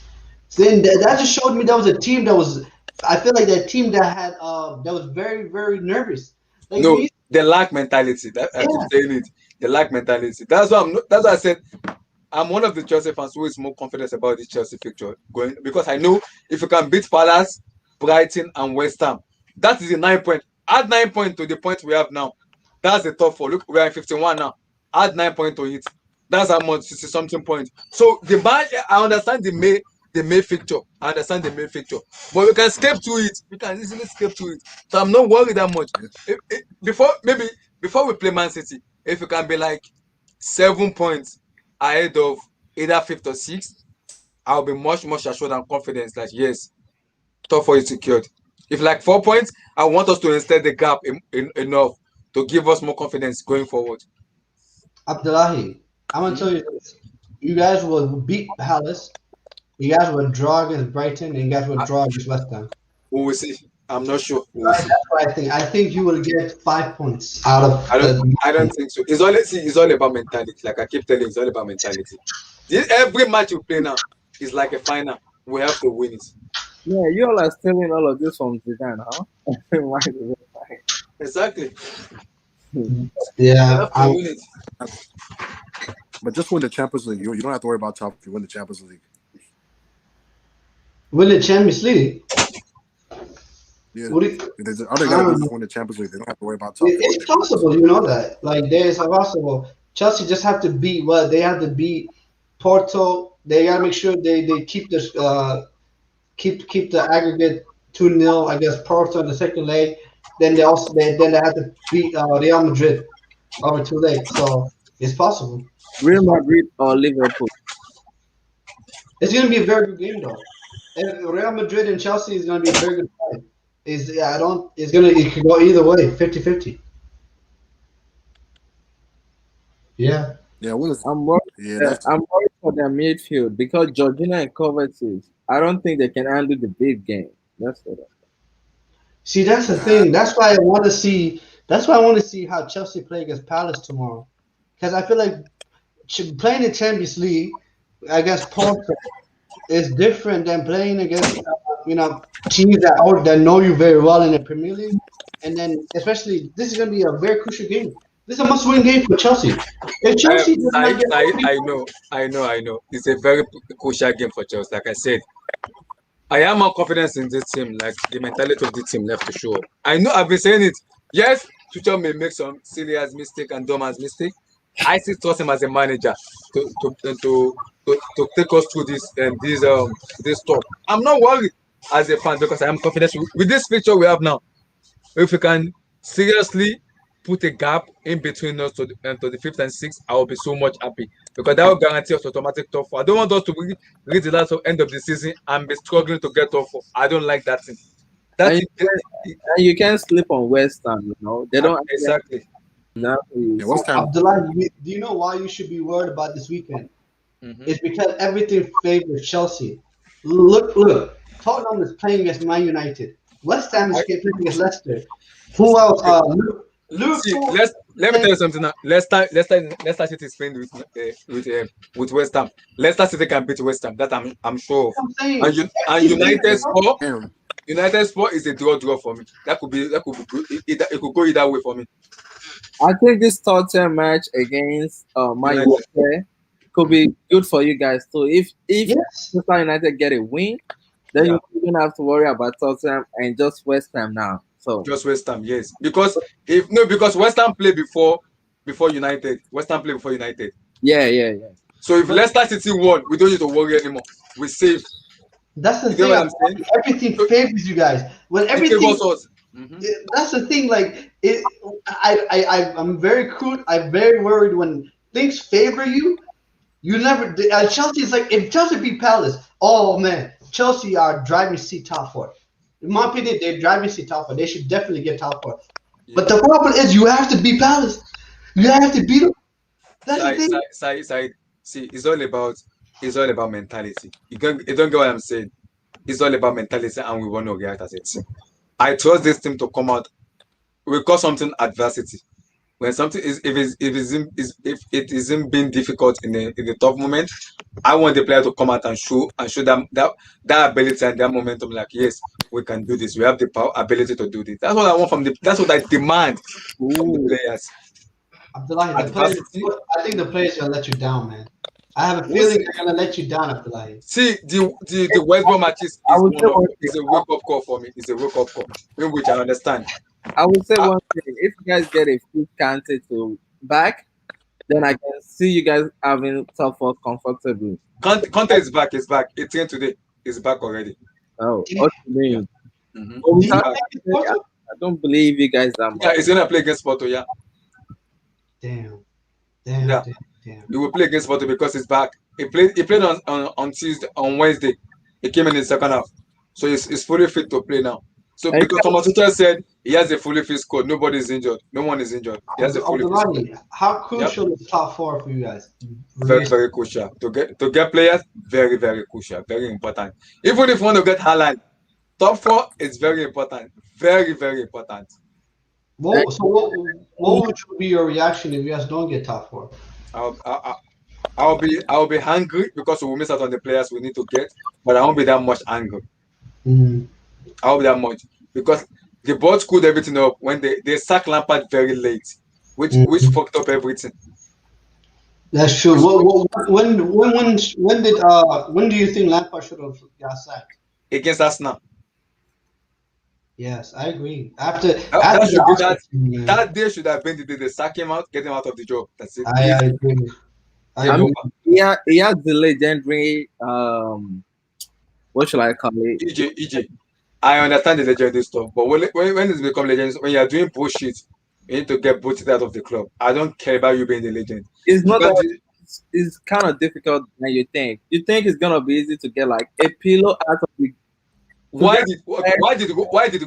So then that just showed me that was a team that was. I feel like that team that had that was very, very nervous. Like, no, they lack mentality. I keep saying it. They lack mentality. That's why I said I'm one of the Chelsea fans who is more confident about this Chelsea fixture going because I know if you can beat Palace, Brighton, and West Ham, that is a 9 point. Add 9 points to the point we have now. That's the top four. Look, we are in 51 now. Add 9 points to it. That's how much 60 something points. So the match, I understand the May fixture. I understand the May fixture, but we can skip to it. We can easily skip to it. So I'm not worried that much. Before we play Man City, if we can be like 7 points ahead of either fifth or sixth, I'll be much assured and confident that yes, top four is secured. If like 4 points, I want us to extend the gap enough to give us more confidence going forward. Abdullahi, I'm gonna tell you this. You guys will beat Palace. You guys will draw against Brighton, and you guys will draw against West Ham. We will see. I'm not sure. We'll That's see. what I think. I think you will get 5 points out of. I don't think so. It's all about mentality. Like I keep telling you, it's all about mentality. Every match you play now is like a final. We have to win it. Yeah, you all are stealing all of this from Zidane, huh? Why is it fine? Exactly. We Yeah, have to win it. But just win the Champions League. You don't have to worry about top if you win the Champions League. win the Champions League. Yeah, Would it, they just, all they I gotta do don't is know. win the Champions League. They don't have to worry about top four. It's possible, you know that. Like there's a possible. Chelsea just have to beat what they have to beat Porto. They gotta make sure they keep this keep the aggregate 2-0 against Porto in the second leg. Then they have to beat Real Madrid over 2 legs. So it's possible. Real Madrid or Liverpool? It's gonna be a very good game though. And Real Madrid and Chelsea is gonna be a very good fight. It could go either way, 50-50. Yeah. Yeah, what is? I'm worried. Yeah, that's I'm worried for their midfield because Georgina and Kovacic. I don't think they can handle the big game. That's what. See, that's the thing. That's why I want to see. That's why I want to see how Chelsea play against Palace tomorrow, because I feel like playing in Champions League against Porto is different than playing against teams that know you very well in the Premier League, and then especially this is going to be a very crucial game. This is a must-win game for Chelsea. If Chelsea does not get I know. It's a very crucial game for Chelsea. Like I said, I am more confident in this team. Like the mentality of the team left to show up. I know I've been saying it. Yes, Tuchel may make some serious mistake and Dorman's mistake. I still trust him as a manager to take us through this talk. I'm not worried as a fan because I am confident with this picture we have now. If we can seriously put a gap in between us to the 5th and 6th, I will be so much happy because that will guarantee us automatic top 4. I don't want us to reach the last end of the season and be struggling to get top 4. I don't like that thing. And you can't sleep on West Ham. They don't exactly. West Ham. Abdullah, do you know why you should be worried about this weekend? It's because everything favors Chelsea. Look, Tottenham is playing against Man United. West Ham is playing against Leicester. Who else? Liverpool. Let me tell you something now. Leicester City is playing with West Ham. Leicester City can beat West Ham. That I'm sure of. And United Sport is a draw for me. That could be good. It could go either way for me. I think this Tottenham match against Man United could be good for you guys too. If Manchester United get a win, then you don't have to worry about Tottenham and just West Ham now. So just West Ham, yes. Because West Ham play before United. West Ham play before United. Yeah. So if Leicester City won, we don't need to worry anymore. We're safe. That's the thing. Everything favors you guys. When everything favors us. That's the thing. Like I'm very crude. I'm very worried when things favor you. You never. Chelsea is like if Chelsea beat Palace. Oh man, Chelsea are driving seat top 4. In my opinion, they're driving seat top 4. They should definitely get top 4. Yeah. But the problem is you have to beat Palace. You have to beat them. That's the thing. See, it's all about mentality. You don't get what I'm saying. It's all about mentality, and we want to react as a team. I trust this team to come out. We call something adversity. When something is if it isn't being difficult in the tough moment, I want the player to come out and show them that ability and that momentum. Like yes, we can do this. We have the ability to do this. That's what I want that's what I demand from the players. Abdullahi, I think the players are gonna let you down, man. I have a feeling they're gonna let you down, Abdullahi. See, the West Brom matches is a wake-up call for me. It's a wake-up call, in which I understand. I would say one thing: if you guys get a few Kante to back, then I can see you guys having top 4 comfortably. Kante is back. It's back. It's in today. It's back already. Oh, what do you mean? I don't believe you guys that much. Yeah, he's gonna play against Porto. Yeah. Damn. He will play against Porto because he's back. He played on Tuesday, on Wednesday. He came in the second half, so he's fully fit to play now. So because Thomas Tuchel said he has a fully fit squad, nobody is injured. No one is injured. He has a fully fit squad. How crucial is top 4 for you guys? Very, very crucial to get players. Very, very crucial. Very important. Even if you want to get Haaland, top 4 is very important. Very, very important. What would be your reaction if you guys don't get top 4? I'll be hungry because we will miss out on the players we need to get, but I won't be that much angry. I won't be that much because the board screwed everything up when they sacked Lampard very late, which fucked up everything. That's true. When do you think Lampard should have got sacked? Against Arsenal. Yes, I agree. After That after should be the Oscar, that day should have been the day they sack him out, get him out of the job. That's it. I Easy. agree. I I Game mean, agree. over. he has the legendary what should I call it? EJ. I understand the legendary stuff, but when it's become legendary, when you're doing bullshit, you need to get booted out of the club. I don't care about you being the legend. It's You not can't that do- it's kind of difficult than you think. You think it's gonna be easy to get like a pillow out of the Why get did okay, why did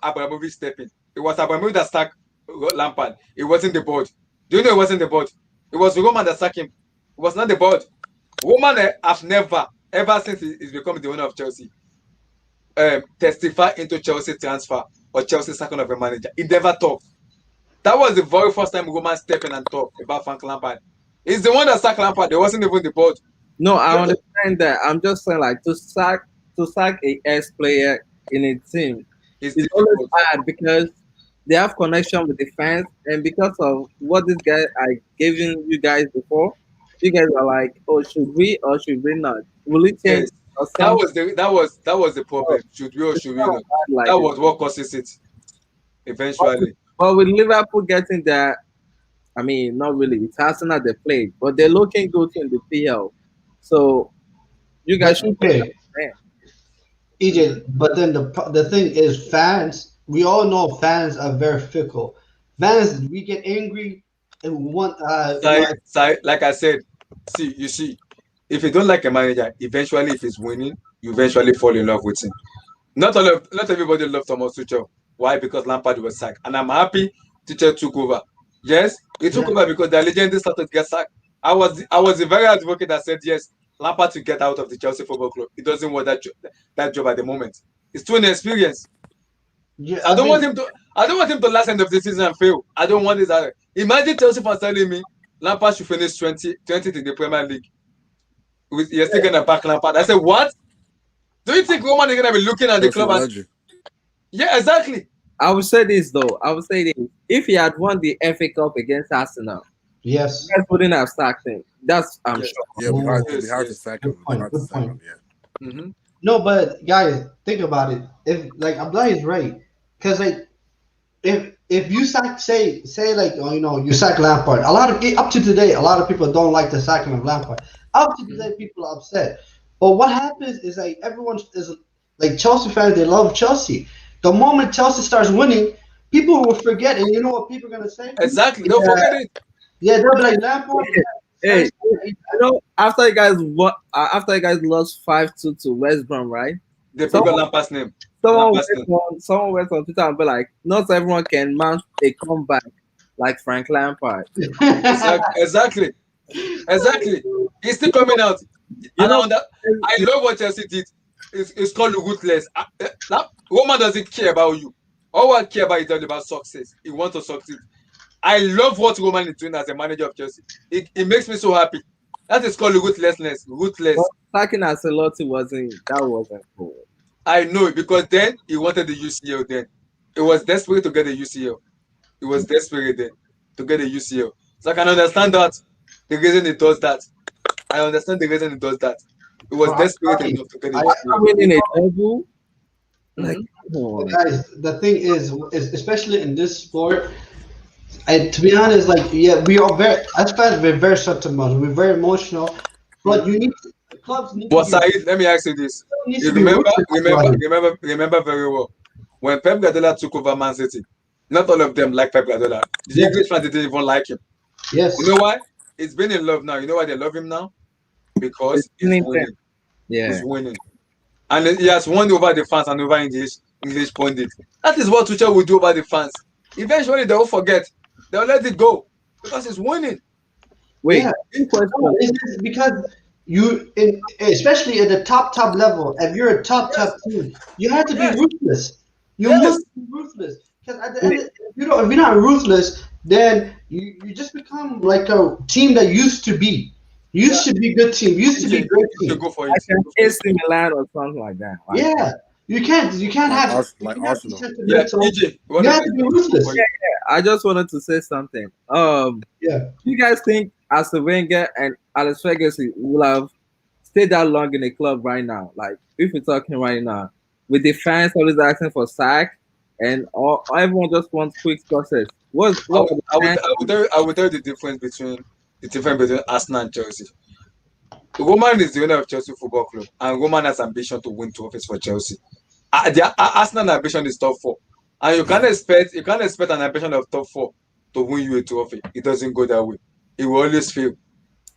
Abramovich step in? It was Abramovich that sacked Lampard. It wasn't the board. Do you know it wasn't the board? It was Roman that sacked him. It was not the board. Roman have never, ever since he's become the owner of Chelsea, testify into Chelsea transfer or Chelsea sacking of a manager. He never talked. That was the very first time Roman stepped in and talked about Frank Lampard. He's the one that sacked Lampard. There wasn't even the board. No, I Just- understand that. I'm just saying like to sack a ex player in a team It's is always difficult. hard because they have connection with the fans, and because of what this guy I giving you guys before, you guys are like, oh, should we or should we not? Will it change Yes. or That something? was the problem. Should we or should we not? Like That this. was what causes it eventually. But with Liverpool getting that, I mean, not really. It's Arsenal they played, but they're looking good in the PL. So you guys should Okay, man. EJ. But then the thing is, fans. We all know fans are very fickle. Fans, we get angry and we want. Like I said, you see, if you don't like a manager, eventually if he's winning, you eventually fall in love with him. Not everybody loved Thomas Tuchel. Why? Because Lampard was sacked, and I'm happy Tuchel took over. Yes, he took over because the legend started to get sacked. I was a very advocate that said yes, Lampard to get out of the Chelsea Football Club. He doesn't want that job at the moment. It's too inexperienced. Yeah, I don't want him to. I don't want him to last end of the season and fail. I don't want this. Imagine Chelsea fans telling me Lampard should finish 20th in the Premier League. You're still gonna back Lampard. I said, what? Do you think Roman is gonna be looking at the club? Yeah, exactly. I would say this though. I would say this: if he had won the FA Cup against Arsenal, yes, you guys wouldn't have sacked him. That's I'm Yes. sure. Yeah, we hard, Yes, we hard to yes. sack him. Good point, Hard to good sack point. him, yeah. Mhm. No, but guys, think about it. If like Abdullah is right, because like if you say like you sack Lampard, a lot of up to today, a lot of people don't like the sacking of Lampard. Up to today, people are upset. But what happens is like everyone is like Chelsea fans. They love Chelsea. The moment Chelsea starts winning, people will forget, and you know what people are gonna say? Exactly. Don't forget it. Yeah, they'll be like Lampard. Hey, after you guys lost 5-2 to West Brom, right? They forgot Lampard's name. Someone went on Twitter and be like, not everyone can mount a comeback like Frank Lampard. Exactly. He's still coming out. I love what Chelsea did. It's called ruthless. Roman doesn't care about you. All I care about is all about success. He wants to succeed. I love what Roman is doing as a manager of Chelsea. It makes me so happy. That is called ruthlessness. Ruthless. But sacking Ancelotti wasn't cool. I know, because then he wanted the UCL. Then it was desperate to get the UCL. It was desperate then to get the UCL. So I can understand that the reason he does that. I understand the reason he does that. It was desperate enough to get the UCL. Winning a double. Like, guys, the thing is especially in this sport, and to be honest, like we are very as fans we're very sentimental, we're very emotional, but clubs need But to Saeed, let me ask you this. You remember very well when Pep Guardiola took over Man City. Not all of them like Pep Guardiola. The English fans didn't even like him. Yes. You know why? He's been in love now. You know why they love him now? Because he's winning. Yeah. He's winning. And he has won over the fans and over English pundits. That is what Tuchel will do over the fans. Eventually, they will forget. They'll let it go because he's winning. Wait, it's because especially at the top level, if you're a top team, you have to be ruthless. You must be ruthless. Because at the end, if you're not ruthless, then you just become like a team that used to be. Used to be good team. Used to be great team. Go for it. Like AC Milan or something like that. Like you can't have Arsenal. You have to be ruthless. Yeah. I just wanted to say something. You guys think Arsene Wenger and Alex Ferguson will have stayed that long in the club right now? Like if we're talking right now, with the fans always asking for sack, and everyone just wants quick success. What I what would, I would, I would, tell, I would tell you the difference between Arsenal and Chelsea. Roman is the owner of Chelsea Football Club, and Roman has ambition to win trophies for Chelsea. Arsenal ambition is top four, and you can't expect an ambition of top four to win you a trophy. It doesn't go that way. It will always fail.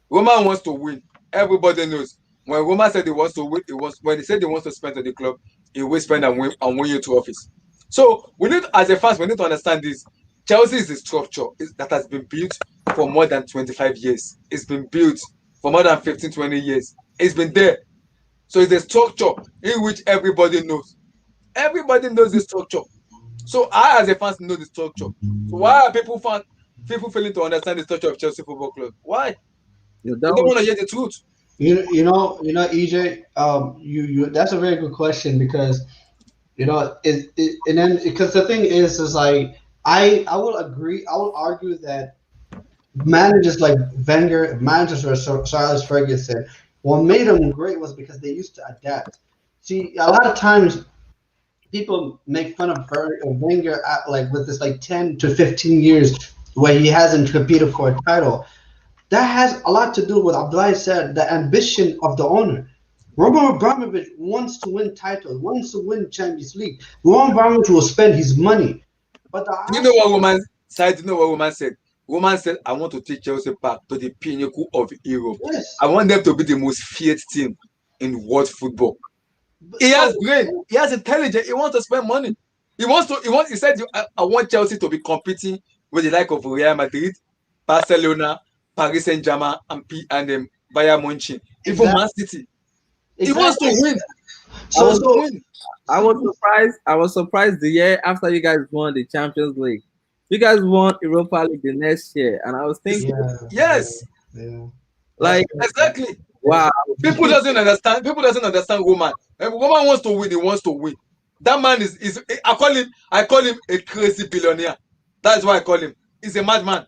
Roman wants to win. Everybody knows. When Roman said he wants to win, when he said he wants to spend on the club, he will spend and win you trophies. So we need, as a fans, we need to understand this. Chelsea is a structure that has been built for more than 25 years. It's been built for more than 15, 20 years. It's been there. So it's a structure in which everybody knows. Everybody knows the structure. So I, as a fan, know the structure. So why are people failing to understand the structure of Chelsea Football Club? Why? Yeah, They don't want to hear the truth. EJ, you that's a very good question because and then because the thing is like I will argue that managers like Wenger, managers or Sir Alex Ferguson, what made them great was because they used to adapt. See, a lot of times people make fun of Wenger like with this like 10 to 15 years where he hasn't competed for a title. That has a lot to do with Abdullahi said the ambition of the owner. Roman Abramovich wants to win titles, wants to win Champions League. Roman Abramovich will spend his money. But you know what Roman said? You know what Roman said? Roman said, I want to take Chelsea back to the pinnacle of Europe. Yes. I want them to be the most feared team in world football. He has brain. He has intelligence. He wants to spend money. He said, I want Chelsea to be competing with the like of Real Madrid, Barcelona, Paris Saint-Germain, and Bayern Munich. Even Man City. He wants to win. I was surprised the year after you guys won the Champions League. You guys won Europa League the next year, and I was thinking, yes, like exactly. Wow. People doesn't understand Roman. And Roman wants to win. He wants to win. That man is I call him a crazy billionaire. That's why I call him. He's a madman.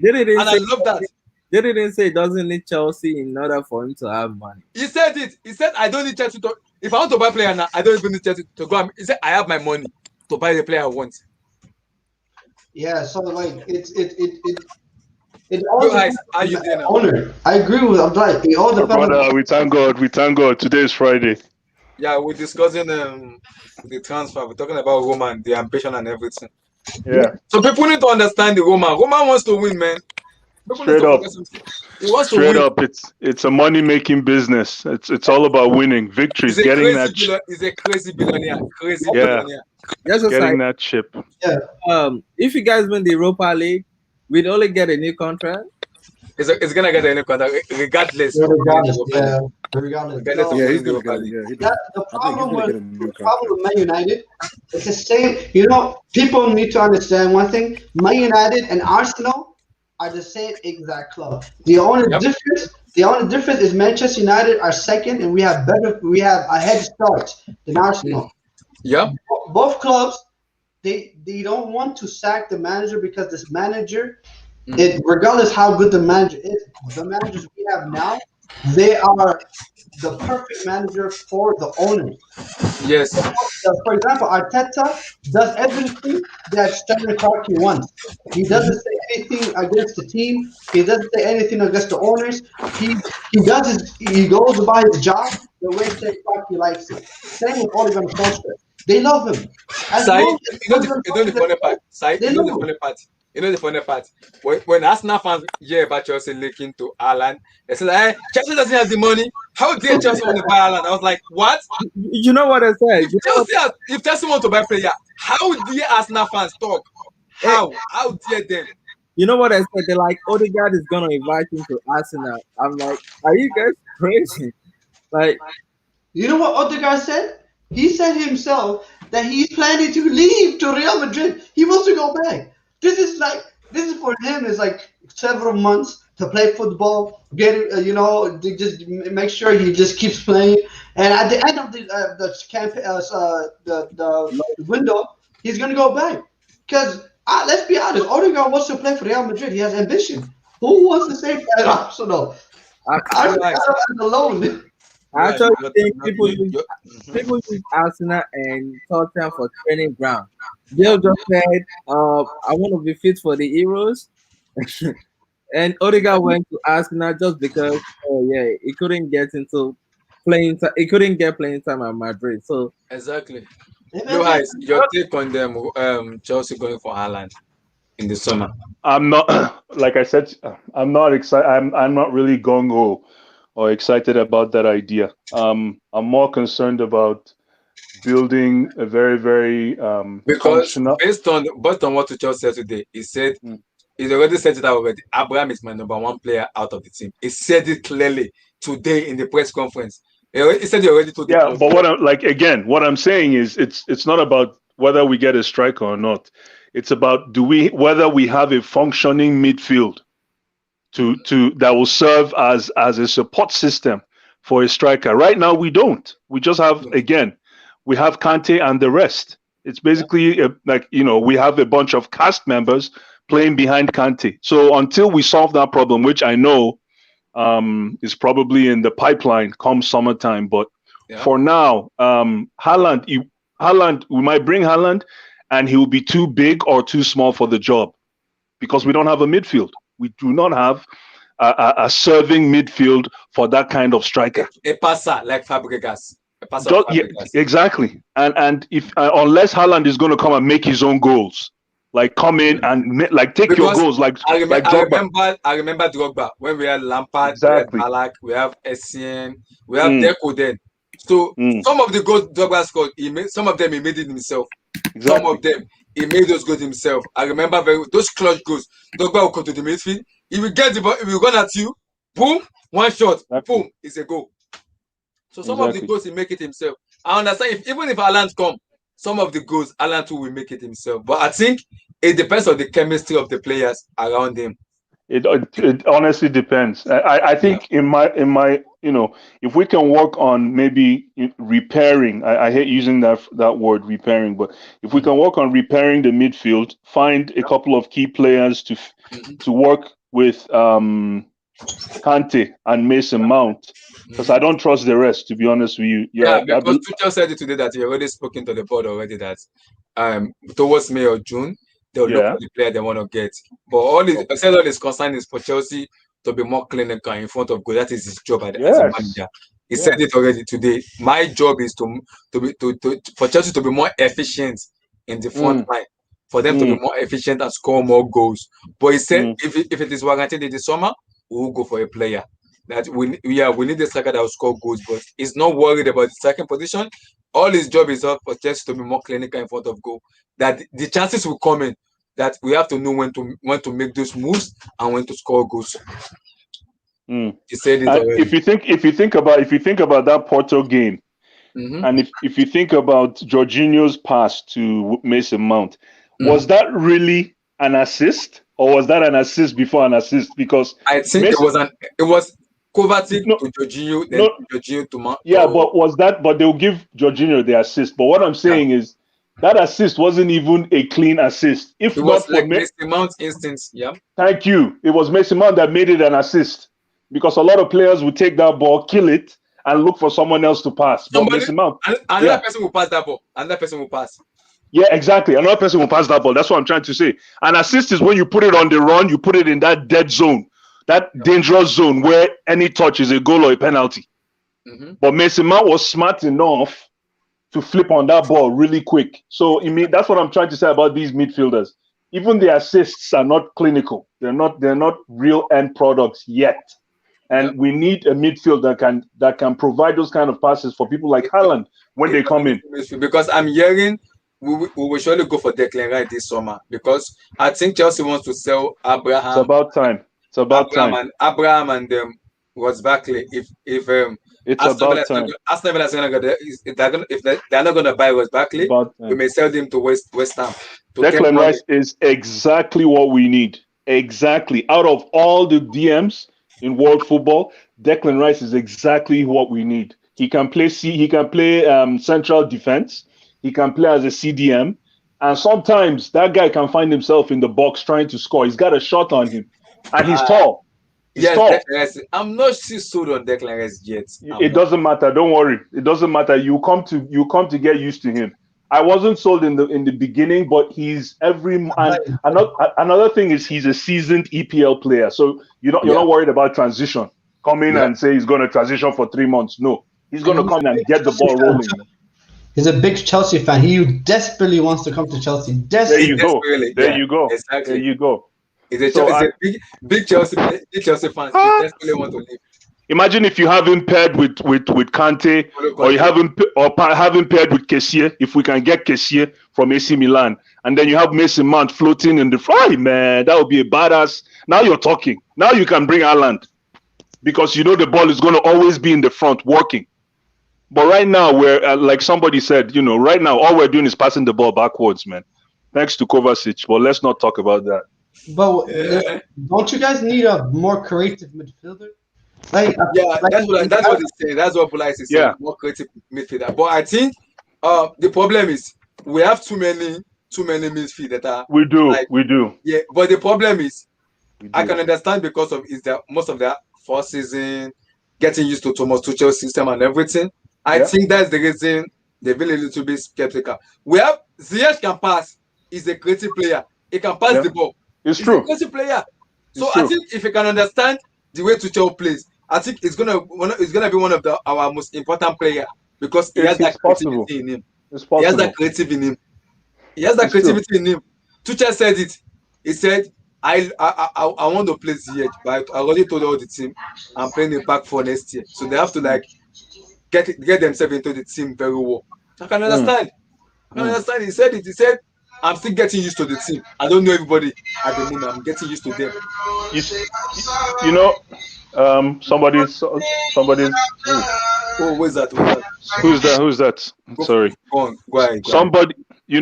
I love that. They didn't say he doesn't need Chelsea in order for him to have money. He said it. He said, I don't need Chelsea to. If I want to buy a player now, I don't even need Chelsea to go. He said, I have my money to buy the player I want. Yeah, so like it all guys, are you doing owner. I agree with Abdullah. It all depends. Brother, we thank God. We thank God. Today is Friday. Yeah, we're discussing the transfer. We're talking about Roman, the ambition and everything. Yeah. So people need to understand the Roman. Roman wants to win, man. Straight up. Straight up, it's a money-making business. It's all about winning, victories, getting that. He's a crazy billionaire. Billionaire. Getting that chip. Yeah. If you guys win the Europa League, we'd only get a new contract. It's gonna get a new contract regardless. Regardless. The problem with Man United, it's the same. People need to understand one thing: Man United and Arsenal are the same exact club. The only difference is Manchester United are second, and we have a head start than Arsenal. Yeah. Both clubs, they don't want to sack the manager because this manager, regardless how good the manager is, the managers we have now, they are the perfect manager for the owners. Yes. For example, Arteta does everything that Stanley Clarke wants. He doesn't say anything against the team. He doesn't say anything against the owners. He goes about his job the way Stanley Clarke likes it. Same with Oliver Solskjaer. They love him. You know the funny part. When Arsenal fans hear about Chelsea linking to Haaland, they say, hey, Chelsea doesn't have the money. How dare Chelsea want to buy Haaland? I was like, what? You know what I said? If Chelsea want to buy a player, how dare Arsenal fans talk? How dare them? You know what I said? They're like, Odegaard is gonna invite him to Arsenal. I'm like, are you guys crazy? Like, you know what Odegaard said? He said himself that he's planning to leave to Real Madrid. He wants to go back. This is for him is like several months to play football, just make sure he just keeps playing, and at the end of the campaign, the window, he's gonna go back. Because let's be honest, Odegaard wants to play for Real Madrid. He has ambition. Who wants to stay at Arsenal? I'm alone. I actually think people use Arsenal and Tottenham for training ground. Bill just said, I want to be fit for the Euros. And Odegaard went to Arsenal just because, he couldn't get into playing time. He couldn't get playing time at Madrid. So Exactly. Blue Eyes, your take on them, Chelsea going for Haaland in the summer? I'm not, like I said, I'm not excited. I'm not really gung ho or excited about that idea. I'm more concerned about building a very, very Because functional. based on what Tuchel said today, he said he's already said it already. Abraham is my number one player out of the team. He said it clearly today in the press conference. He said he already told Yeah, but what I'm saying is it's not about whether we get a striker or not. It's about whether we have a functioning midfield to that will serve as a support system for a striker. Right now we don't. We just have we have Kante and the rest. It's basically we have a bunch of cast members playing behind Kante. So until we solve that problem, which I know is probably in the pipeline come summertime, but for now, Haaland, we might bring Haaland and he will be too big or too small for the job because we don't have a midfield. We do not have a serving midfield for that kind of striker. A passer like Fabregas. Exactly. And if unless Haaland is going to come and make his own goals, like come in and take your goals, I remember Drogba when we had Lampard, we had Balak, we have Essien, we have Deco then. So some of the goals Drogba scored, some of them he made it himself. Exactly. Some of them he made those goals himself. I remember those clutch goals. Drogba will come to the midfield. He will get the ball. He will run at you. Boom, one shot. Boom, it's a goal. So some of the goals he make it himself. I understand even if Haaland come, some of the goals Haaland too will make it himself. But I think it depends on the chemistry of the players around him. It honestly depends. I think in my if we can work on maybe repairing, I hate using that word repairing, but if we can work on repairing the midfield, find a couple of key players to work with Kante and Mason Mount, because I don't trust the rest, to be honest with you. Yeah, because Tuchel said it today that he already spoken to the board already that towards May or June they'll look for the player they want to get. But all his concern is for Chelsea to be more clinical in front of goal. That is his job as a manager. He said it already today. My job is for Chelsea to be more efficient in the front line, for them to be more efficient and score more goals. But he said if it is warranted in the summer, we will go for a player. That we need a striker that will score goals, but he's not worried about the second position. All his job is for Chelsea to be more clinical in front of goal. That the chances will come in. That we have to know when to make those moves and when to score goals. He said it already. If you think about that Porto game, and if you think about Jorginho's pass to Mason Mount, was that really an assist, or was that an assist before an assist? Because I think it was Kovacic to Jorginho, then Jorginho to Mount. Yeah, but they'll give Jorginho the assist. But what I'm saying is that assist wasn't even a clean assist. If it not was for like Mason Mount's instance, Thank you. It was Mason Mount that made it an assist, because a lot of players would take that ball, kill it, and look for someone else to pass. But Mason Mount, another person will pass that ball. Another person will pass. Yeah, exactly. Another person will pass that ball. That's what I'm trying to say. An assist is when you put it on the run, you put it in that dead zone, that dangerous zone where any touch is a goal or a penalty. But Mason Mount was smart enough to flip on that ball really quick. So that's what I'm trying to say about these midfielders. Even the assists are not clinical. They're not real end products yet. And we need a midfield that can provide those kind of passes for people like Haaland when they come in. Because I'm hearing we will surely go for Declan Rice this summer, because I think Chelsea wants to sell Abraham. It's about time. Abraham and was Barkley. If it's about time. Aston Villa is going to if they're not going to buy Ross Barkley, we may sell them to West Ham. Declan Rice is exactly what we need. Exactly. Out of all the DMs in world football, Declan Rice is exactly what we need. He can play central defense. He can play as a CDM. And sometimes that guy can find himself in the box trying to score. He's got a shot on him. And he's tall. Yes, I'm not still sold on Declan Rice yet. It doesn't matter. Don't worry. It doesn't matter. You come to get used to him. I wasn't sold in the beginning, but he's and another thing is he's a seasoned EPL player, so you're not worried about transition. Come in and say he's going to transition for 3 months. No, he's going to come in and get the ball rolling. He's a big Chelsea fan. He desperately wants to come to Chelsea. There you go. There you go. Exactly. There you go. He's a big Chelsea fan. He desperately want to leave. Imagine if you have him paired with Kante, or you have him paired with Kessié. If we can get Kessié from AC Milan, and then you have Mason Mount floating in the front, man, that would be a badass. Now you're talking. Now you can bring Haaland, because you know the ball is going to always be in the front working. But right now, we're like somebody said, right now all we're doing is passing the ball backwards, man. Thanks to Kovacic. But let's not talk about that. But don't you guys need a more creative midfielder? That's what he's saying. That's what Bulais is saying. More creative midfielder. But I think the problem is we have too many midfielders that are. We do. Yeah, but the problem is I can understand because of most of their first season getting used to Thomas Tuchel's system and everything. I think that's the reason they've been a little bit skeptical. We have Ziyech can pass. He's a creative player. He can pass the ball. He's a creative player. So I think if you can understand the way Tuchel plays, I think it's gonna be one of our most important players, because he has that creativity in him. He has that creativity in him. He has that creativity in him. Tuchel said it. He said, I want to play Ziyech, but I already told all the team I'm playing it back for next year. So they have to get themselves into the team very well. I can understand. He said it. He said, I'm still getting used to the team. I don't know everybody at the moment. I'm getting used to them. Somebody's. Oh, where's that? Who's that? Sorry. Go ahead. Somebody. A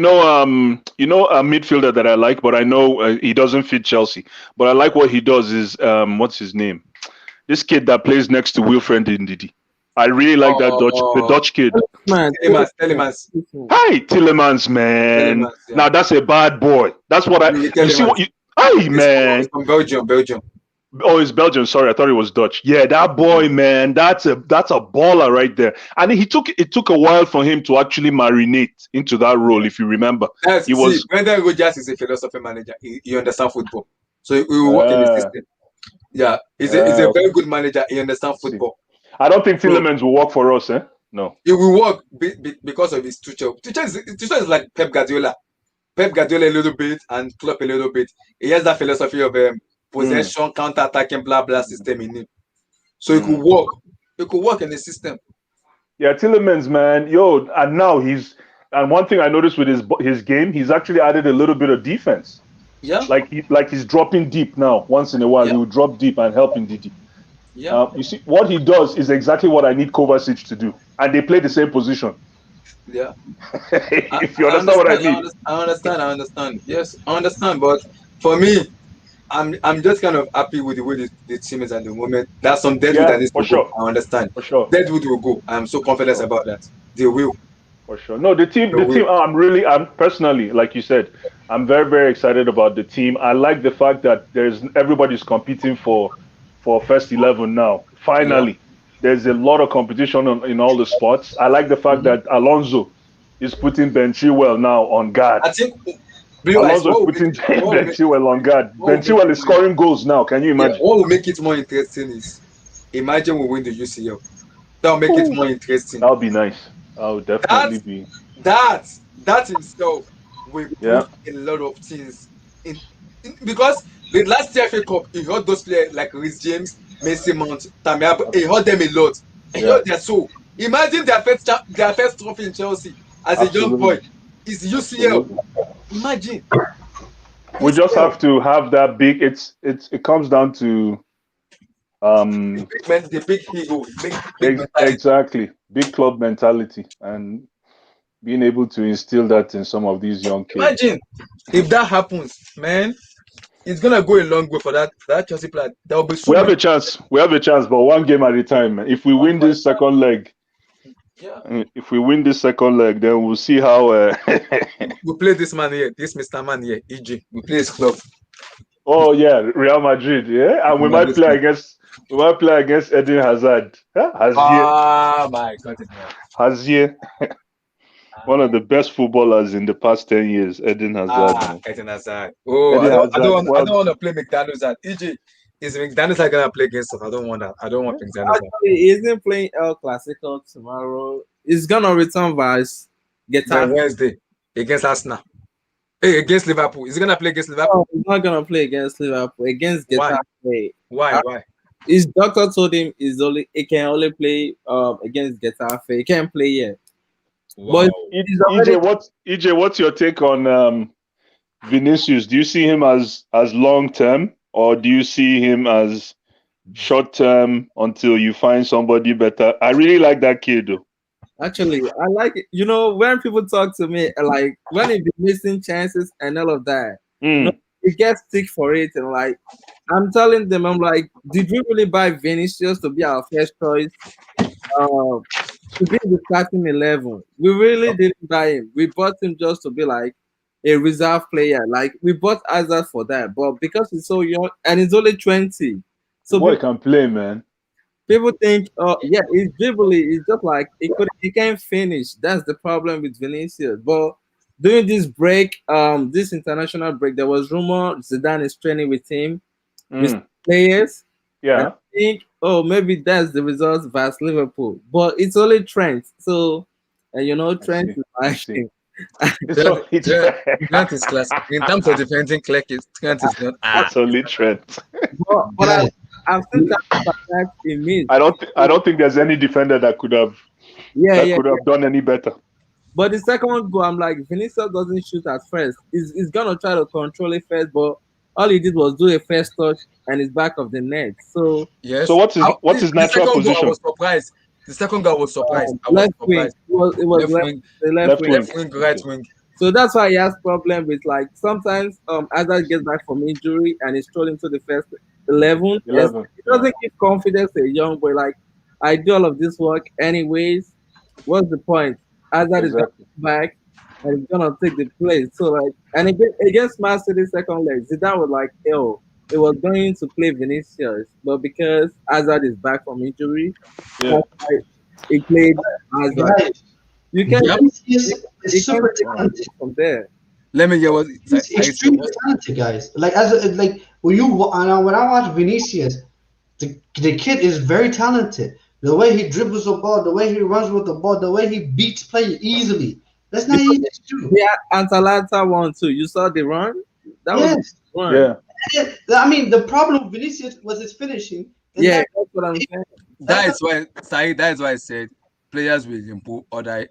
midfielder that I like, but I know he doesn't fit Chelsea. But I like what he does is what's his name? This kid that plays next to Wilfred Ndidi. I really like the Dutch kid. Tielemans. Hi, Tielemans, man. Tielemans, yeah. Now that's a bad boy. That's what you see. What you? Hi, man. From Belgium. Oh, it's Belgium. Sorry, I thought it was Dutch. Yeah, that boy, man. That's a baller right there. And it took a while for him to actually marinate into that role. If you remember, Brendan Rodgers is a philosophy manager. He understands football, so he will work in the system. Yeah, he's a very good manager. He understands football. I don't think Tielemans will work for us, eh? No. It will work because of his Tuchel. Tuchel is like Pep Guardiola. Pep Guardiola a little bit and Klopp a little bit. He has that philosophy of possession, counter-attacking, blah, blah system in him. So it could work. It could work in the system. Yeah, Tielemans, man. And now and one thing I noticed with his game, he's actually added a little bit of defense. Yeah. Like he's dropping deep now. Once in a while, he will drop deep and help Ndidi. Yeah. You see, what he does is exactly what I need Kovacic to do. And they play the same position. Yeah. If you understand what I mean. I understand. Yes, I understand. But for me, I'm just kind of happy with the way the team is at the moment. There's some Deadwood that needs to go. I understand. For sure. Deadwood will go. I'm so confident about that. They will. For sure. No, the team. I'm personally, like you said, I'm very, very excited about the team. I like the fact that everybody's competing for first 11 now. Finally, there's a lot of competition in all the spots. I like the fact that Alonso is putting Ben Chilwell now on guard. I think Alonso is putting Ben Chilwell on guard. Ben Chilwell is scoring goals now. Can you imagine? What will make it more interesting is imagine we win the UCL. That will make it more interesting. That would be nice. That would definitely be. That himself will put a lot of things in because the last year FA Cup, he hurt those players like Reece James, Mason Mount, Tamiabu. He hurt them a lot. He hurt their soul. Imagine their first trophy in Chelsea as a young boy. It's UCL. Imagine. We just have to have that big. It comes down to the big hero. Exactly, big club mentality and being able to instill that in some of these young kids. Imagine if that happens, man. It's gonna go a long way for that Chelsea player. That will be so. We have a chance, but one game at a time. If we win this second leg, then we'll see how. We play this man here, this Mr. Man here, EG. We play his club. Oh yeah, Real Madrid, yeah, and we might play against Eden Hazard. Ah, my God, Hazier. One of the best footballers in the past 10 years, Eden Hazard. man. Eden Hazard. Oh, Eden I Hazard. don't Well, want to play McDaniels at EG. Is McDaniels are gonna play against us? I don't want that. I don't want McDaniels. Actually, he isn't playing El Clasico tomorrow. He's gonna return vs By Getafe. Wednesday against Arsenal. Hey, against Liverpool. Is he gonna play against Liverpool? No, he's not gonna play against Liverpool. Against Why? Getafe. Why? Why? His doctor told him he can only play against Getafe. He can't play yet. Wow. But he's already EJ, what's your take on Vinicius? Do you see him as long term, or do you see him as short term until you find somebody better? I really like that kid, though. actually I like it. You know, when people talk to me, like when he be missing chances and all of that, he gets sick for it, and like I'm telling them, I'm like, did we really buy Vinicius to be our first choice? To be in the starting 11. We really didn't buy him. We bought him just to be like a reserve player. Like we bought Hazard for that, but because he's so young and he's only 20, so Boy can play, man. people think, oh yeah, he's dribbling. It's just like he can't finish. That's the problem with Vinicius. But during this break, this international break, there was rumor Zidane is training with him, with players. Yeah. And I think, oh, maybe that's the result versus Liverpool. But it's only Trent. So, and you know, Trent is like. Trent is class. In terms of defending, Trent is not. It's only Trent. But I've seen that in me. I don't think there's any defender that could have done any better. But the second goal, I'm like, Vinicius doesn't shoot at first. He's gonna try to control it first, but all he did was do a first touch and it's back of the net. So yes. So what's his natural position? I was surprised. The second goal was surprised. Left wing. It was left wing. Right wing. So that's why he has problem with, like, sometimes Hazard gets back from injury and he's thrown into the first 11. Yes, he doesn't give confidence to a young boy. Like, I do all of this work anyways. What's the point? Hazard is gonna come back and he's gonna take the place. So like, and against Man City second leg, Zidane was like, "Yo, it was going to play Vinicius, but because Hazard is back from injury, he played Hazard." You can it's super talented from there. Let me get what he's extremely talented, guys. Like when I watch Vinicius, the kid is very talented. The way he dribbles the ball, the way he runs with the ball, the way he beats players easily. That's not easy to do. Yeah, Atalanta won too. You saw the run? That was the run. Yeah. I mean, the problem with Vinicius was his finishing. Yeah, that's what I'm saying. That is why I said players will improve other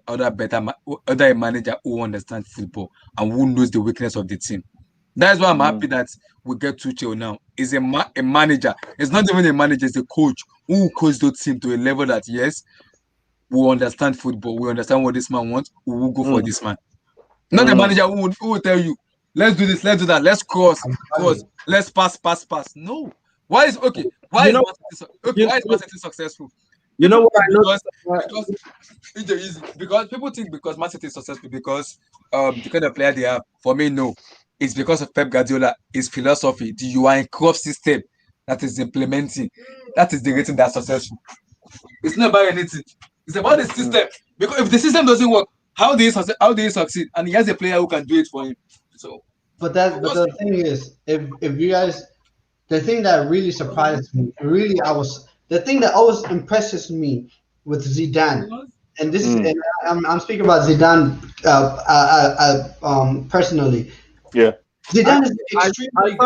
manager who understands football and who knows the weakness of the team. That's why I'm happy that we get Tuchel now. He's a manager. It's not even a manager, it's a coach who coaches the team to a level that, yes, we understand football. We understand what this man wants. We will go for this man. Not a manager who will tell you, let's do this, let's do that, let's cross, let's pass. No. Why is Man City successful? You know what I know? Because people think because Man City is successful because the kind of player they have. For me, no. It's because of Pep Guardiola, his philosophy, the Johan Cruyff system that is implementing. That is the reason that's successful. It's not about anything. It's about the system. Because if the system doesn't work, how do you succeed? And he has a player who can do it for him. So, but the thing is, if you guys, the thing that really surprised me, the thing that always impresses me with Zidane, and this is, and I'm speaking about Zidane personally. Yeah. Zidane is extremely.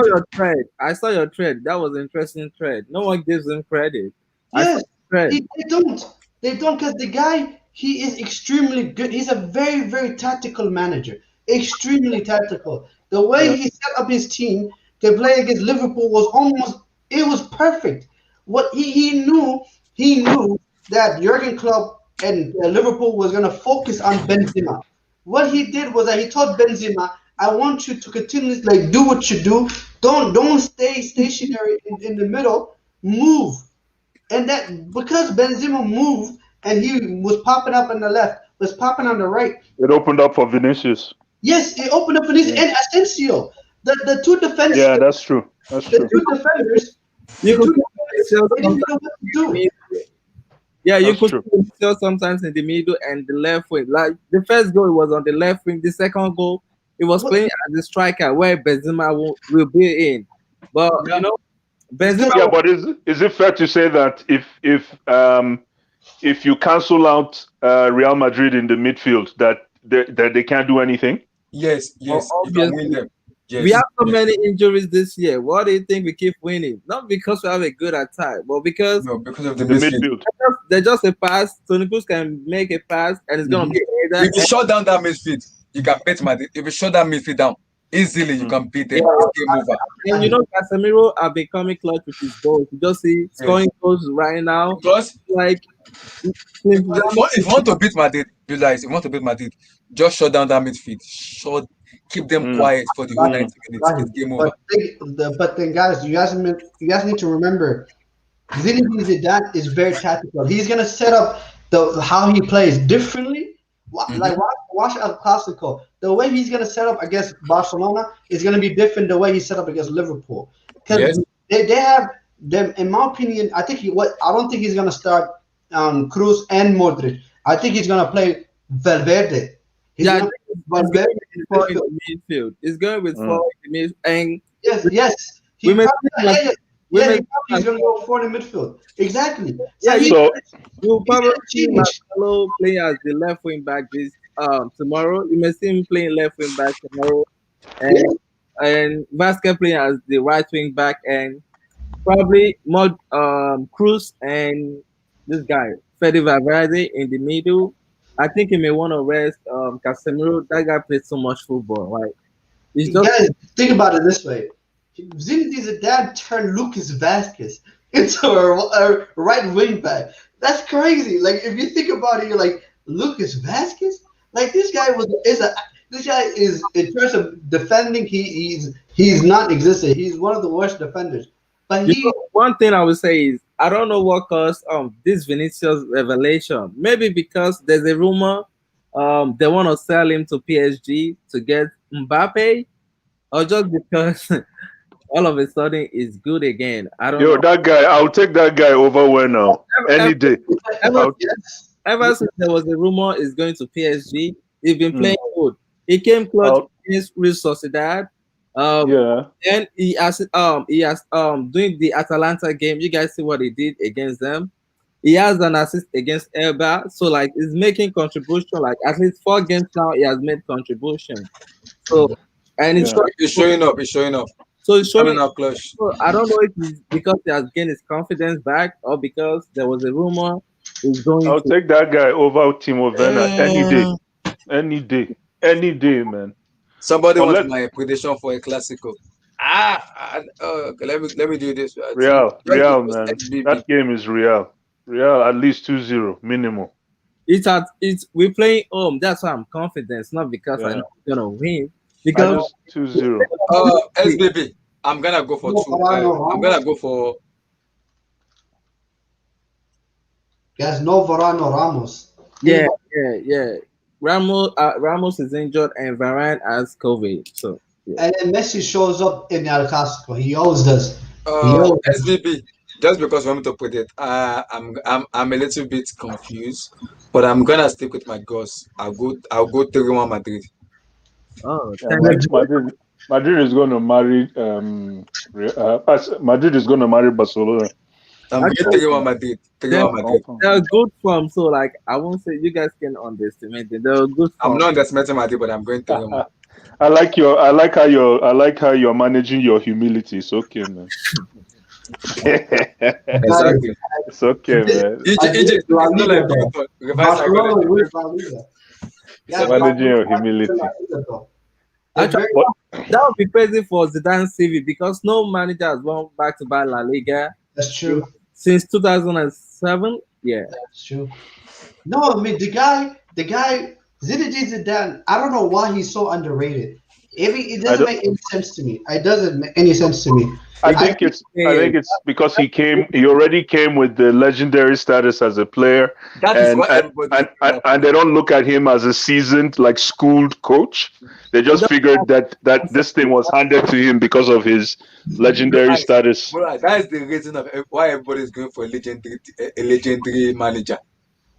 I saw your thread. That was an interesting thread. No one gives him credit. Yes, they don't. They don't, because the guy, he is extremely good. He's a very, very tactical manager. Extremely tactical. The way he set up his team to play against Liverpool was perfect. What he knew that Jurgen Klopp and Liverpool was going to focus on Benzema. What he did was that he told Benzema, I want you to continuously do what you do. Don't stay stationary in the middle. Move. And that because Benzema moved and he was popping up on the left, was popping on the right. It opened up for Vinicius. Yes, it opened up for Vinicius and Asensio. The two defenders. Yeah, that's true. That's true. The two defenders. They didn't know what to do. Yeah, you That's could true. see Vinicius sometimes in the middle and the left wing. Like the first goal was on the left wing. The second goal, he was What playing as a striker where Benzema will be in. But Yeah. Benzema. Yeah, but is it fair to say that if you cancel out Real Madrid in the midfield, that they can't do anything? Yes, you can win Obviously, them. Yes. we have so yes. many injuries this year. Why do you think we keep winning? Not because we have a good attack, but because No, because of the The midfield. midfield. they're just a pass. Toni Kroos can make a pass, and it's gonna Mhm. be a header. If you shut down that midfield, you can beat Madrid. If you shut that midfield down easily, you Mm. can beat them. Yeah. It's game over. And Casemiro have been coming clutch with his goals. You just see scoring goals right now. Because Like if you want to beat Madrid, if you want to beat Madrid, just shut down that midfield. Keep them Mm. quiet for the whole 90 minutes. Right. It's game over. But then, guys, you guys need to remember, Zinedine Zidane is very tactical. He's gonna set up how he plays differently. Like watch El Clasico. The way he's gonna set up against Barcelona is gonna be different the way he set up against Liverpool. Because Yes. they have them. In my opinion, I don't think he's gonna start Cruz and Modric. I think he's gonna play Valverde. He's Yeah, gonna it's play going Valverde with in four in midfield. the midfield. It's going with Mm. four in the midfield. And Yes. He we may probably, see Mas- he's gonna go for the midfield. Exactly. Yeah, he's So you'll probably see change. Marcelo playing as the left wing back this tomorrow. You may see him playing left wing back tomorrow, and Vasquez playing as the right wing back, and probably more Cruz and this guy Fede Valverde in the middle. I think he may want to rest Casemiro. That guy plays so much football. Like he's just Guys, think about it this way. Zinedine Zidane turned Lucas Vasquez into a right wing back. That's crazy. Like if you think about it, you're like Lucas Vasquez. Like this guy is in terms of defending, he's non-existent. He's one of the worst defenders. But one thing I would say is I don't know what caused this Vinicius revelation. Maybe because there's a rumor they want to sell him to PSG to get Mbappe, or just because all of a sudden it's good again. I don't know. that guy, I'll take that guy over where now any day. Ever since there was a rumor he's going to PSG, he's been Mm. playing good. He came clutch Out. against Real Sociedad. Yeah. And he has doing the Atalanta game. You guys see what he did against them. He has an assist against Elba, so like he's making contribution. Like at least 4 games now, he has made contribution. So and it's Yeah. showing up. It's showing up. So it's showing. Coming up clutch. So I don't know if it's because he has gained his confidence back or because there was a rumor he's going I'll to. take that guy over Timo Werner any day, man. Somebody But wants my prediction for a Clasico. Okay, let me do this. Real, Just man. SBB. That game is Real. Real at least 2-0 minimum. We're playing home. That's why I'm confident. It's not because I Yeah. know we're gonna win. Because 2-0. SBB. I'm gonna go for 2. I'm gonna go for guys, no Varane Ramos. yeah. Ramos is injured and Varane has COVID. So And then Messi shows up in El Clasico. He always does. He always does. SBB. Just because we want to put it, I'm a little bit confused, but I'm gonna stick with my guns. I'll go 3-1 Madrid. Madrid is going to marry Madrid is going to marry Barcelona. I'm going 3-1 Madrid. 3-1 Madrid. they're good form. So like I won't say you guys can underestimate it. They're good form. I'm not underestimating Madrid, but I'm going 3-1. I like how you're managing your humility. It's okay, man. Exactly. It's okay, man. EJ, it's not like reverse Barcelona psychology. wins La Liga. Guys, Managing your Barcelona wins humility. La Liga, though. Actually, What? that would be crazy for Zidane's CV because no manager has won back-to-back La Liga That's true. since 2007. Yeah, That's true. No, I mean the guy, Zinedine Zidane. I don't know why he's so underrated. It I doesn't don't. make any sense to me. It doesn't make any sense to me. I think it's because he already came with the legendary status as a player, That is and what everybody. and they don't look at him as a seasoned, like schooled coach. They just figured that this thing was handed to him because of his legendary status. Bro, that is the reason of why everybody is going for a legendary manager.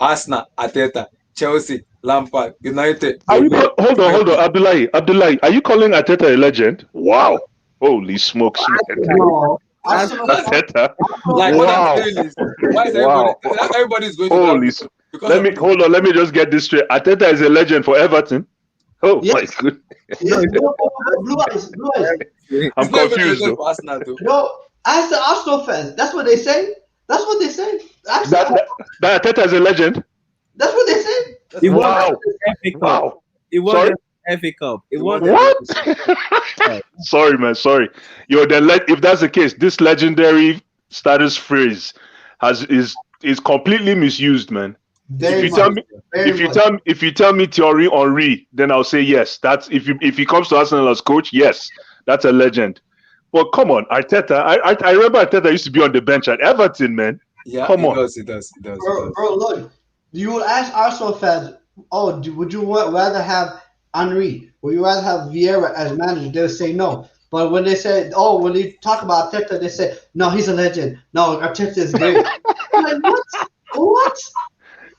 Arsenal, Arteta, Chelsea, Lampard, United. Hold on, Abdullahi, are you calling Arteta a legend? Wow, holy smokes, man. No, Arsenal fans- Arteta. Like what I'm Wow. saying is, why is Wow. everybody's going to Holy that? Because Let me just get this straight. Arteta is a legend for Everton. Oh Yes. my goodness. Yeah, blue eyes. I'm It's not even confused legend though. for Arsenal though. No, as the Arsenal fans, that's what they say. That's what they say. That Arteta is a legend. That's what they say. It was Wow. FA Cup. Wow. It was Sorry? FA Cup. It was What? Sorry, man. Sorry. If that's the case, this legendary status phrase is completely misused, man. Very If you tell much. me Very much. if you tell me Thierry Henry, then I'll say yes. That's if he comes to Arsenal as coach, yes, that's a legend. But come on, Arteta. I remember Arteta used to be on the bench at Everton, man. Yeah, Come on. It does. Bro, look. You will ask Arsenal fans, would you rather have Henry? Would you rather have Vieira as manager? They'll say no. But when they say, when they talk about Arteta, they say, no, he's a legend. No, Arteta is great. I'm like, what? What?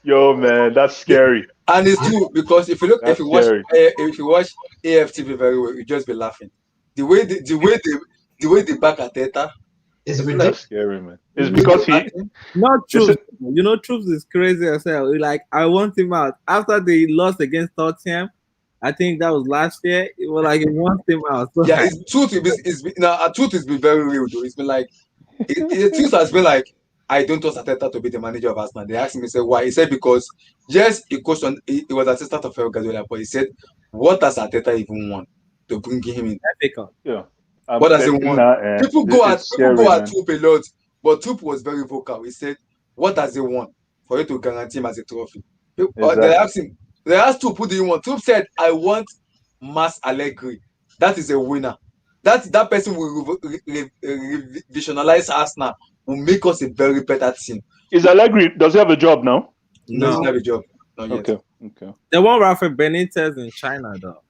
Yo, man, that's scary. And it's true because if you That's watch scary. AFTV very well, you just be laughing. The way they back Arteta, It's That's ridiculous. scary, man. It's because he. not truth. You know, truth is crazy as hell. Like, I want him out. After they lost against Tottenham, I think that was last year. It was like he wants him out. So yeah, it's truth. Truth has been very real though. It's been like truth has been like I don't trust Arteta to be the manager of Arsenal. They asked me, say why? He said because yes, he was assistant of Pep Guardiola, but he said, what does Arteta even want to bring him in? FA Cup. Yeah. What does he want? People go at Troop a lot, but Troop was very vocal. He said, what does he want for you to guarantee him as a trophy? Exactly. They asked Troop, who do you want? Troop said, I want Mas Allegri. That is a winner. That person will revitalize Arsenal, will make us a very better team. Is Allegri? Does he have a job now? No, he doesn't have a job. Not yet. Okay. They want Rafa Benitez in China, though.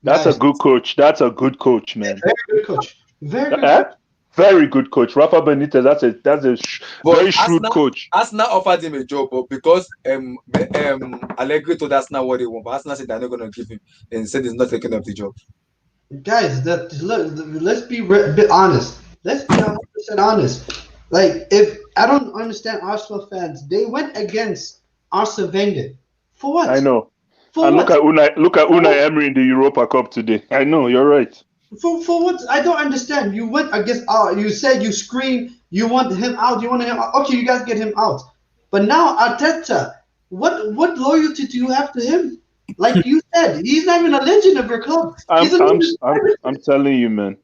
That's a good coach. That's a good coach, man. Very good coach. Very good coach. Very good coach. Rafa Benitez. That's a very shrewd coach. Arsenal offered him a job, but because Allegri told Arsenal what they want, but Arsenal said they're not going to give him, and said he's not taking up the job. Guys, let's be a bit honest. Let's be 100% honest. Like, if I don't understand Arsenal fans, they went against Arsene Wenger. For what? I know. For And what? look at Unai Emery in the Europa Cup today. I know, you're right. For what? I don't understand. You went against. You said you screamed. You want him out. You want him out. Okay, you guys get him out. But now Arteta, what loyalty do you have to him? Like you said, he's not even a legend of your club. I'm telling you, man.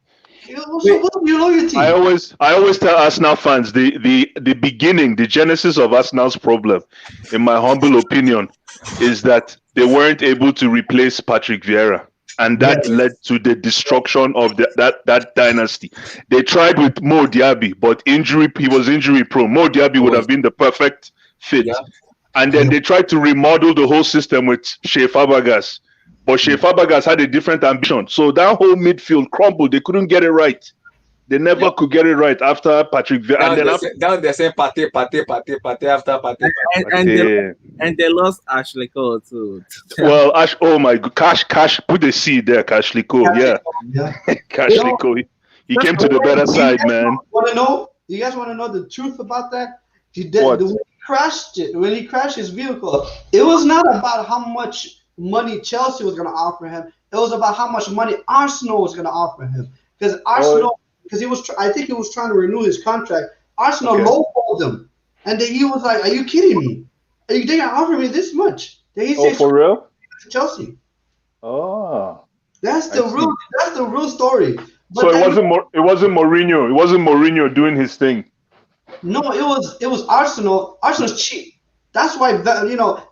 So what's your loyalty? I always tell Arsenal fans the beginning, the genesis of Arsenal's problem, in my humble opinion, is that they weren't able to replace Patrick Vieira. And that led to the destruction of that dynasty. They tried with Mo Diaby, but he was injury prone. Mo Diaby would have been the perfect fit. Yeah. And then they tried to remodel the whole system with Shea Fabregas. But Shea Fabregas had a different ambition. So that whole midfield crumbled. They couldn't get it right. They never could get it right after Patrick Vieira. Down they're saying Pate after Pate. And they lost Ashley Cole too. Well, oh my God, Cash, put a C there, Ashley Cole. Yeah. Ashley Cole. He came to the better side, man. You guys want to know the truth about that? When he crashed his vehicle, it was not about how much money Chelsea was going to offer him. It was about how much money Arsenal was going to offer him. Because Arsenal, I think he was trying to renew his contract. Arsenal lowballed him, and then he was like, "Are you kidding me? Are you going to offer me this much?" Then he said, "For real?" Chelsea. Oh, that's the real story. But so it wasn't Mourinho. It wasn't Mourinho doing his thing. No, it was Arsenal. Arsenal's cheap. That's why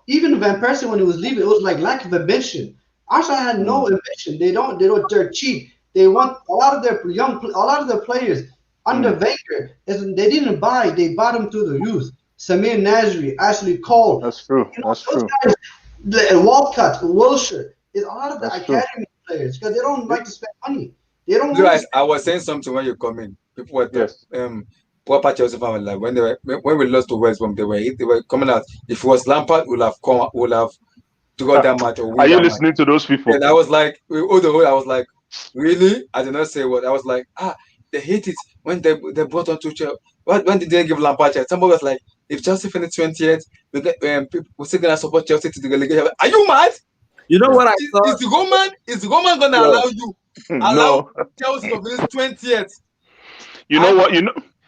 even Van Persie, when he was leaving, it was like lack of ambition. Arsenal had no ambition. They're cheap. They want a lot of their players under Wenger. They didn't buy. They bought them through the youth. Samir Nasri, Ashley Cole. That's true. That's those true. guys, Walcott, Wilshire. It's a lot of the That's true. academy players because they don't like to spend money. They don't. You want guys, to I was saying something when you come in. People were Yes. proper Chelsea fans were like when we lost to West Brom, they were coming out. If it was Lampard, would have got that match or win Are you that match. listening to those people? And I was like, all the whole, I was like, really? I did not say what. I was like, they hate it when they brought on Tuchel. When did they give Lampard chance? Somebody was like, if Chelsea finish 20th, we're still gonna support Chelsea to the relegation. Are you mad? You know what I Is thought? the Roman gonna No. allow you No. Chelsea to finish 20th? You know what?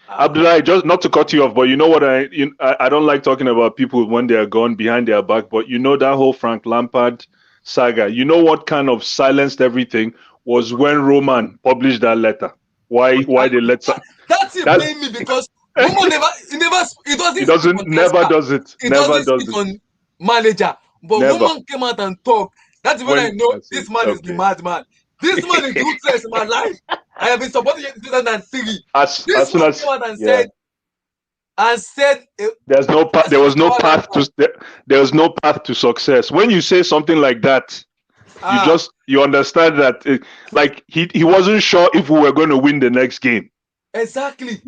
Abdullah, just not to cut you off, but you know what? I don't like talking about people when they are gone behind their back. But you know that whole Frank Lampard saga. You know what kind of silenced everything was when Roman published that letter. Why they let? That's it, blame me because Roman never He doesn't never does it. He Never doesn't does speak it. on manager. But Never. Roman came out and talked. That's when I know That's this it. man is the Okay. madman. This man is ruthless in my life. I have been supporting him since 2003. As This soon man as came out and yeah. said There's no path. There was no path to success. When you say something like that, you understand that like he wasn't sure if we were going to win the next game. exactly.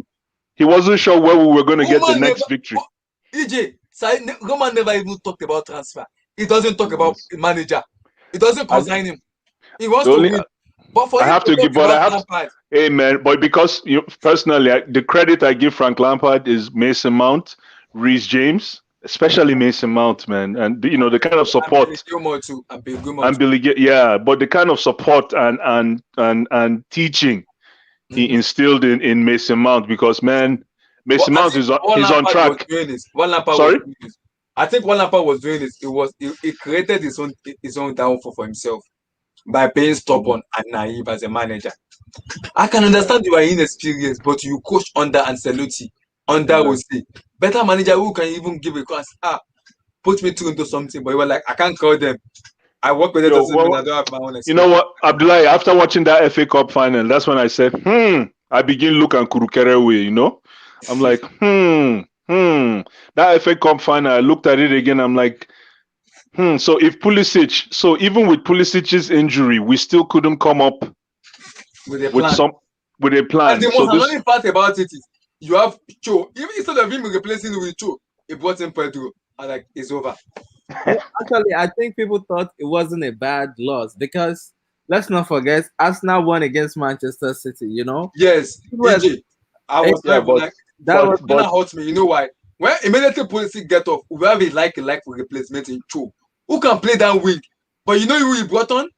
He wasn't sure where we were going to get the Roman next never- victory. EJ, Roman never even talked about transfer. He doesn't talk about manager. It doesn't concern him. He wants The to only- win. But for I him have to talk give, but I about have Lampard, Amen. But because personally, the credit I give Frank Lampard is Mason Mount, Reece James, especially Mason Mount, man, and the kind of support. and Billy Gilmore too, and Bill Gilmore And too. Billy, but the kind of support and teaching he instilled in Mason Mount, because man, Mason Mount is What on Lampard track. was doing is what Lampard Sorry? was doing is, I think what Lampard was doing is he created his own downfall for himself by being stubborn and naive as a manager. I can understand you are inexperienced, but you coach under Ancelotti, under Jose. Better manager who can even give a class. Put me through into something, but you were like, I can't call them. I work with them. Yo, I don't have my own experience. You know what, Abdullah? After watching that FA Cup final, that's when I said, I begin look at Kurukere way. I'm like, that FA Cup final. I looked at it again. I'm like, So if Pulisic, even with Pulisic's injury, we still couldn't come up with a plan. With a plan. And the most annoying part about it is you have Cho. Even instead of him replacing with Cho, he brought in Pedro. And like, it's over. Actually, I think people thought it wasn't a bad loss because let's not forget Arsenal won against Manchester City. Yes, EJ, I was that hurt me. You know why? When immediately Pulisic get off, we have a like for replacement in Cho, who can play that wing. But you know who he brought on?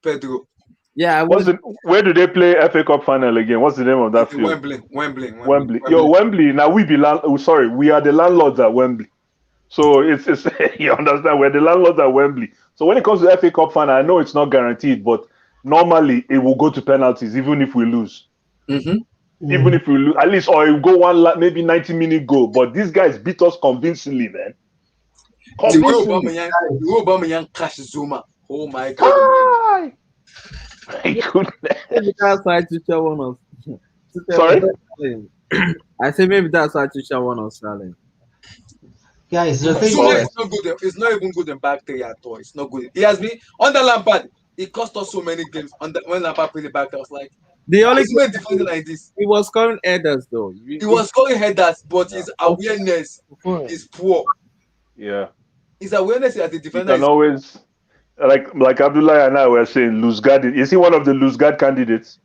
Pedro. Yeah, where do they play FA Cup final again? What's the name of that field? Wembley. Yo, Wembley. Now we are the landlords at Wembley. So it's you understand, we're the landlords at Wembley. So when it comes to FA Cup final, I know it's not guaranteed, but normally it will go to penalties even if we lose. Mm-hmm. Even if we lose, at least, or it will go maybe 90-minute goal. But these guys beat us convincingly, man. The way Aubameyang crashed Zuma. Oh my God. Maybe that's why Tuchel won us. Sorry? I say maybe that's why Tuchel won Australia. Guys, the thing Zuma is not good. It's not even good in back three at all. It's not good. He has been under Lampard. It cost us so many games. When Lampard played the back, I was like, the only game defending like this. He was scoring headers though. He was scoring headers, but his awareness is poor. Yeah. His awareness as a defender is always like Abdullah and I were saying, Luzgard. Is he one of the Luzgard candidates?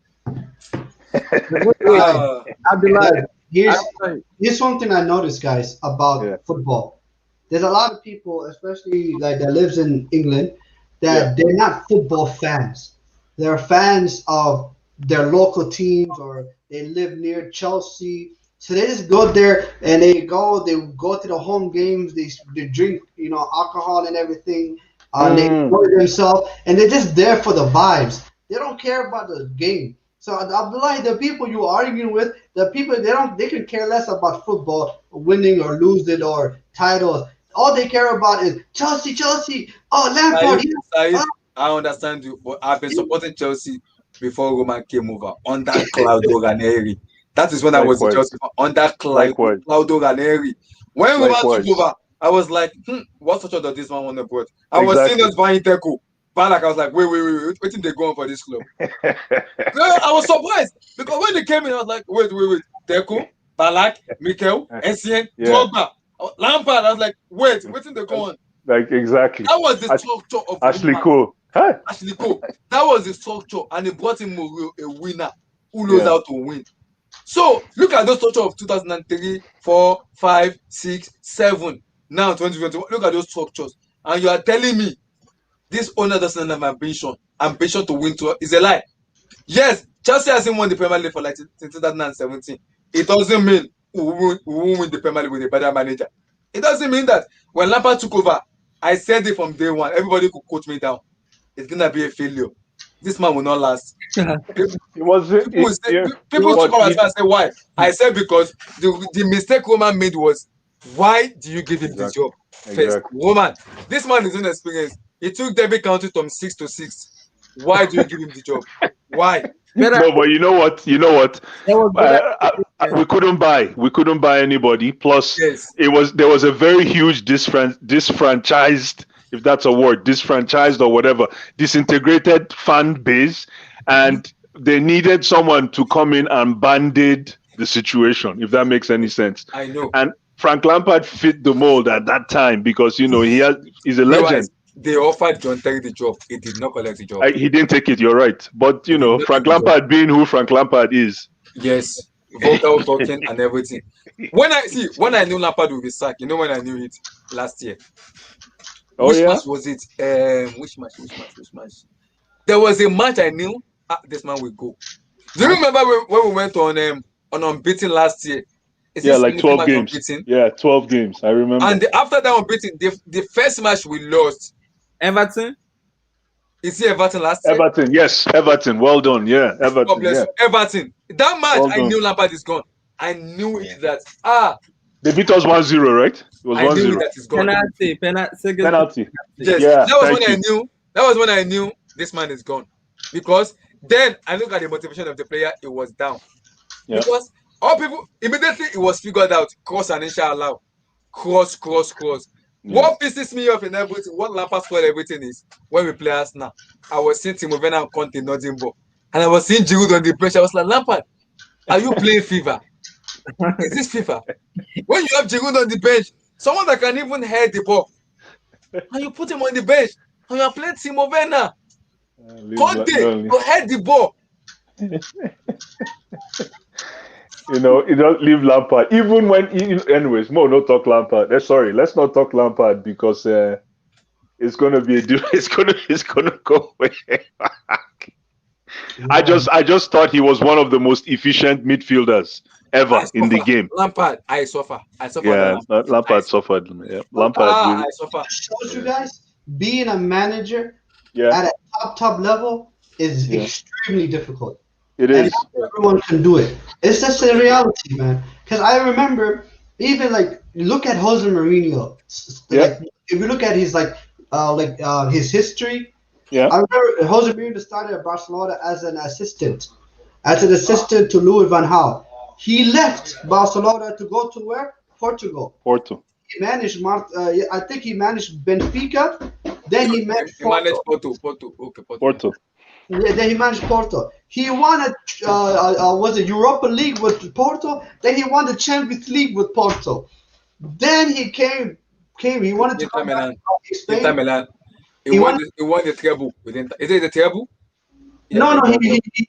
Abdullah, here's something I noticed, guys, about football. There's a lot of people, especially like that lives in England, that they're not football fans. They're fans of their local teams, or they live near Chelsea. So they just go there and they go to the home games. They drink, alcohol and everything. They enjoy themselves, and they're just there for the vibes. They don't care about the game. So Abdullah, the people you are arguing with, the people they can care less about football, winning or losing or titles. All they care about is Chelsea. Oh, Lampard. I understand you, but I've been supporting Chelsea before Roman came over under Claudio Ranieri. That is when I was in Likewise. Chelsea under Likewise. Claudio Ranieri. When Roman took Likewise. over, I was like, what structure does this man want to put? I was seeing Exactly. us buying Teco. Ballack, I was like, wait, what think they going for this club? No, I was surprised because when they came in, I was like, wait, Deco, Ballack, Mikel, Essien, Yeah. Drogba, Lampard. I was like, wait think they go on? Like exactly. That was the structure of Ashley Roman. Cole. Huh? Ashley Cole. That was the structure, and they brought him a winner who knows how to win. So look at those structure of 2003, 4, 5, 6, 7. Now 2021. Look at those structures, and you are telling me this owner doesn't have ambition to win is a lie. Yes, Chelsea hasn't won the Premier League for like since 2017. It doesn't mean we won't win the Premier League with a better manager. It doesn't mean that when Lampard took over, I said it from day one. Everybody could quote me down. It's gonna be a failure. This man will not last. People took over and say why. I said because the mistake Roman made was why do you give him the job first? Roman, this man is inexperienced. He took Derby County from 6 to 6. Why do you give him the job? Why? No, but you know what? We couldn't buy anybody. Plus, there was a very huge disfranchised, if that's a word, disfranchised or whatever, disintegrated fan base, and they needed someone to come in and band-aid the situation, if that makes any sense. I know. And Frank Lampard fit the mold at that time because he's a legend. They offered John Terry the job. He did not collect the job. He dn't take it. You're right. But Frank Lampard being who Frank Lampard is. Yes, vocal talking and everything. When I knew Lampard would be sacked, you know when I knew it last year. Which match was it? Which match? There was a match I knew. This man will go. Do you remember when we went on unbeaten last year? Like 12 games. Unbeaten? Yeah, 12 games. I remember. And after that unbeaten, the first match we lost. Everton? Is it Everton last year? Everton, yes. Everton. Well done. Yeah, Everton. God bless you. Everton. That match, I knew Lampard is gone. I knew it that, They beat us 1-0, right? It was 1-0. I knew that is gone. Penalty. Yes. Yeah, that was when I knew this man is gone. Because then I look at the motivation of the player, it was down. Yeah. Because all people, immediately it was figured out, cross and inshallah. Cross. Yeah. What pisses me off in everything, what Lampard scored everything is when we play Arsenal. I was seeing Timo Werner and Conte nothing but. And I was seeing Giroud on the bench. I was like, Lampard, are you playing FIFA? Is this FIFA? When you have Giroud on the bench, someone that can even head the ball, and you put him on the bench, and you are playing Timo Werner. Conte, you head the ball. You don't leave Lampard. Even when, anyways, no talk Lampard. Let's not talk Lampard because it's gonna be it's gonna go way back. I just thought he was one of the most efficient midfielders ever in the game. Lampard, I suffer. Yeah, Lampard suffered. Yeah, Lampard. I suffer. Shows you guys being a manager at a top level is extremely difficult. It is. And everyone can do it. It's just a reality, man. Because I remember even look at Jose Mourinho. If you look at his his history. Yeah. I remember Jose Mourinho started at Barcelona as an assistant to Louis van Gaal. He left Barcelona to go to where? Portugal. He managed I think he managed Benfica. Then he managed Porto. Porto. Yeah, then he managed Porto. He won was it Europa League with Porto? Then he won the Champions League with Porto. Then he came. He wanted to come back to Spain. Inter Milan. He won the treble with Inter. Is it the treble? Yeah, no.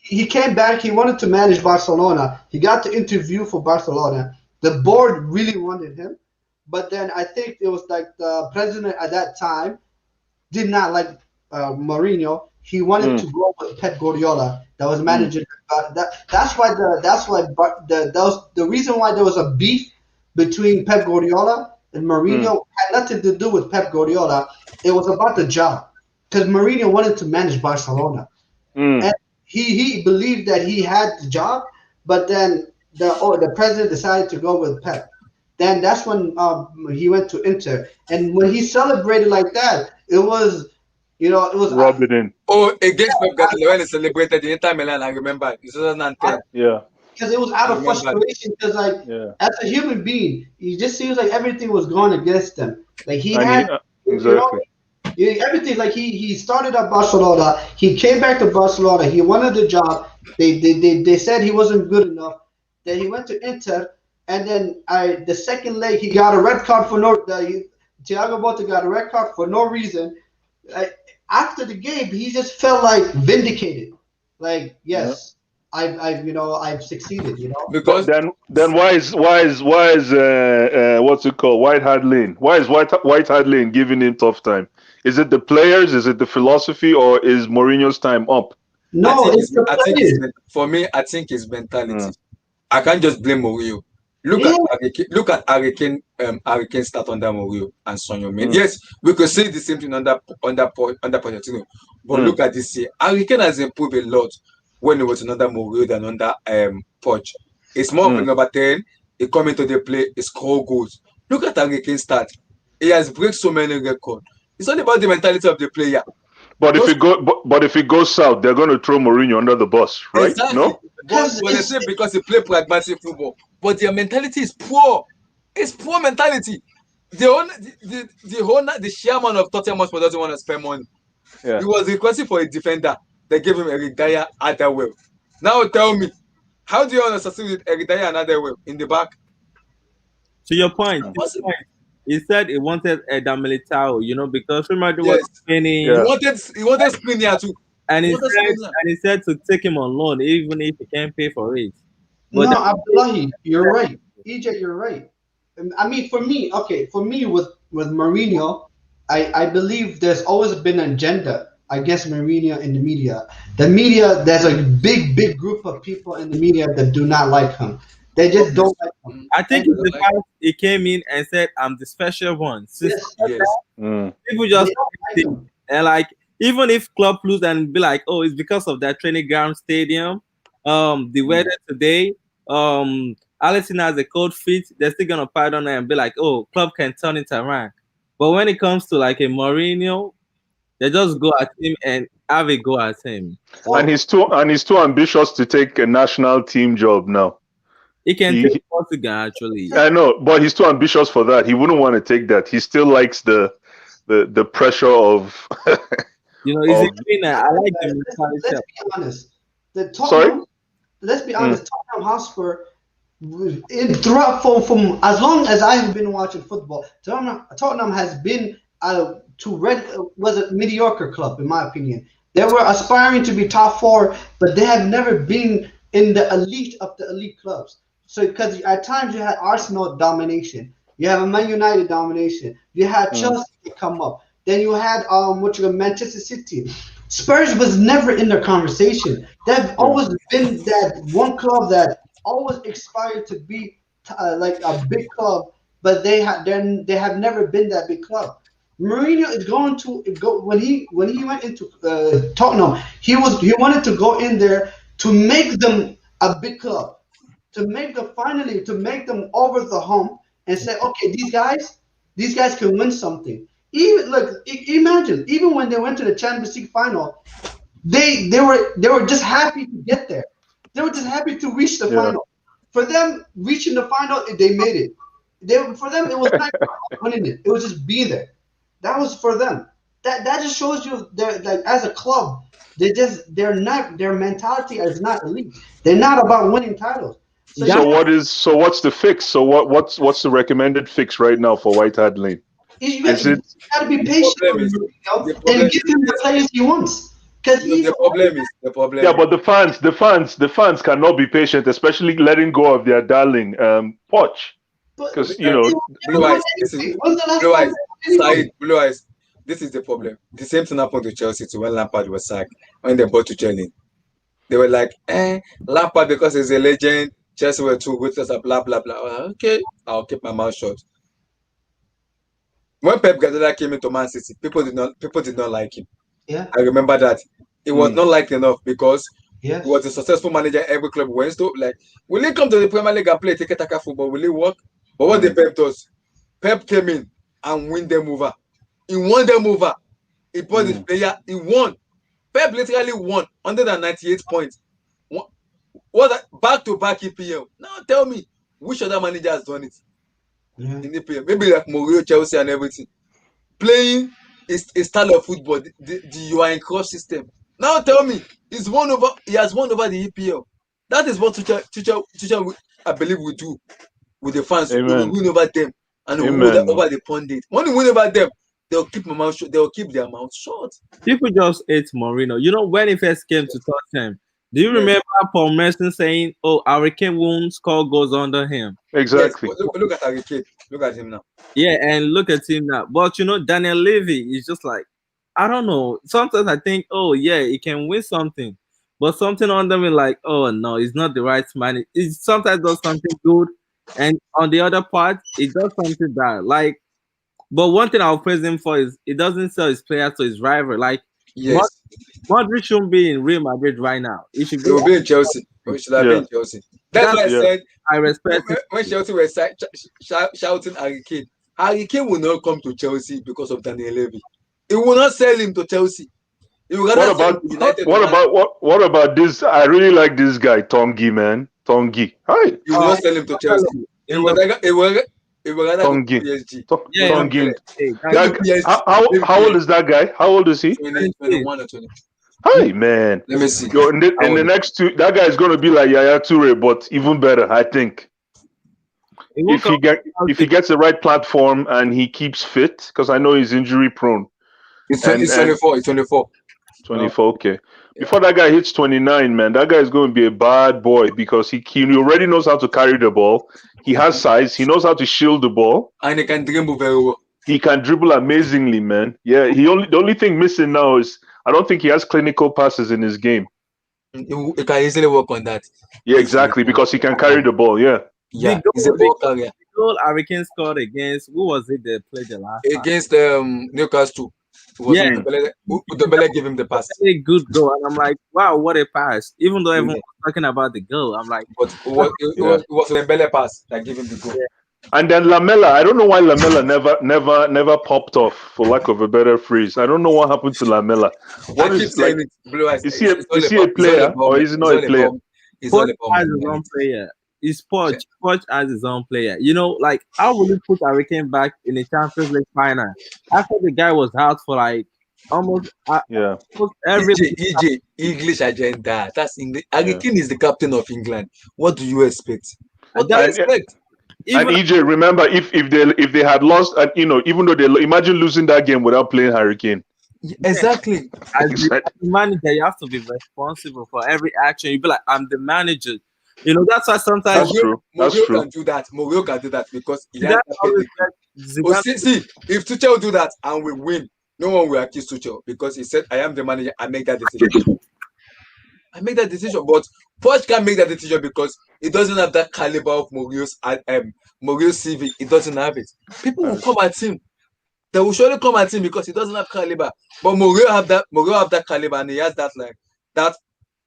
He came back. He wanted to manage Barcelona. He got the interview for Barcelona. The board really wanted him, but then I think it was like the president at that time did not like Mourinho. He wanted to go with Pep Guardiola, that was managing. That's why the reason why there was a beef between Pep Guardiola and Mourinho had nothing to do with Pep Guardiola. It was about the job, because Mourinho wanted to manage Barcelona, and he believed that he had the job, but then the president decided to go with Pep. Then that's when he went to Inter, and when he celebrated like that, it was You know, it was Rub it in. Oh, against Pep Guardiola when he celebrated the Inter Milan, I remember in 2010. Yeah. because it was out I of remember. frustration. Because like Yeah. as a human being, he just seems like everything was going against him. Like he And had, you know, exactly. everything. Like he started at Barcelona. He came back to Barcelona. He wanted the job. They said he wasn't good enough. Then he went to Inter, and then the second leg he got a red card for no. Thiago Motta got a red card for no reason. After the game, he just felt like vindicated. Like yes, I've succeeded. You know. Because Then why is what's it called, White Hart Lane? Why is White Hart Lane giving him tough time? Is it the players? Is it the philosophy? Or is Mourinho's time up? No, it's the players. For me, I think it's mentality. I can't just blame Mourinho. Look at Hurricane start under Mourinho and Son Heung-min. Yes, we could say the same thing under Pochettino, but look at this year. Hurricane has improved a lot when it was under Mourinho than under Poch. It's more of a number 10. He come into the play, he score goals. Look at Hurricane start. He has break so many records. It's all about the mentality of the player. But if it goes south, they're going to throw Mourinho under the bus, right? Exactly. No. But they say because he play pragmatic football, but their mentality is poor. It's poor mentality. The chairman of Tottenham Hotspur doesn't want to spend money. Yeah. He was requesting for a defender. They gave him Eric Dyer Atherwell. Now tell me, how do you want to succeed with Eric Dyer and Atherwell in the back? To your point, he said he wanted Eder Militao, because remember was spinning. He wanted Skriniar too. And he said to take him on loan, even if he can't pay for it. But no, Abdullahi, you're right. EJ, you're right. I mean, for me with Mourinho, I believe there's always been an agenda against Mourinho in the media. The media, there's a big group of people in the media that do not like him. They just don't like him. I think it's the fact he came in and said, "I'm the special one." People just and like, even if club lose and be like, "Oh, it's because of that training ground stadium." The weather today. Alisson has a cold feet. They're still gonna pardon and be like, "Oh, club can turn it around." But when it comes to like a Mourinho, they just go at him and have a go at him. And he's too ambitious to take a national team job now. He can take Portugal actually. I know, but he's too ambitious for that. He wouldn't want to take that. He still likes the pressure of. He's a winner. I like the mentality. Let's be honest. Let's be honest. Tottenham Hotspur, throughout from as long as I've been watching football, Tottenham has been was a mediocre club in my opinion. They were aspiring to be top 4, but they have never been in the elite of the elite clubs. So because at times you had Arsenal domination, you have a Man United domination, you had Chelsea come up, then you had Manchester City. Spurs was never in their conversation. They've always been that one club that always aspired to be like a big club, but they have never been that big club. Mourinho is going to go when he went into Tottenham. He wanted to go in there to make them a big club, to make them over the hump and say, okay, these guys can win something. Imagine when they went to the Champions League final, they were just happy to get there. They were just happy to reach the final. For them, reaching the final, they made it. For them, it was not winning it. It was just being there. That was for them. That just shows you they're like, as a club, their mentality is not elite. They're not about winning titles. What's the fix? So what's the recommended fix right now for White Hart Lane? You got to be patient and give him the players he wants. The problem. Yeah, but the fans cannot be patient, especially letting go of their darling Poch. Because Blue Eyes. This is the problem. The same thing happened to Chelsea too when Lampard was sacked. When they bought Tuchel, they were like, Lampard because he's a legend. Chelsea were too good. Blah blah blah. Okay, I'll keep my mouth shut. When Pep Guardiola came into Man City, people did not like him. Yeah, I remember that. It was not liked enough because he yes. was a successful manager. Every club went to. Like, will he come to the Premier League and play tiki-taka football? Will he work? But what did Pep does? Pep came in and win them over. He won them over. He bought his player. He won. Pep literally won 198 points. What back-to-back EPL? Now tell me, which other manager has done it Yeah. in EPL? Maybe like Mourinho, Chelsea, and everything. Playing a style of football, the Johan Cruyff system. Now tell me, he has won over the EPL. That is what Tuchel, I believe, will do with the fans. He will Amen. win over them and win Amen. over the pundit. When you win over them, they'll keep their mouth shut. People just hate Mourinho. You know, when he first came to Tottenham, do you Yes. remember Paul Merson saying, "Oh, Harry Kane won't score goals under him"? Exactly. Yes, look at Harry Kane. Look at him now. Yeah, and look at him now. But you know, Daniel Levy is just like, I don't know. Sometimes I think, oh yeah, he can win something, but something under me like, oh no, he's not the right man. He sometimes does something good, and on the other part, he does something bad. Like, but one thing I'll praise him for is he doesn't sell his players to his rival. Like, Yes, Modric shouldn't be in Real Madrid right now. He should he be. will be in Chelsea. He should have been Yeah. in Chelsea. That's why I Yeah. said I respect it. when Chelsea were shouting Harry Kane will not come to Chelsea because of Daniel Levy. He will not sell him to Chelsea. He will rather What sell about him to United. what about this? I really like this guy, Tongi, man. Tongi. Hi. He will not sell him to Chelsea. He will rather go Tongi. to PSG. Yeah, Tongi. Hey, That, how old is that guy? How old is he? 21 or 20. Hi, man. Let me see. Yo, in the next two, that guy is gonna be like Yaya Toure, but even better, I think. If he gets the right platform and he keeps fit, because I know he's injury prone. He's 24. He's 24. 24, okay. Before that guy hits 29, man, that guy is going to be a bad boy because he already knows how to carry the ball. He has size. He knows how to shield the ball. And he can dribble very well. He can dribble amazingly, man. Yeah, the only thing missing now is I don't think he has clinical passes in his game. He can easily work on that. Yeah, exactly, because he can carry the ball, yeah. Yeah, he's a ball carrier. The goal Harry Kane scored against, who was it that played the last time? Against Newcastle. Yeah. Dembele gave him the pass. A good goal, and I'm like, wow, what a pass! Even though everyone was talking about the goal, I'm like, but it was Dembele pass that gave him the goal. Yeah. And then Lamela, I don't know why Lamela never popped off, for lack of a better phrase. I don't know what happened to Lamela. What is like? Is he a player or is he not a player? Poch has his own player. Poch as his own player. You know, like how will you put Harry Kane back in the Champions League final after the guy was out for like almost every EJ English agenda. That's English. Harry Kane is the captain of England. What do you expect? What do you expect? And EJ, remember, if they had lost, and even though they imagine losing that game without playing Harry Kane. Exactly. As the manager, you have to be responsible for every action. You be like, I'm the manager. You know, that's why sometimes Mourinho can do that. Mourinho can do that because he has see, if Tuchel do that and we win, no one will accuse Tuchel because he said, I am the manager, I make that decision. I make that decision, but Poch can't make that decision because he doesn't have that caliber of Mourinho's CV. He doesn't have it. People will come at him. They will surely come at him because he doesn't have caliber. But Mourinho have that caliber, and he has that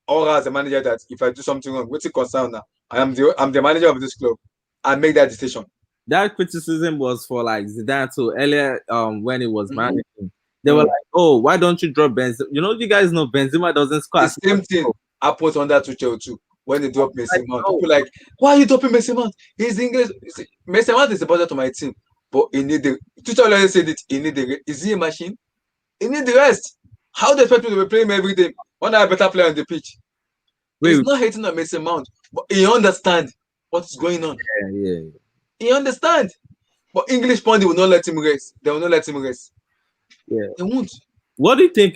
aura as a manager that if I do something wrong, what's it concern now? I'm the manager of this club. I make that decision. That criticism was for like Zidane too earlier when he was managing. They were like, oh, why don't you drop Benzema? You know, you guys know Benzema doesn't score. The same thing happens under Tuchel too. When they drop Messi Mount, people like, why are you dropping Messi Mount? He's English. Messi Mount is the budget to my team, but he need the Tuchel already said it. He need the is he a machine? He need the rest. How the expect people to be playing every day? One have a better player on the pitch. He's not hating on Messi Mount, but he understands what's going on. Yeah. He understands. But English pundit will not let him rest. They will not let him rest. Yeah. They won't. What do you think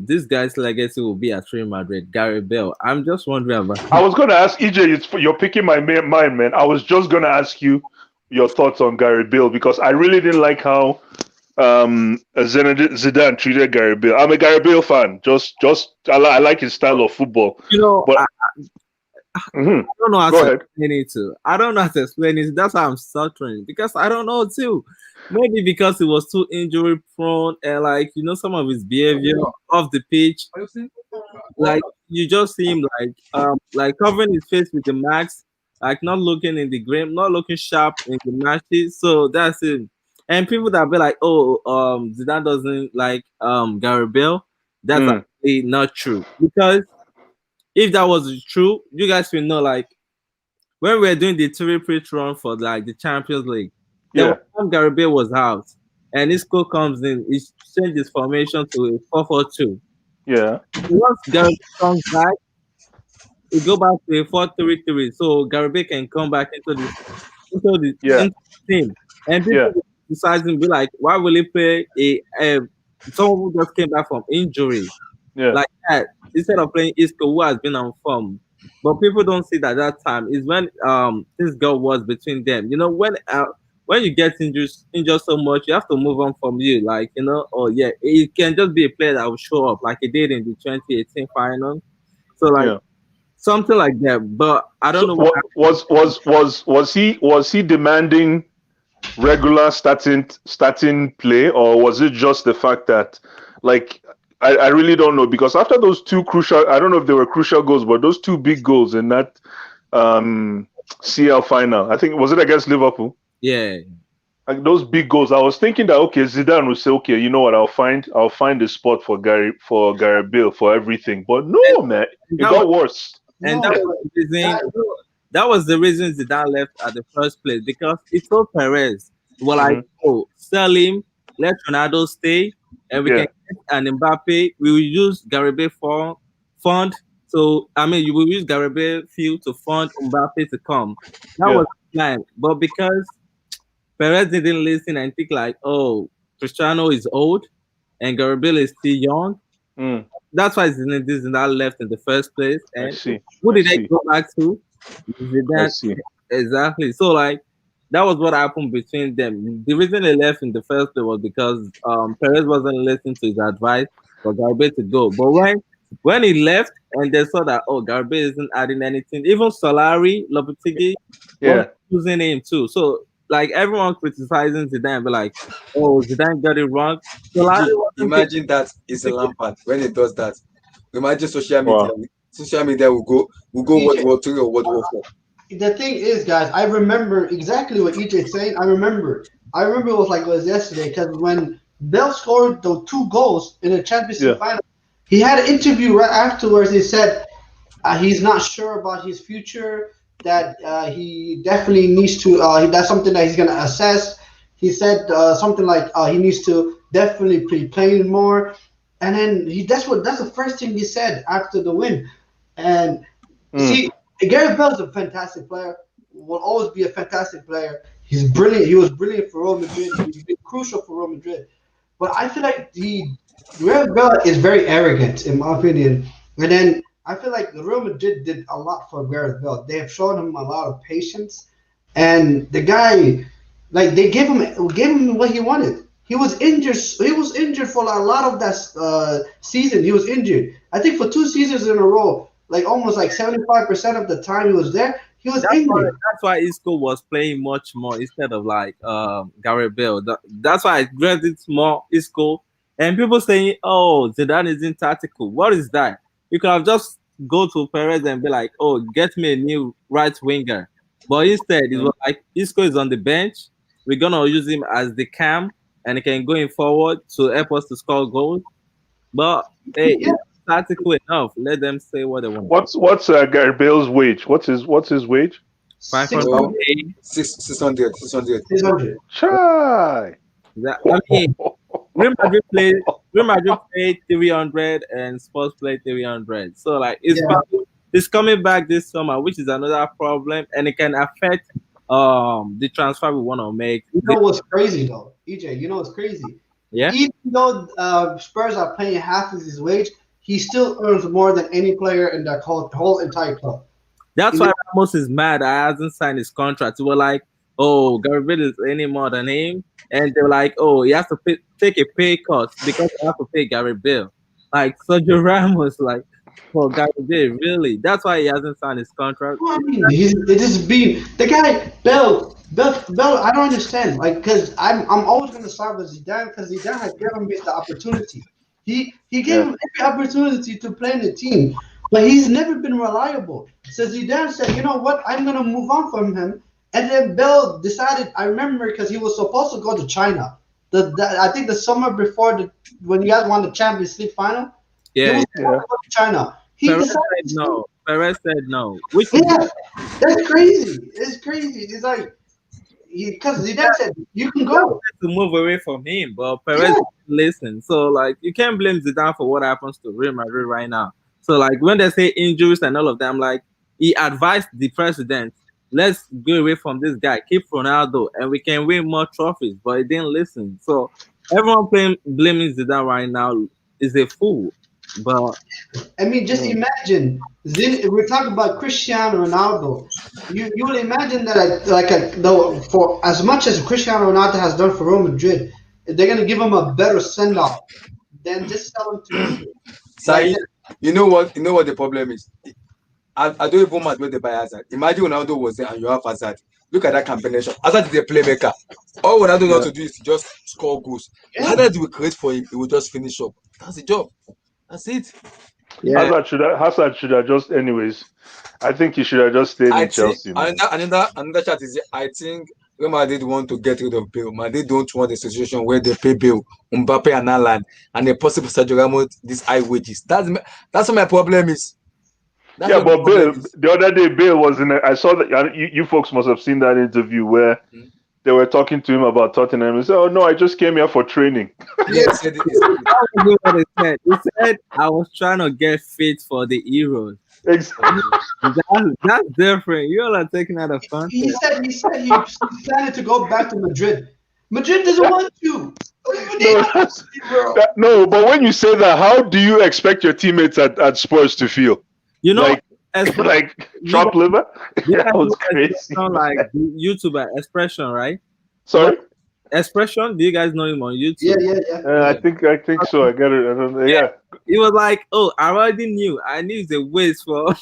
this guy's legacy will be at Real Madrid? Gareth Bale. I'm just wondering about I was gonna ask EJ, you're picking my mind, man. I was just gonna ask you your thoughts on Gareth Bale because I really didn't like how Zidane treated Gareth Bale. I'm a Gareth Bale fan. I like his style of football. You know, but I don't know how to explain it too. I don't know how to explain it. That's why I'm stuttering because I don't know too. Maybe because he was too injury prone and like some of his behavior off the pitch. Like you just see him like covering his face with the mask, like not looking in the game, not looking sharp in the matches. So that's it. And people that be like, oh, Zidane doesn't like Gareth Bale. That's Mm. actually not true. Because if that was true, you guys will know, like, when we were doing the three-pitch run for like the Champions League, there Yeah. was time Gareth Bale was out, and Isco comes in, he changed his formation to a 4-4-2. Yeah. Once Gareth comes back, we go back to a 4-3-3, so Gareth Bale can come back Yeah. into the team. And Yeah. people decide to be like, why will he play someone who just came back from injury Yeah. like that instead of playing Isco, who has been on form? But people don't see that time is when this goal was between them. You know, when you get injured so much, you have to move on from you. Like, you know, oh yeah, it can just be a player that will show up like he did in the 2018 final. So like Yeah. something like that. But I don't So know what was he demanding regular starting play, or was it just the fact that, like, I really don't know, because after those two crucial, I don't know if they were crucial goals, but those two big goals in that CL final, I think, was it against Liverpool? Yeah. Like those big goals, I was thinking that, okay, Zidane would say, okay, you know what, I'll find a spot for Gareth Bale for everything. But no, man, it got worse. And that was the reason Zidane left at the first place, because he told Perez, well, like, oh, sell him, let Ronaldo stay, and we can get an Mbappe. We will use Gareth Bale fund. So I mean, you will use Gareth Bale field to fund Mbappe to come. That was the plan, but because Perez didn't listen and think like, oh, Cristiano is old and Gareth Bale is still young. That's why Zidane left in the first place. And who did they go back to? Zidane. Exactly. So like that was what happened between them. The reason they left in the first place was because Perez wasn't listening to his advice for Gareth Bale to go. But when he left and they saw that, oh, Gareth Bale isn't adding anything, even Solari, Lopetegui was using him too. So like everyone criticizing Zidane, but like, oh, Zidane got it wrong. Imagine that is a Lampard when he does that. Imagine social media. Wow. Social media will go World War III or World War IV. The thing is, guys, I remember exactly what EJ is saying. I remember it was yesterday, because when Bell scored the 2 goals in the Champions League final, he had an interview right afterwards. He said he's not sure about his future, that he definitely needs to, that's something that he's going to assess. He said something like he needs to definitely be playing more. And then that's the first thing he said after the win. And see, Gareth Bale is a fantastic player, will always be a fantastic player. He's brilliant. He was brilliant for Real Madrid. He's been crucial for Real Madrid. But I feel like Gareth Bale is very arrogant, in my opinion. And then I feel like the Real Madrid did a lot for Gareth Bale. They have shown him a lot of patience, and the guy, like, they gave him what he wanted. He was injured. He was injured for a lot of that season. He was injured. I think for 2 seasons in a row, like almost like 75% of the time he was there, he was injured. That's why Isco was playing much more instead of like Gareth Bale. That's why I graded more Isco. And people saying, oh, Zidane isn't tactical. What is that? You could have just go to Perez and be like, oh, get me a new right winger. But instead, it was like Isco is on the bench. We're gonna use him as the cam, and he can go in forward to help us to score goals. But hey, it's tactical enough. Let them say what they want. What's Gareth Bale's wage? What's his wage? 500. 600. Chai. I mean, Real Madrid played 300 and Spurs played 300. So like it's coming back this summer, which is another problem, and it can affect the transfer we want to make. You know what's crazy though, EJ? You know what's crazy? Yeah. Even though Spurs are paying half of his wage, he still earns more than any player in the whole entire club. That's why Ramos is mad. I hasn't signed his contract. We were like, oh, Gareth Bale is any more than him, and they were like, oh, he has to take a pay cut because he has to pay Gareth Bale. Like Sergio Ramos, like, for Gareth Bale, really? That's why he hasn't signed his contract. Well, I mean, it just been the guy Bell. I don't understand, like, because I'm always gonna start with Zidane, because Zidane has given me the opportunity. He gave him every opportunity to play in the team, but he's never been reliable. So Zidane said, you know what, I'm gonna move on from him, And then Bill decided. I remember because he was supposed to go to China. I think the summer before when you guys won the Champions League final, he Yeah, was supposed to go to China. He Perez decided said no. Perez said no. Which yeah, that's crazy. It's crazy. It's like because Zidane said you can go. to move away from him, but Perez Yeah. didn't listen. So like you can't blame Zidane for what happens to Real Madrid right now. So like when they say injuries and all of them, like he advised the president, let's go away from this guy, keep Ronaldo, and we can win more trophies. But he didn't listen. So everyone blaming Zidane right now is a fool. But I mean, just imagine. We're talking about Cristiano Ronaldo. You would imagine that though for as much as Cristiano Ronaldo has done for Real Madrid, they're gonna give him a better send off than just sell him to Madrid. Sai, you know what the problem is? I don't even mind when they buy Hazard. Imagine Ronaldo was there and you have Hazard. Look at that combination. Hazard is a playmaker. All Ronaldo knows to do is to just score goals. Hazard will create for him. He will just finish up. That's the job. That's it. yeah, Hazard should have just, anyways. I think he should have just stayed in Chelsea. Man. Another chat is I think Real Madrid want to get rid of Bale. Madrid don't want a situation where they pay Bale, Mbappe and Haaland, and a possible Sergio Ramos these high wages. That's what my problem is. That's Yeah, what the but problem Bale, is. the other day, Bale was in. I saw that. You folks must have seen that interview where they were talking to him about Tottenham. He said, "Oh no, I just came here for training." Yeah, he said it. that was what he said. He said I was trying to get fit for the Euros. Exactly. That's different. You all are taking out of context. He said he planning to go back to Madrid. Madrid doesn't want you. No, but when you say that, how do you expect your teammates at Spurs to feel? You know, like chopped liver? That was crazy. Like YouTuber Expression, right? Sorry? Expression. Do you guys know him on YouTube? Yeah. I think so. I get it. I don't know. Yeah. He was like, "Oh, I already knew. I knew the ways for."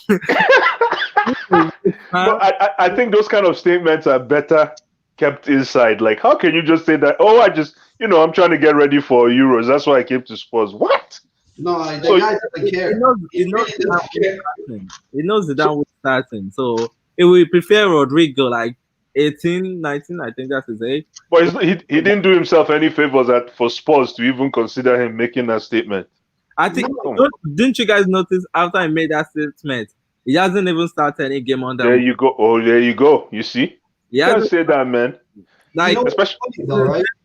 No, I think those kind of statements are better kept inside. Like, how can you just say that? Oh, I'm trying to get ready for Euros. That's why I came to Spurs. What? No, the guy doesn't care. He knows Zidane was starting, so he will prefer Rodrigo, like 18, 19. I think that's his age. But he didn't do himself any favors for Spurs to even consider him making that statement. I think. Didn't you guys notice after he made that statement, he hasn't even started any game on that. There you go. Oh, there you go. You see? You can't say that, man. Like, especially he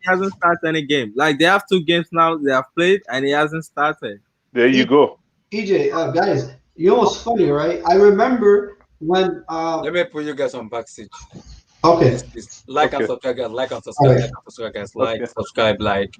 hasn't started any game. Like they have 2 games now they have played, and he hasn't started. There you go. EJ, guys, you know what's funny, right? I remember when. Let me put you guys on backstage. Okay. Like and subscribe, guys. Like and subscribe, guys. Like, subscribe, like.